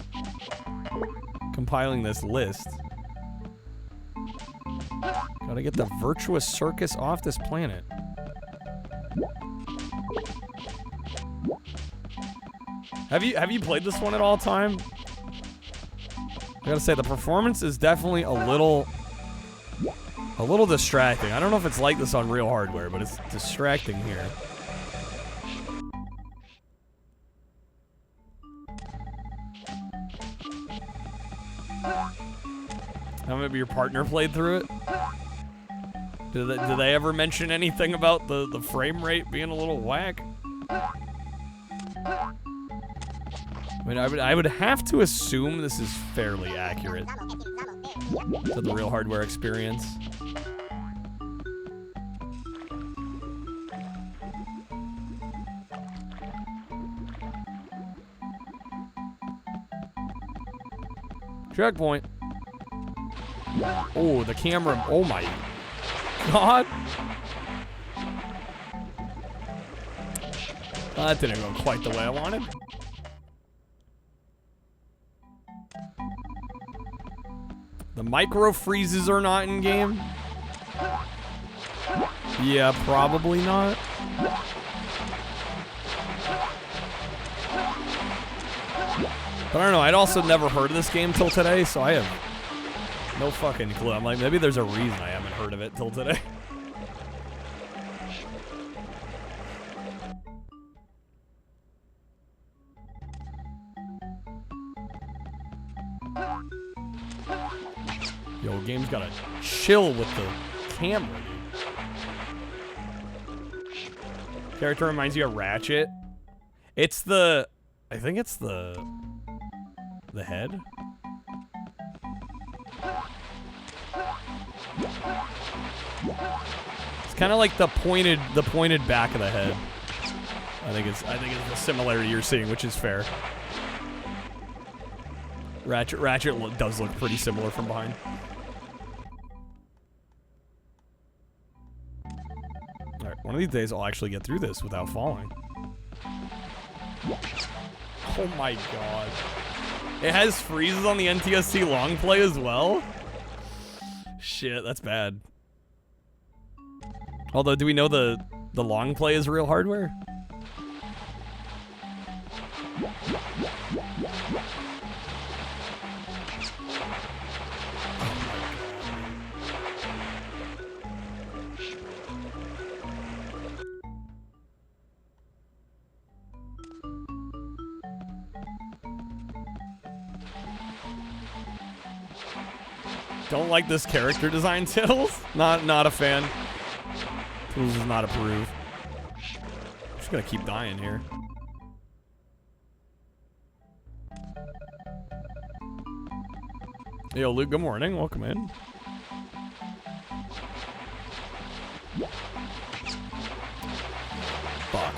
compiling this list. Gotta get the Virtuous Circus off this planet. Have you played this one at all time? gotta say, the performance is definitely a little distracting. I don't know if it's like this on real hardware, but it's distracting here. How maybe your partner played through it? Did they ever mention anything about the frame rate being a little whack? I mean, I would have to assume this is fairly accurate to the real hardware experience. Checkpoint. Oh, the camera. Oh my God. That didn't go quite the way I wanted. The micro freezes are not in game. Yeah, probably not. But I don't know, I'd also never heard of this game till today, so I have no fucking clue. I'm like, maybe there's a reason I haven't heard of it till today. Yo, game's gotta chill with the camera, dude. Character reminds you of Ratchet. It's the... I think it's the head? It's kind of like the pointed back of the head. I think it's the similarity you're seeing, which is fair. Ratchet does look pretty similar from behind. Alright, one of these days I'll actually get through this without falling. Oh my God. It has freezes on the NTSC long play as well? Shit, that's bad. Although, do we know the long play is real hardware? Don't like this character design, Tittles. Not a fan. Tittles does not approve. I'm just gonna keep dying here. Yo, Luke, good morning. Welcome in. Fuck.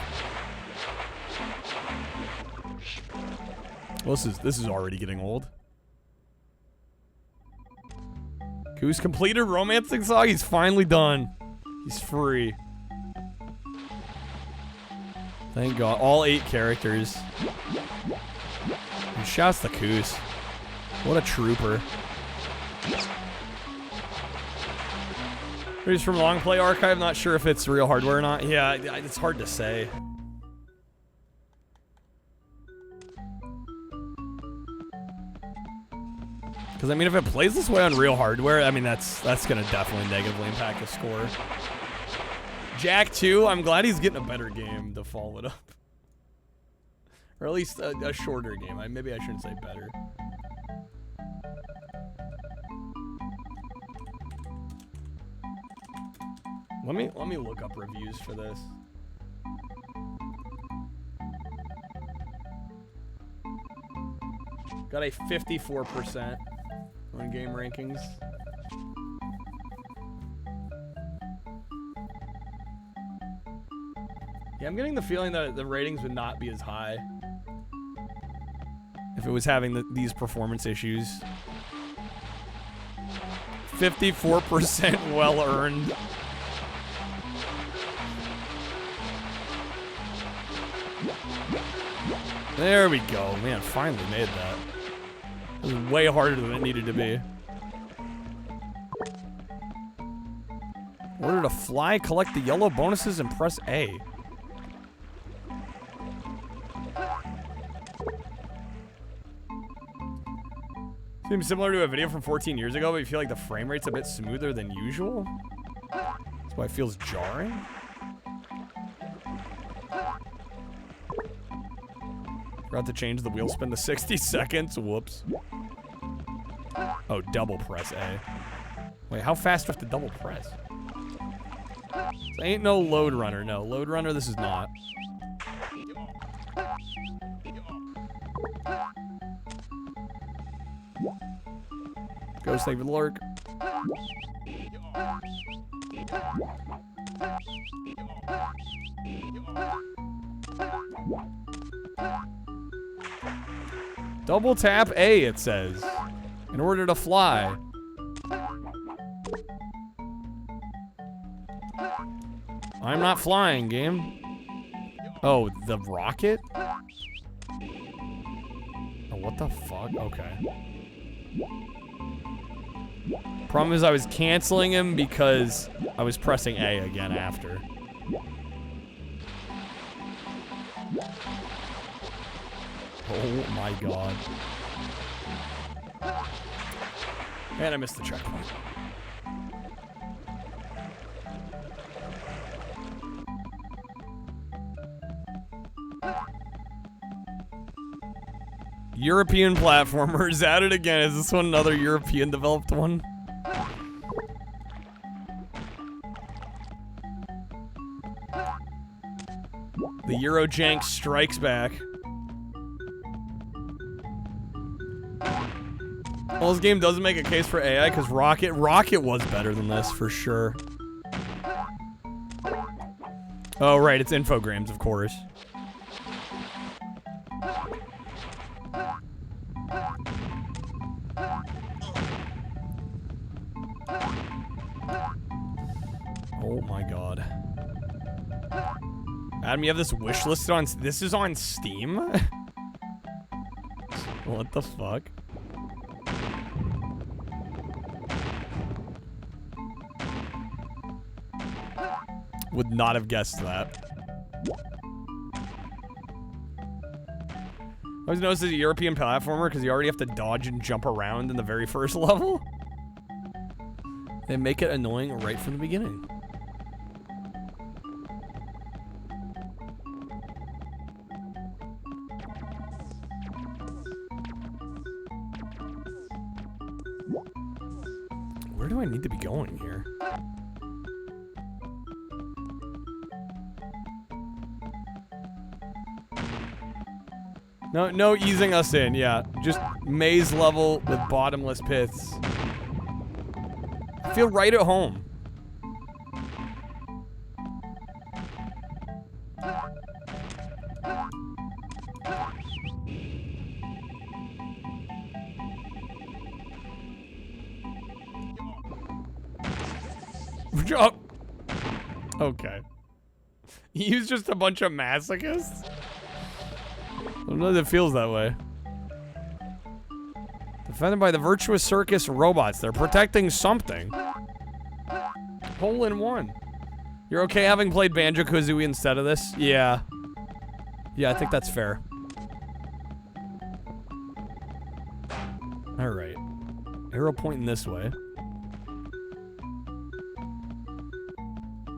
Well, this is already getting old. Who's completed Romancing Saga? He's finally done. He's free. Thank God. All 8 characters. And shouts to Coos. What a trooper. He's from Long Play Archive. Not sure if it's real hardware or not. Yeah, it's hard to say. Because, I mean, if it plays this way on real hardware, I mean, that's going to definitely negatively impact the score. Jack 2, I'm glad he's getting a better game to follow it up. Or at least a shorter game. Maybe I shouldn't say better. Let me look up reviews for this. Got a 54% on game rankings. Yeah, I'm getting the feeling that the ratings would not be as high if it was having these performance issues. 54% well earned. There we go. Man, finally made that. It was way harder than it needed to be. Order to fly, collect the yellow bonuses, and press A. Seems similar to a video from 14 years ago, but you feel like the frame rate's a bit smoother than usual. That's why it feels jarring. Forgot to change the wheel spin to 60 seconds. Whoops. Oh, double press A. Wait, how fast do I have to double press? This ain't no load runner. No, load runner, this is not. Ghost, thank you for the lurk. Double tap A, it says, in order to fly. I'm not flying, game. Oh, the rocket? Oh, what the fuck? Okay. Problem is I was canceling him because I was pressing A again after. Oh my god. And I missed the checkpoint. European platformers at it again. Is this one another European developed one? The Eurojank strikes back. Well, this game doesn't make a case for AI because Rocket was better than this for sure. Oh right, it's infogrames, of course. Oh my god. Adam, you have this wish listed on... This is on Steam? What the fuck? Would not have guessed that. I always noticed it's a European platformer because you already have to dodge and jump around in the very first level. They make it annoying right from the beginning. Where do I need to be going here? No easing us in, yeah. Just maze level with bottomless pits. I feel right at home. Oh. Okay. He's just a bunch of masochists? I don't know if it feels that way. Defended by the Virtuous Circus robots. They're protecting something. Hole in one. You're okay having played Banjo-Kazooie instead of this? Yeah. Yeah, I think that's fair. Alright. Arrow pointing this way.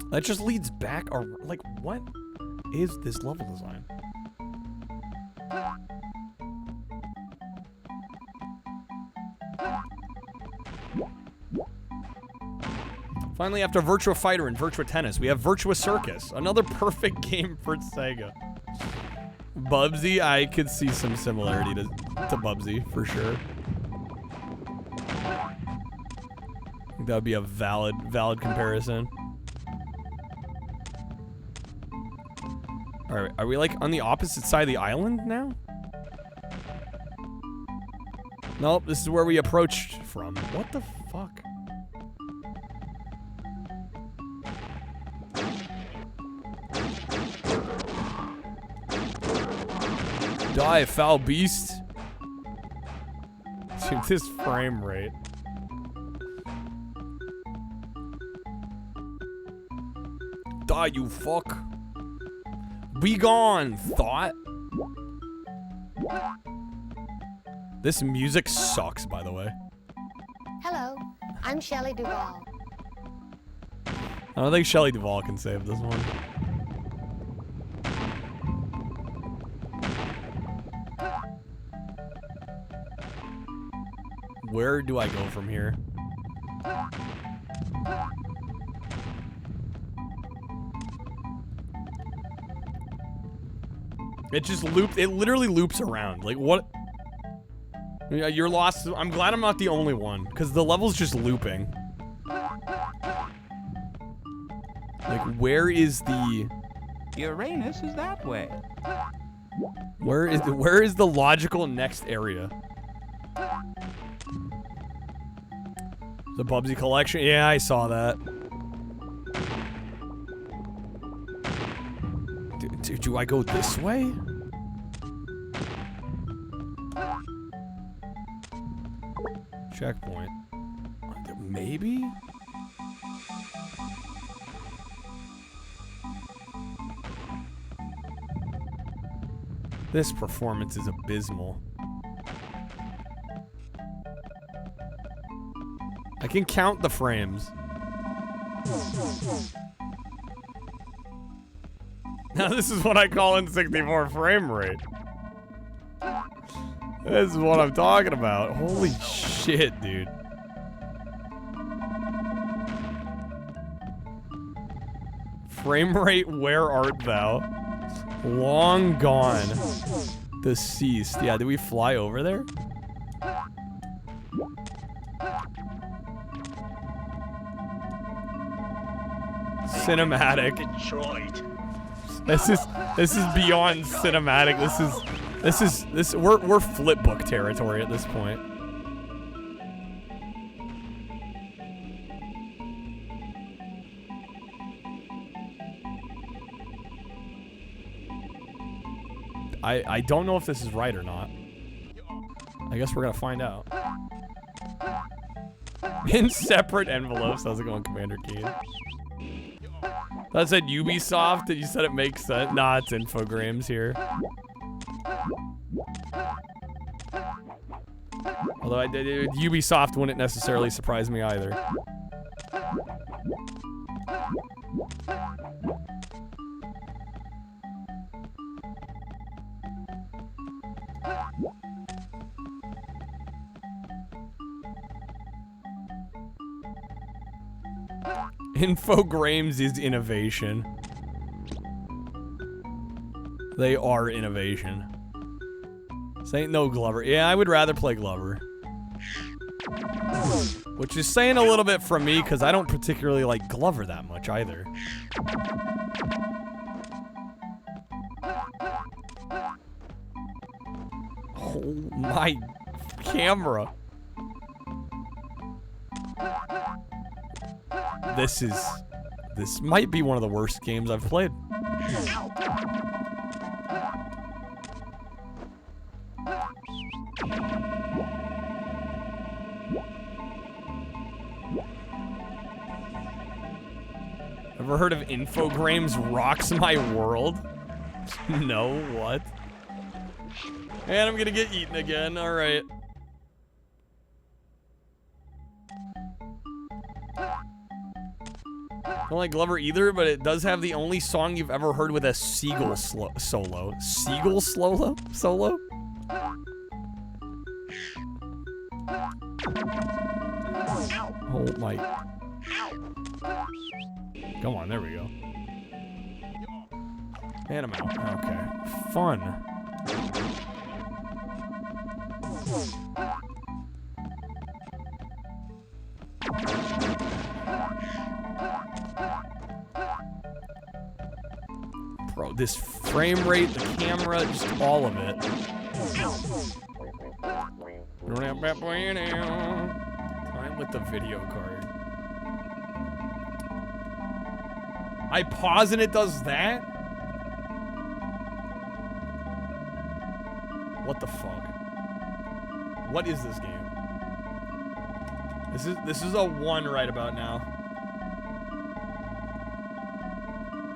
That just leads back, or like, what is this level design? Finally, after Virtua Fighter and Virtua Tennis, we have Virtua Circus. Another perfect game for Sega. Bubsy, I could see some similarity to Bubsy, for sure. I think that would be a valid comparison. Alright, are we like on the opposite side of the island now? Nope, this is where we approached from. What the fuck? Die, foul beast. Dude, this frame rate. Die, you fuck. Be gone, thought. This music sucks, by the way.
Hello, I'm Shelley Duvall.
I don't think Shelley Duvall can save this one. Where do I go from here? It just looped. It literally loops around. Like, what? Yeah, you're lost. I'm glad I'm not the only one, because the level's just looping. Like, where is the...
Uranus is that way.
Where is the logical next area? The Bubsy collection? Yeah, I saw that. Do I go this way? Checkpoint. Maybe? This performance is abysmal. I can count the frames. Now this is what I call N64 frame rate. This is what I'm talking about. Holy shit, dude. Frame rate, where art thou? Long gone. Deceased. Yeah, did we fly over there? Cinematic.
Detroit.
This is beyond cinematic. We're flipbook territory at this point. I don't know if this is right or not. I guess we're gonna find out. In separate envelopes. How's it going, Commander Keen? That said Ubisoft, and you said it makes sense. Nah, it's Infogrames here. Although Ubisoft wouldn't necessarily surprise me either. Infogrames is innovation. They are innovation. This ain't no Glover. Yeah, I would rather play Glover. Which is saying a little bit from me, because I don't particularly like Glover that much either. Oh my camera. This might be one of the worst games I've played. Ever heard of Infogrames Rocks My World? No, what? And I'm gonna get eaten again, alright. I don't like Glover either, but it does have the only song you've ever heard with a seagull solo. Seagull solo? Oh my. Come on, there we go. And I'm out. Okay. Fun. Bro, this frame rate, the camera, just all of it. Time with the video card. I pause and it does that? What the fuck? What is this game? This is a 1 right about now.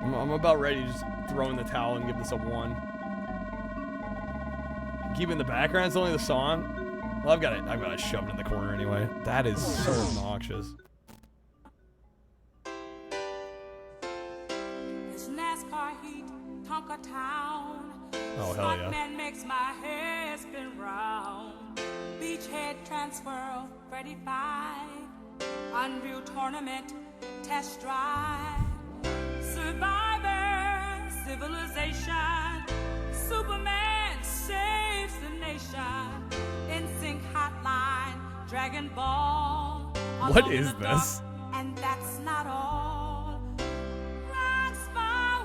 I'm about ready to just throw in the towel and give this a 1. Keep it in the background, it's only the song. Well, I've got it shoved in the corner anyway. That is so obnoxious.
This NASCAR heat, Tonka Town.
Oh, hell yeah.
Man makes my hair spin round. Beachhead transfer, Freddy 5. Unreal tournament, test drive. Survivor, civilization. Superman saves the nation. NSYNC hotline, Dragon Ball.
What is this?
And that's not all. Rocks my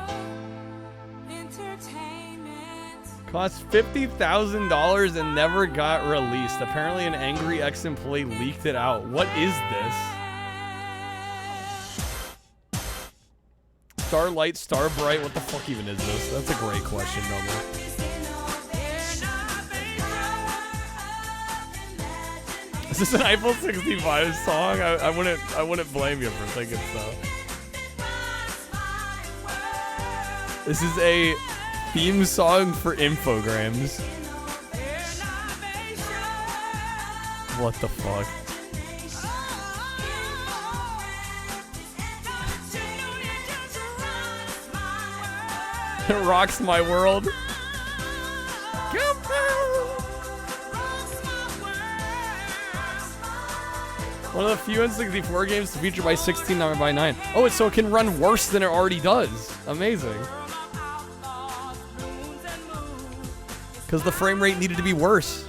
world. Entertainment.
Cost $50,000 and never got released. Apparently an angry ex-employee leaked it out. What is this? Starlight, Starbright, what the fuck even is this? That's a great question, Number. Is this an Eiffel 65 song? I wouldn't blame you for thinking so. This is a theme song for Infogrames. What the fuck? It rocks my world. One of the few N64 games to feature by 16:9. Oh, so it can run worse than it already does. Amazing. Because the frame rate needed to be worse.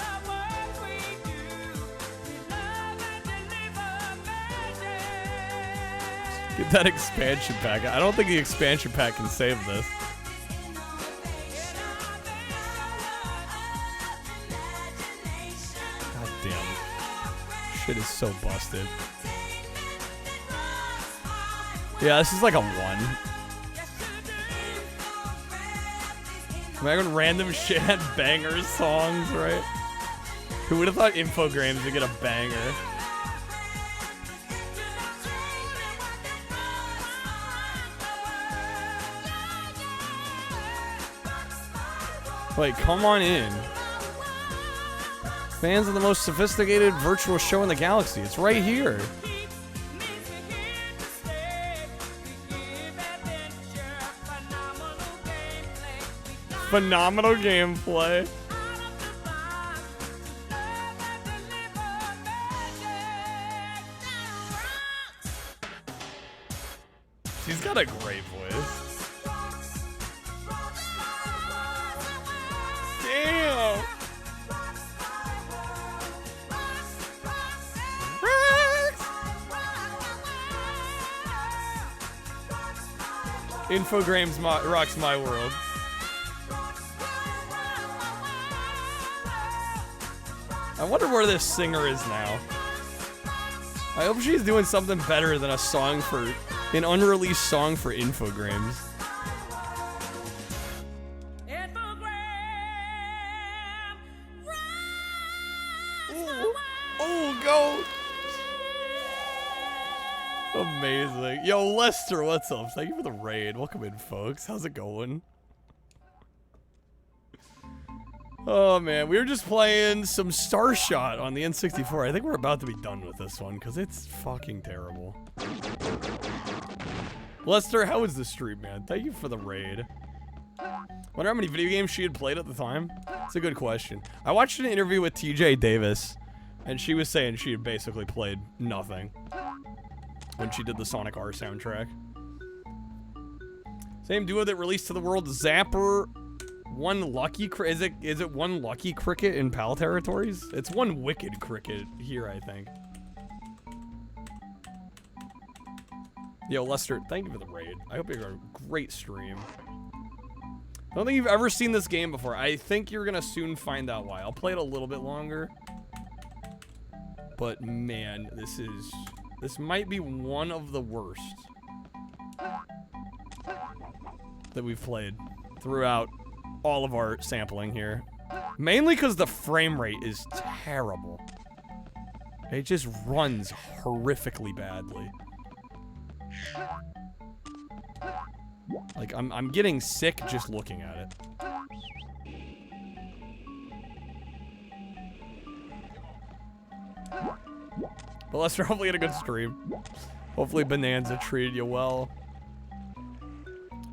Get that expansion pack. I don't think the expansion pack can save this. God damn. Shit is so busted. Yeah, this is like a 1. Imagine random shit had banger songs, right? Who would have thought Infogrames would get a banger? Wait, come on in. Fans of the most sophisticated virtual show in the galaxy. It's right here. Phenomenal gameplay. She's got a great voice. Damn. Infogrames rocks my world. I wonder where this singer is now. I hope she's doing something better than a song for an unreleased song for Infogrames. Oh, go! Amazing. Yo, Lester, what's up? Thank you for the raid. Welcome in, folks. How's it going? Oh, man. We were just playing some Starshot on the N64. I think we're about to be done with this one, because it's fucking terrible. Lester, how was the stream, man? Thank you for the raid. Wonder how many video games she had played at the time? It's a good question. I watched an interview with TJ Davis, and she was saying she had basically played nothing when she did the Sonic R soundtrack. Same duo that released to the world Zapper. One lucky is it one lucky cricket in PAL territories? It's one wicked cricket here, I think. Yo, Lester, thank you for the raid. I hope you have a great stream. I don't think you've ever seen this game before. I think you're gonna soon find out why. I'll play it a little bit longer. But man, this might be one of the worst that we've played throughout all of our sampling here. Mainly because the frame rate is terrible. It just runs horrifically badly. Like, I'm getting sick just looking at it. But Lester, hopefully you had a good stream. Hopefully Bonanza treated you well.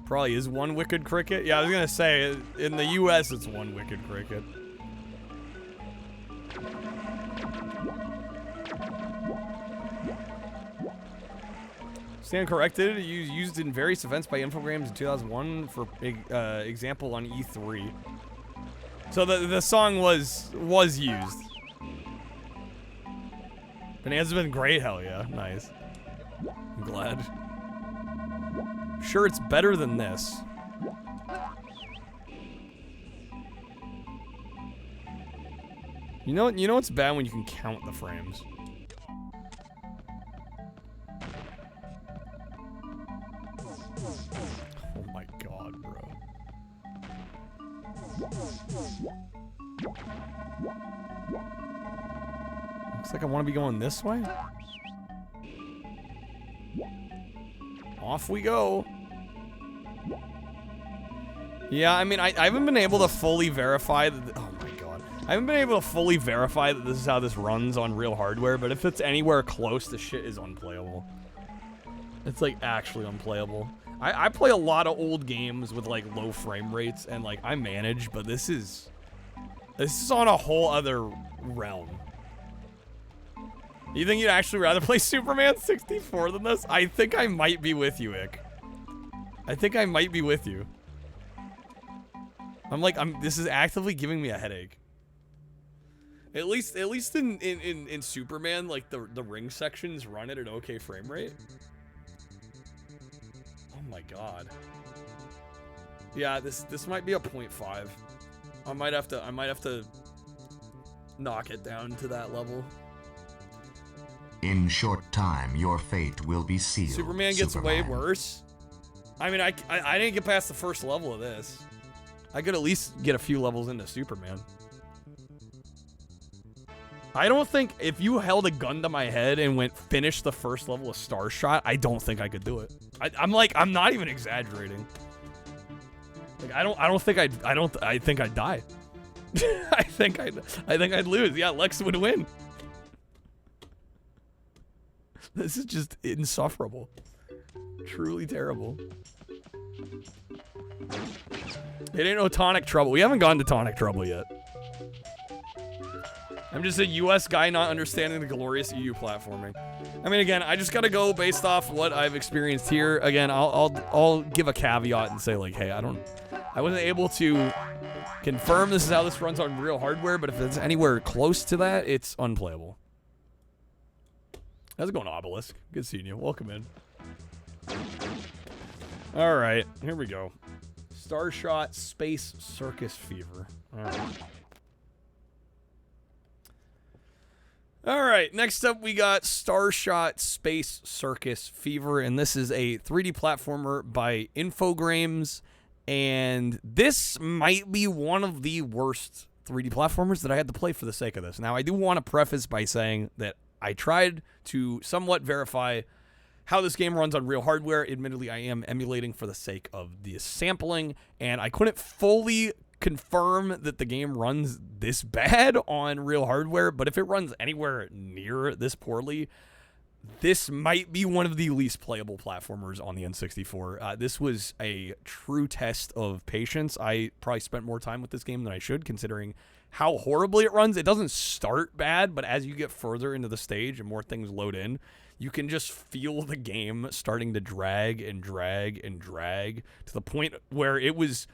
Probably is one wicked cricket. Yeah, I was gonna say, in the US, it's one wicked cricket. Stand corrected. Used in various events by Infogrames in 2001 for example on E3. So the song was used. Bonanza's been great, hell yeah. Nice. I'm glad. Sure, it's better than this. You know what's bad when you can count the frames. Oh my god, bro. Looks like I want to be going this way. Off we go. Yeah, I mean, I haven't been able to fully verify that. Oh my god. I haven't been able to fully verify that this is how this runs on real hardware, but if it's anywhere close, the shit is unplayable. It's like actually unplayable. I play a lot of old games with like low frame rates and like I manage, but this is on a whole other realm. You think you'd actually rather play Superman 64 than this? I think I might be with you, Ick. I think I might be with you. This is actively giving me a headache. At least in Superman, like the ring sections run at an okay frame rate. Oh my god. Yeah, this might be a 0.5. I might have to knock it down to that level.
In short time, your fate will be sealed.
Superman gets way worse. I mean, I didn't get past the first level of this. I could at least get a few levels into Superman. I don't think if you held a gun to my head and went finish the first level of Star Shot, I don't think I could do it. I'm not even exaggerating. Like I think I'd die. I think I'd lose. Yeah, Lex would win. This is just insufferable. Truly terrible. It ain't no tonic trouble. We haven't gone to tonic trouble yet. I'm just a US guy not understanding the glorious EU platforming. I mean, again, I just gotta go based off what I've experienced here. Again, I'll give a caveat and say like, hey, I wasn't able to confirm this is how this runs on real hardware, but if it's anywhere close to that, it's unplayable. How's it going, Obelisk? Good seeing you. Welcome in. All right, here we go. Starshot Space Circus Fever. All right. All right, next up we got Starshot Space Circus Fever, and this is a 3D platformer by Infogrames, and this might be one of the worst 3D platformers that I had to play for the sake of this. Now, I do want to preface by saying that I tried to somewhat verify how this game runs on real hardware. Admittedly, I am emulating for the sake of the sampling, and I couldn't fully confirm that the game runs this bad on real hardware, but if it runs anywhere near this poorly, this might be one of the least playable platformers on the N64. This was a true test of patience. I probably spent more time with this game than I should, considering how horribly it runs. It doesn't start bad, but as you get further into the stage and more things load in, you can just feel the game starting to drag and drag and drag to the point where it was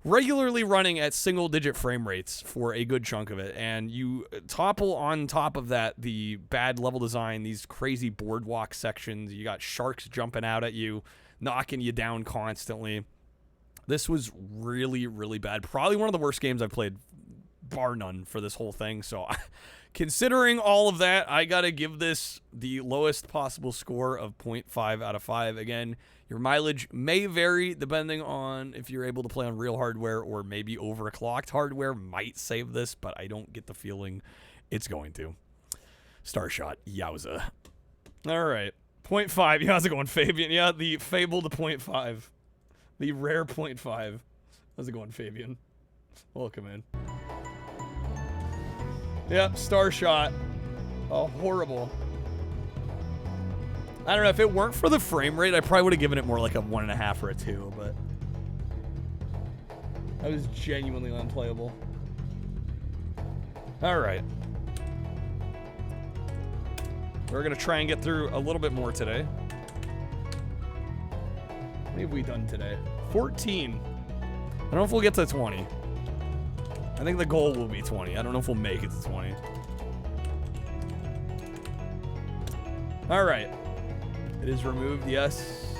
regularly running at single-digit frame rates for a good chunk of it, and you topple on top of that the bad level design, these crazy boardwalk sections. You got sharks jumping out at you, knocking you down constantly. This was really, really bad. Probably one of the worst games I've played, bar none, for this whole thing. So considering all of that, I gotta give this the lowest possible score of 0.5 out of 5. Again, your mileage may vary depending on if you're able to play on real hardware, or maybe overclocked hardware might save this, but I don't get the feeling it's going to. Starshot, yowza. All right, 0.5. Yeah, how's it going, Fabian? Yeah, the fabled 0.5. The rare 0.5. How's it going, Fabian? Welcome in. Yep, Starshot. Oh, horrible. I don't know, if it weren't for the frame rate, I probably would have given it more like a 1.5 or a 2, but that was genuinely unplayable. All right. We're going to try and get through a little bit more today. How many have we done today? 14. I don't know if we'll get to 20. I think the goal will be 20. I don't know if we'll make it to 20. All right. It is removed, yes.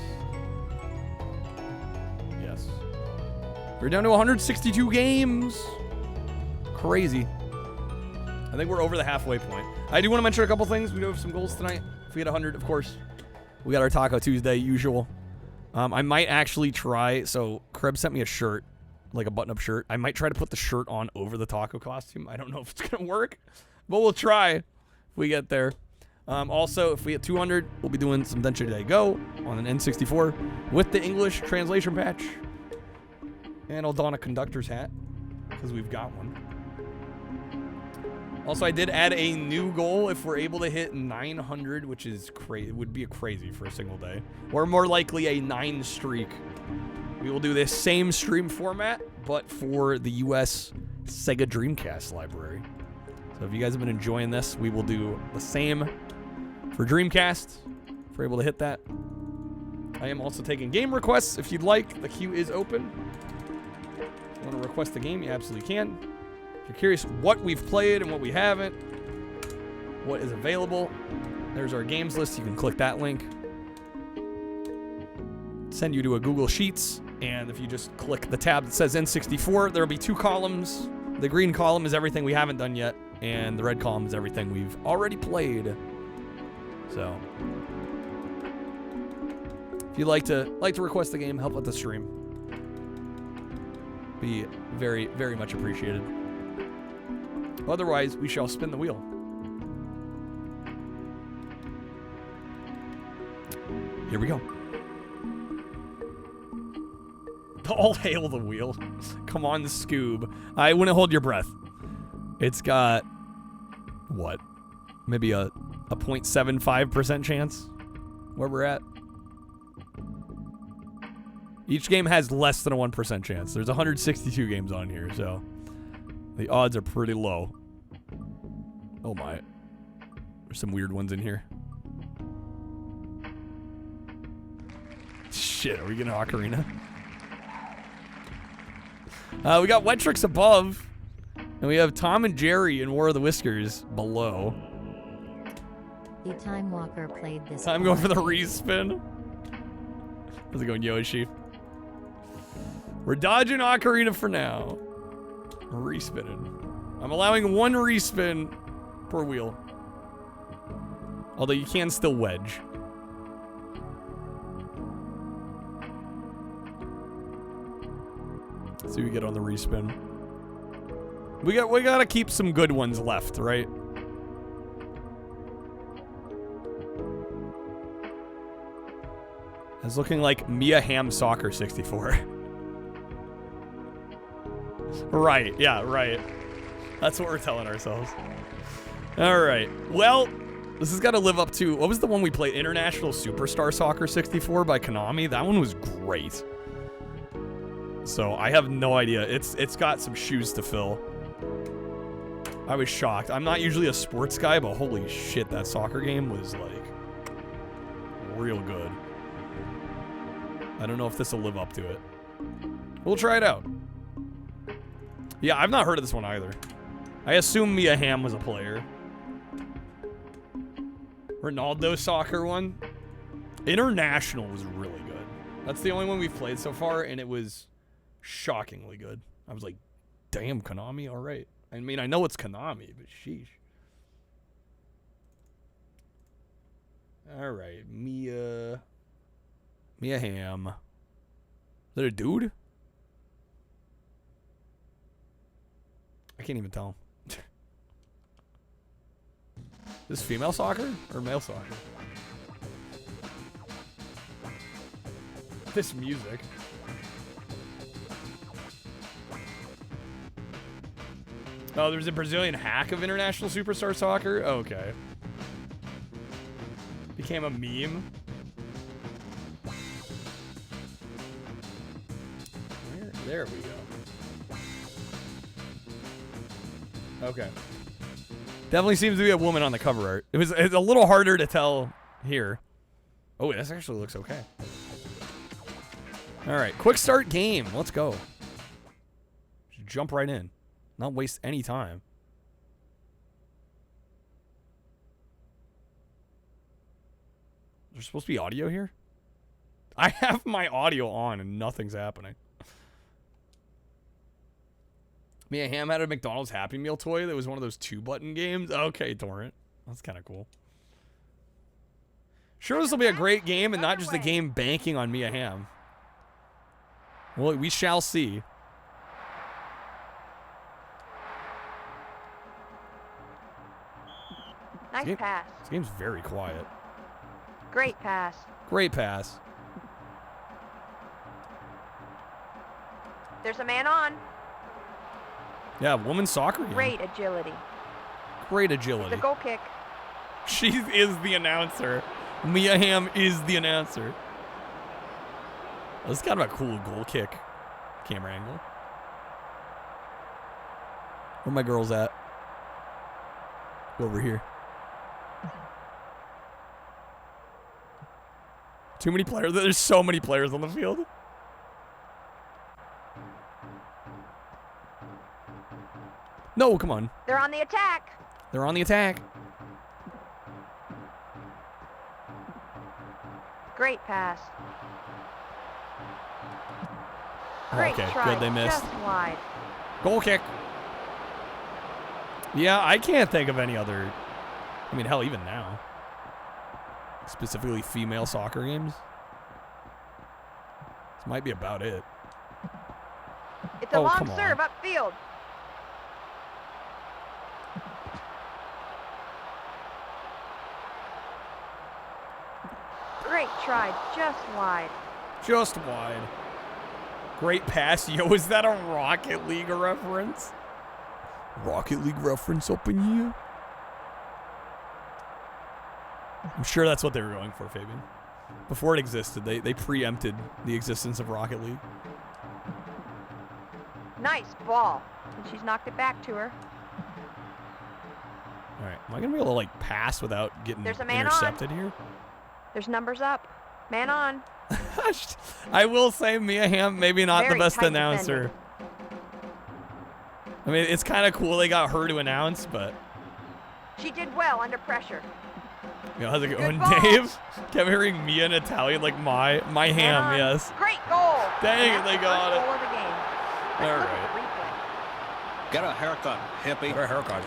Yes. We're down to 162 games. Crazy. I think we're over the halfway point. I do want to mention a couple things. We do have some goals tonight. If we get 100, of course. We got our Taco Tuesday, usual. I might actually try, so Krebs sent me a shirt, like a button-up shirt. I might try to put the shirt on over the taco costume. I don't know if it's going to work, but we'll try if we get there. Also, if we hit 200, we'll be doing some Venture Day Go on an N64 with the English translation patch. And I'll don a conductor's hat, because we've got one. Also, I did add a new goal if we're able to hit 900, which is crazy. It would be crazy for a single day. Or more likely a 9 streak. We will do this same stream format, but for the US Sega Dreamcast library. So if you guys have been enjoying this, we will do the same for Dreamcast, if we're able to hit that. I am also taking game requests if you'd like. The queue is open. If you want to request a game, you absolutely can. If you're curious what we've played and what we haven't, what is available, there's our games list. You can click that link. Send you to a Google Sheets, and if you just click the tab that says N64, there'll be 2 columns. The green column is everything we haven't done yet, and the red column is everything we've already played. So, if you'd like to request the game, help with the stream, be very, very much appreciated. Otherwise, we shall spin the wheel. Here we go. All hail the wheel. Come on, Scoob. I wouldn't hold your breath. It's got, what? Maybe a 0.75% chance where we're at. Each game has less than a 1% chance. There's 162 games on here, so the odds are pretty low. Oh my. There's some weird ones in here. Shit, are we getting Ocarina? We got Wetrix above. And we have Tom and Jerry in War of the Whiskers below.
The Time Walker played this.
I'm going for the respin. How's it going, Yoshi? We're dodging Ocarina for now. Respinning. I'm allowing 1 respin per wheel. Although you can still wedge. Let's see what we get on the respin. We gotta keep some good ones left, right? It's looking like Mia Hamm Soccer 64. Right, yeah, right. That's what we're telling ourselves. Alright, well, this has got to live up to... What was the one we played? International Superstar Soccer 64 by Konami? That one was great. So, I have no idea. It's got some shoes to fill. I was shocked. I'm not usually a sports guy, but holy shit, that soccer game was, like, real good. I don't know if this will live up to it. We'll try it out. Yeah, I've not heard of this one either. I assume Mia Hamm was a player. Ronaldo soccer one. International was really good. That's the only one we've played so far, and it was shockingly good. I was like, damn, Konami, all right. I mean, I know it's Konami, but sheesh. All right, Mia Hamm. Is that a dude? I can't even tell. This female soccer or male soccer? This music. Oh, there's a Brazilian hack of International Superstar Soccer? Okay. Became a meme. There we go. Okay. Definitely seems to be a woman on the cover art. It's a little harder to tell here. Oh, this actually looks okay. All right, quick start game. Let's go. Just jump right in. Not waste any time. There's supposed to be audio here? I have my audio on and nothing's happening. Mia Hamm had a McDonald's Happy Meal toy that was one of those 2-button games. Okay, Torrent. That's kind of cool. Sure, this will be a great game and not just a game banking on Mia Hamm. Well, we shall see.
Nice pass.
This game's very quiet.
Great pass.
Great pass.
There's a man on.
Yeah, women's soccer game.
Great agility.
Great agility.
The goal kick.
She is the announcer. Mia Hamm is the announcer. This is kind of a cool goal kick camera angle. Where my girls at? Over here. Too many players. There's so many players on the field. No, come on.
They're on the attack.
They're on the attack.
Great pass. Great
Okay,
try.
good. They missed.
Just wide.
Goal kick. Yeah, I can't think of any other. I mean, hell, even now. Specifically female soccer games. This might be about it.
It's a long serve upfield. Great try, just wide.
Just wide. Great pass. Yo, is that a Rocket League reference? Rocket League reference up in here? I'm sure that's what they were going for, Fabian. Before it existed, they preempted the existence of Rocket League.
Nice ball. And she's knocked it back to her.
All right. Am I going to be able to, like, pass without getting
There's a man
intercepted
on.
here?
There's numbers up. Man on.
I will say Mia Hamm, maybe not
Very
the best
tight
announcer. I mean, it's kind of cool they got her to announce, but...
She did well under pressure.
You know, how's it going,
ball.
Dave? Kept hearing Mia in Italian, like my ham, yes.
Great goal.
Dang it, they got it.
Goal of the game.
All right.
Get a haircut, hippie.
Get a haircut,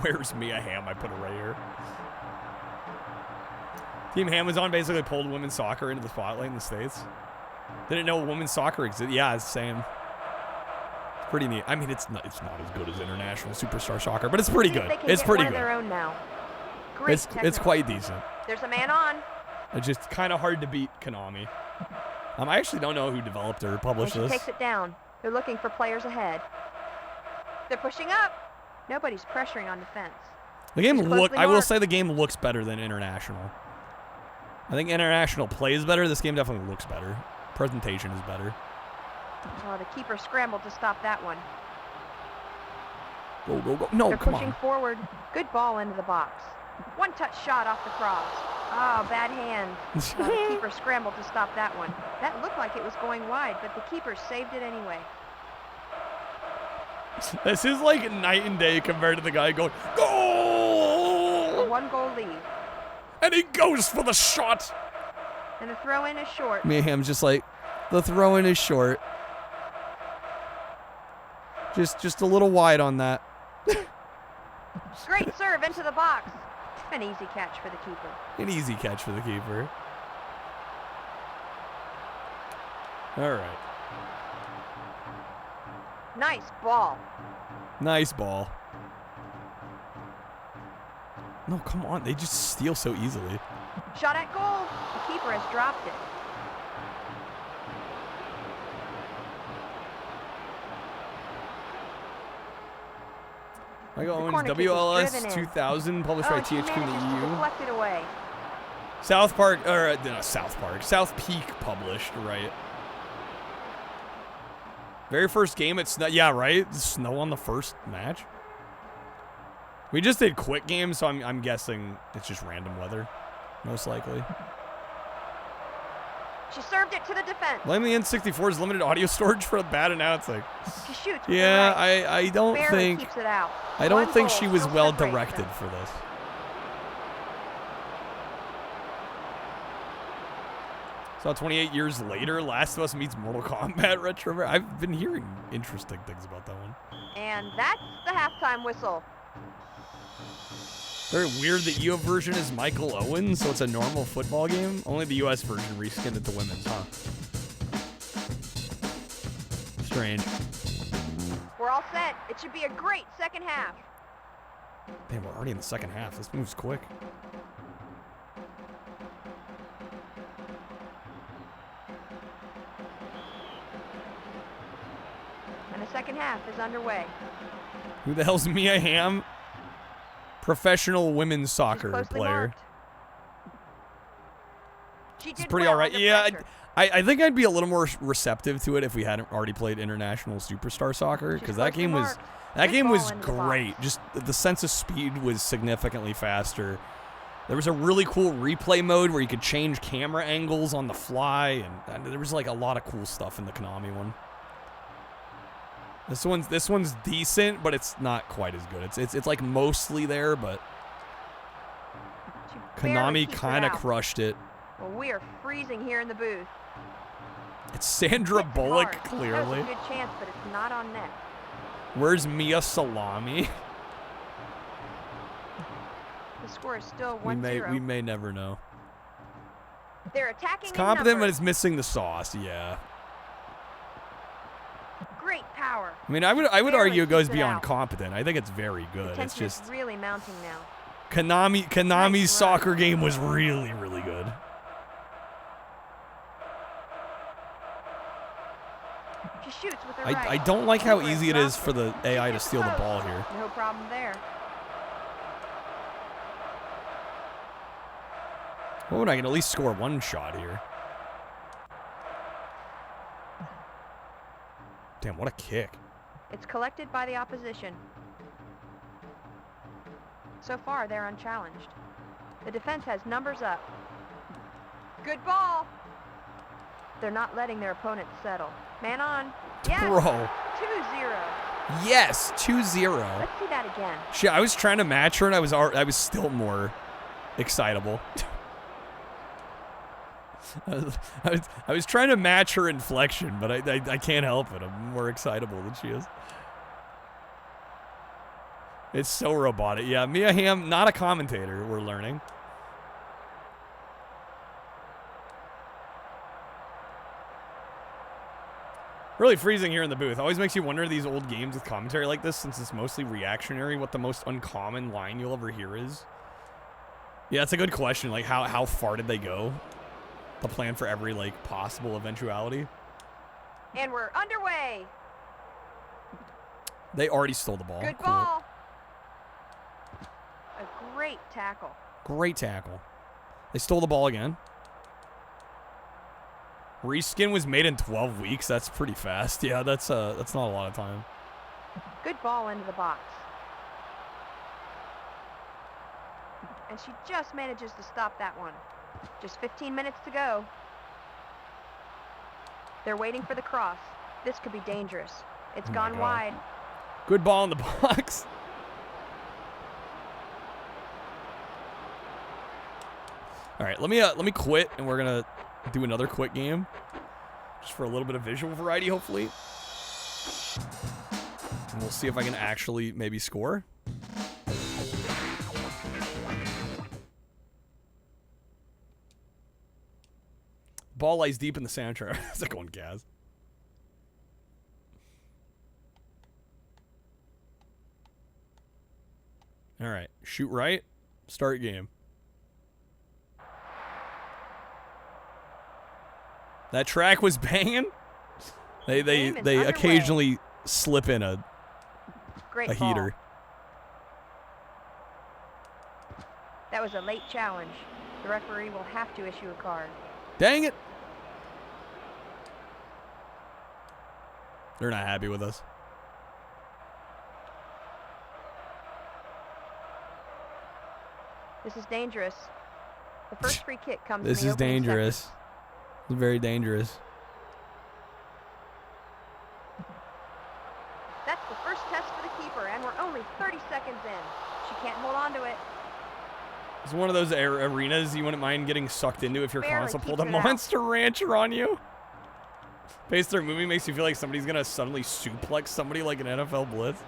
Where's Mia Hamm? I put it right here. Team Amazon basically pulled women's soccer into the spotlight in the States. Didn't know women's soccer existed. Yeah, it's the same. It's pretty neat. I mean, it's not as good as International Superstar Soccer, but it's pretty good. It's pretty good.
Their own now. Great
It's quite decent.
There's a man on.
It's just kind of hard to beat Konami. I actually don't know who developed or published
And she
this.
takes it down. They're looking for players ahead. They're pushing up. Nobody's pressuring on defense.
The game I will say the game looks better than International. I think International plays better. This game definitely looks better. Presentation is better.
Oh, the keeper scrambled to stop that one.
Go, go, go. No,
They're
come
pushing
on.
forward. Good ball into the box. One-touch shot off the cross. Oh, bad hand. The keeper scrambled to stop that one. That looked like it was going wide, but the keeper saved it anyway.
This is like night and day compared to the guy going, goal!
A one-goal lead.
And he goes for the shot.
And the throw-in is short.
Mia Hamm's just like, the throw-in is short. Just a little wide on that.
Great serve into the box. An easy catch for the keeper.
An easy catch for the keeper. All right.
Nice ball.
Nice ball. No, come on. They just steal so easily.
Shot at goal. The keeper has dropped it.
Michael Owens,
corner kick is
WLS
driven in.
2000, published by
she
THQ in
manages to
the EU.
deflect it away.
South Park, or no, South Park, South Peak published, right? Very first game, it's snow. Yeah, right. Snow on the first match. We just did quick games, so I'm guessing it's just random weather, most likely.
She served it to the defense.
Blame the N64's limited audio storage for a bad announcing.
She shoots. With
Yeah,
the right.
I don't
Barely
think
keeps it out.
I don't
One
think
goal
she was
still
well
separates
directed
them.
for this. So 28 years later, Last of Us meets Mortal Kombat retro. I've been hearing interesting things about that one.
And that's the halftime whistle.
Very weird that EU version is Michael Owens, so it's a normal football game. Only the US version reskinned it to women's, huh? Strange.
We're all set. It should be a great second half.
Damn, we're already in the second half. This moves quick.
And the second half is underway.
Who the hell's Mia Hamm? Professional women's soccer
closely
player.
marked. She
It's
did
pretty
well
alright.
under
Yeah,
pressure.
I think I'd be a little more receptive to it if we hadn't already played International Superstar Soccer, because that game was great. Just the sense of speed was significantly faster. There was a really cool replay mode where you could change camera angles on the fly, and there was like a lot of cool stuff in the Konami one. This one's decent, but it's not quite as good. It's like mostly there, but Konami kind of crushed it.
Well, we are freezing here in the booth.
It's Sandra Bullock,
That
clearly.
was a good chance, but it's not on net.
Where's Mia Salami?
The score is still
We
1-0.
may never know.
They're attacking
It's
in
competent, but
numbers.
it's missing the sauce. Yeah.
Great power.
I mean, I would
Barely
argue it goes
keeps it
beyond
out.
competent. I think it's very
The
good. It's
tension
just
is really mounting now.
Konami's soccer game was really, really good.
She shoots with her
I
right.
don't like how
Over
easy it
drops
is for the AI to steal the ball here.
No problem there.
What would I can at least score one shot here? Damn, what a kick.
It's collected by the opposition. So far, they're unchallenged. The defense has numbers up. Good ball. They're not letting their opponents settle. Man on. Yes.
Bro.
2-0.
Yes, 2-0.
Let's see that again.
Shit, I was trying to match her, and I was still more excitable. I was trying to match her inflection, but I can't help it. I'm more excitable than she is. It's so robotic. Yeah, Mia Hamm, not a commentator, we're learning. Really freezing here in the booth. Always makes you wonder these old games with commentary like this, since it's mostly reactionary, what the most uncommon line you'll ever hear is. Yeah, it's a good question. Like, how far did they go? The plan for every, like, possible eventuality.
And we're underway.
They already stole the ball.
Good
Cool.
ball. A great tackle.
Great tackle. They stole the ball again. Reskin was made in 12 weeks. That's pretty fast. Yeah, that's not a lot of time.
Good ball into the box. And she just manages to stop that one. Just 15 minutes to go. They're waiting for the cross. This could be dangerous. It's
Oh my
gone
God.
wide.
Good ball in the box. All right, let me quit, and we're gonna do another quick game, just for a little bit of visual variety, hopefully. And we'll see if I can actually maybe score. Ball lies deep in the soundtrack. How's that going, Gaz? All right, shoot right, start game. That track was banging. They
Game is underway.
occasionally slip in a
Great ball.
heater.
That was a late challenge. The referee will have to issue a card.
Dang it. They're not happy with us.
This is dangerous. The first free kick comes
This
in the
is
opening
dangerous.
seconds.
This is very dangerous.
That's the first test for the keeper, and we're only 30 seconds in. She can't hold on to it.
It's one of those arenas you wouldn't mind getting sucked into if your
Barely
console pulled a
keeps it out.
monster rancher on you. Pace through movie makes you feel like somebody's gonna suddenly suplex somebody like an NFL blitz.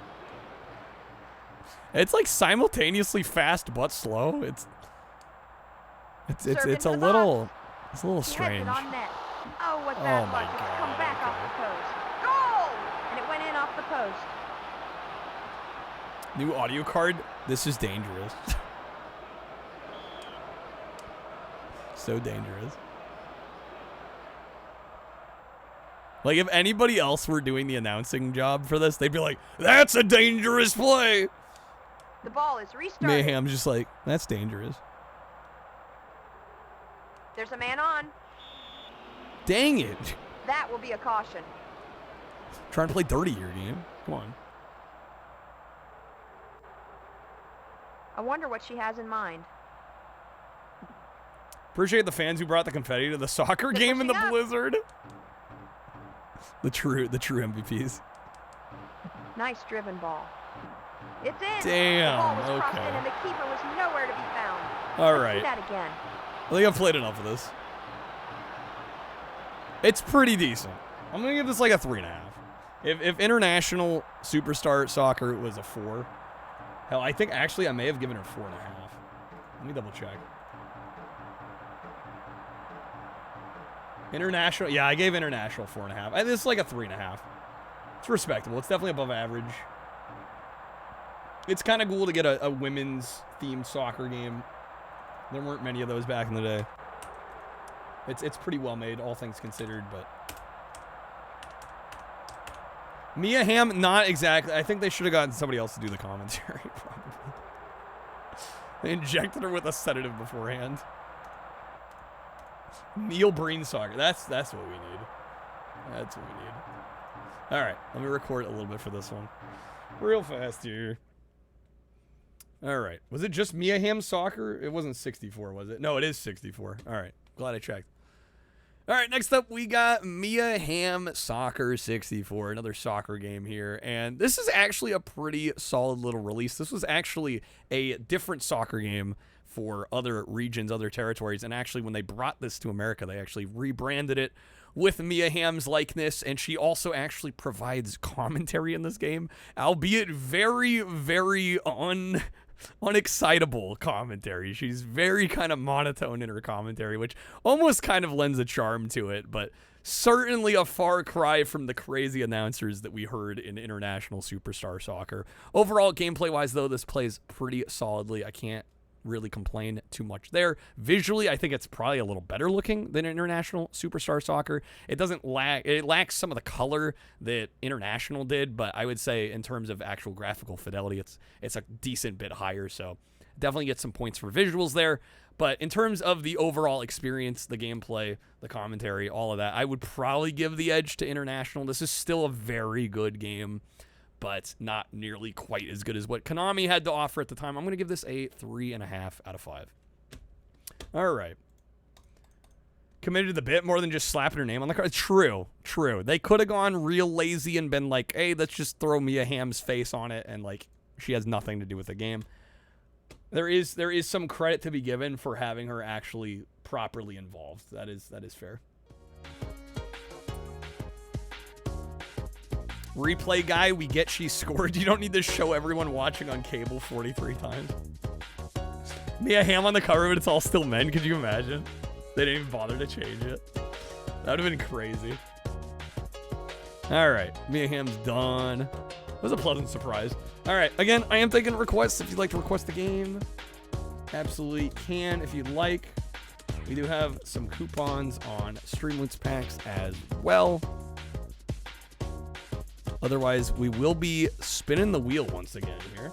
It's like simultaneously fast but slow. It's a little strange.
On net. Oh, what
Oh
bad
my
luck. It's
God,
come back off the post. Goal! And it went in off the post.
New audio card. This is dangerous. So dangerous. Like, if anybody else were doing the announcing job for this, they'd be like, that's a dangerous play.
The ball is restarted.
Mayhem's just like, that's dangerous.
There's a man on.
Dang it.
That will be a caution.
Trying to play dirty here, game. Come on.
I wonder what she has in mind.
Appreciate the fans who brought the confetti to the soccer game in the blizzard. The true MVPs.
Nice driven ball. It's in.
Damn,
The ball was crossed
okay.
in and the keeper was nowhere to be found.
All
Let's
right.
see that again.
I think I've played enough of this. It's pretty decent. I'm gonna give this like a 3.5. If International Superstar Soccer was a 4, hell, I think actually I may have given her 4.5. Let me double check. International, yeah, I gave International 4.5. This is like a 3.5. It's respectable. It's definitely above average. It's kind of cool to get a women's themed soccer game. There weren't many of those back in the day. It's pretty well made, all things considered, but Mia Hamm, not exactly. I think they should have gotten somebody else to do the commentary, probably. They injected her with a sedative beforehand. Neil Breen soccer. That's what we need. That's what we need. All right, let me record a little bit for this one. Real fast here. All right. Was it just Mia Hamm soccer? It wasn't 64, was it? No, it is 64. All right. Glad I checked. All right, next up, we got Mia Hamm Soccer 64, another soccer game here. And this is actually a pretty solid little release. This was actually a different soccer game for other regions, other territories. And actually, when they brought this to America, they actually rebranded it with Mia Hamm's likeness. And she also actually provides commentary in this game, albeit very, very unexcitable commentary. She's very kind of monotone in her commentary, which almost kind of lends a charm to it, but certainly a far cry from the crazy announcers that we heard in International Superstar Soccer. Overall, gameplay-wise, though, this plays pretty solidly. I can't really complain too much there. Visually, I think it's probably a little better looking than International Superstar Soccer. It doesn't lack, it lacks some of the color that International did, but I would say in terms of actual graphical fidelity, it's a decent bit higher, so definitely get some points for visuals there. But in terms of the overall experience, the gameplay, the commentary, all of that, I would probably give the edge to International. This is still a very good game, but not nearly quite as good as what Konami had to offer at the time. I'm going to give this a 3.5 out of 5. All right. Committed to the bit more than just slapping her name on the card. True. They could have gone real lazy and been like, hey, let's just throw Mia Hamm's face on it, and like she has nothing to do with the game. There is some credit to be given for having her actually properly involved. That is fair. Replay guy, we get she scored. You don't need to show everyone watching on cable 43 times. Mia Hamm on the cover, but it's all still men. Could you imagine? They didn't even bother to change it. That would have been crazy. All right, Mia Hamm's done. It was a pleasant surprise. All right, again, I am taking requests. If you'd like to request the game, absolutely can if you'd like. We do have some coupons on Streamloots packs as well. Otherwise, we will be spinning the wheel once again here.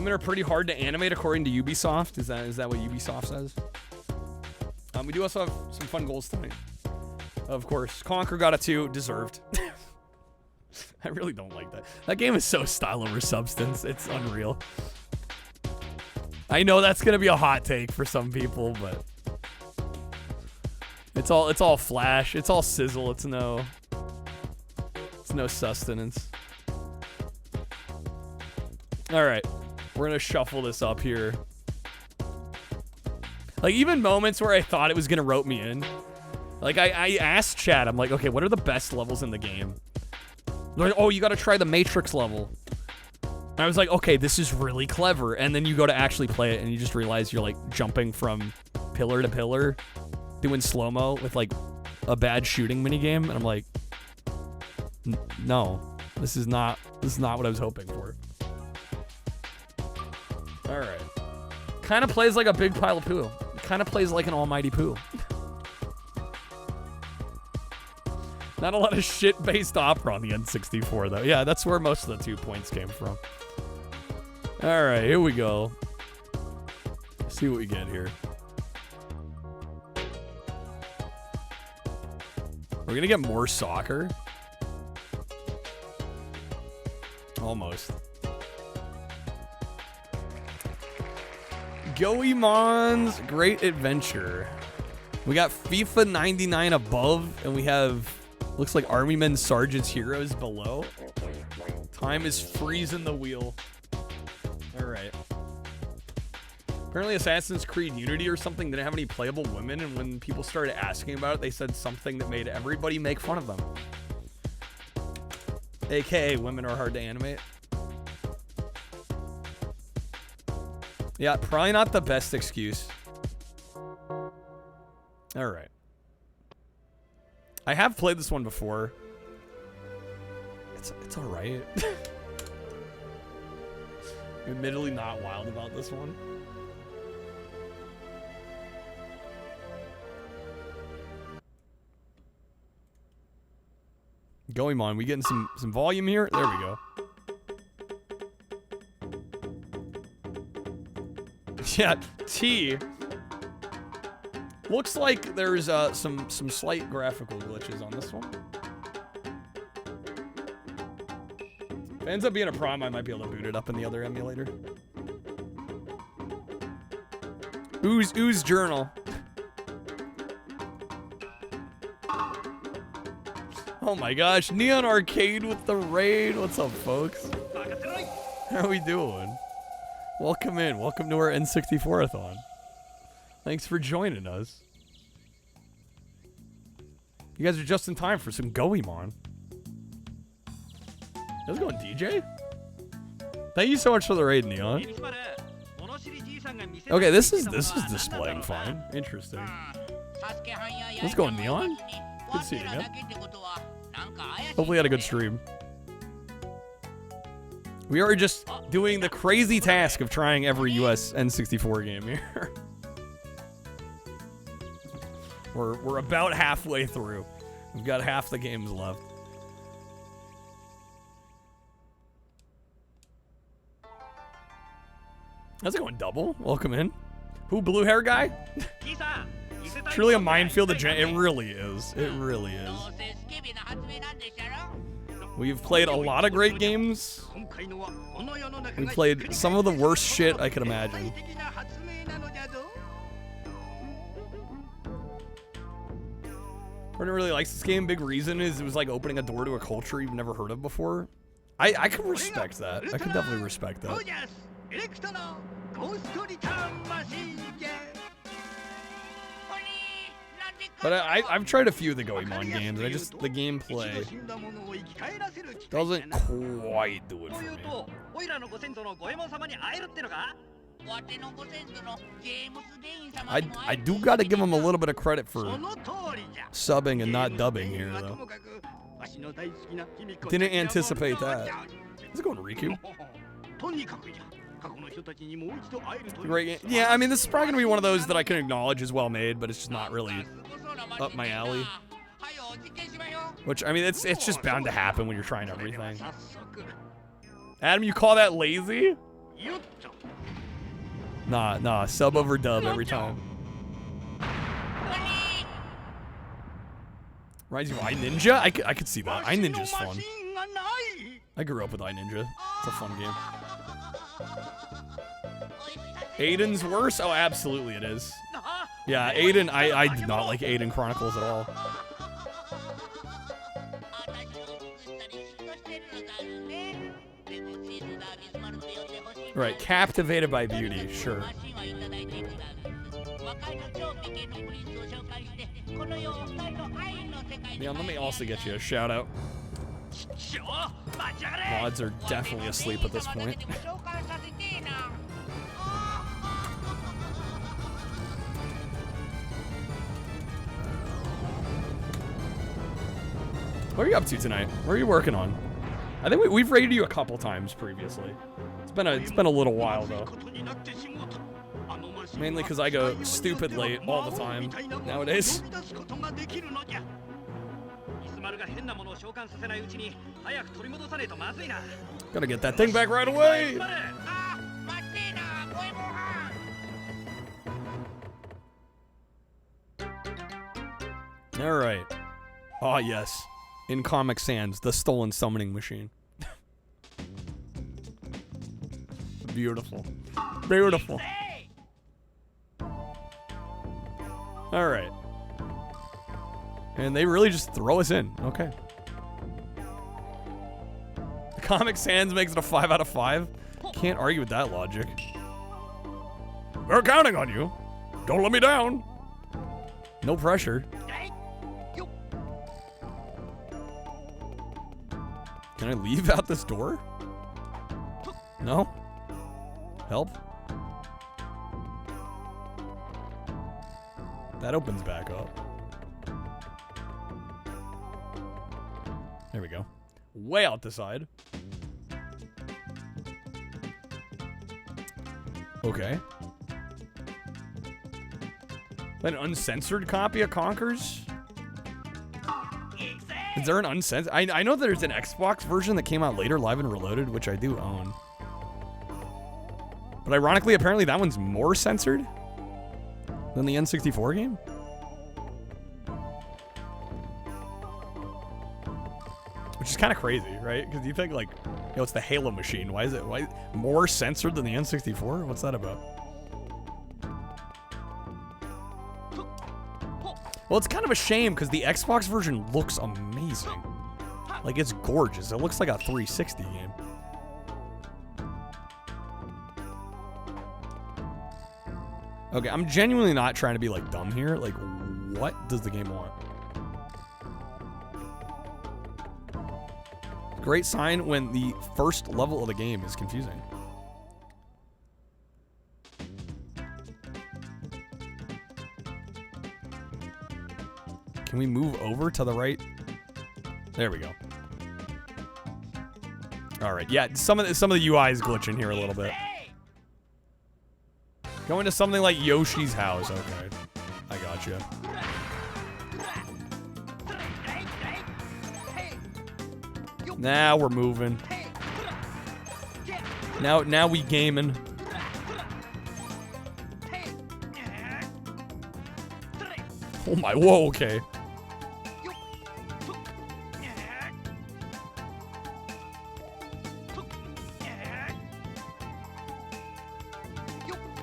Women are pretty hard to animate according to Ubisoft. Is that what Ubisoft says? We do also have some fun goals tonight. Of course, Conquer got a 2, deserved. I really don't like that. That game is so style over substance. It's unreal. I know that's gonna be a hot take for some people, but it's all flash. It's all sizzle. It's no sustenance. All right, we're gonna shuffle this up here. Like, even moments where I thought it was gonna rope me in. Like, I asked chat, I'm like, okay, what are the best levels in the game? They're like, oh, you gotta try the Matrix level. And I was like, okay, this is really clever. And then you go to actually play it and you just realize you're like jumping from pillar to pillar, doing slow-mo with like a bad shooting minigame. And I'm like, no, this is not what I was hoping for. All right. Kind of plays like a big pile of poo. Kind of plays like an almighty poo. Not a lot of shit-based opera on the N64, though. Yeah, that's where most of the 2 points came from. All right, here we go. Let's see what we get here. We're gonna get more soccer. Almost. Goemon's Great Adventure. We got FIFA 99 above, and we have, looks like Army Men Sergeant's Heroes below. Time is freezing the wheel. All right. Apparently Assassin's Creed Unity or something didn't have any playable women, and when people started asking about it, they said something that made everybody make fun of them. AKA, women are hard to animate. Yeah, probably not the best excuse. All right. I have played this one before. It's all right. Admittedly not wild about this one. Goemon, we getting some volume here? There we go. Yeah, T. Looks like there's some slight graphical glitches on this one. If it ends up being a problem, I might be able to boot it up in the other emulator. Ooze Journal. Oh my gosh, Neon Arcade with the raid. What's up, folks? How are we doing? Welcome in. Welcome to our N64-ATHON. Thanks for joining us. You guys are just in time for some Goemon. How's it going, DJ? Thank you so much for the raid, Neon. Okay, this is displaying fine. Interesting. How's it going, Neon? Good to see you, man. Hopefully you had a good stream. We are just doing the crazy task of trying every US N64 game here. We're about halfway through. We've got half the games left. How's it going, Double? Welcome in. Who, blue hair guy? Truly a minefield of it really is. It really is. We've played a lot of great games. We've played some of the worst shit I could imagine. Everyone really likes this game. Big reason is it was like opening a door to a culture you've never heard of before. I can respect that. I can definitely respect that. But I've tried a few of the Goemon games. The gameplay doesn't quite do it for me. I do gotta give him a little bit of credit for subbing and not dubbing here, though. Didn't anticipate that. How's it going, Riku? Great game. Yeah, I mean, this is probably gonna be one of those that I can acknowledge is well made, but it's just not really up my alley. Which, I mean, it's just bound to happen when you're trying everything. Adam, you call that lazy? Nah, sub over dub every time. Reminds you of iNinja? I could see that. iNinja's fun. I grew up with iNinja. It's a fun game. Aiden's worse? Oh, absolutely it is. Yeah, Aiden, I did not like Aiden Chronicles at all. Right, captivated by beauty, sure. Yeah, let me also get you a shout out. Mods are definitely asleep at this point. What are you up to tonight? What are you working on? I think we've raided you a couple times previously. It's been a little while though. Mainly because I go stupid late all the time nowadays. Gotta get that thing back right away. All right. Oh yes. In Comic Sans, the stolen summoning machine. Beautiful. Beautiful. All right. And they really just throw us in. Okay. Comic Sans makes it a 5 out of 5. Can't argue with that logic. We're counting on you. Don't let me down. No pressure. Can I leave out this door? No? Help? That opens back up. There we go. Way out the side. Okay. An uncensored copy of Conkers? Is there an uncensored? I know there's an Xbox version that came out later, Live and Reloaded, which I do own. But ironically, apparently that one's more censored than the N64 game. Which is kind of crazy, right? Because you think like, yo, it's the Halo machine. Why more censored than the N64? What's that about? Well, it's kind of a shame because the Xbox version looks amazing. Like, it's gorgeous. It looks like a 360 game. Okay, I'm genuinely not trying to be, like, dumb here. Like, what does the game want? Great sign when the first level of the game is confusing. Can we move over to the right? There we go. All right, yeah, some of the UI is glitching here a little bit. Going to something like Yoshi's house. Okay, I gotcha. Now we're moving. Now we gaming. Oh my, whoa, okay.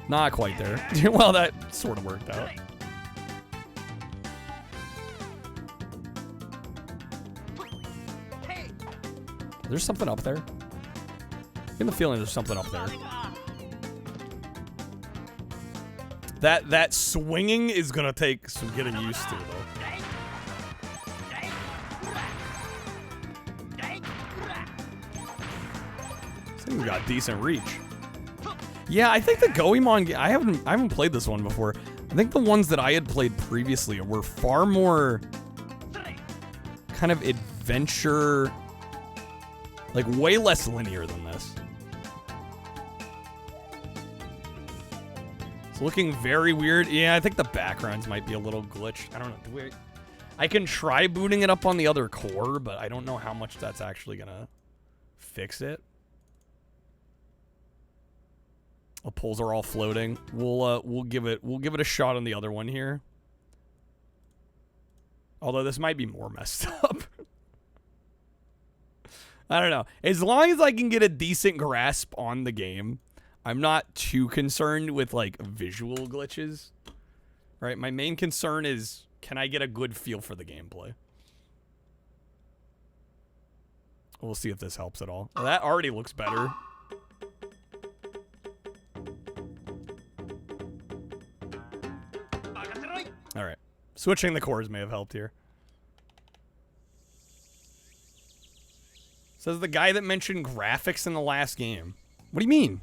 Not quite there. Well, that sort of worked out. There's something up there. I get the feeling there's something up there. That swinging is gonna take some getting used to, though. This thing's got decent reach. Yeah, I think the Goemon, I haven't played this one before. I think the ones that I had played previously were far more kind of adventure, like way less linear than this. It's looking very weird. Yeah, I think the backgrounds might be a little glitched. I don't know. I can try booting it up on the other core, but I don't know how much that's actually gonna fix it. The poles are all floating. We'll give it a shot on the other one here. Although this might be more messed up. I don't know. As long as I can get a decent grasp on the game, I'm not too concerned with like visual glitches. Right? My main concern is, can I get a good feel for the gameplay? We'll see if this helps at all. Well, that already looks better. All right. Switching the cores may have helped here. Says the guy that mentioned graphics in the last game. What do you mean?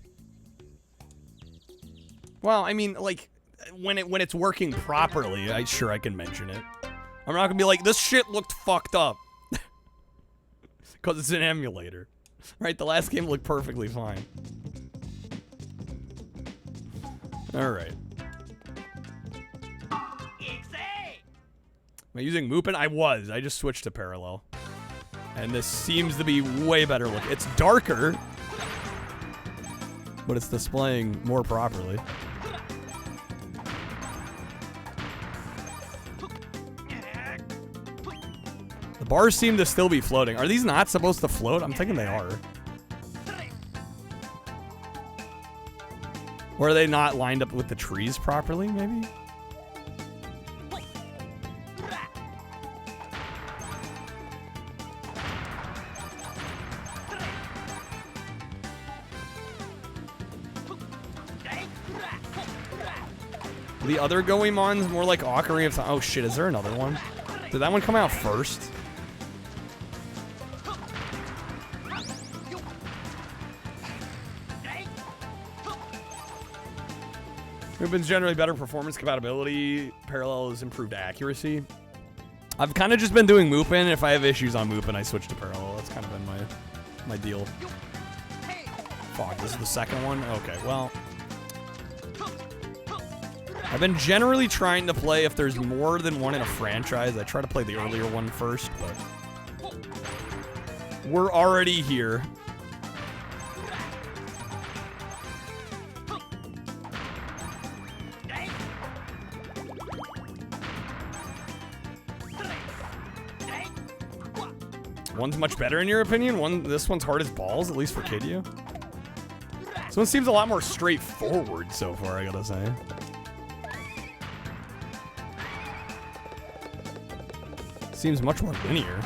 Well, I mean, like, when it's working properly, I can mention it. I'm not gonna be like, this shit looked fucked up. Because it's an emulator. Right? The last game looked perfectly fine. Alright. Am I using Moopin? I was. I just switched to parallel. And this seems to be way better look. It's darker, but it's displaying more properly. The bars seem to still be floating. Are these not supposed to float? I'm thinking they are. Or are they not lined up with the trees properly, maybe? The other Goemon's more like Ocarina of Time. Oh shit, is there another one? Did that one come out first? Moopin's generally better performance compatibility. Parallel is improved accuracy. I've kind of just been doing Moopin. If I have issues on Moopin, I switch to parallel. That's kind of been my deal. Fuck, this is the second one? Okay, well. I've been generally trying to play, if there's more than one in a franchise, I try to play the earlier one first, but we're already here. One's much better in your opinion? This one's hard as balls, at least for Kidyu. This one seems a lot more straightforward so far, I gotta say. Seems much more linear.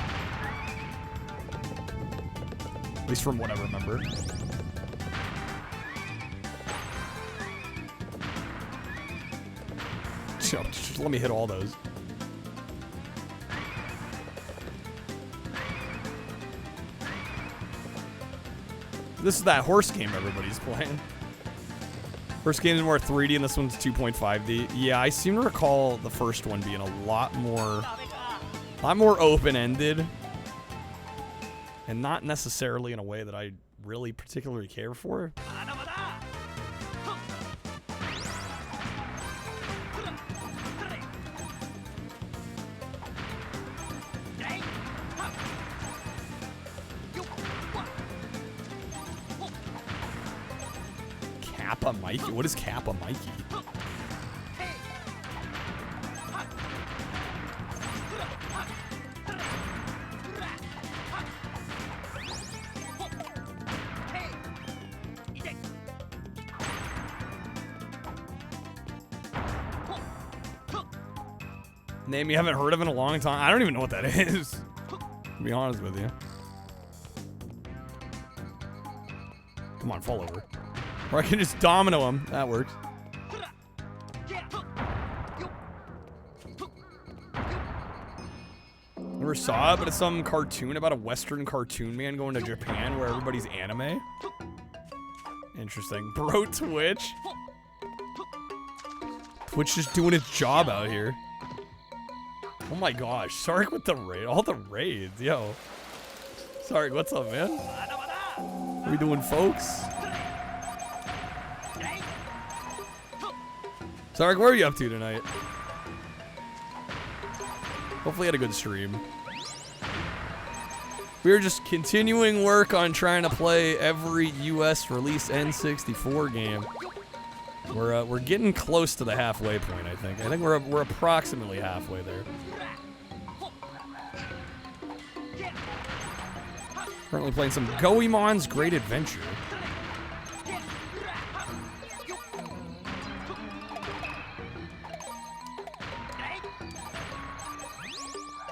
At least from what I remember. Just let me hit all those. This is that horse game everybody's playing. First game is more 3D and this one's 2.5D. Yeah, I seem to recall the first one being a lot more open-ended, and not necessarily in a way that I really particularly care for. Kappa Mikey? What is Kappa Mikey? Name you haven't heard of in a long time. I don't even know what that is, to be honest with you. Come on, fall over. Or I can just domino him. That works. Never saw it, but it's some cartoon about a Western cartoon man going to Japan where everybody's anime. Interesting. Bro, Twitch. Twitch just doing its job out here. Oh my gosh, Sark with the raid, all the raids, yo. Sark, what's up, man? What are we doing, folks? Sark, what are you up to tonight? Hopefully you had a good stream. We are just continuing work on trying to play every US released N64 game. We're getting close to the halfway point, I think. I think we're approximately halfway there. Currently playing some Goemon's Great Adventure.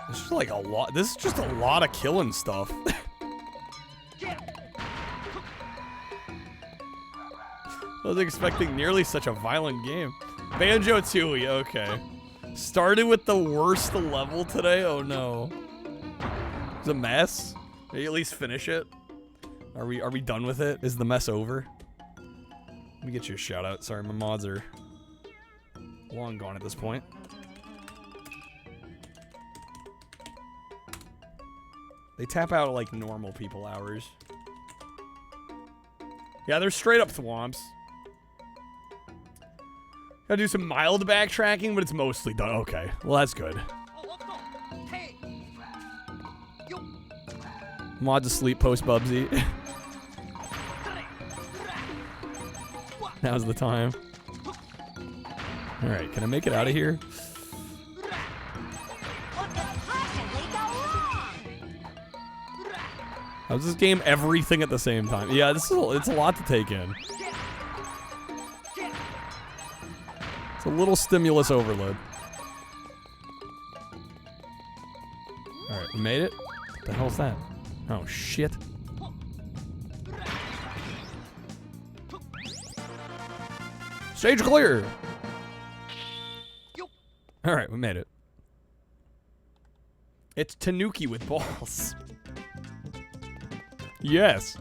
This is like a lot. This is just a lot of killing stuff. I was expecting nearly such a violent game. Banjo-Tooie, okay. Started with the worst level today? Oh no. It's a mess. Maybe at least finish it. Are we done with it? Is the mess over? Let me get you a shout out. Sorry, my mods are long gone at this point. They tap out at like normal people hours. Yeah, they're straight up thwomps. Gotta do some mild backtracking, but it's mostly done. Okay, well that's good. Mod's asleep post Bubsy. Now's the time. Alright, can I make it out of here? How's this game everything at the same time? Yeah, it's a lot to take in. It's a little stimulus overload. Alright, we made it? What the hell's that? Oh, shit. Stage clear! Alright, we made it. It's Tanuki with balls. Yes.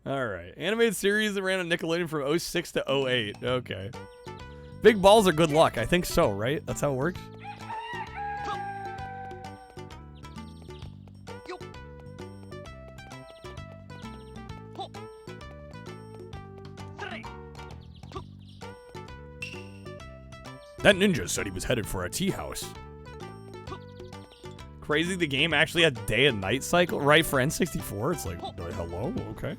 Alright. Animated series that ran on Nickelodeon from 06 to 08. Okay. Big balls are good luck. I think so, right? That's how it works? That ninja said he was headed for a tea house. Crazy, the game actually had day and night cycle, right? For N64, it's like, hello, okay.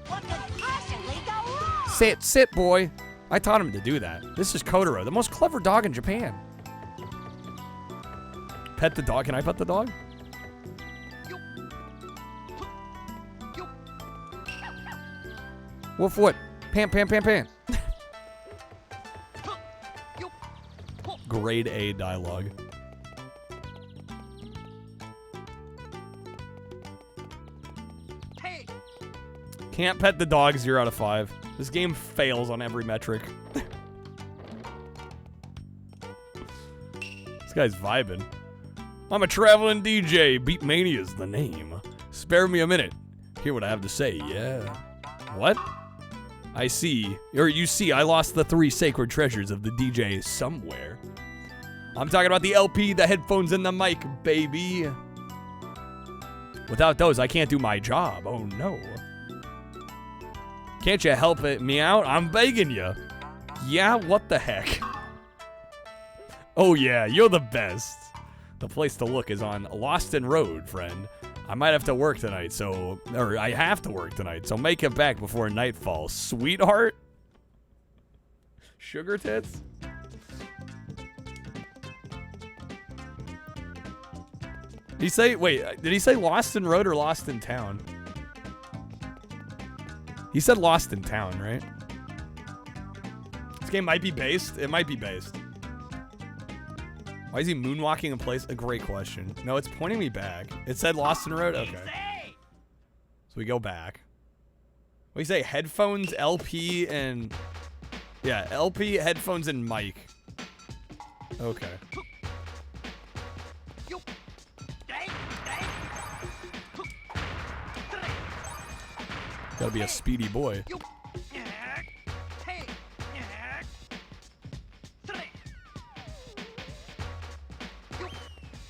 What could possibly go wrong?
Sit, boy. I taught him to do that. This is Kotaro, the most clever dog in Japan. Pet the dog. Can I pet the dog? Woof what? Pant, pant, pant, pant. Grade A dialogue. Can't pet the dog, 0 out of 5. This game fails on every metric. This guy's vibing. I'm a traveling DJ. Beatmania's the name. Spare me a minute. Hear what I have to say, yeah. What? I see. Or you see, I lost the 3 sacred treasures of the DJ somewhere. I'm talking about the LP, the headphones, and the mic, baby. Without those, I can't do my job. Oh, no. Can't you help it me out? I'm begging you. Yeah, what the heck? Oh, yeah, you're the best. The place to look is on Loston Road, friend. I might have to work tonight, or I have to work tonight, so make it back before nightfall, sweetheart. Sugar tits? Did he say, wait, did he say Lost in Road or Lost in Town? He said Lost in Town, right? This game might be based. It might be based. Why is he moonwalking in place? A great question. No, it's pointing me back. It said Lost in Road? Okay. So we go back. What do you say? Headphones, LP, and... Yeah, LP, headphones, and mic. Okay. Gotta be a speedy boy.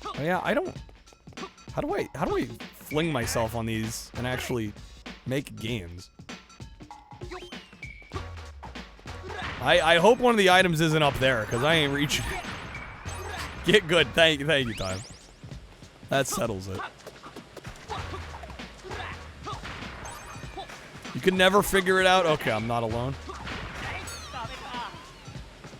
Oh yeah, I don't... How do I fling myself on these and actually make games? I hope one of the items isn't up there, because I ain't reaching it. Get good. Thank you, Time. That settles it. You can never figure it out? Okay, I'm not alone.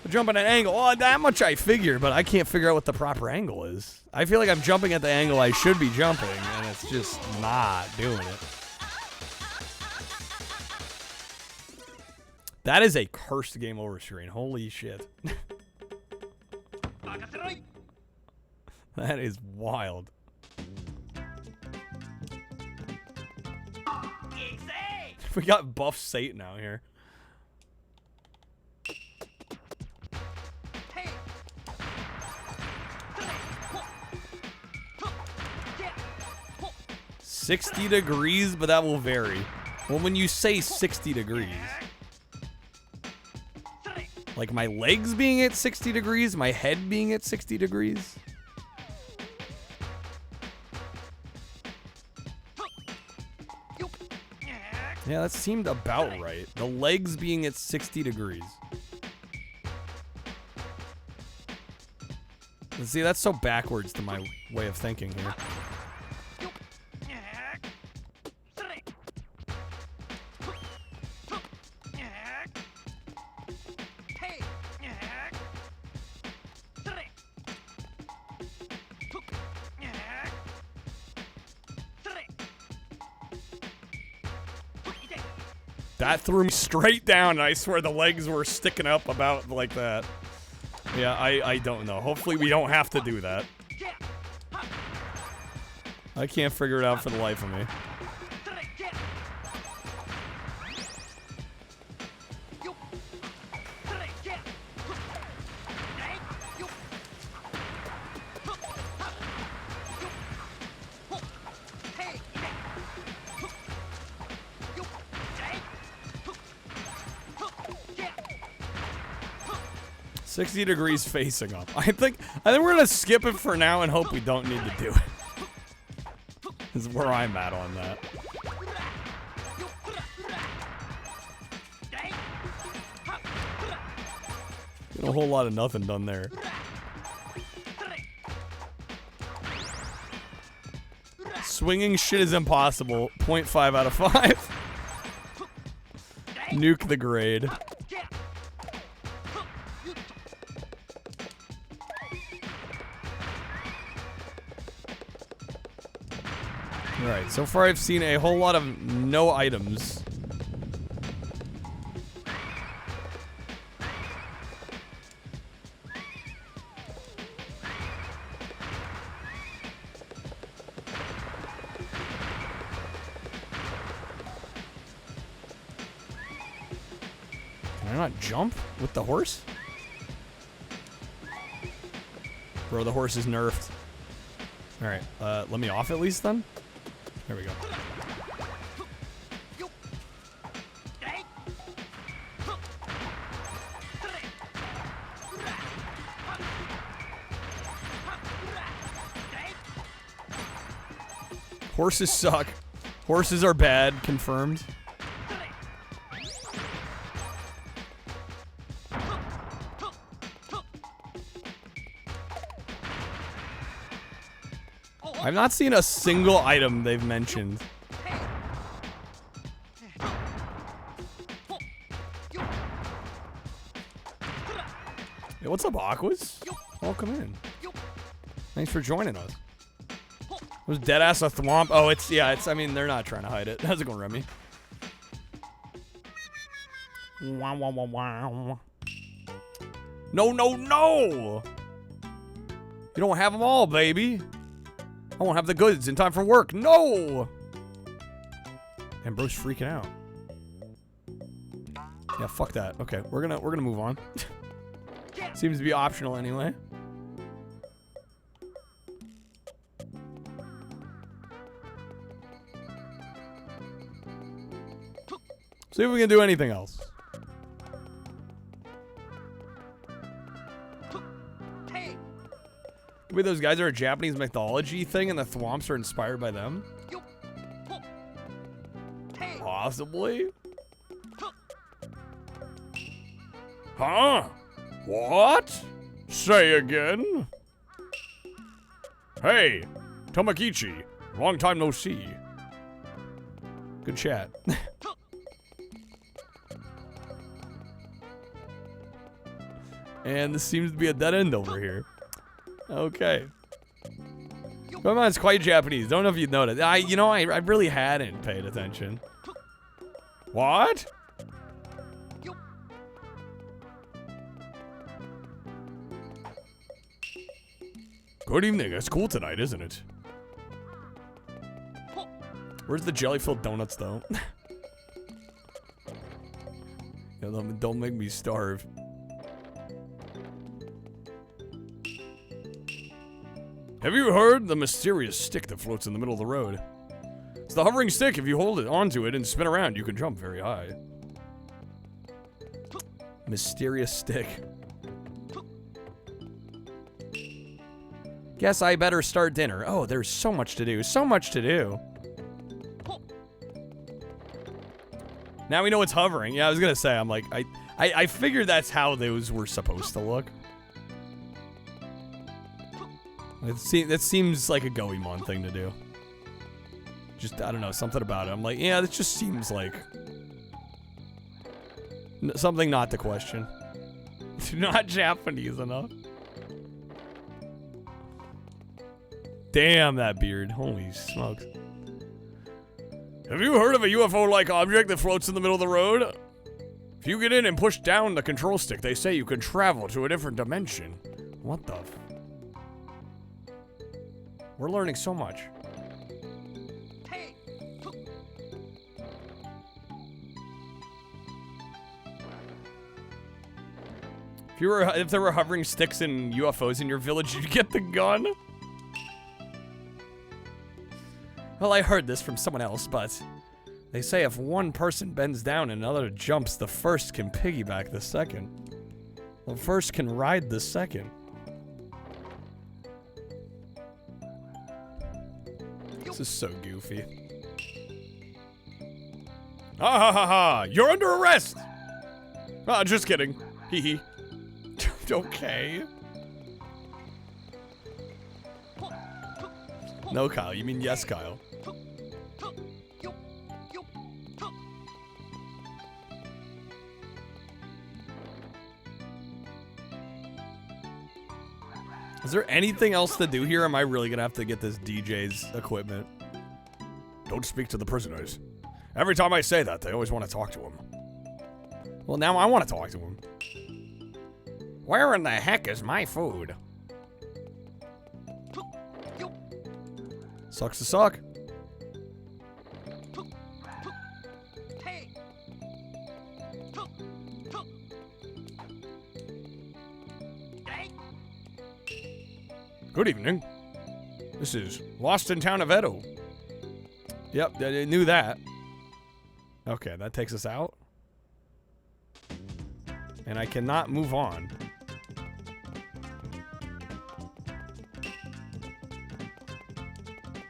Jump at an angle. Oh, that much I figured, but I can't figure out what the proper angle is. I feel like I'm jumping at the angle I should be jumping, and it's just not doing it. That is a cursed game over screen. Holy shit. That is wild. We got buff Satan out here. $60 degrees, but that will vary. Well, when you say 60 degrees, like my legs being at 60 degrees, my head being at 60 degrees. Yeah, that seemed about right. The legs being at 60 degrees. See, that's so backwards to my way of thinking here. That threw me straight down, and I swear the legs were sticking up about like that. Yeah, I don't know. Hopefully we don't have to do that. I can't figure it out for the life of me. $60 degrees facing up. I think we're gonna skip it for now and hope we don't need to do it. This is where I'm at on that. Get a whole lot of nothing done there. Swinging shit is impossible. 0.5 out of 5. Nuke the grade. Alright, so far I've seen a whole lot of no items. Can I not jump with the horse? Bro, the horse is nerfed. Alright, let me off at least then? There we go. Horses suck. Horses are bad, confirmed. I've not seen a single item they've mentioned. Hey, what's up, Aquas? Welcome in. Thanks for joining us. Was Deadass a thwomp? Oh, I mean, they're not trying to hide it. How's it going, Remy? Wow, wow, wow, wow. No, no, no! You don't have them all, baby. I won't have the goods in time for work. No! And bro's freaking out. Yeah, fuck that. Okay, we're gonna move on. Seems to be optional anyway. See if we can do anything else. Maybe those guys are a Japanese mythology thing and the thwomps are inspired by them? Possibly? Huh? What? Say again? Hey, Tomakichi. Long time no see. Good chat. And this seems to be a dead end over here. Okay. Come on, it's quite Japanese. Don't know if you'd noticed. I really hadn't paid attention. What? Good evening. It's cool tonight, isn't it? Where's the jelly-filled donuts, though? Yeah, don't make me starve. Have you heard the mysterious stick that floats in the middle of the road? It's the hovering stick. If you hold it onto it and spin around, you can jump very high. Mysterious stick. Guess I better start dinner. Oh, there's so much to do. So much to do. Now we know it's hovering. Yeah, I was gonna say, I'm like, I figured that's how those were supposed to look. That seems like a Goemon thing to do. Just, I don't know, something about it. I'm like, yeah, this just seems like something not to question. Not Japanese enough. Damn, that beard. Holy smokes. Have you heard of a UFO-like object that floats in the middle of the road? If you get in and push down the control stick, they say you can travel to a different dimension. What the f... We're learning so much. If there were hovering sticks and UFOs in your village, you'd get the gun? Well, I heard this from someone else, but they say if one person bends down and another jumps, the first can piggyback the second. The first can ride the second. This is so goofy. Ha ha ha ha! You're under arrest! Ah, just kidding. Hee hee. Okay. No, Kyle. You mean yes, Kyle. Is there anything else to do here? Am I really gonna have to get this DJ's equipment? Don't speak to the prisoners. Every time I say that, they always want to talk to him. Well, now I want to talk to him. Where in the heck is my food? Sucks to suck. Good evening. This is Lost in Town of Edo. Yep, I knew that. Okay, that takes us out. And I cannot move on.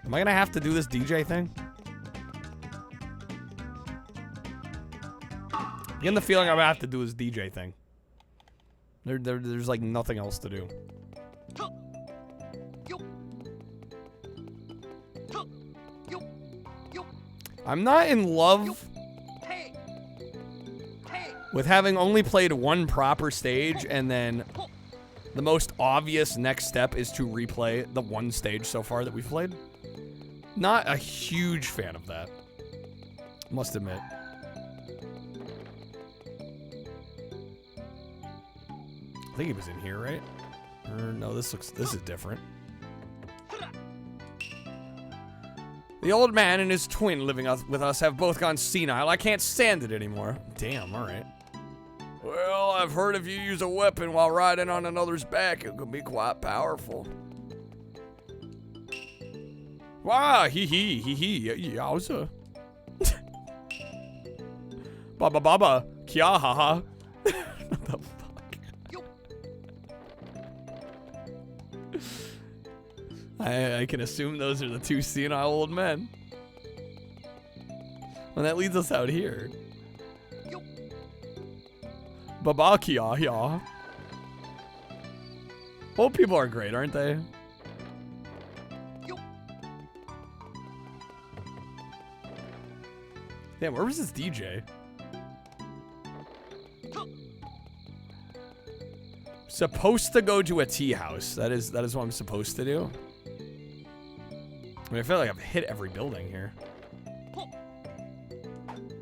Am I gonna have to do this DJ thing? I'm getting the feeling I'm gonna have to do this DJ thing. There's like nothing else to do. I'm not in love with having only played one proper stage and then the most obvious next step is to replay the one stage so far that we've played. Not a huge fan of that, must admit. I think he was in here, right? Or no, this is different. The old man and his twin living with us have both gone senile. I can't stand it anymore. Damn, alright. Well, I've heard if you use a weapon while riding on another's back, it can be quite powerful. Wow, hee, yowza. Baba baba, kya haha. What the fuck? I can assume those are the two senile old men. And that leads us out here. Baba kya ya. Old people are great, aren't they? Damn, where was this DJ? Supposed to go to a tea house. That is what I'm supposed to do. I mean, I feel like I've hit every building here.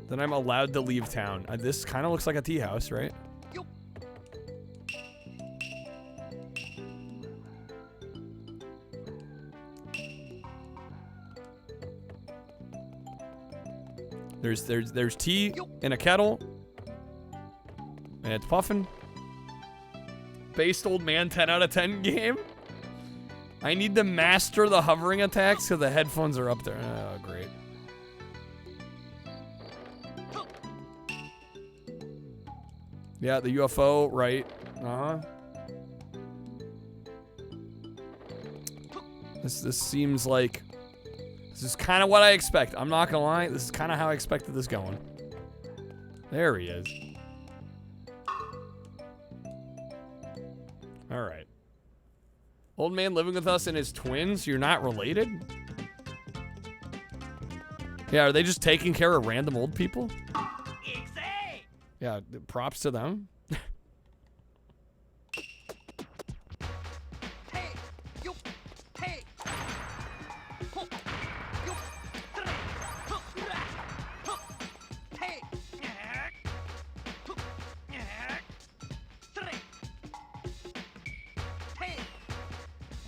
Then I'm allowed to leave town. This kind of looks like a tea house, right? There's tea in a kettle, and it's puffing. Based old man 10 out of 10 game. I need to master the hovering attacks because the headphones are up there. Oh, great. Yeah, the UFO, right? Uh-huh. This seems like... This is kind of what I expect. I'm not gonna lie. This is kind of how I expected this going. There he is. Alright. Old man living with us and his twins? You're not related? Yeah, are they just taking care of random old people? Yeah, props to them.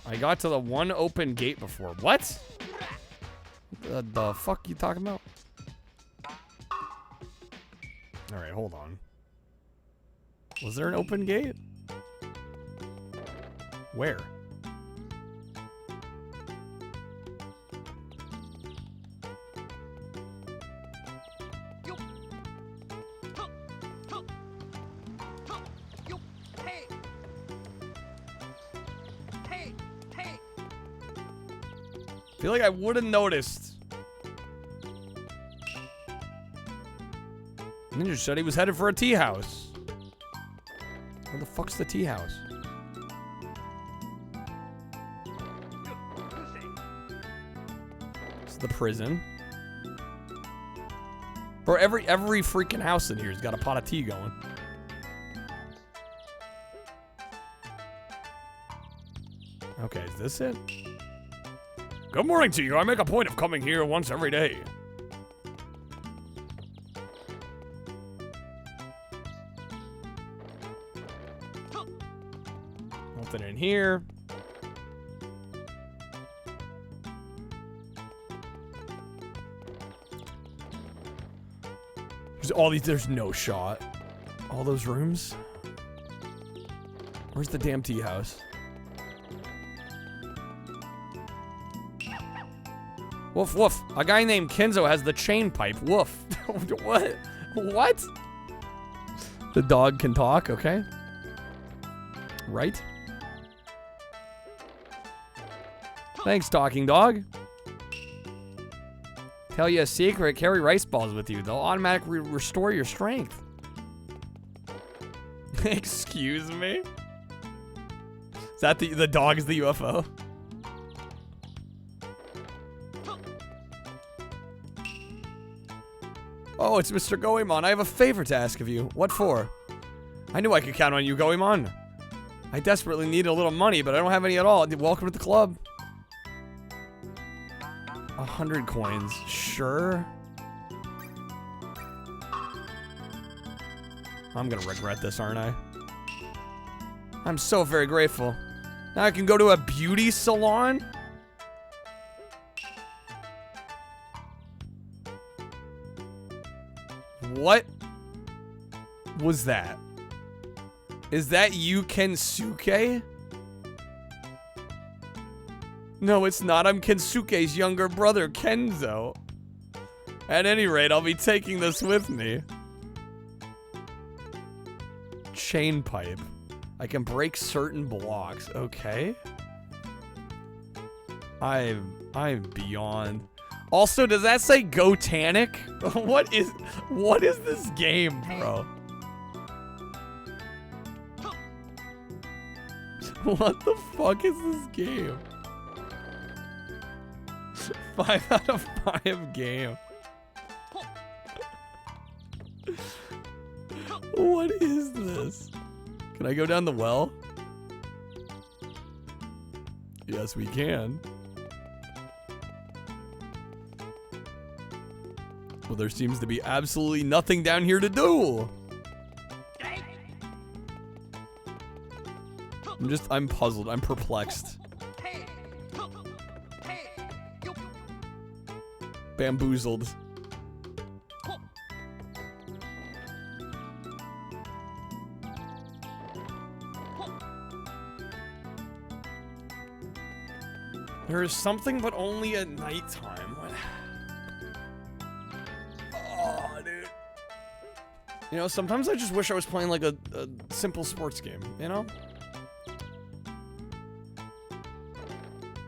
I got to the one open gate before. What? The fuck you talking about? Alright, hold on. Was there an open gate? Where? I feel like I would have noticed. Ninja said he was headed for a tea house. Where the fuck's the tea house? It's the prison. Bro, every freaking house in here has got a pot of tea going. Okay, is this it? Good morning to you. I make a point of coming here once every day. Nothing in here. There's all these. There's no shot. All those rooms. Where's the damn tea house? Woof, woof. A guy named Kenzo has the chain pipe. Woof. What? What? The dog can talk, okay. Right? Thanks, talking dog. Tell you a secret, carry rice balls with you. They'll automatically restore your strength. Excuse me? Is that the dog is the UFO? Oh, it's Mr. Goemon. I have a favor to ask of you. What for? I knew I could count on you, Goemon. I desperately need a little money, but I don't have any at all. Welcome to the club. 100 coins. Sure. I'm gonna regret this, aren't I? I'm so very grateful. Now I can go to a beauty salon? What was that? Is that you, Kensuke? No, it's not. I'm Kensuke's younger brother, Kenzo. At any rate, I'll be taking this with me. Chain pipe. I can break certain blocks. Okay. I'm beyond. Also, does that say Go Tannic? What is this game, bro? What the fuck is this game? 5 out of 5 game. What is this? Can I go down the well? Yes, we can. Well, there seems to be absolutely nothing down here to do. I'm puzzled. I'm perplexed. Bamboozled. There is something, but only at nighttime. What? Oh, dude. You know, sometimes I just wish I was playing like a simple sports game, you know?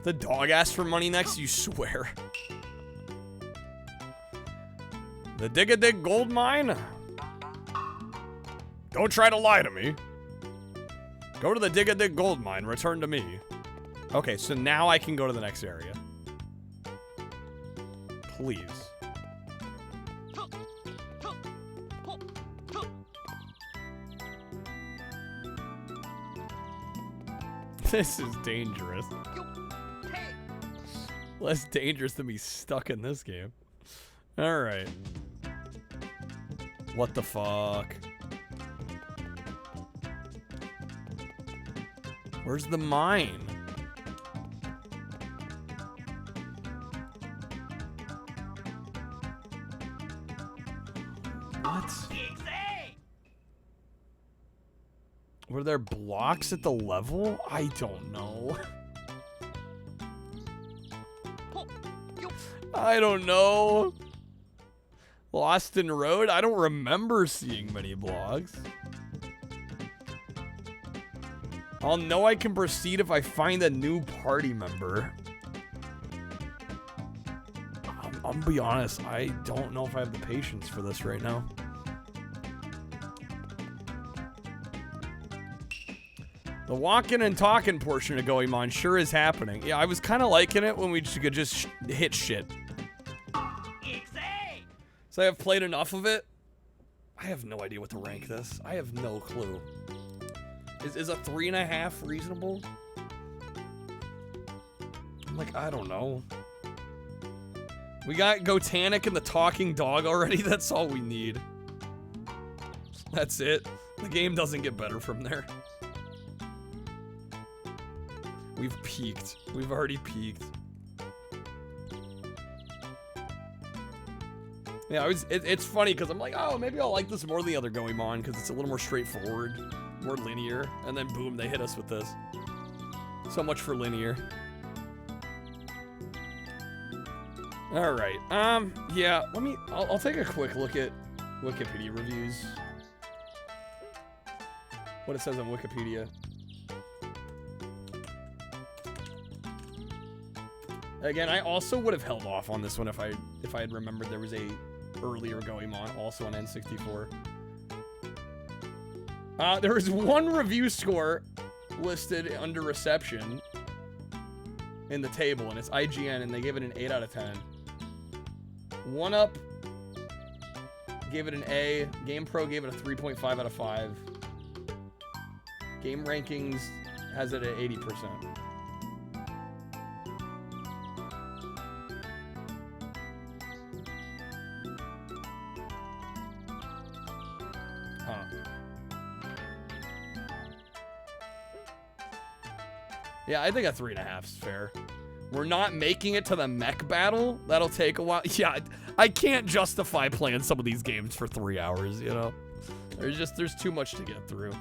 The dog asked for money next, you swear. The Dig-a-Dig gold mine? Don't try to lie to me. Go to the Dig-a-Dig gold mine, return to me. Okay, so now I can go to the next area. Please. This is dangerous. Less dangerous than be stuck in this game. Alright. What the fuck? Where's the mine? What? Were there blocks at the level? I don't know. I don't know. Lost in Road? I don't remember seeing many blocks. I'll know I can proceed if I find a new party member. I'm gonna be honest, I don't know if I have the patience for this right now. The walking and talking portion of Goemon sure is happening. Yeah, I was kind of liking it when we could just hit shit. So I have played enough of it. I have no idea what to rank this. I have no clue. Is a 3.5 reasonable? I'm like, I don't know. We got Gotanic and the talking dog already. That's all we need. That's it. The game doesn't get better from there. We've peaked. We've already peaked. Yeah, it's funny because I'm like, oh, maybe I'll like this more than the other Goemon because it's a little more straightforward, more linear, and then boom, they hit us with this. So much for linear. All right, yeah, I'll take a quick look at Wikipedia reviews. What it says on Wikipedia. Again, I also would have held off on this one if I had remembered there was a earlier Goemon also on N64. There was one review score listed under reception in the table, and it's IGN, and they gave it an 8 out of 10. 1UP gave it an A. GamePro gave it a 3.5 out of 5. Game Rankings has it at 80%. Yeah, I think a 3.5 is fair. We're not making it to the mech battle. That'll take a while. Yeah, I can't justify playing some of these games for 3 hours, you know? There's too much to get through.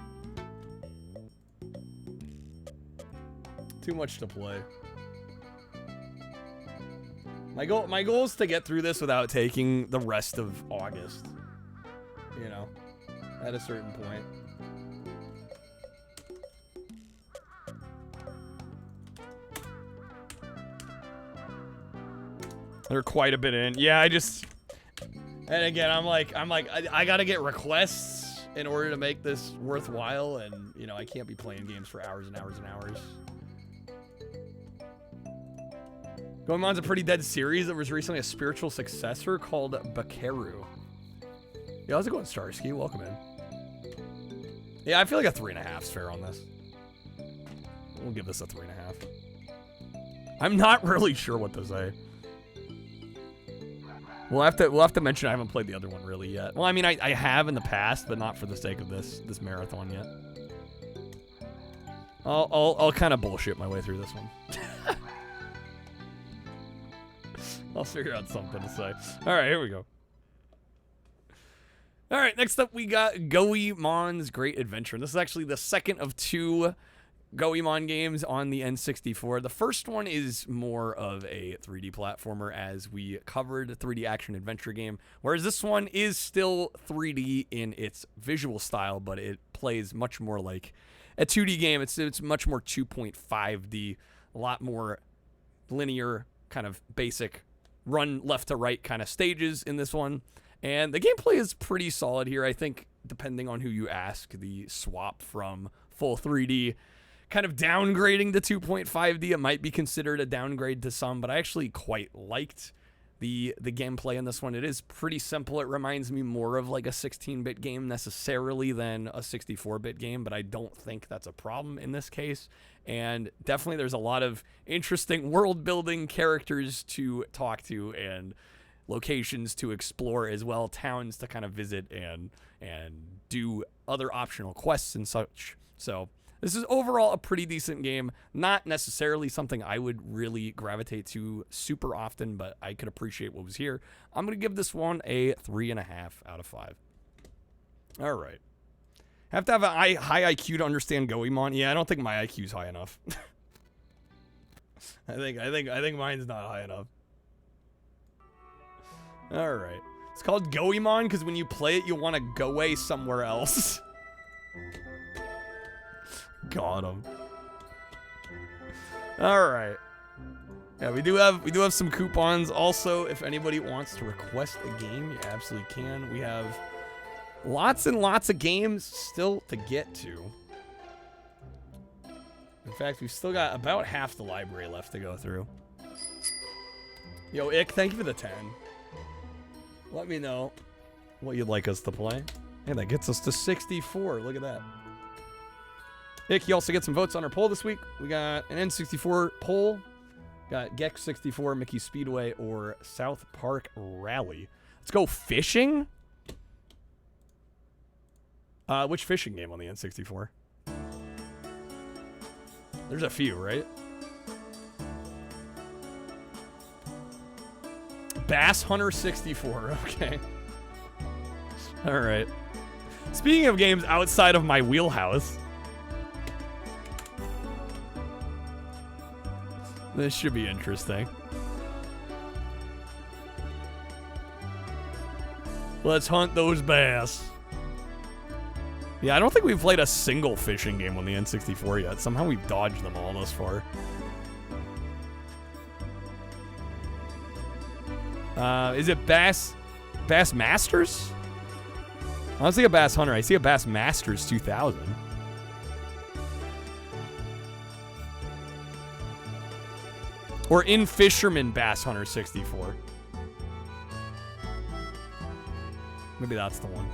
Too much to play. My goal is to get through this without taking the rest of August. You know, at a certain point. They're quite a bit in. Yeah, and again, I'm like, I gotta get requests in order to make this worthwhile, and you know, I can't be playing games for hours and hours and hours. Goemon's a pretty dead series. There was recently a spiritual successor called Bakeru. Yeah, how's it going, Starsky? Welcome in. Yeah, I feel like a 3.5 is fair on this. We'll give this a 3.5. I'm not really sure what to say. We'll have to mention I haven't played the other one really yet. Well, I mean, I have in the past, but not for the sake of this marathon yet. I'll kind of bullshit my way through this one. I'll figure out something to say. All right, here we go. All right, next up we got Goemon's Great Adventure. And this is actually the second of 2 Goemon games on the N64. The first one is more of a 3D platformer, as we covered, a 3D action adventure game, whereas this one is still 3D in its visual style, but it plays much more like a 2D game. It's much more 2.5D, a lot more linear, kind of basic run left to right kind of stages in this one. And the gameplay is pretty solid here. I think, depending on who you ask, the swap from full 3D kind of downgrading to 2.5D, it might be considered a downgrade to some, but I actually quite liked the gameplay in this one. It is pretty simple. It reminds me more of like a 16-bit game necessarily than a 64-bit game, but I don't think that's a problem in this case. And definitely there's a lot of interesting world-building characters to talk to and locations to explore as well, towns to kind of visit and do other optional quests and such. So this is overall a pretty decent game. Not necessarily something I would really gravitate to super often, but I could appreciate what was here. I'm going to give this one a 3.5 out of 5. All right. Have to have a high IQ to understand Goemon. Yeah, I don't think my IQ's high enough. I think mine's not high enough. All right. It's called Goemon because when you play it, you want to go away somewhere else. Got him. All right. Yeah, we do have some coupons. Also, if anybody wants to request a game, you absolutely can. We have lots and lots of games still to get to. In fact, we've still got about half the library left to go through. Yo, Ick, thank you for the 10. Let me know what you'd like us to play. Hey, that gets us to 64. Look at that. Ick, you also get some votes on our poll this week. We got an N64 poll. Got Gex 64, Mickey Speedway, or South Park Rally. Let's go fishing. Which fishing game on the N64? There's a few, right? Bass Hunter 64. Okay. All right. Speaking of games outside of my wheelhouse, this should be interesting. Let's hunt those bass. Yeah, I don't think we've played a single fishing game on the N64 yet. Somehow we've dodged them all thus far. Is it Bass Masters? I don't see a Bass Hunter. I see a Bass Masters 2000. Or In Fisherman Bass Hunter 64. Maybe that's the one.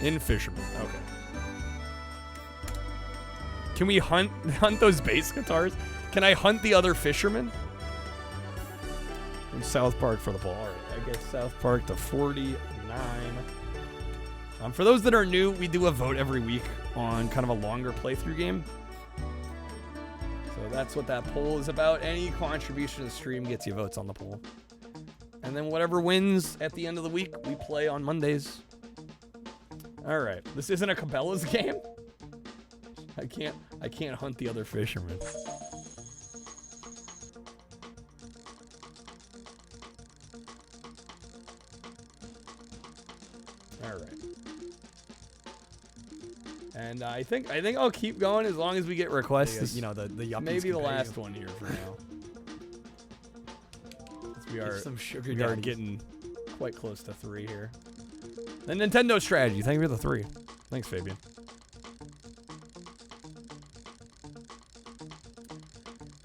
In Fisherman. Okay. Can we hunt those bass guitars? Can I hunt the other fishermen? From South Park for the poll. All right, I guess South Park to 49. For those that are new, we do a vote every week on kind of a longer playthrough game. So that's what that poll is about. Any contribution to the stream gets you votes on the poll. And then whatever wins at the end of the week, we play on Mondays. All right, this isn't a Cabela's game. I can't hunt the other fishermen. All right. And I think I'll keep going as long as we get requests.
You know, the yuppies
maybe the last one here for now. We are getting quite close to 3 here. The Nintendo strategy. Thank you for the 3. Thanks, Fabian.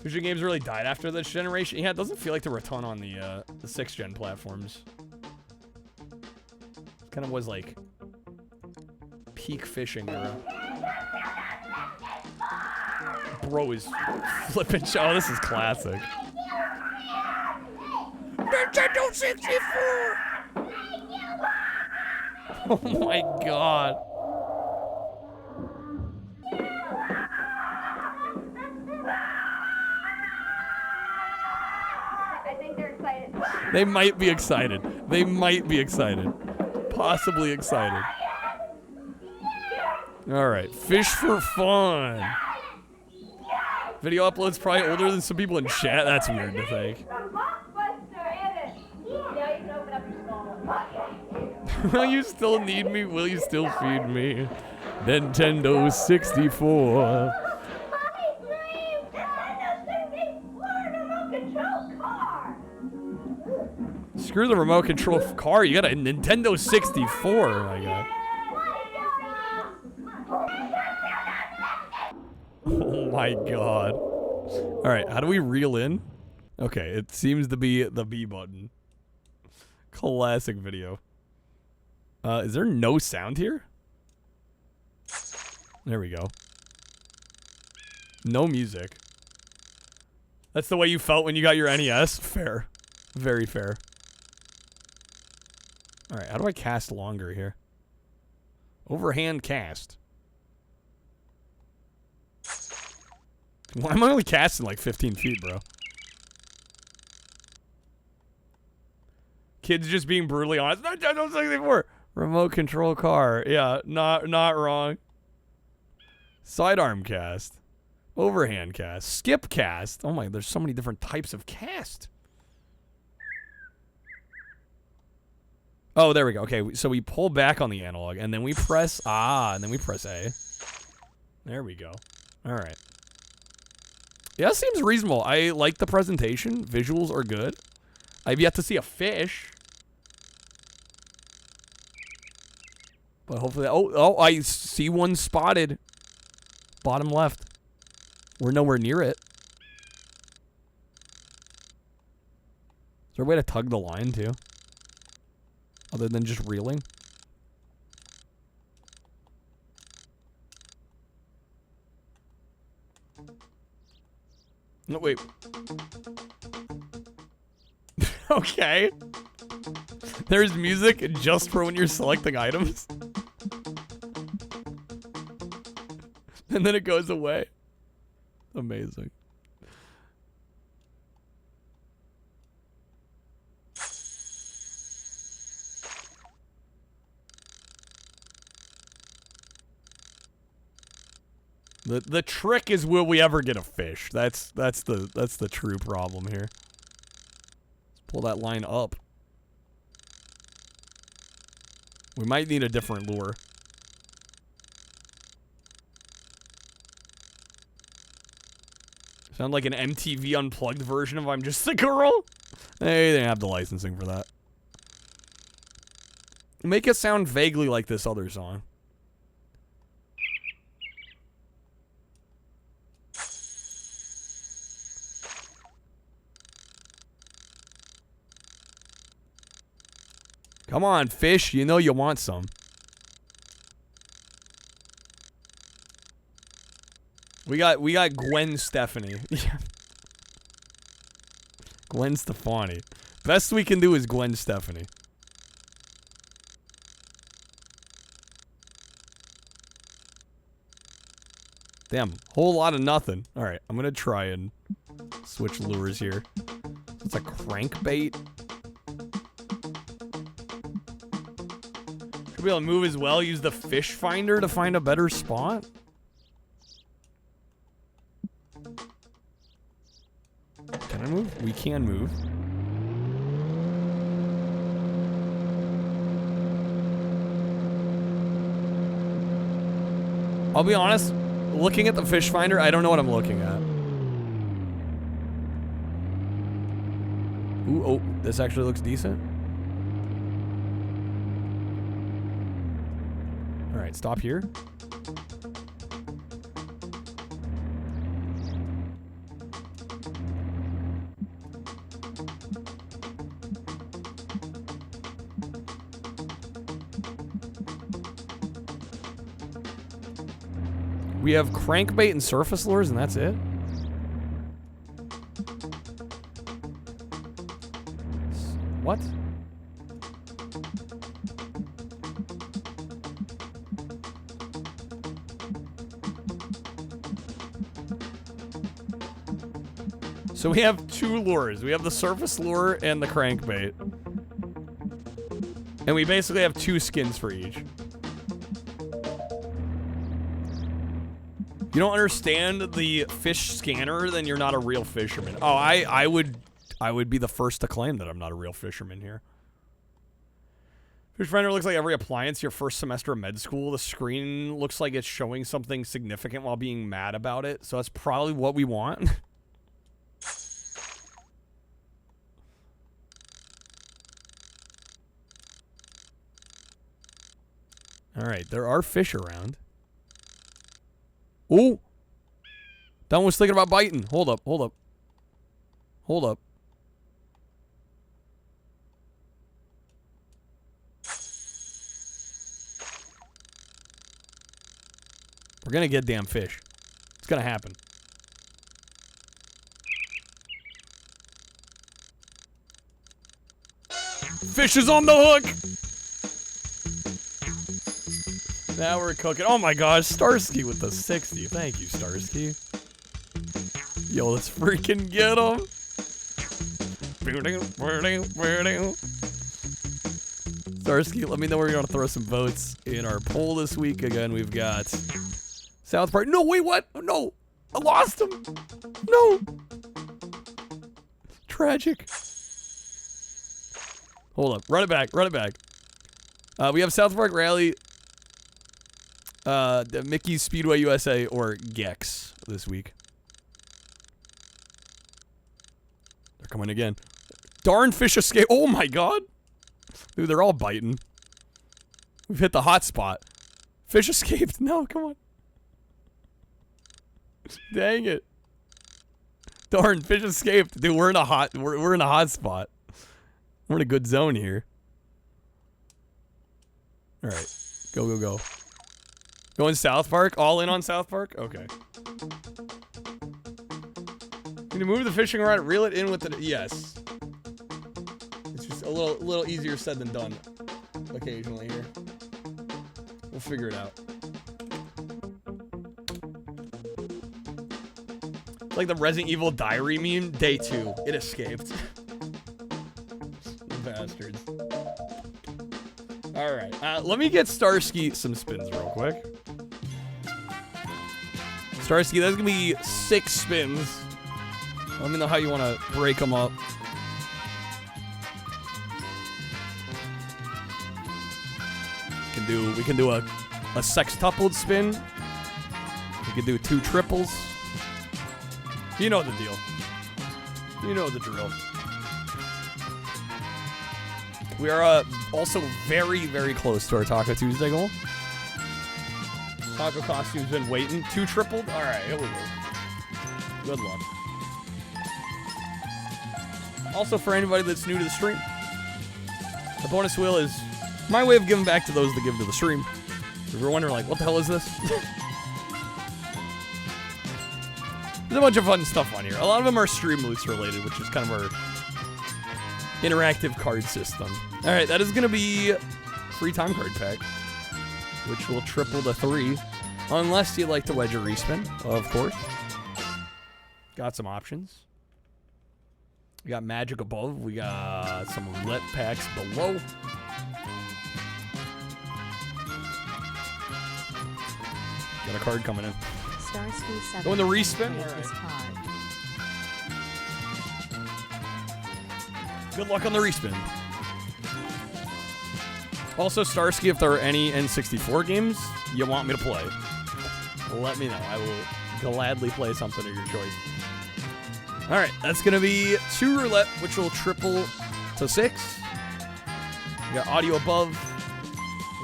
Fusion games really died after this generation. Yeah, it doesn't feel like there were a ton on the 6th gen platforms. It kind of was like peak fishing era. bro is flipping. Oh, this is classic. Nintendo 64. Oh my god.
I think they're excited.
They might be excited. They might be excited. Possibly excited. Alright, fish for fun. Video upload's probably older than some people in chat. That's weird to think. Will you still need me? Will you still feed me? Nintendo 64. Screw the remote control car. You got a Nintendo 64. Oh my god. Oh my god. Alright, how do we reel in? Okay, it seems to be the B button. Classic video. Is there no sound here? There we go. No music. That's the way you felt when you got your NES? Fair. Very fair. Alright, how do I cast longer here? Overhand cast. Why am I only casting like 15 feet, bro? Kids just being brutally honest. Nintendo 64. Remote control car. Yeah, not wrong. Sidearm cast. Overhand cast. Skip cast. Oh my, there's so many different types of cast. Oh, there we go. Okay, so we pull back on the analog, and then we press and then we press A. There we go. All right. Yeah, that seems reasonable. I like the presentation. Visuals are good. I've yet to see a fish. But hopefully... Oh, I see one spotted. Bottom left. We're nowhere near it. Is there a way to tug the line, too? Other than just reeling? No, wait. Okay. There's music just for when you're selecting items. And then it goes away. Amazing. The trick is, will we ever get a fish? That's the true problem here. Let's pull that line up. We might need a different lure. Sound like an MTV Unplugged version of I'm Just a Girl? They didn't have the licensing for that. Make it sound vaguely like this other song. Come on, fish. You know you want some. We got Gwen Stefani. Gwen Stefani. Best we can do is Gwen Stefani. Damn, whole lot of nothing. All right, I'm gonna try and switch lures here. It's a crankbait. Be able to move as well. Use the fish finder to find a better spot. Can I move? We can move. I'll be honest, looking at the fish finder, I don't know what I'm looking at. Ooh, oh, this actually looks decent. Alright, stop here. We have crankbait and surface lures, and that's it? What? So we have 2 lures. We have the surface lure and the crankbait. And we basically have 2 skins for each. You don't understand the fish scanner, then you're not a real fisherman. Oh, I would be the first to claim that I'm not a real fisherman here. Fish Finder looks like every appliance your first semester of med school. The screen looks like it's showing something significant while being mad about it. So that's probably what we want. Alright, there are fish around. Ooh! That one was thinking about biting. Hold up, hold up. Hold up. We're gonna get damn fish. It's gonna happen. Fish is on the hook! Now we're cooking. Oh my gosh, Starsky with the 60. Thank you, Starsky. Yo, let's freaking get him. Starsky, let me know where you want to throw some votes in our poll this week. Again, we've got South Park. No, wait, what? No, I lost him. No. Tragic. Hold up. Run it back. Run it back. We have South Park Rally, Mickey's Speedway USA, or Gex this week. They're coming again. Darn fish escape. Oh my god. Dude, they're all biting. We've hit the hot spot. Fish escaped. No, come on. Dang it. Darn, fish escaped. Dude, we're in a hot spot. We're in a good zone here. Alright. Go, go, go. Going South Park? All in on South Park? Okay. Can you move the fishing rod, reel it in with the... Yes. It's just a little easier said than done occasionally here. We'll figure it out. Like the Resident Evil Diary meme, day 2. It escaped. Bastards. Alright, let me get Starsky some spins real quick. Starsky, that's gonna be 6 spins. Let me know how you want to break them up. We can do a sextupled spin. We can do 2 triples. You know the deal. You know the drill. We are also very, very close to our Taco Tuesday goal. Taco costume's been waiting. 2 tripled? Alright, here we go. Good luck. Also, for anybody that's new to the stream, the bonus wheel is my way of giving back to those that give to the stream. If you're wondering, like, what the hell is this? There's a bunch of fun stuff on here. A lot of them are stream loots related, which is kind of our interactive card system. Alright, that is going to be free time card pack, which will triple to 3. Unless you'd like to wedge a respin, of course. Got some options. We got magic above. We got some roulette packs below. Got a card coming in.
Starsky 7.
Go in the respin. All right. Good luck on the respin. Also, Starsky, if there are any N64 games you want me to play, let me know. I will gladly play something of your choice. All right, that's going to be 2 roulette, which will triple to 6. We got audio above.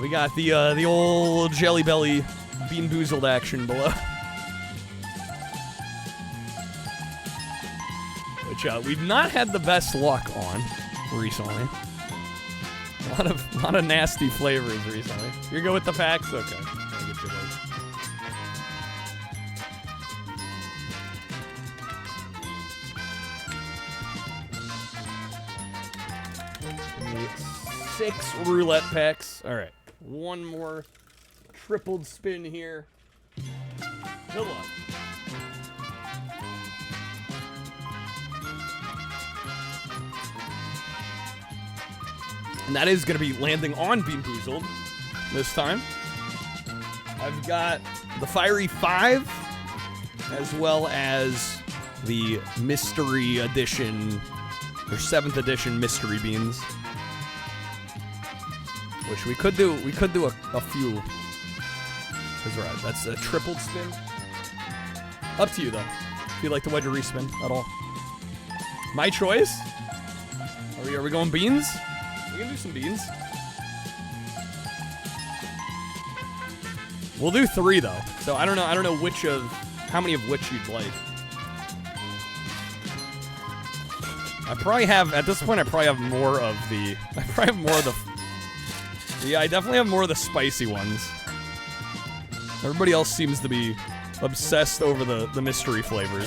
We got the old Jelly Belly Bean Boozled action below. Which we've not had the best luck on recently. A lot of nasty flavors recently. You're good with the packs? Okay. I'll get you those. 6 roulette packs. All right, one more tripled spin here. Good luck. And that is going to be landing on Bean Boozled this time. I've got the Fiery 5, as well as the Mystery Edition, or 7th Edition Mystery Beans. Which we could do a few. That's right, that's a tripled spin. Up to you, though, if you'd like to wedge a respin at all. My choice? Are we going beans? We can do some beans. We'll do 3 though. So I don't know how many of which you'd like. I probably have at this point more of the yeah, I definitely have more of the spicy ones. Everybody else seems to be obsessed over the mystery flavors.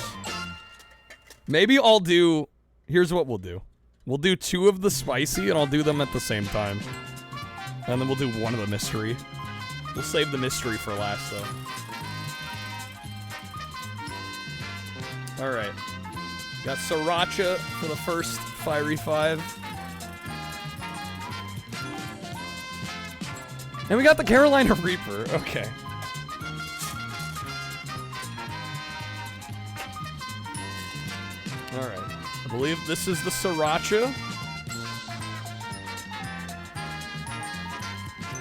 Maybe I'll do, here's what we'll do. We'll do 2 of the spicy, and I'll do them at the same time. And then we'll do 1 of the mystery. We'll save the mystery for last, though. Alright. Got Sriracha for the first Fiery 5. And we got the Carolina Reaper. Okay. Alright. I believe this is the Sriracha.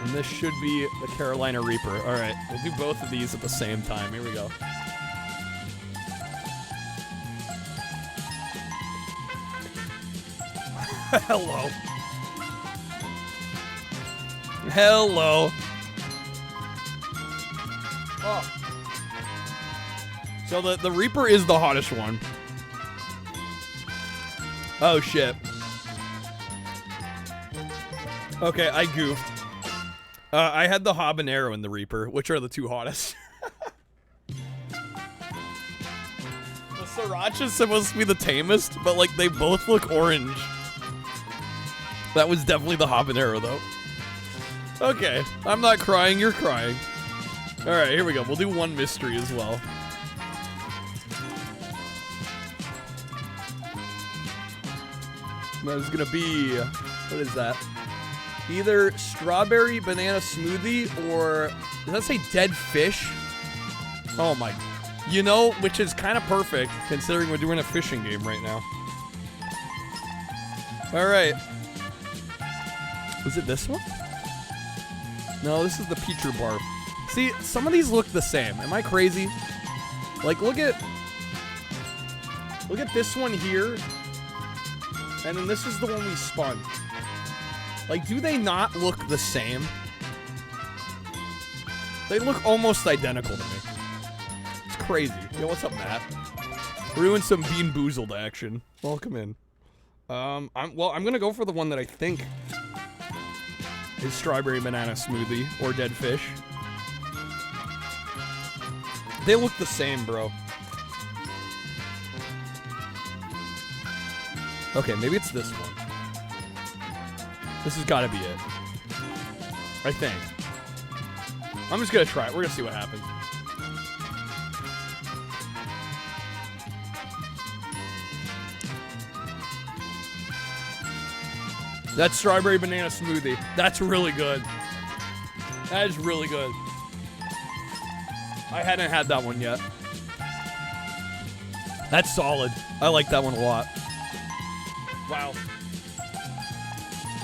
And this should be the Carolina Reaper. Alright, we'll do both of these at the same time. Here we go. Hello. Hello. Oh. So the Reaper is the hottest one. Oh, shit. Okay, I goofed. I had the Habanero and the Reaper, which are the 2 hottest. The Sriracha's supposed to be the tamest, but, like, they both look orange. That was definitely the Habanero, though. Okay, I'm not crying, you're crying. Alright, here we go. We'll do 1 mystery as well. That is gonna be, what is that? Either strawberry banana smoothie or, does that say dead fish? Oh my, you know, which is kind of perfect considering we're doing a fishing game right now. All right. Was it this one? No, this is the Peach Barf. See, some of these look the same. Am I crazy? Like, look at this one here. And then this is the one we spun. Like, do they not look the same? They look almost identical to me. It's crazy. Yo, what's up, Matt? We're doing some Bean Boozled action. Welcome in. I'm gonna go for the one that I think is strawberry banana smoothie or dead fish. They look the same, bro. Okay, maybe it's this one. This has got to be it. I think. I'm just going to try it. We're going to see what happens. That's strawberry banana smoothie. That's really good. That is really good. I hadn't had that one yet. That's solid. I like that one a lot. Wow.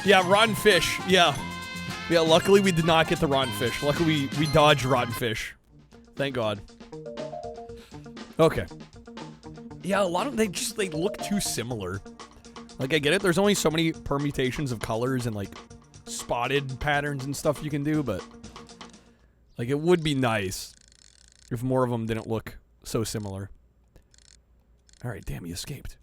Yeah, rotten fish. Yeah. Yeah, luckily we did not get the rotten fish. Luckily we dodged rotten fish. Thank God. Okay. Yeah, a lot of they look too similar. Like, I get it, there's only so many permutations of colors and, like, spotted patterns and stuff you can do, but, like, it would be nice if more of them didn't look so similar. Alright, damn, he escaped.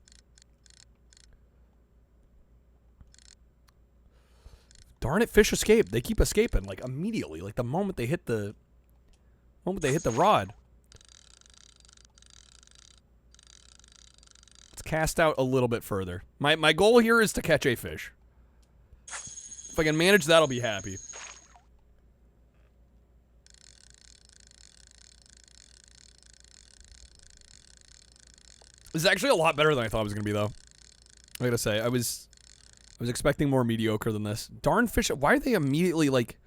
Darn it, fish escape. They keep escaping, like, immediately. Like, the moment they hit the rod. Let's cast out a little bit further. My goal here is to catch a fish. If I can manage that, I'll be happy. This is actually a lot better than I thought it was gonna be, though. I gotta say, I was expecting more mediocre than this. Darn fish! Why are they immediately like?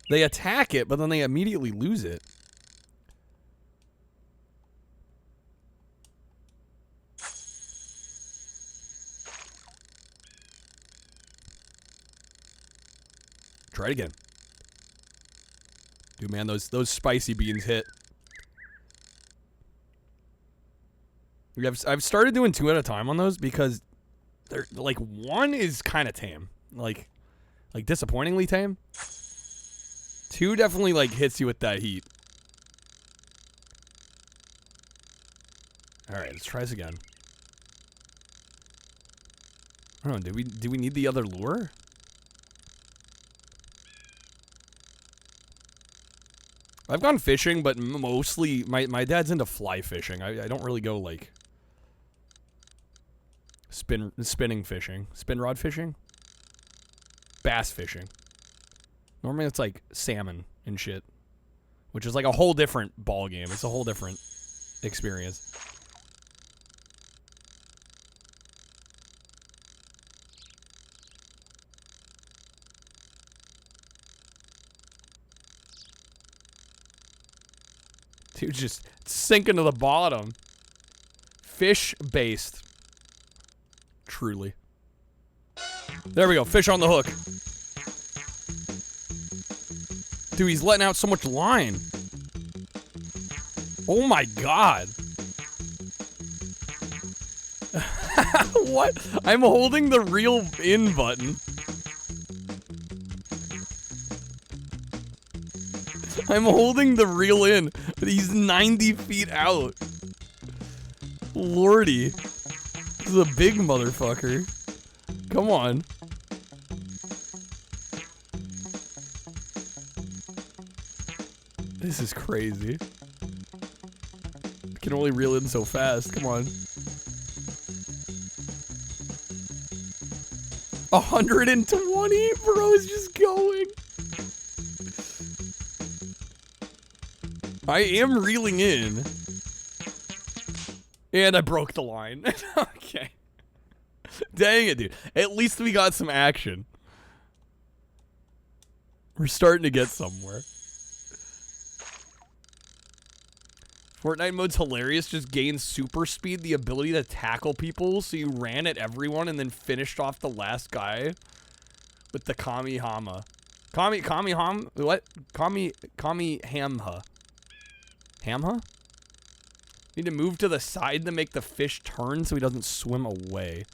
They attack it, but then they immediately lose it. Try it again. Dude, man, those spicy beans hit. I've started doing 2 at a time on those because they're like 1 is kind of tame, like disappointingly tame. 2 definitely like hits you with that heat. All right, let's try this again. I don't know. Do we need the other lure? I've gone fishing, but mostly my dad's into fly fishing. I don't really go like spinning fishing, spin rod fishing, bass fishing. Normally it's like salmon and shit, which is like a whole different ball game. It's a whole different experience. Dude, just sinking to the bottom. Fish-based. Truly. There we go. Fish on the hook. Dude, he's letting out so much line. Oh my god. What? I'm holding the reel in button. I'm holding the reel in, but he's 90 feet out. Lordy. This is a big motherfucker. Come on. This is crazy. I can only reel in so fast. Come on. 120, bro, is just going. I am reeling in. And I broke the line. Okay. Dang it, dude. At least we got some action. We're starting to get somewhere. Fortnite mode's hilarious. Just gains super speed, the ability to tackle people. So you ran at everyone and then finished off the last guy with the Kamihama. Kamihama? What? Kamihama. Hamha? Need to move to the side to make the fish turn so he doesn't swim away.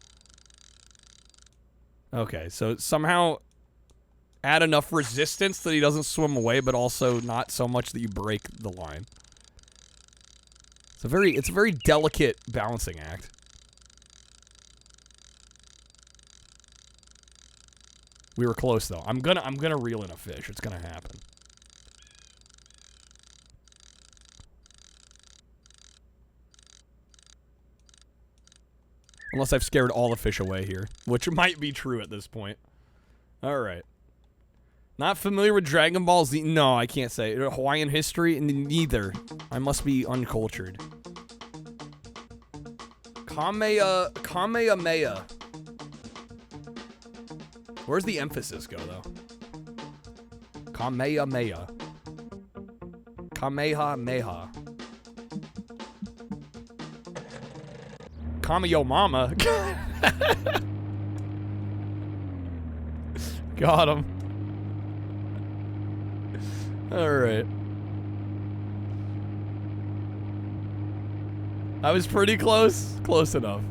Okay, so somehow add enough resistance that he doesn't swim away, but also not so much that you break the line. It's a very delicate balancing act. We were close though. I'm gonna reel in a fish. It's gonna happen. Unless I've scared all the fish away here, which might be true at this point. All right. Not familiar with Dragon Ball Z? No, I can't say. Hawaiian history? Neither. I must be uncultured. Kamehameha. Where's the emphasis go, though? Kamehameha. Kamehameha. Kami-yo mama. Got him. Alright. I was pretty close. Close enough.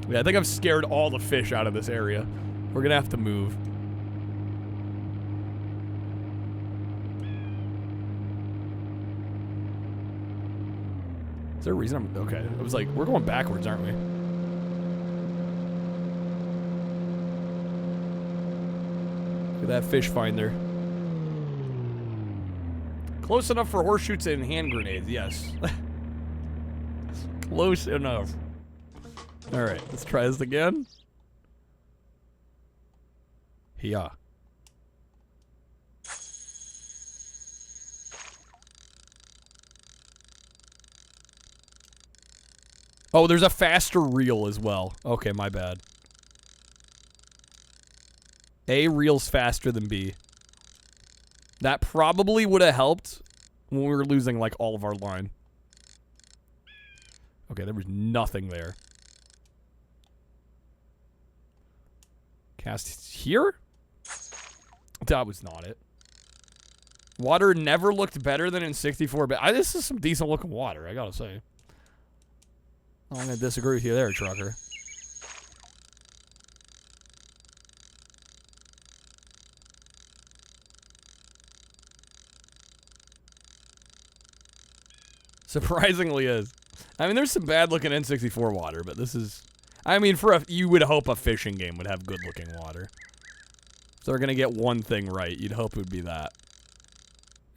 Yeah, I think I've scared all the fish out of this area. We're gonna have to move. Is there a reason I'm... Okay, it was like, we're going backwards, aren't we? Look at that fish finder. Close enough for horseshoes and hand grenades, yes. Close enough. Alright, let's try this again. Yeah. Oh, there's a faster reel as well. Okay, my bad. A reel's faster than B. That probably would have helped when we were losing, like, all of our line. Okay, there was nothing there. Cast here? That was not it. Water never looked better than in 64-bit. This is some decent looking water, I gotta say. I'm gonna disagree with you there, trucker. Surprisingly is. I mean, there's some bad looking N64 water, but this is... I mean, you would hope a fishing game would have good looking water. If they're gonna get one thing right, you'd hope it would be that.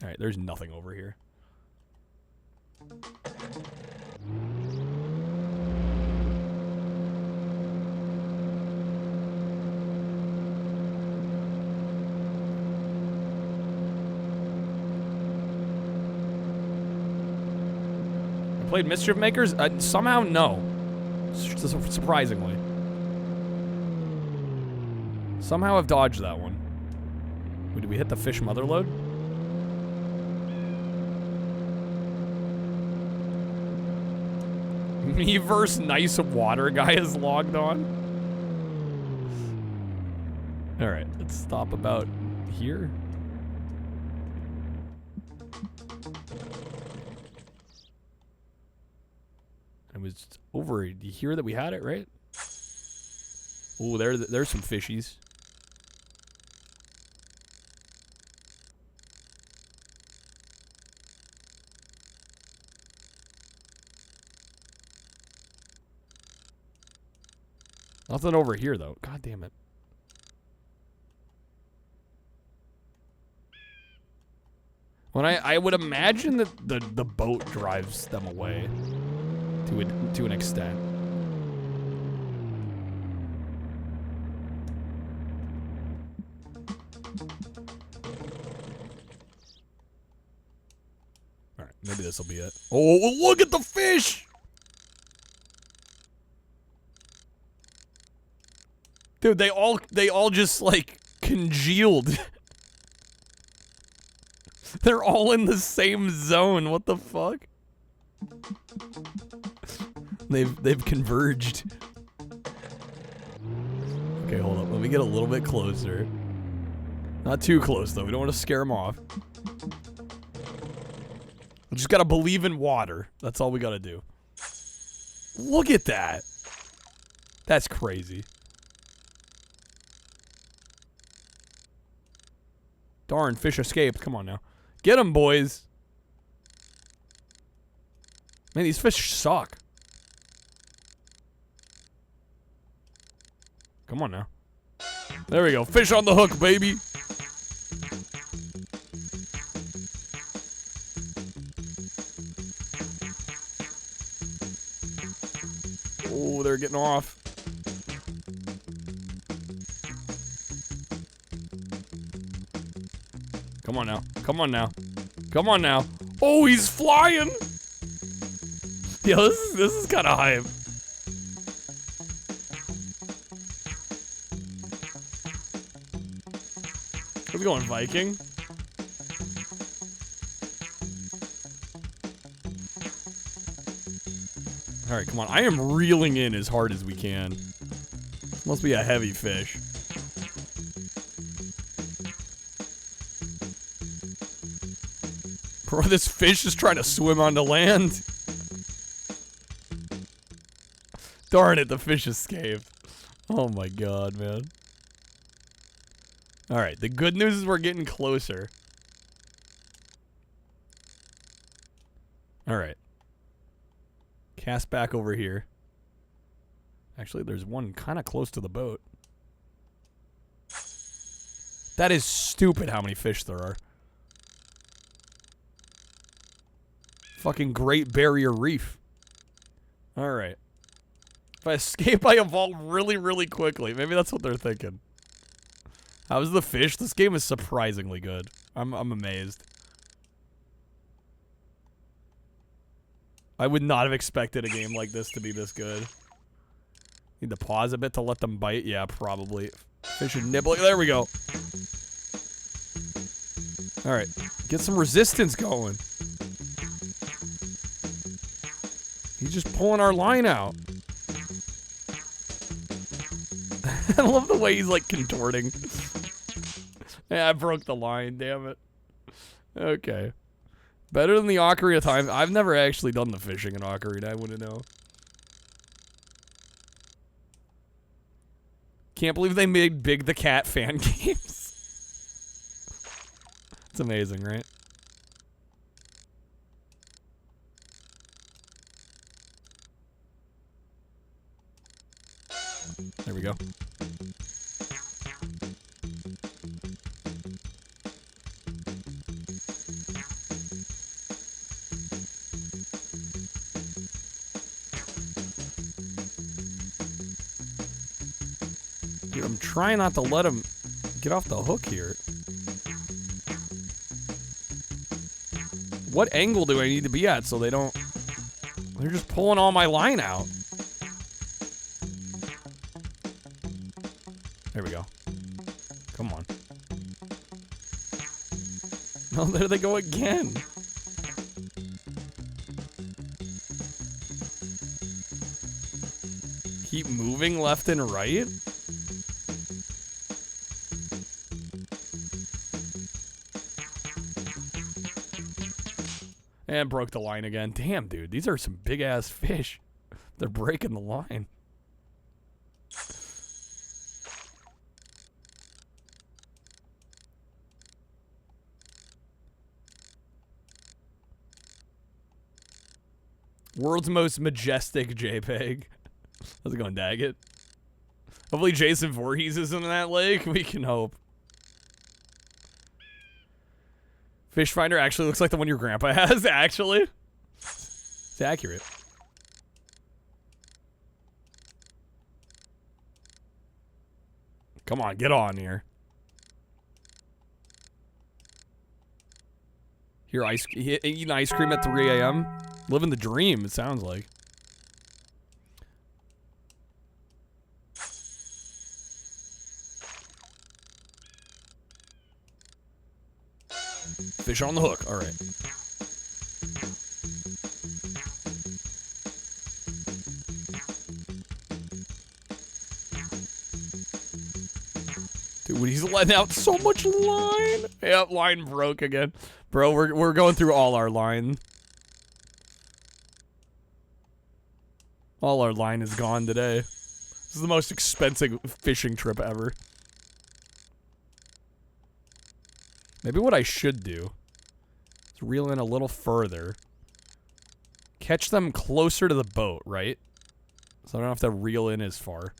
Alright, there's nothing over here. Played Mischief Makers? Somehow, no. Surprisingly. Somehow I've dodged that one. Wait, did we hit the fish mother load? Me versus nice water guy is logged on. Alright, let's stop about here. It was over here that we had it, right? Oh, there's some fishies. Nothing over here, though. God damn it. When I would imagine that the boat drives them away to an extent. All right, maybe this will be it. Oh, look at the fish! Dude, they all just like congealed. They're all in the same zone. What the fuck? They've converged. Okay, hold up. Let me get a little bit closer. Not too close though. We don't want to scare them off. We just gotta believe in water. That's all we gotta do. Look at that. That's crazy. Darn, fish escaped. Come on now. Get them, boys. Man, these fish suck. Come on now. There we go. Fish on the hook, baby. Oh, they're getting off. Come on now. Come on now. Come on now. Oh, he's flying. Yeah, this is kind of hype. How's it going, Viking? All right, come on. I am reeling in as hard as we can. Must be a heavy fish. Bro, this fish is trying to swim onto land. Darn it, the fish escaped. Oh my god, man. Alright, the good news is we're getting closer. Alright. Cast back over here. Actually, there's one kind of close to the boat. That is stupid how many fish there are. Fucking Great Barrier Reef. Alright. If I escape, I evolve really, really quickly. Maybe that's what they're thinking. How's the fish? This game is surprisingly good. I'm amazed. I would not have expected a game like this to be this good. Need to pause a bit to let them bite? Yeah, probably. Fish and nibbling. There we go. Alright. Get some resistance going. He's just pulling our line out. I love the way he's like contorting. Yeah, I broke the line, damn it. Okay. Better than the Ocarina of Time. I've never actually done the fishing in Ocarina, I wouldn't know. Can't believe they made Big the Cat fan games. It's amazing, right? There we go. Dude, I'm trying not to let him get off the hook here. What angle do I need to be at so they don't... They're just pulling all my line out. There we go. Come on. Oh, there they go again. Keep moving left and right. And broke the line again. Damn, dude. These are some big-ass fish. They're breaking the line. World's most majestic JPEG. How's it going, Daggett? Hopefully Jason Voorhees is in that lake. We can hope. Fish finder actually looks like the one your grandpa has, actually. It's accurate. Come on, get on here. Here, eating ice cream at 3 a.m. Living the dream, it sounds like. Fish on the hook. All right. Dude, he's letting out so much line. Yep, line broke again. Bro, we're going through all our line. All our line is gone today. This is the most expensive fishing trip ever. Maybe what I should do is reel in a little further. Catch them closer to the boat, right? So I don't have to reel in as far.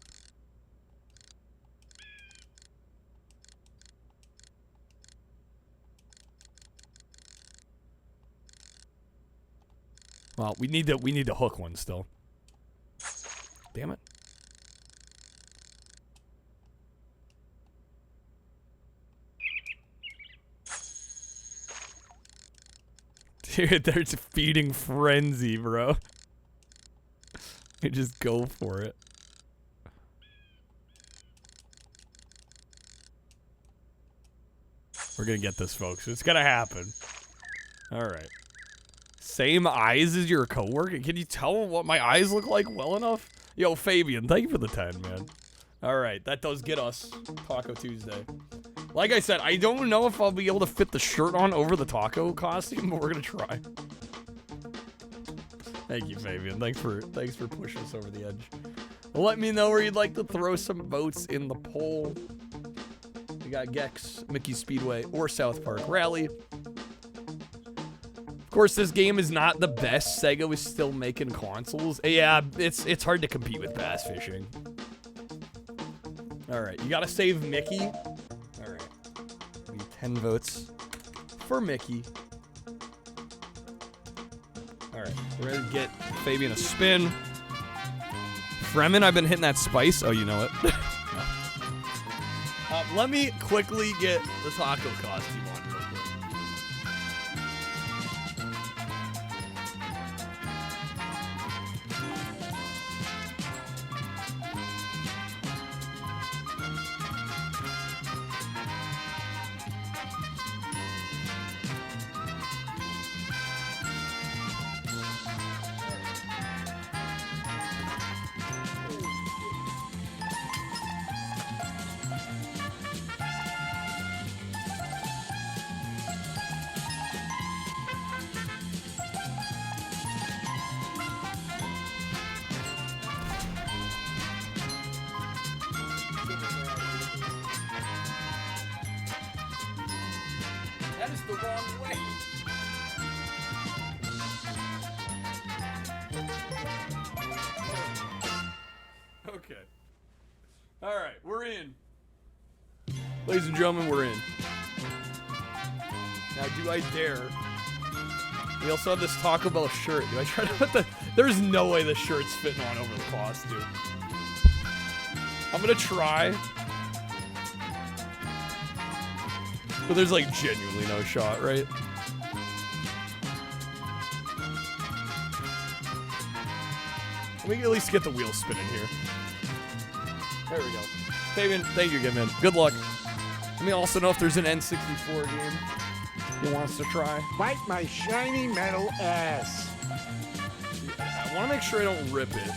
Well, we need to hook one still. Damn it. Dude, there's a feeding frenzy, bro. You just go for it. We're gonna get this, folks. It's gonna happen. Alright. Same eyes as your coworker? Can you tell what my eyes look like well enough? Yo, Fabian, thank you for the 10, man. Alright, that does get us Taco Tuesday. Like I said, I don't know if I'll be able to fit the shirt on over the taco costume, but we're gonna try. Thank you, Fabian. Thanks for pushing us over the edge. Let me know where you'd like to throw some votes in the poll. We got Gex, Mickey Speedway, or South Park Rally. Of course, this game is not the best. Sega was still making consoles. Yeah, it's hard to compete with bass fishing. All right, you gotta save Mickey. All right, we need 10 votes for Mickey. All right, we're ready to get Fabian a spin. Fremen, I've been hitting that spice. Oh, you know it. Let me quickly get the taco costume on real quick. That is the wrong way. Okay. All right, we're in. Ladies and gentlemen, we're in. Now, do I dare? We also have this Taco Bell shirt. Do I try to put the... There's no way the shirt's fitting on over the costume. I'm gonna try. But there's like genuinely no shot, right? Let me at least get the wheels spinning here. There we go. Fabian, thank you again, man. Good luck. Let me also know if there's an N64 game he wants to try.
Bite my shiny metal ass.
I want to make sure I don't rip it.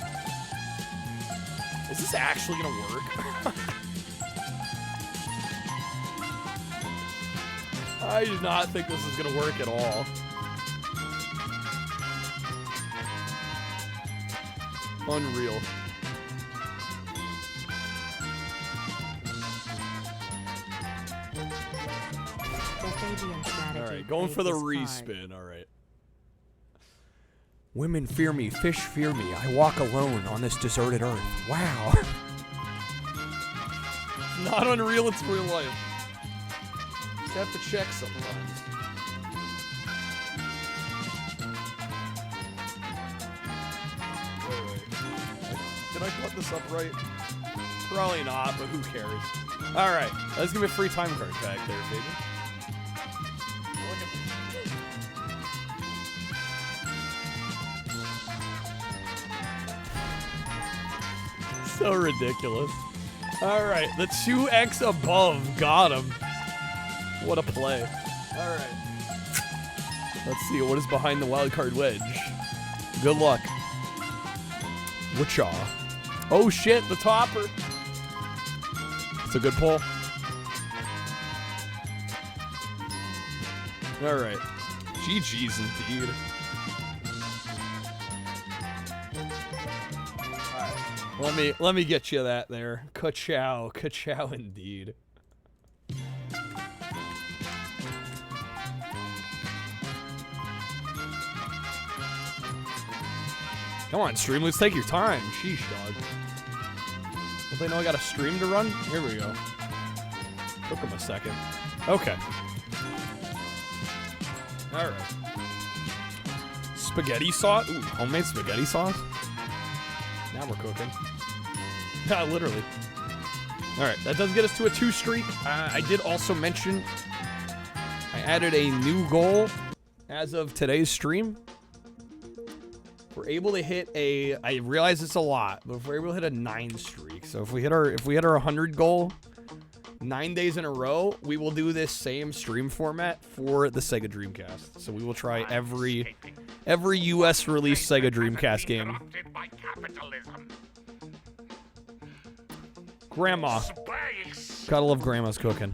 Is this actually gonna work? I do not think this is gonna work at all. Unreal. Alright, going for the respin, alright. Women fear me, fish fear me. I walk alone on this deserted earth. Wow. Not unreal, it's real life. Just have to check sometimes. Did I put this up right? Probably not, but who cares? Alright, let's give me a free time card back there, baby. So ridiculous. Alright, the 2x above. Got him. What a play. Alright. Let's see, what is behind the wildcard wedge? Good luck. Witchaw. Oh shit, the topper. It's a good pull. Alright. GG's indeed. Let me get you that there. Ka-chow. Ka-chow indeed. Come on, Streamloots, take your time. Sheesh, dog. Don't they know I got a stream to run? Here we go. Took them a second. Okay. Alright. Spaghetti sauce? Ooh, homemade spaghetti sauce? Now we're cooking. Yeah, literally. Alright, that does get us to a 2 streak. I did also mention I added a new goal as of today's stream. We're able to hit a, I realize it's a lot, but if we're able to hit a 9 streak. So if we hit our 100 goal 9 days in a row, we will do this same stream format for the Sega Dreamcast. So we will try every US released Sega Dreamcast game. Grandma. Gotta love grandma's cooking.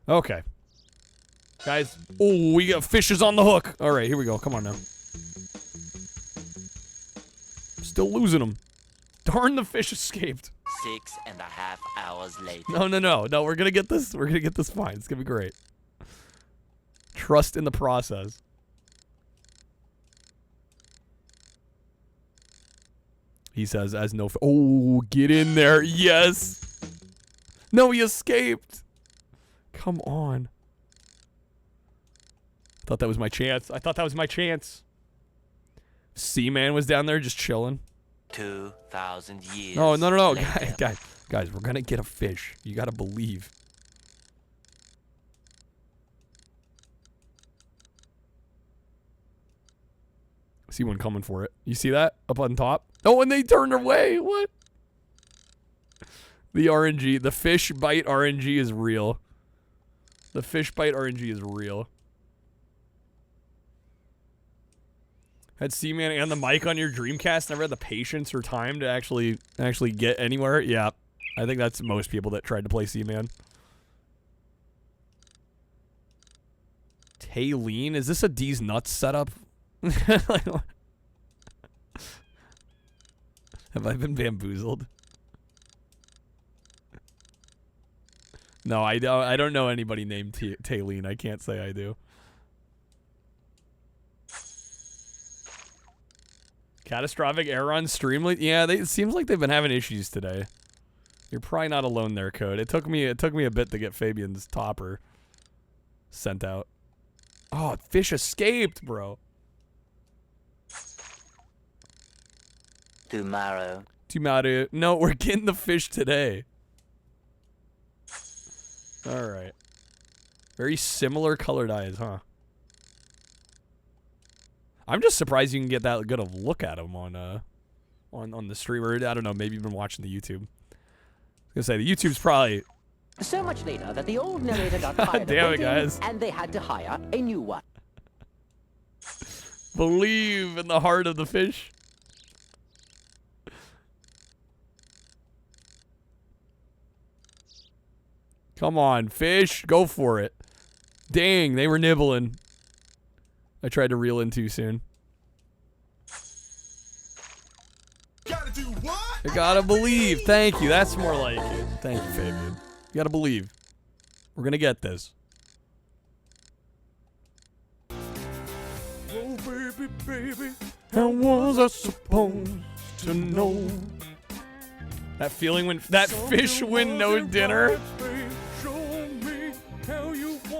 Okay. Guys, oh, we got fishes on the hook. All right, here we go. Come on now. Still losing them. Darn, the fish escaped.
6.5 hours later.
No, we're gonna get this. We're gonna get this fine. It's gonna be great. Trust in the process. He says, as no... Oh, get in there. Yes. No, he escaped. Come on. Thought that was my chance. I thought that was my chance. Seaman was down there just chilling.
2,000 years.
Oh, no.
later.
Guys, we're gonna get a fish. You gotta believe. See one coming for it. You see that? Up on top? Oh, and they turned away. What? The RNG. The fish bite RNG is real. The fish bite RNG is real. Had Seaman and the mic on your Dreamcast, never had the patience or time to actually get anywhere. Yeah, I think that's most people that tried to play Seaman. Taylene, is this a D's Nuts setup? Have I been bamboozled? No, I don't know anybody named Taylene. I can't say I do. Catastrophic error on Streamlit. Yeah, it seems like they've been having issues today. You're probably not alone there, Code. It took me a bit to get Fabian's topper sent out. Oh, fish escaped, bro.
Tomorrow.
No, we're getting the fish today. All right. Very similar colored eyes, huh? I'm just surprised you can get that good of a look at him on the streamer. I don't know. Maybe you've been watching the YouTube. I was gonna say the YouTube's probably
so much later that the old narrator got tired
damn
of
it, guys.
and they had to hire a new one.
Believe in the heart of the fish. Come on, fish. Go for it. Dang, they were nibbling. I tried to reel in too soon. I gotta believe. Thank you. That's more like it. Thank you, Fabian. You gotta believe. We're gonna get this. Oh, baby, baby. How was I supposed to know? That feeling when that fish win no dinner.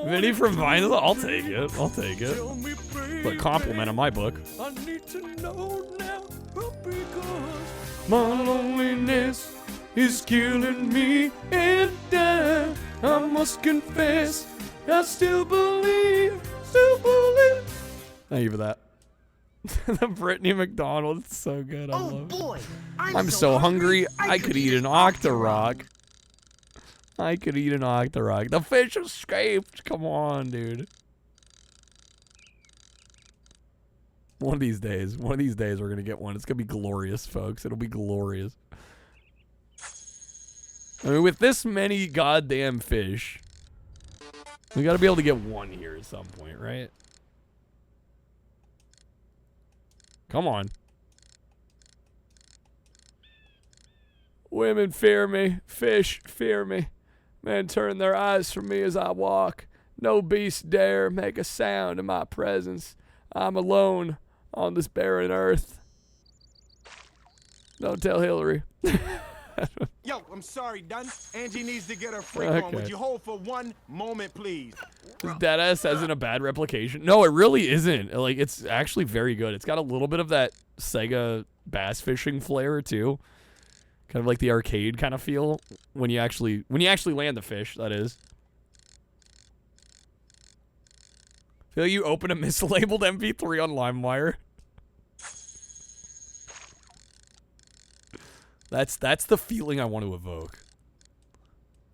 Vinny from Vine, I'll take it. I'll take it. But compliment in my book. I need to know now because my loneliness is killing me, and I must confess, I still believe. Thank you for that. The Brittany McDonald, it's so good. I love it. I'm so hungry, I could eat an Octorok. I could eat an Octorok. The fish escaped. Come on, dude. One of these days we're going to get one. It's going to be glorious, folks. It'll be glorious. I mean, with this many goddamn fish, we got to be able to get one here at some point, right? Come on. Women fear me. Fish fear me. Men turn their eyes from me as I walk. No beast dare make a sound in my presence. I'm alone on this barren earth. Don't tell Hillary.
Yo, I'm sorry, Dunn. Angie needs to get her freak
Okay.
on. Would you hold for one moment, please?
Deadass hasn't a bad replication. No, it really isn't. Like, it's actually very good. It's got a little bit of that Sega bass fishing flair too. Kind of like the arcade kind of feel when you actually land the fish, that is. Feel you open a mislabeled MP3 on LimeWire. That's the feeling I want to evoke.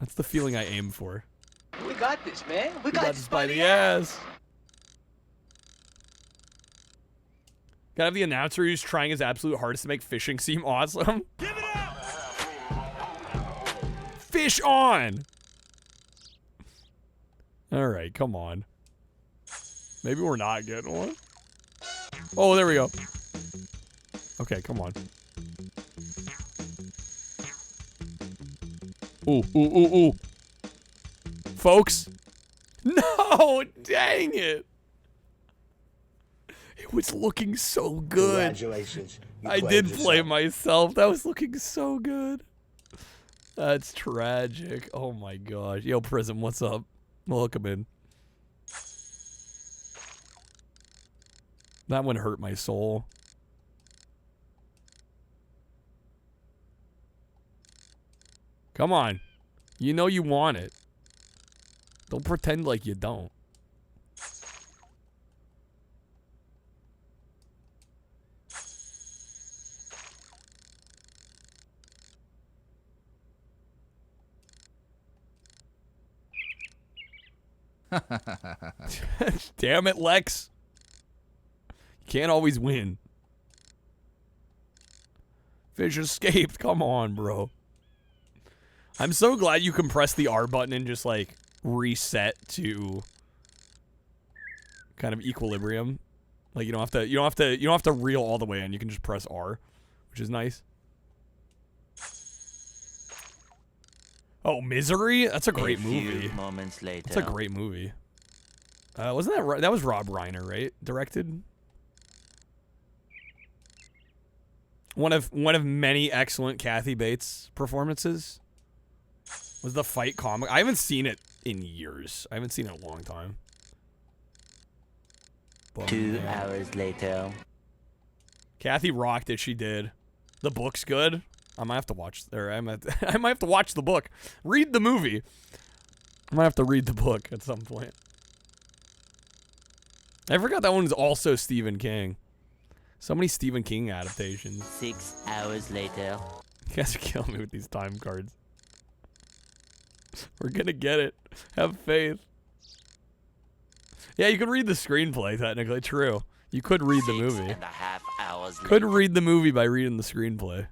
That's the feeling I aim for.
We got this, man. We got this
by the ass. Gotta have the announcer who's trying his absolute hardest to make fishing seem awesome. Give it up! Fish on! Alright, come on. Maybe we're not getting one. Oh, there we go. Okay, come on. Ooh, ooh, ooh, ooh. Folks. No, dang it. It was looking so good.
Congratulations.
I did play myself. That was looking so good. That's tragic. Oh my gosh. Yo, Prism, what's up? Welcome in. That one hurt my soul. Come on. You know you want it. Don't pretend like you don't. Damn it, Lex. You can't always win. Fish escaped. Come on, bro. I'm so glad you can press the R button and just like reset to kind of equilibrium. Like you don't have to reel all the way in. You can just press R, which is nice. Oh, Misery? That's a great movie.
Moments later.
That's a great movie. Wasn't that that was Rob Reiner, right? Directed. One of many excellent Kathy Bates performances was the fight comic. I haven't seen it in years. I haven't seen it in a long time. But,
2 hours later.
Kathy rocked it. She did. The book's good. I might have to watch. Or I might have to watch the book. Read the movie. I might have to read the book at some point. I forgot that one was also Stephen King. So many Stephen King adaptations.
6 hours later.
You guys are killing me with these time cards. We're gonna get it. Have faith. Yeah, you could read the screenplay, technically. True. You could read the movie.
6.5 hours
Could
later.
read the movie by reading the screenplay.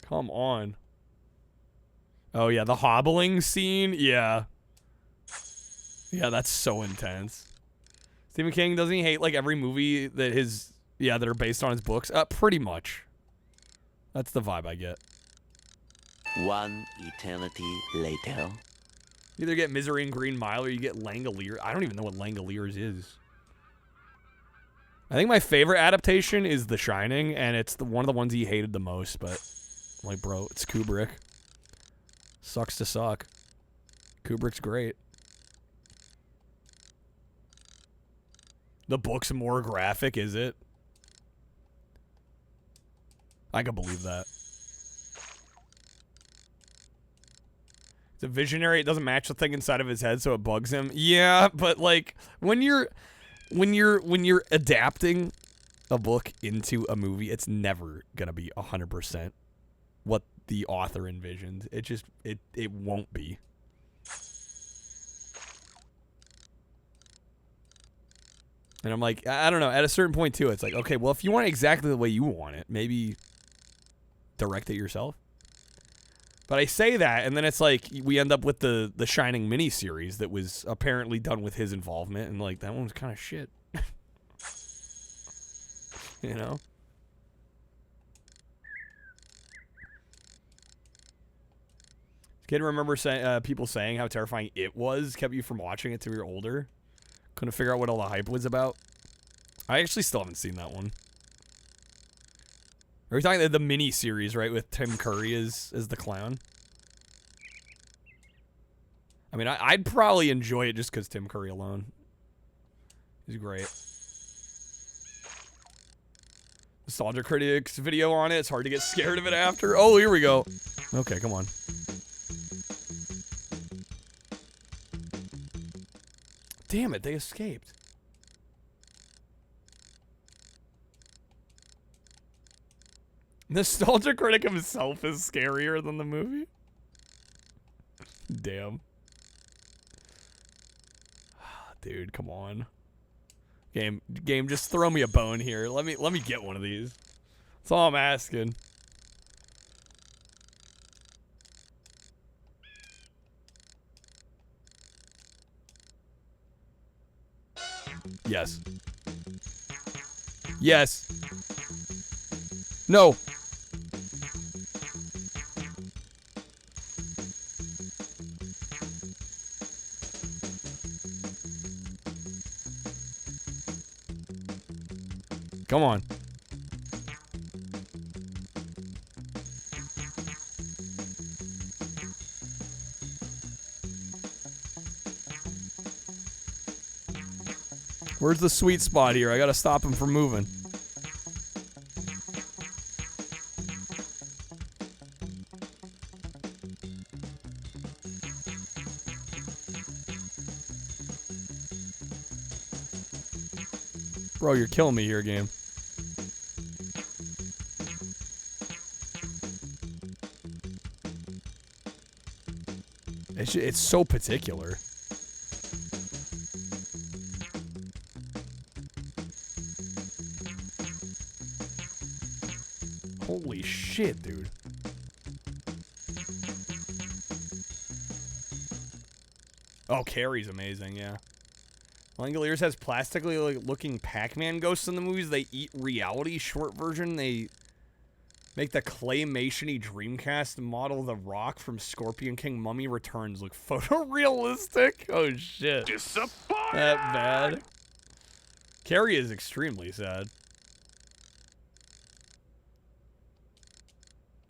Come on. Oh, yeah, the hobbling scene? Yeah. Yeah, that's so intense. Stephen King, doesn't he hate, like, every movie that that are based on his books? Pretty much. That's the vibe I get.
1 eternity later.
You either get Misery and Green Mile or you get Langoliers. I don't even know what Langoliers is. I think my favorite adaptation is The Shining, and it's one of the ones he hated the most, but... like, bro, it's Kubrick. Sucks to suck. Kubrick's great. The book's more graphic, is it? I can believe that. It's a visionary. It doesn't match the thing inside of his head, so it bugs him. Yeah, but like when you're adapting a book into a movie, it's never gonna be 100% what the author envisioned. It won't be. And I'm like, I don't know. At a certain point too, it's like, okay, well, if you want it exactly the way you want it, maybe direct it yourself. But I say that, and then it's like we end up with the Shining miniseries that was apparently done with his involvement, and like that one was kind of shit. You know? Kid, remember people saying how terrifying it was, kept you from watching it till you were older? Couldn't figure out what all the hype was about? I actually still haven't seen that one. Are we talking the mini series, right, with Tim Curry as the clown? I mean, I'd probably enjoy it just because Tim Curry alone. He's great. Nostalgia Critics video on it. It's hard to get scared of it after. Oh, here we go. Okay, come on. Damn it, they escaped. Nostalgia Critic himself is scarier than the movie? Damn. Dude, come on. Game, just throw me a bone here. Let me get one of these. That's all I'm asking. Yes. Yes. No. Come on. Where's the sweet spot here? I gotta stop him from moving. Bro, you're killing me here, game. It's so particular. Holy shit, dude. Oh, Carrie's amazing, yeah. Langoliers has plastically looking Pac-Man ghosts in the movies. They eat reality. Short version, they make the claymation-y Dreamcast model The Rock from Scorpion King Mummy Returns look photorealistic. Oh, shit.
Disappointed!
That bad. Carrie is extremely sad.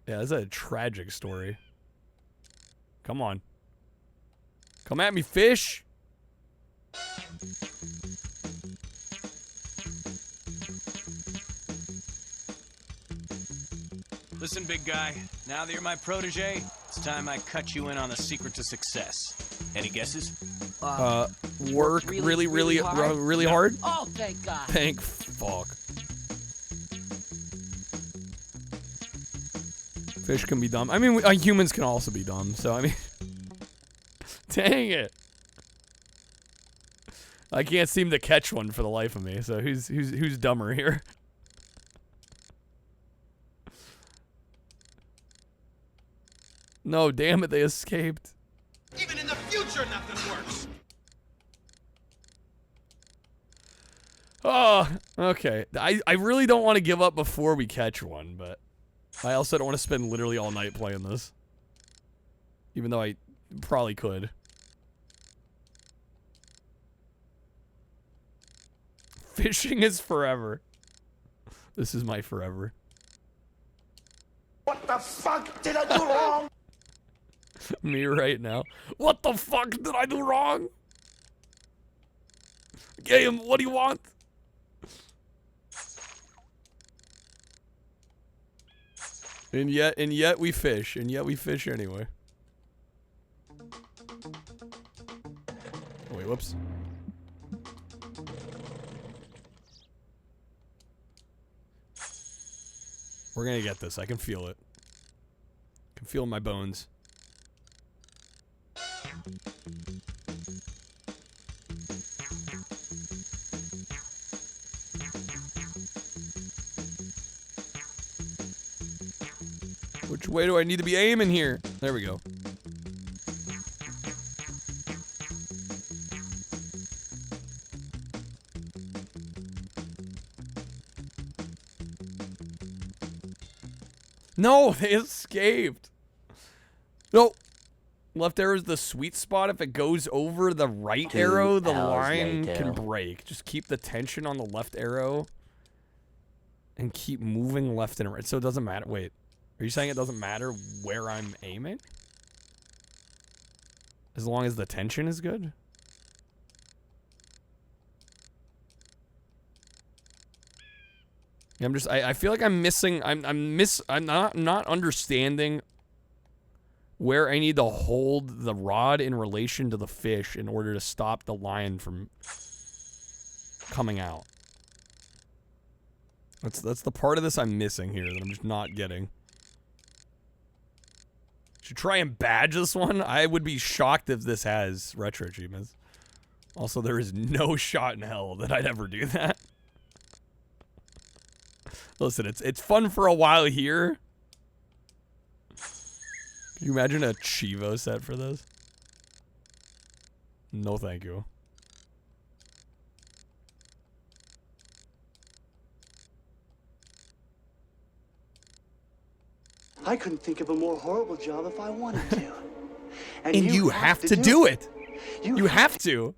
Yeah, that's a tragic story. Come on. Come at me, fish!
Listen, big guy. Now that you're my protege, it's time I cut you in on the secret to success. Any guesses?
Work really hard?
Oh, thank God.
Thank fuck. Fish can be dumb. I mean, humans can also be dumb, so I mean... Dang it. I can't seem to catch one for the life of me, so who's dumber here? No, damn it, they escaped.
Even in the future, nothing works.
Oh, okay. I really don't want to give up before we catch one, but I also don't want to spend literally all night playing this. Even though I probably could. Fishing is forever. This is my forever.
What the fuck did I do wrong?
Me right now. What the fuck did I do wrong? Game, what do you want? And yet we fish. And yet we fish anyway. Wait, whoops. We're gonna get this. I can feel it. I can feel it in my bones. Which way do I need to be aiming here? There we go. No, they escaped. No. Left arrow is the sweet spot. If it goes over the right arrow, the line can break. Just keep the tension on the left arrow. And keep moving left and right. So it doesn't matter. Wait. Are you saying it doesn't matter where I'm aiming? As long as the tension is good? I feel like I'm missing, I'm not understanding where I need to hold the rod in relation to the fish in order to stop the line from coming out. That's the part of this I'm missing here that I'm just not getting. Should try and badge this one. I would be shocked if this has retro achievements. Also, there is no shot in hell that I'd ever do that. Listen, it's fun for a while here. Can you imagine a Chivo set for this? No, thank you.
I couldn't think of a more horrible job if I wanted to.
And you have to do it. You have to.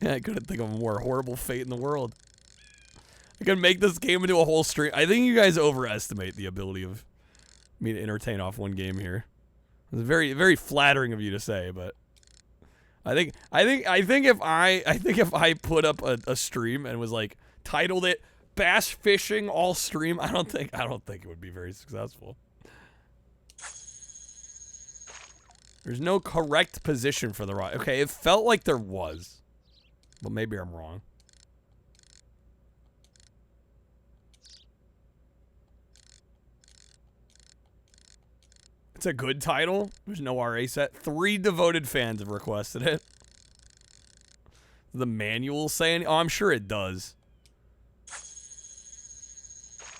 Yeah, I couldn't think of a more horrible fate in the world. I could make this game into a whole stream. I think you guys overestimate the ability of me to entertain off one game here. It's very, very flattering of you to say, but I think if I put up a stream and was like titled it Bass Fishing All Stream, I don't think it would be very successful. There's no correct position for the rod. Okay, it felt like there was, but maybe I'm wrong. It's a good title. There's no RA set. 3 devoted fans have requested it. The manual saying, oh, I'm sure it does.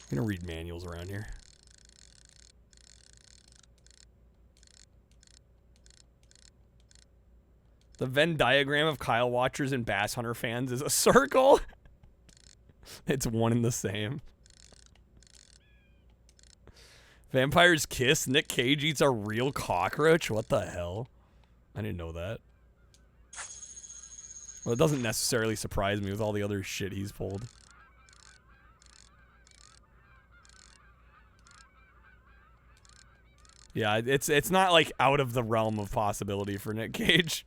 I'm gonna read manuals around here. The Venn diagram of Kyle watchers and Bass Hunter fans is a circle. It's one and the same. Vampires kiss. Nick Cage eats a real cockroach. What the hell? I didn't know that. Well, it doesn't necessarily surprise me with all the other shit he's pulled. Yeah, it's not like out of the realm of possibility for Nick Cage.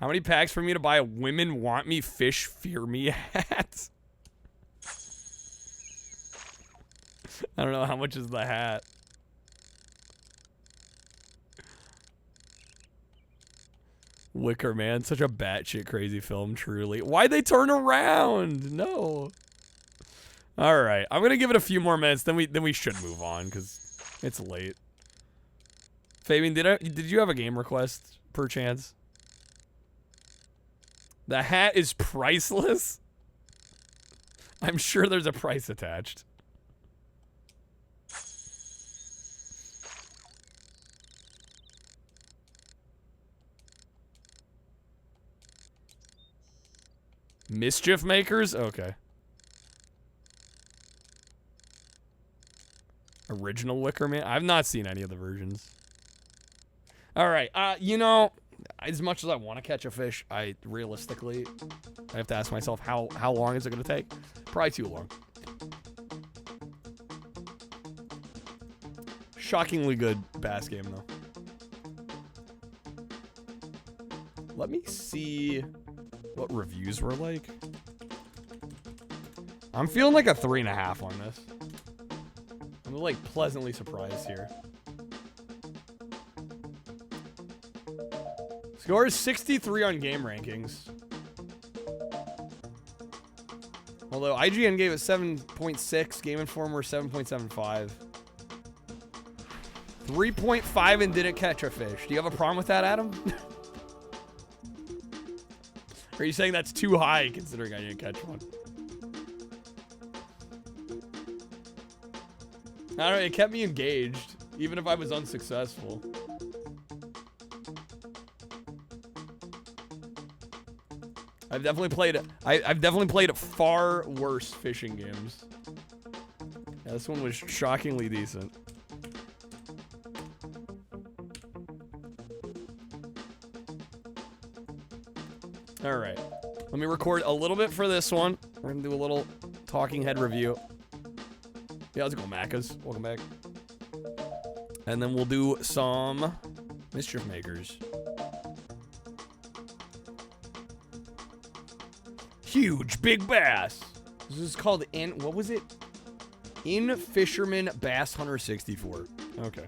How many packs for me to buy a Women Want Me Fish Fear Me hat? I don't know, how much is the hat? Wicker Man, such a batshit crazy film, truly. Why'd they turn around? No. Alright, I'm gonna give it a few more minutes, then we should move on, because it's late. Fabian, did you have a game request, perchance? The hat is priceless? I'm sure there's a price attached. Mischief Makers? Okay. Original Wicker Man? I've not seen any of the versions. Alright, you know, as much as I want to catch a fish, I have to ask myself, how long is it going to take? Probably too long. Shockingly good bass game, though. Let me see what reviews were like. I'm feeling like a 3.5 on this. I'm like pleasantly surprised here. Score is 63 on game rankings. Although IGN gave it 7.6, Game Informer 7.75. 3.5 and didn't catch a fish. Do you have a problem with that, Adam? Are you saying that's too high considering I didn't catch one? I don't know, it kept me engaged, even if I was unsuccessful. I've definitely played far worse fishing games. Yeah, this one was shockingly decent. All right, let me record a little bit for this one. We're gonna do a little talking head review. Yeah, how's it going, Macas? Welcome back. And then we'll do some Mischief Makers. Huge big bass. This is called what was it? In Fisherman Bass Hunter 64. Okay.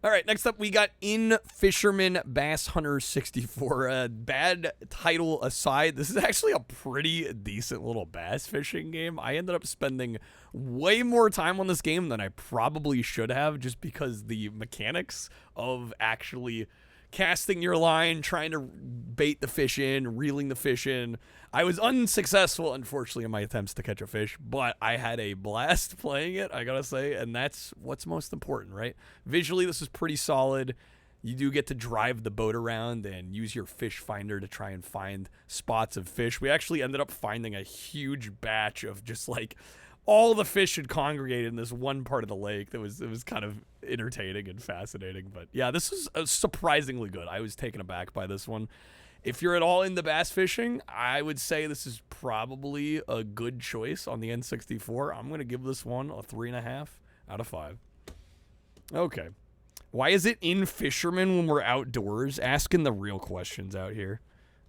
All right, next up we got In Fisherman Bass Hunter 64. Bad title aside, this is actually a pretty decent little bass fishing game. I ended up spending way more time on this game than I probably should have, just because the mechanics of actually casting your line, trying to bait the fish in, reeling the fish in. I was unsuccessful, unfortunately, in my attempts to catch a fish, but I had a blast playing it, I gotta say, and that's what's most important, right? Visually, this is pretty solid. You do get to drive the boat around and use your fish finder to try and find spots of fish. We actually ended up finding a huge batch of just like all the fish had congregated in this one part of the lake. It was kind of entertaining and fascinating. But yeah, this was surprisingly good. I was taken aback by this one. If you're at all into bass fishing, I would say this is probably a good choice on the N64. I'm going to give this one a 3.5 out of 5. Okay. Why is it in Fisherman when we're outdoors? Asking the real questions out here.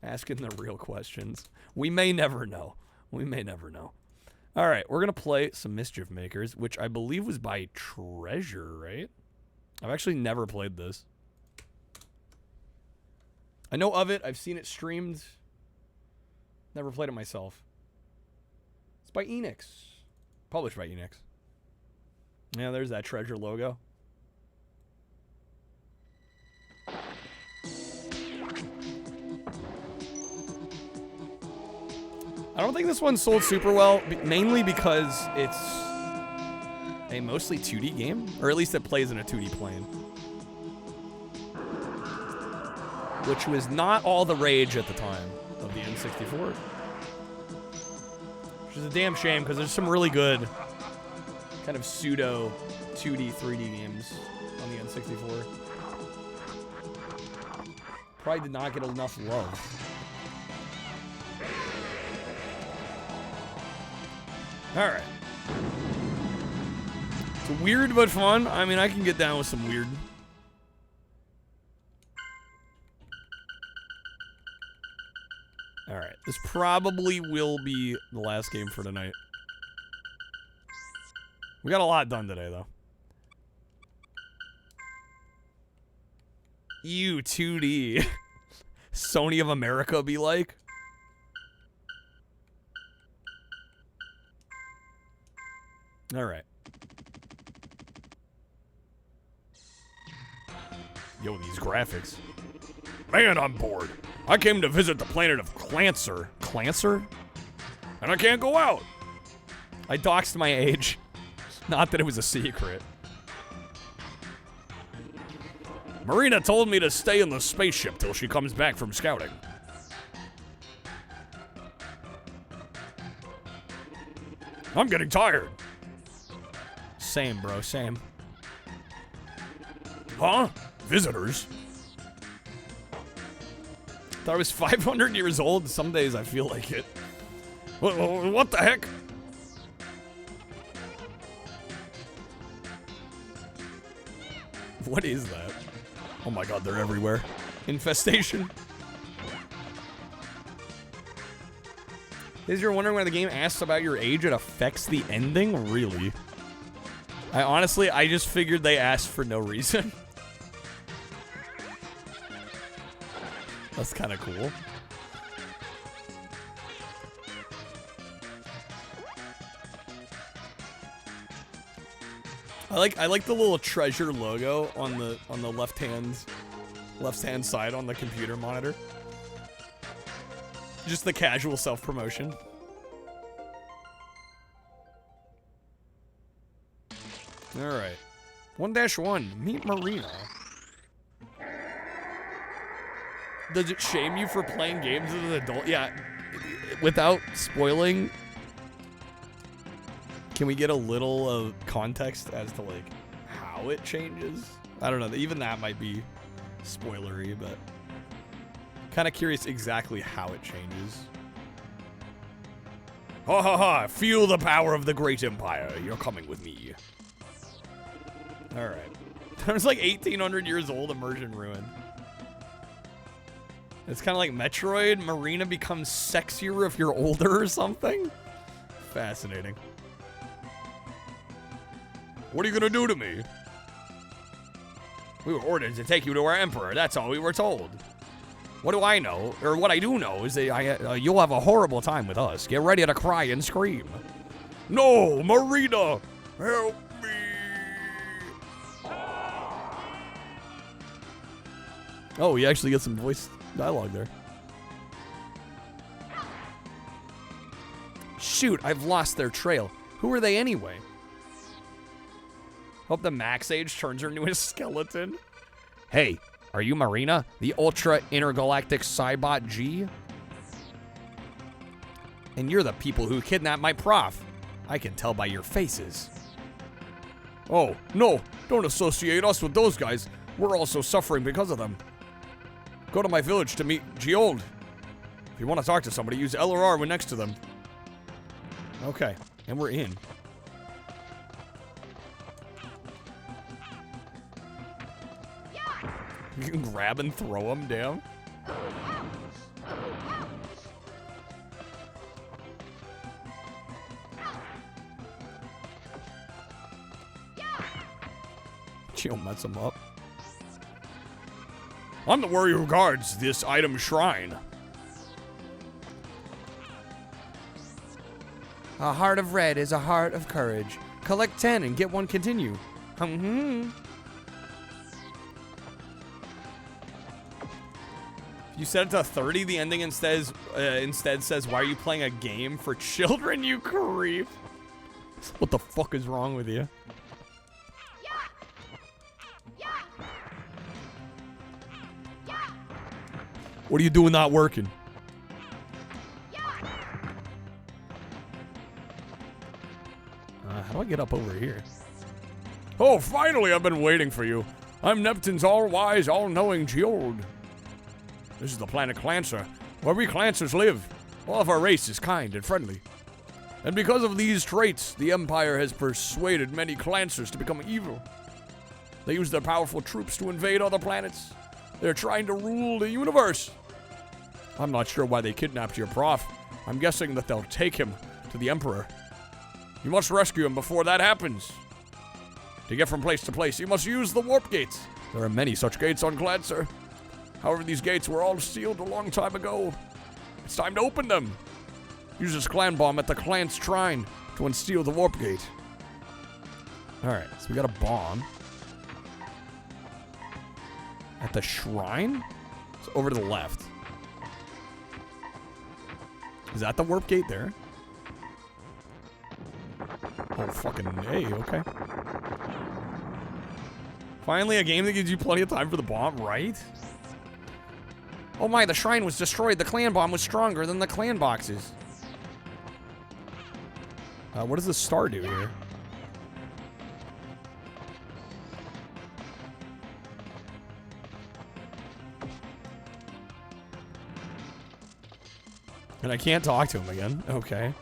Asking the real questions. We may never know. We may never know. All right, we're going to play some Mischief Makers, which I believe was by Treasure, right? I've actually never played this. I know of it. I've seen it streamed. Never played it myself. It's by Enix. Published by Enix. Yeah, there's that Treasure logo. I don't think this one sold super well, mainly because it's a mostly 2D game, or at least it plays in a 2D plane. Which was not all the rage at the time of the N64. Which is a damn shame, because there's some really good kind of pseudo 2D, 3D games on the N64. Probably did not get enough love. Alright. It's weird but fun. I mean, I can get down with some weird. Alright. This probably will be the last game for tonight. We got a lot done today, though. Ew, 2D. Sony of America be like. All right. Yo, these graphics. Man, I'm bored. I came to visit the planet of Clancer. Clancer? And I can't go out. I doxed my age. Not that it was a secret. Marina told me to stay in the spaceship till she comes back from scouting. I'm getting tired. Same, bro, same. Huh? Visitors? Thought I was 500 years old. Some days I feel like it. What the heck? What is that? Oh my god, they're everywhere. Infestation. Is you're wondering why the game asks about your age, it affects the ending? Really? I just figured they asked for no reason. That's kind of cool. I like the little Treasure logo on the left hand side on the computer monitor. Just the casual self-promotion. All right. 1-1. Meet Marina. Does it shame you for playing games as an adult? Yeah. Without spoiling, can we get a little of context as to, like, how it changes? I don't know. Even that might be spoilery, but kind of curious exactly how it changes. Ha ha ha! Feel the power of the great empire. You're coming with me. All right. There's like 1,800 years old immersion ruin. It's kind of like Metroid. Marina becomes sexier if you're older or something. Fascinating. What are you gonna do to me? We were ordered to take you to our emperor. That's all we were told. What do I know? Or what I do know is that you'll have a horrible time with us. Get ready to cry and scream. No, Marina! Help me! Oh, we actually get some voice dialogue there. Shoot, I've lost their trail. Who are they anyway? Hope the max age turns her into a skeleton. Hey, are you Marina? The Ultra Intergalactic Cybot G? And you're the people who kidnapped my prof. I can tell by your faces. Oh, no, don't associate us with those guys. We're also suffering because of them. Go to my village to meet Geold. If you want to talk to somebody, use L or R when next to them. Okay, and we're in. You can grab and throw him down. She'll mess him up. I'm the warrior who guards this item shrine. A heart of red is a heart of courage. Collect 10 and get 1 continue. You set it to 30, the ending instead says, why are you playing a game for children, you creep? What the fuck is wrong with you? What are you doing not working? How do I get up over here? Oh, finally, I've been waiting for you. I'm Neptune's all-wise, all-knowing Geold. This is the planet Clancer, where we Clancers live. All of our race is kind and friendly. And because of these traits, the Empire has persuaded many Clancers to become evil. They use their powerful troops to invade other planets. They're trying to rule the universe. I'm not sure why they kidnapped your prof. I'm guessing that they'll take him to the Emperor. You must rescue him before that happens. To get from place to place, you must use the warp gates. There are many such gates on Clancer. However, these gates were all sealed a long time ago. It's time to open them. Use this clan bomb at the clan shrine to unseal the warp gate. Alright, so we got a bomb. At the shrine? It's over to the left. Is that the warp gate there? Oh, fucking A, okay. Finally, a game that gives you plenty of time for the bomb, right? Oh my, the shrine was destroyed. The clan bomb was stronger than the clan boxes. What does the star do here? And I can't talk to him again. Okay.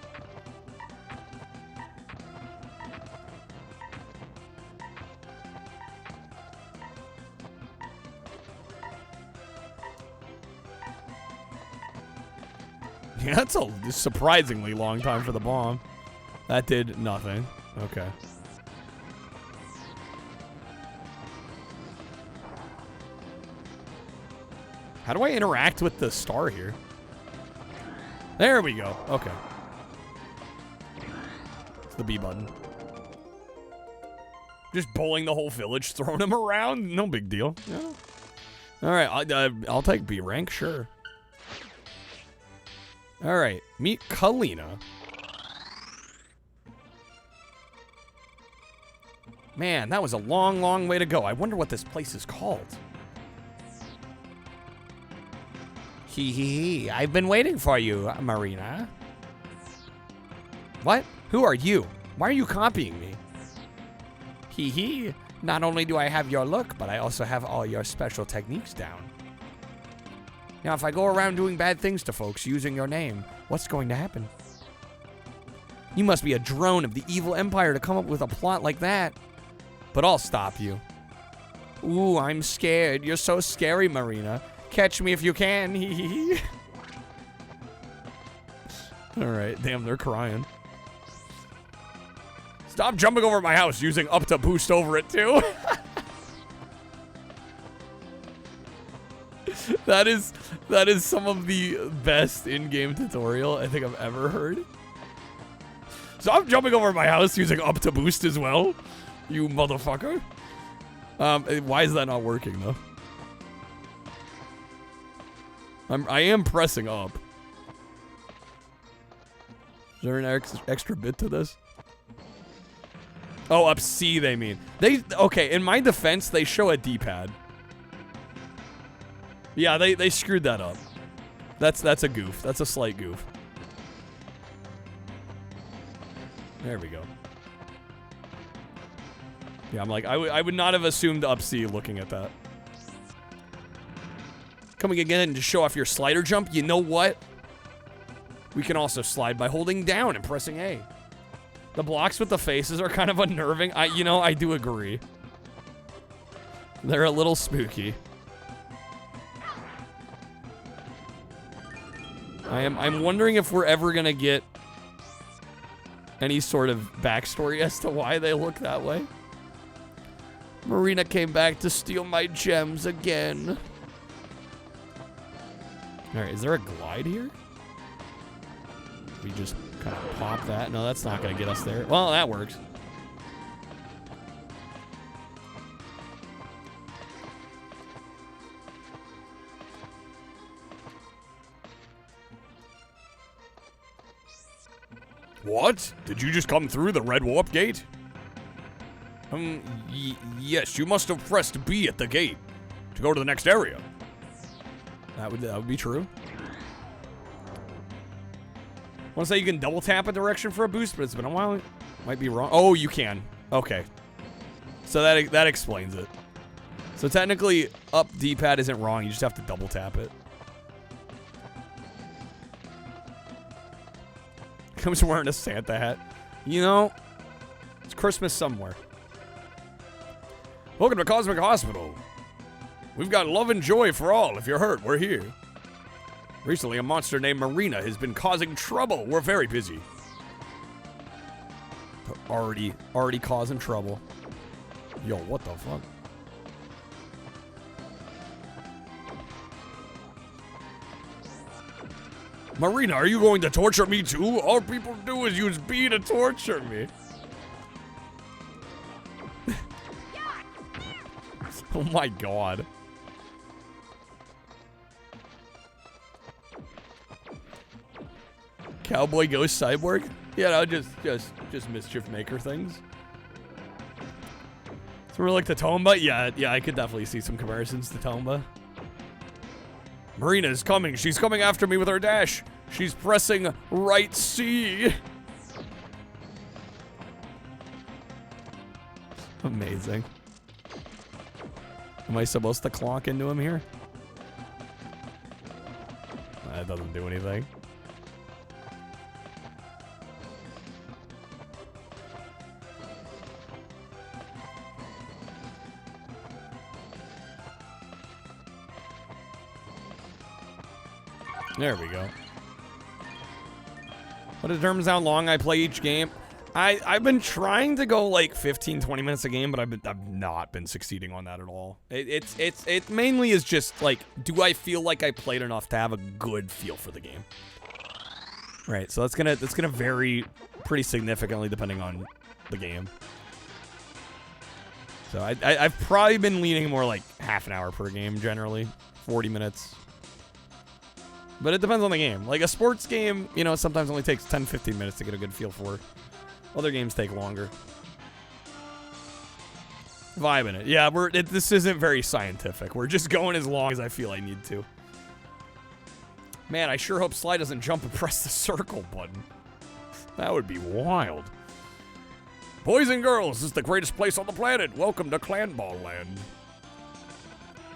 Yeah, that's a surprisingly long time for the bomb. That did nothing. Okay. How do I interact with the star here? There we go. Okay. It's the B button. Just bowling the whole village, throwing them around. No big deal. Yeah. All right, I'll take B rank, sure. All right, meet Kalina. Man, that was a long, long way to go. I wonder what this place is called. Hee. I've been waiting for you, Marina. What? Who are you? Why are you copying me? Hee. Not only do I have your look, but I also have all your special techniques down. Now, if I go around doing bad things to folks using your name, what's going to happen? You must be a drone of the evil empire to come up with a plot like that. But I'll stop you. Ooh, I'm scared. You're so scary, Marina. Catch me if you can. Alright, damn, they're crying. Stop jumping over my house using up to boost over it, too. That is some of the best in-game tutorial I think I've ever heard. Stop jumping over my house using up to boost as well, you motherfucker. Why is that not working, though? I am pressing up. Is there an extra bit to this? Oh, up C they mean. Okay, in my defense, they show a D-pad. Yeah, they screwed that up. That's a goof. That's a slight goof. There we go. Yeah, I'm like, I would not have assumed up C looking at that. Coming again to show off your slider jump. You know what? We can also slide by holding down and pressing A. The blocks with the faces are kind of unnerving. I do agree. They're a little spooky. I'm wondering if we're ever gonna get any sort of backstory as to why they look that way. Marina came back to steal my gems again. Alright, is there a glide here? We just kind of pop that. No, that's not gonna get us there. Well, that works. What? Did you just come through the red warp gate? Yes, you must have pressed B at the gate to go to the next area. That would be true. I want to say you can double tap a direction for a boost, but it's been a while. Might be wrong. Oh, you can. Okay. So that explains it. So technically, up D-pad isn't wrong. You just have to double tap it. Comes wearing a Santa hat. You know, it's Christmas somewhere. Welcome to Cosmic Hospital. We've got love and joy for all. If you're hurt, we're here. Recently, a monster named Marina has been causing trouble. We're very busy. Already causing trouble. Yo, what the fuck? Marina, are you going to torture me too? All people do is use B to torture me. Oh my god. Cowboy Ghost Cyborg? Yeah, no, just mischief maker things. So we're like the Tomba? Yeah, I could definitely see some comparisons to Tomba. Marina is coming. She's coming after me with her dash. She's pressing right C. Amazing. Am I supposed to clonk into him here? That doesn't do anything. There we go. What determines how long I play each game? I've been trying to go like 15-20 minutes a game, but I've not been succeeding on that at all. It mainly is just like, do I feel like I played enough to have a good feel for the game? Right, so that's gonna vary pretty significantly depending on the game. So I've probably been leaning more like half an hour per game generally, 40 minutes. But it depends on the game. Like a sports game, you know, sometimes only takes 10-15 minutes to get a good feel for. Other games take longer. Vibing it. Yeah, this isn't very scientific. We're just going as long as I feel I need to. Man, I sure hope Sly doesn't jump and press the circle button. That would be wild. Boys and girls, this is the greatest place on the planet. Welcome to Clan Ball Land.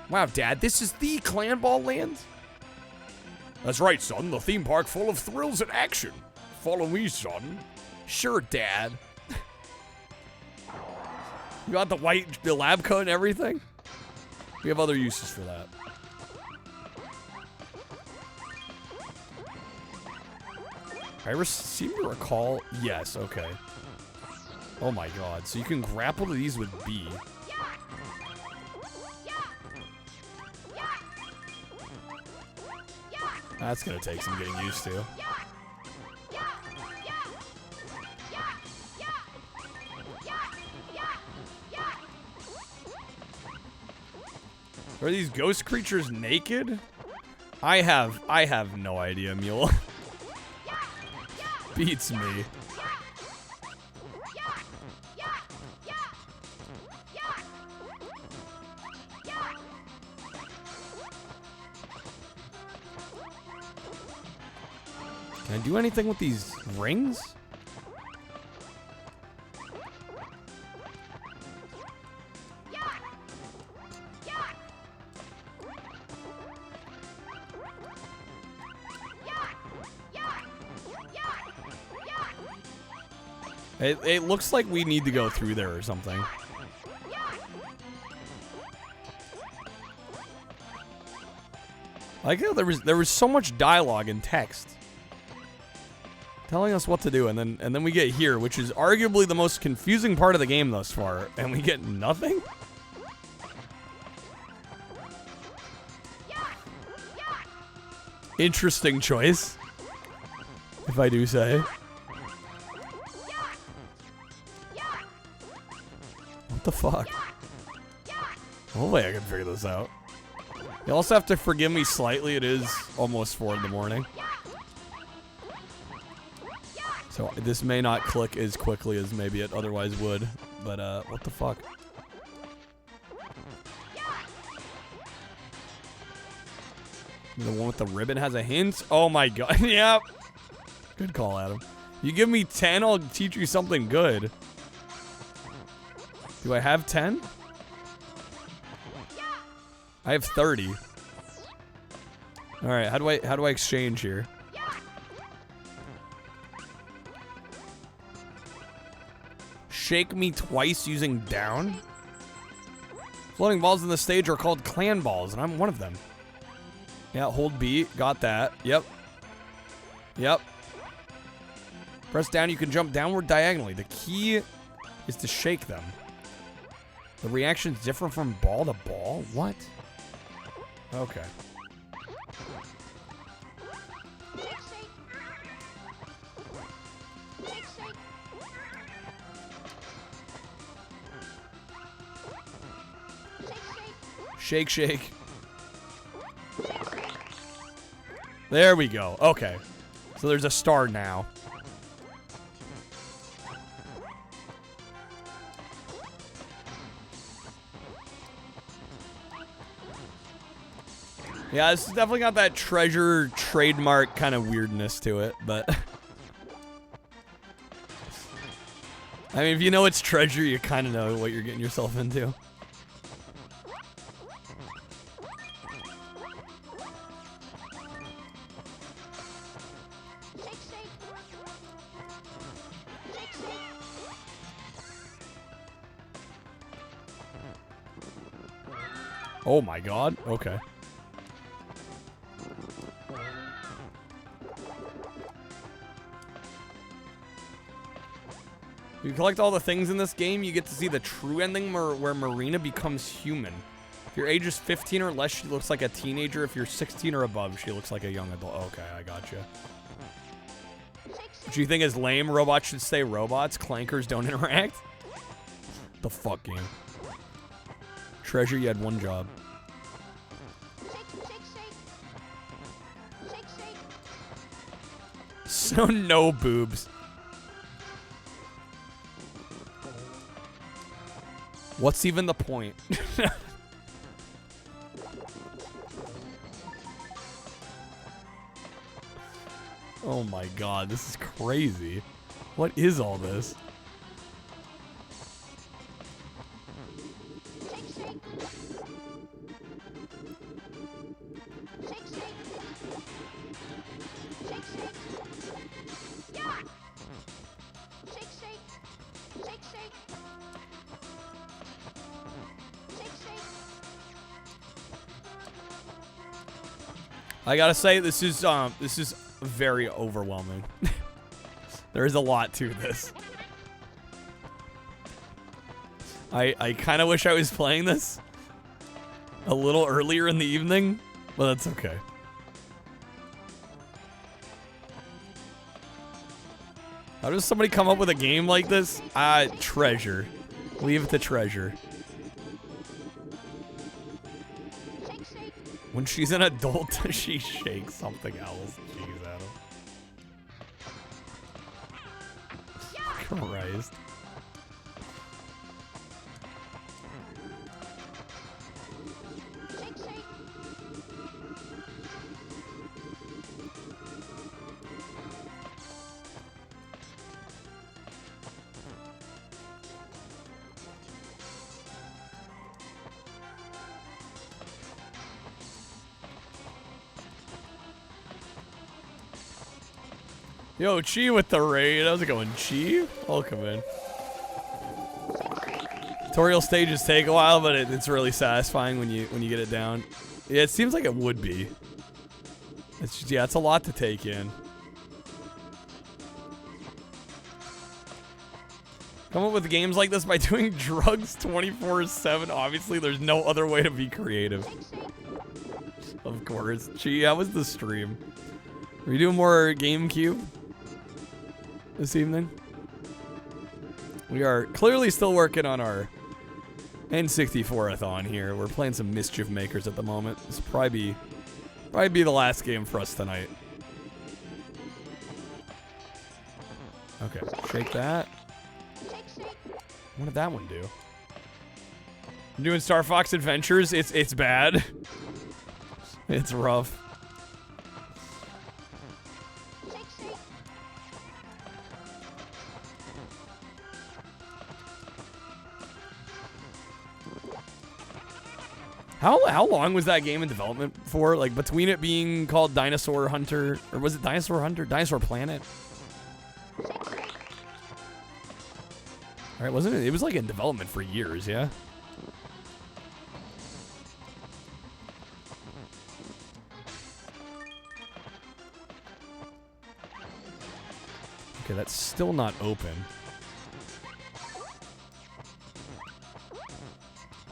Wow, Dad, this is the Clan Ball Land? That's right, son. The theme park full of thrills and action. Follow me, son. Sure, Dad. You got the lab coat and everything? We have other uses for that. I seem to recall... Yes, okay. Oh my god. So you can grapple to these with B. That's gonna take some getting used to. Are these ghost creatures naked? I have no idea, Mule. Beats me. Can I do anything with these rings? It looks like we need to go through there or something. I like how there was so much dialogue and text telling us what to do, and then we get here, which is arguably the most confusing part of the game thus far, and we get nothing? Interesting choice, if I do say. What the fuck? Hopefully I can figure this out. You also have to forgive me slightly, it is almost 4 in the morning. So this may not click as quickly as maybe it otherwise would, but what the fuck? The one with the ribbon has a hint? Oh my god, yep. Good call, Adam. You give me 10, I'll teach you something good. Do I have 10? I have 30. All right, how do I exchange here? Shake me twice using down? Floating balls in the stage are called clan balls, and I'm one of them. Yeah, hold B, got that. Yep. Yep. Press down, you can jump downward diagonally. The key is to shake them. The reaction's different from ball to ball? What? Okay. Shake, shake. There we go. Okay. So there's a star now. Yeah, this is definitely got that treasure trademark kind of weirdness to it, but I mean, if you know it's treasure, you kind of know what you're getting yourself into. Oh my god. Okay. You collect all the things in this game, you get to see the true ending where Marina becomes human. If your age is 15 or less, she looks like a teenager. If you're 16 or above, she looks like a young adult. Okay, I gotcha. Do you think is lame? Robots should stay robots. Clankers don't interact? The fuck game. Treasure, you had one job. So no boobs. What's even the point? Oh my god, this is crazy. What is all this? I gotta say, this is very overwhelming. There is a lot to this. I kind of wish I was playing this a little earlier in the evening, but that's okay. How does somebody come up with a game like this? Treasure. Leave it to treasure. When she's an adult, she shakes something else. Jeez, Adam. Christ. Yo, Chi with the raid. How's it going, Chi? Welcome in. Tutorial stages take a while, but it's really satisfying when you get it down. Yeah, it seems like it would be. It's just, yeah, it's a lot to take in. Come up with games like this by doing drugs 24/7. Obviously, there's no other way to be creative. Of course. Gee, how was the stream? Are we doing more GameCube this evening? We are clearly still working on our N64-ATHON here. We're playing some Mischief Makers at the moment. This will probably be the last game for us tonight. Okay, shake that. What did that one do? I'm doing Star Fox Adventures. It's bad. It's rough. How long was that game in development for? Like between it being called Dinosaur Hunter, or was it Dinosaur Hunter? Dinosaur Planet? Alright, wasn't it? It was like in development for years, yeah? Okay, that's still not open.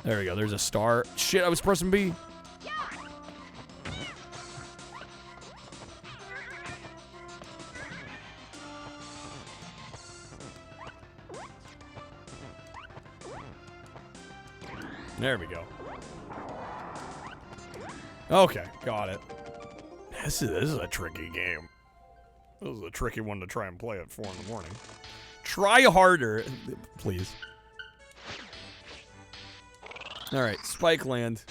There we go, there's a star. Shit, I was pressing B. There we go. Okay, got it. This is a tricky game. This is a tricky one to try and play at 4 in the morning. Try harder, please. All right, Spike Land.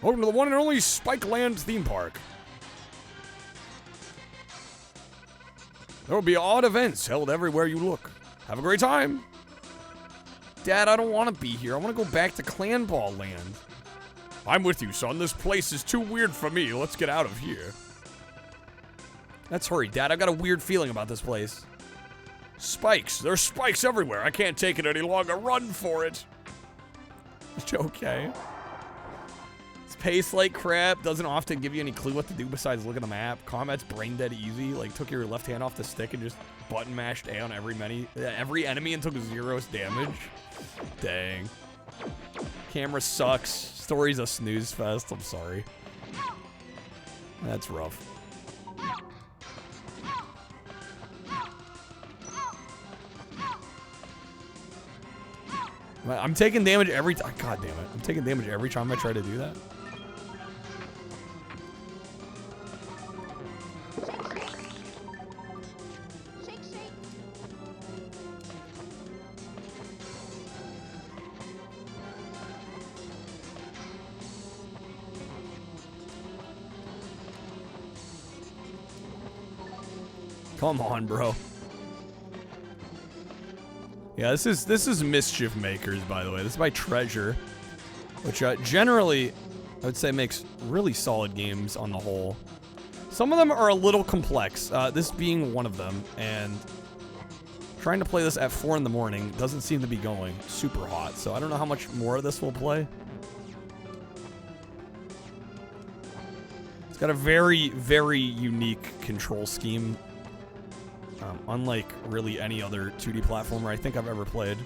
Welcome to the one and only Spike Land theme park. There will be odd events held everywhere you look. Have a great time. Dad, I don't want to be here. I want to go back to Clan Ball Land. I'm with you, son. This place is too weird for me. Let's get out of here. Let's hurry, Dad. I've got a weird feeling about this place. Spikes. There's spikes everywhere. I can't take it any longer. Run for it. Okay. It's paced like crap. Doesn't often give you any clue what to do besides look at the map. Combat's brain dead easy. Like, took your left hand off the stick and just button mashed A on every enemy and took 0 damage. Dang. Camera sucks. Story's a snooze fest. I'm sorry. That's rough. I'm taking damage every time. God damn it. I'm taking damage every time I try to do that. Come on, bro. Yeah, this is Mischief Makers, by the way. This is by Treasure, which generally, I would say, makes really solid games on the whole. Some of them are a little complex, this being one of them, and trying to play this at 4 in the morning doesn't seem to be going super hot, so I don't know how much more of this we'll play. It's got a very, very unique control scheme. Unlike really any other 2D platformer I think I've ever played.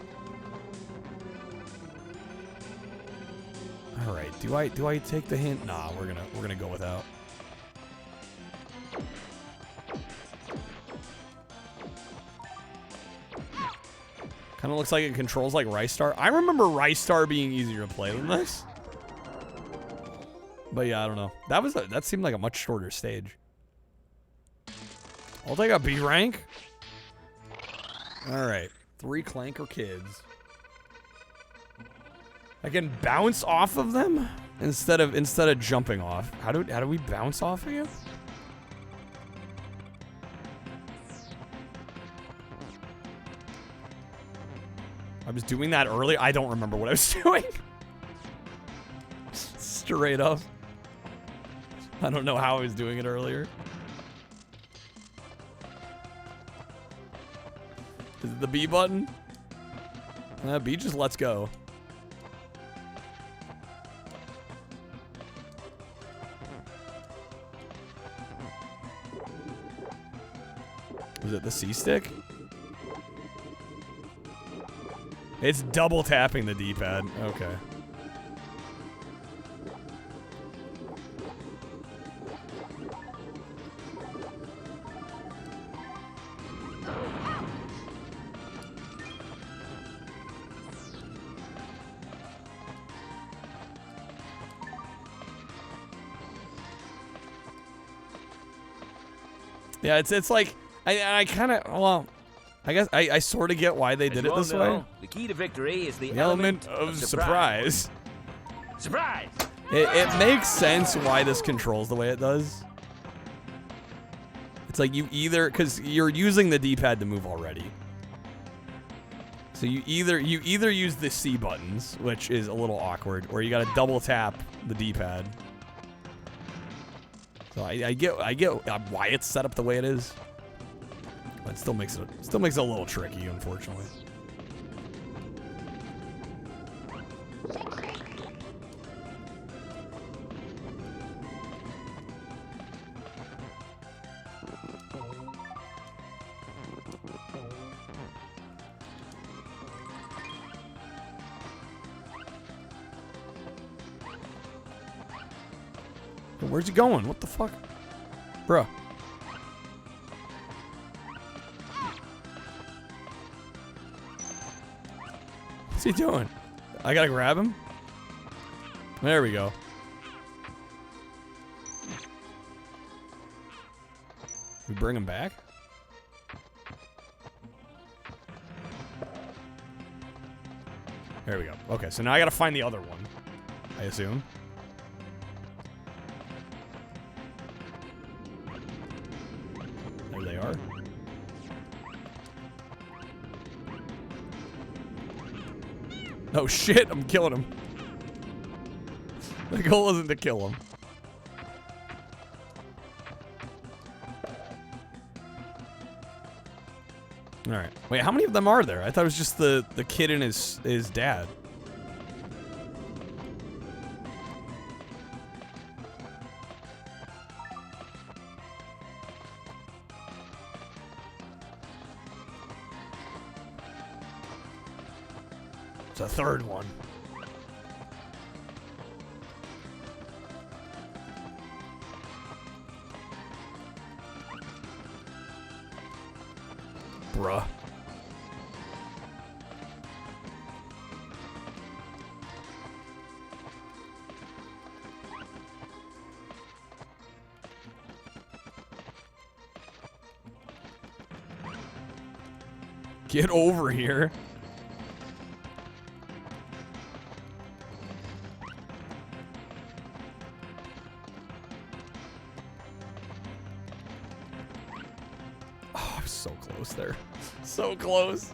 All right, do I take the hint? Nah, we're gonna go without. Kind of looks like it controls like Rice Star. I remember Rice Star being easier to play than this. But yeah, I don't know. That seemed like a much shorter stage. I'll take a B rank. All right, 3 Clanker kids. I can bounce off of them instead of jumping off. How do we bounce off again? I was doing that early. I don't remember what I was doing. Straight up. I don't know how I was doing it earlier. Is it the B button? B just lets go. Was it the C stick? It's double tapping the D-pad. Okay. Yeah, it's like I kind of, well, I guess I sort of get why they did it this way.
The key to victory is the
element of surprise.
Surprise!
It makes sense why this controls the way it does. It's like you either, because you're using the D-pad to move already. So you either use the C buttons, which is a little awkward, or you got to double tap the D-pad. So I get why it's set up the way it is. But it still makes it a little tricky, unfortunately. Where's he going? What the fuck? Bruh. What's he doing? I gotta grab him? There we go. We bring him back? There we go. Okay, so now I gotta find the other one, I assume. There they are. Oh shit, I'm killing him. The goal isn't to kill him. Alright. Wait, how many of them are there? I thought it was just the kid and his dad. It's a third one. Bruh. Get over here. So close there. So close.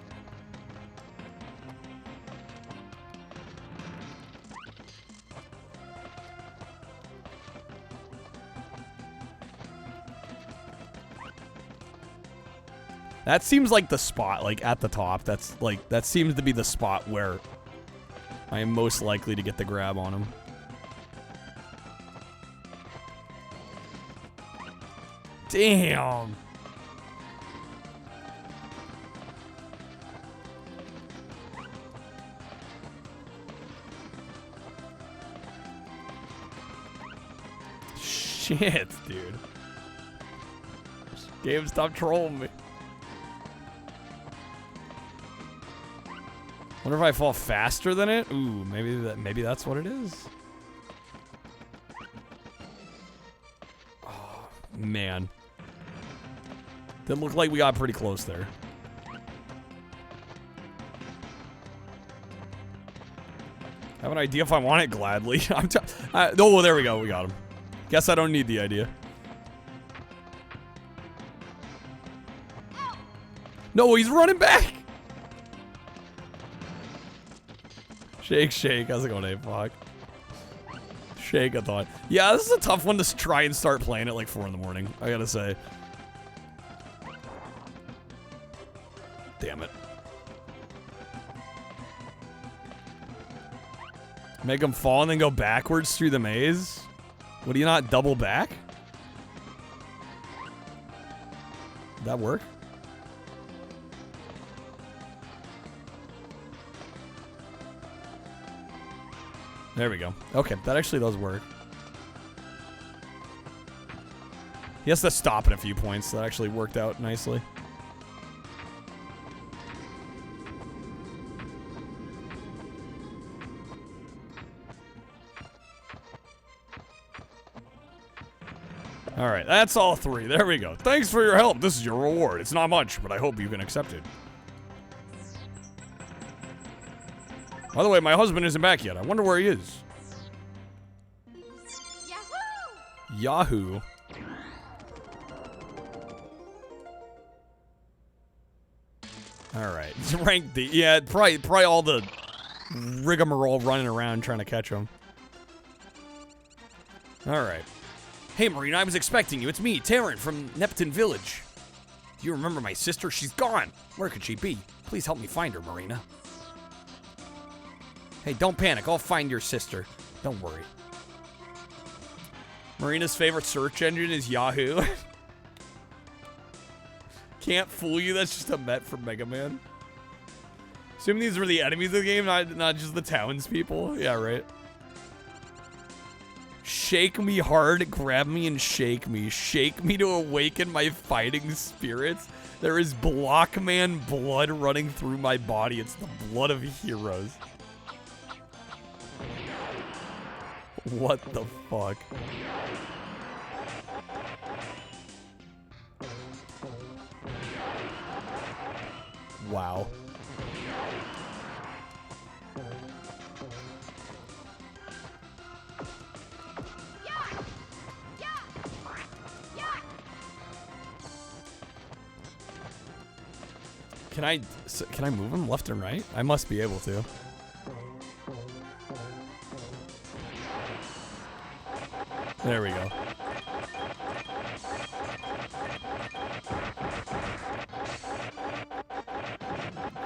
That seems like the spot, like at the top. That's like, that seems to be the spot where I am most likely to get the grab on him. Damn. Shit, dude. Game, stop trolling me. Wonder if I fall faster than it? Ooh, maybe that's what it is. Oh, man. Didn't look like we got pretty close there. I have an idea if I want it gladly. Oh, there we go. We got him. Guess I don't need the idea. No, he's running back. Shake, shake. How's it going, A-Fuck? Shake, I thought. Yeah, this is a tough one to try and start playing at like 4 in the morning, I gotta say. Damn it. Make them fall and then go backwards through the maze? What, do you not double back? Did that work? There we go. Okay, that actually does work. He has to stop at a few points. That actually worked out nicely. Alright, that's all 3. There we go. Thanks for your help. This is your reward. It's not much, but I hope you can accept it. By the way, my husband isn't back yet. I wonder where he is. Yahoo! Alright. Rank D. Yeah, probably all the rigmarole running around trying to catch him. Alright. Hey, Marina, I was expecting you. It's me, Taryn, from Neptune Village. Do you remember my sister? She's gone. Where could she be? Please help me find her, Marina. Hey, don't panic. I'll find your sister. Don't worry. Marina's favorite search engine is Yahoo. Can't fool you. That's just a Met from Mega Man. Assuming these were the enemies of the game, not just the townspeople. Yeah, right. Shake me hard, grab me and shake me. Shake me to awaken my fighting spirits. There is Blockman blood running through my body. It's the blood of heroes. What the fuck? Wow. Can I move him left and right? I must be able to. There we go.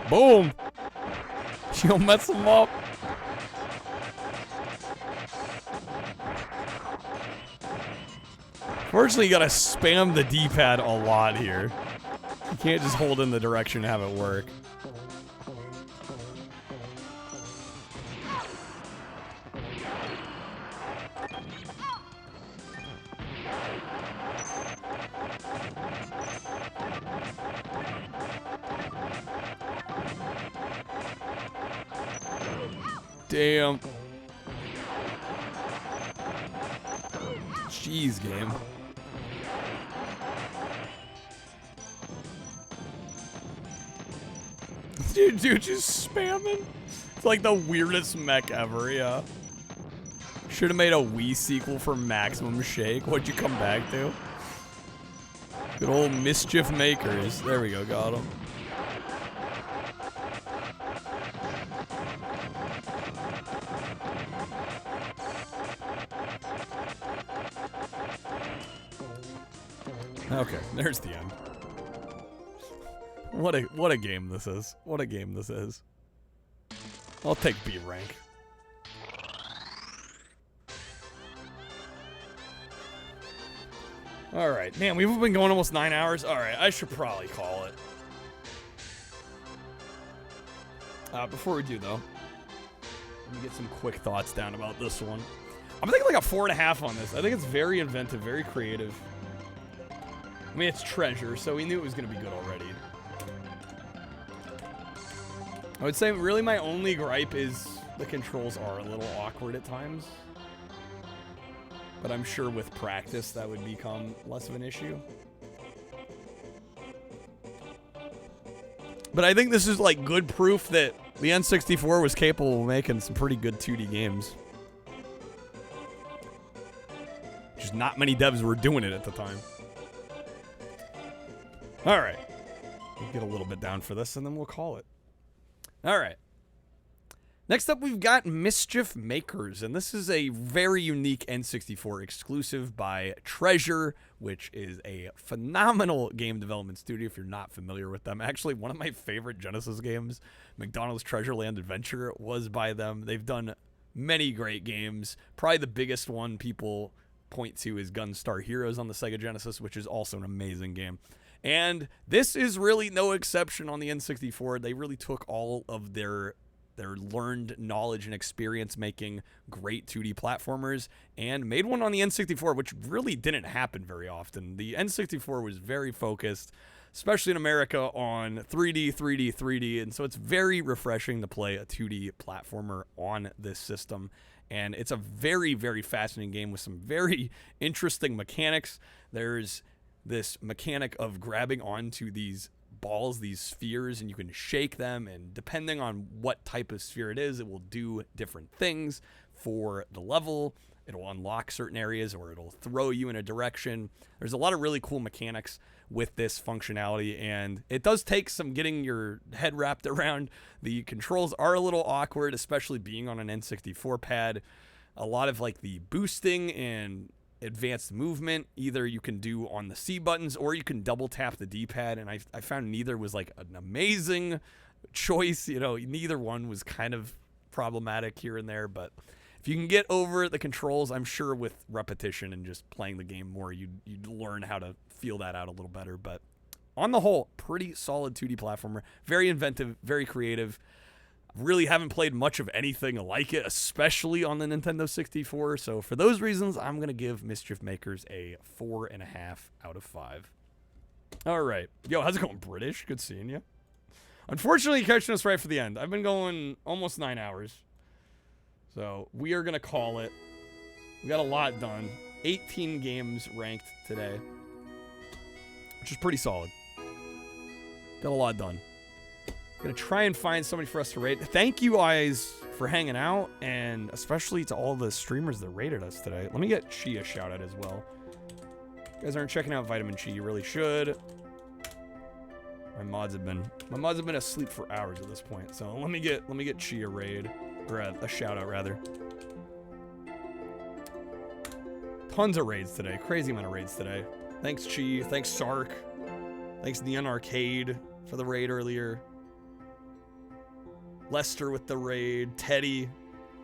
Boom! She'll mess him up. Fortunately, you gotta spam the D-pad a lot here. You can't just hold in the direction and have it work. Damn. Jeez, game. Dude, just spamming. It's like the weirdest mech ever, yeah. Should have made a Wii sequel for Maximum Shake. What'd you come back to? Good old Mischief Makers. There we go, got him. Okay, there's the end. What a game this is. What a game this is. I'll take B rank. Alright, man, we've been going almost 9 hours. Alright, I should probably call it. Before we do, though, let me get some quick thoughts down about this one. I'm thinking like a 4.5 on this. I think it's very inventive, very creative. I mean, it's Treasure, so we knew it was going to be good already. I would say really my only gripe is the controls are a little awkward at times. But I'm sure with practice that would become less of an issue. But I think this is like good proof that the N64 was capable of making some pretty good 2D games. Just not many devs were doing it at the time. Alright. We'll get a little bit down for this and then we'll call it. Alright. Next up, we've got Mischief Makers, and this is a very unique N64 exclusive by Treasure, which is a phenomenal game development studio if you're not familiar with them. Actually, one of my favorite Genesis games, McDonald's Treasure Land Adventure, was by them. They've done many great games. Probably the biggest one people point to is Gunstar Heroes on the Sega Genesis, which is also an amazing game. And this is really no exception on the N64. They really took all of their learned knowledge and experience making great 2D platformers and made one on the N64, which really didn't happen very often. The N64 was very focused, especially in America, on 3D, 3D, 3D, and so it's very refreshing to play a 2D platformer on this system. And it's a very, very fascinating game with some very interesting mechanics. There's this mechanic of grabbing onto these balls, these spheres, and you can shake them, and depending on what type of sphere it is, it will do different things for the level. It'll unlock certain areas, or it'll throw you in a direction. There's a lot of really cool mechanics with this functionality, and it does take some getting your head wrapped around. The controls are a little awkward, especially being on an N64 pad. A lot of like the boosting and advanced movement, either you can do on the C buttons or you can double tap the D-pad, and I found neither was like an amazing choice. You know, neither one was kind of problematic here and there, but if you can get over the controls, I'm sure with repetition and just playing the game more, you'd learn how to feel that out a little better. But on the whole, pretty solid 2D platformer, very inventive, very creative. Really haven't played much of anything like it, especially on the Nintendo 64. So for those reasons, I'm going to give Mischief Makers a 4.5 out of 5. All right. Yo, how's it going, British? Good seeing you. Unfortunately, catching us right for the end. I've been going almost 9 hours. So we are going to call it. We got a lot done. 18 games ranked today, which is pretty solid. Got a lot done. Gonna try and find somebody for us to rate. Thank you guys for hanging out, and especially to all the streamers that rated us today. Let me get Chi a shout out as well. You guys aren't checking out Vitamin Chi, you really should. My mods have been asleep for hours at this point. So let me get Chi a raid, or a shout out rather. Tons of raids today. Crazy amount of raids today. Thanks Chi. Thanks Sark. Thanks Neon Arcade for the raid earlier. Lester with the raid, Teddy,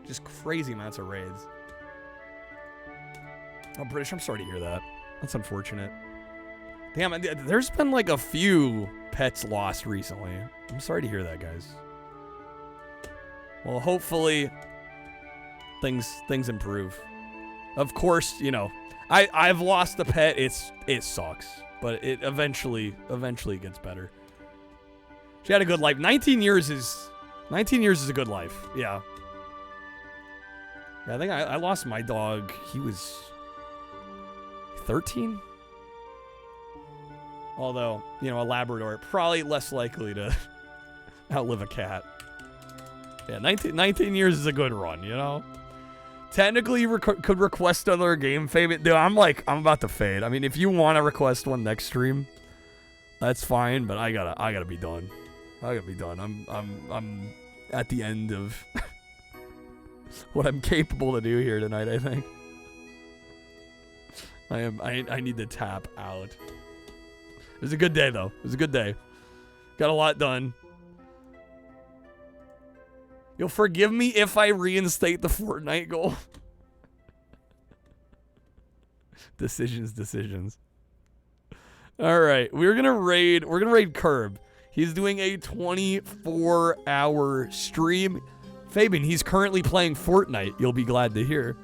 just crazy amounts of raids. Oh, British, I'm sorry to hear that. That's unfortunate. Damn, there's been like a few pets lost recently. I'm sorry to hear that, guys. Well, hopefully things improve. Of course, you know, I've lost a pet. It sucks, but it eventually gets better. She had a good life. 19 years is a good life. Yeah. I think I lost my dog. He was 13? Although, you know, a Labrador, probably less likely to outlive a cat. Yeah, 19 years is a good run, you know? Technically, you could request another game fade. Dude, I'm about to fade. I mean, if you want to request one next stream, that's fine, but I gotta be done. I gotta be done. I'm at the end of what I'm capable to do here tonight, I think. I need to tap out. It was a good day though. It was a good day. Got a lot done. You'll forgive me if I reinstate the Fortnite goal. Decisions. All right, we're gonna raid Curb. He's doing a 24-hour stream. Fabian, he's currently playing Fortnite. You'll be glad to hear.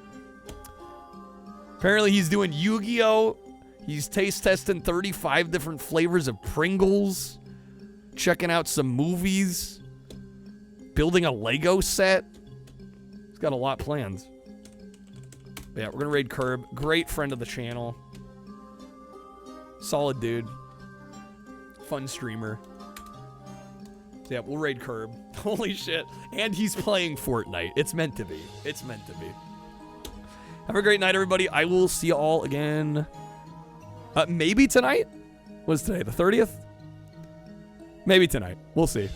Apparently, he's doing Yu-Gi-Oh! He's taste testing 35 different flavors of Pringles. Checking out some movies. Building a Lego set. He's got a lot planned. But yeah, we're going to raid Curb. Great friend of the channel. Solid dude. Fun streamer. So yeah, we'll raid Curb. Holy shit. And he's playing Fortnite. It's meant to be. It's meant to be. Have a great night, everybody. I will see you all again. Maybe tonight? What's today? The 30th? Maybe tonight. We'll see.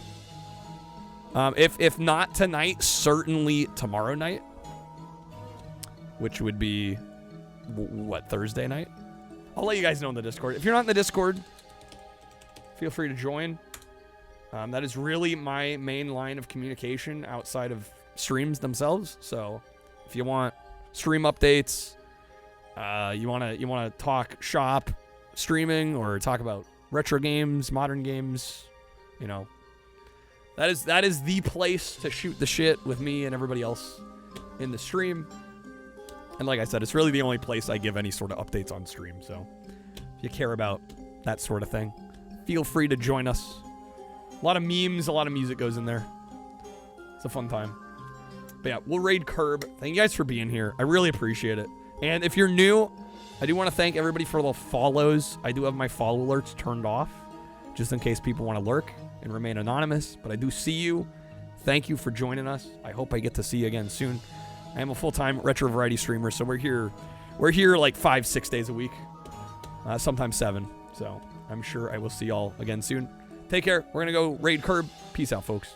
If not tonight, certainly tomorrow night, which would be what, Thursday night. I'll let you guys know in the Discord. If you're not in the Discord, feel free to join. That is really my main line of communication outside of streams themselves. So if you want stream updates, you wanna talk shop, streaming, or talk about retro games, modern games, you know, that is the place to shoot the shit with me and everybody else in the stream. And like I said, it's really the only place I give any sort of updates on stream. So if you care about that sort of thing, feel free to join us. A lot of memes, a lot of music goes in there. It's a fun time. But yeah, we'll raid Curb. Thank you guys for being here. I really appreciate it. And if you're new, I do want to thank everybody for the follows. I do have my follow alerts turned off, just in case people want to lurk and remain anonymous. But I do see you. Thank you for joining us. I hope I get to see you again soon. I am a full-time retro variety streamer, so we're here like 5-6 days a week, sometimes 7. So I'm sure I will see y'all again soon. Take care. We're gonna go raid Curb. Peace out, folks.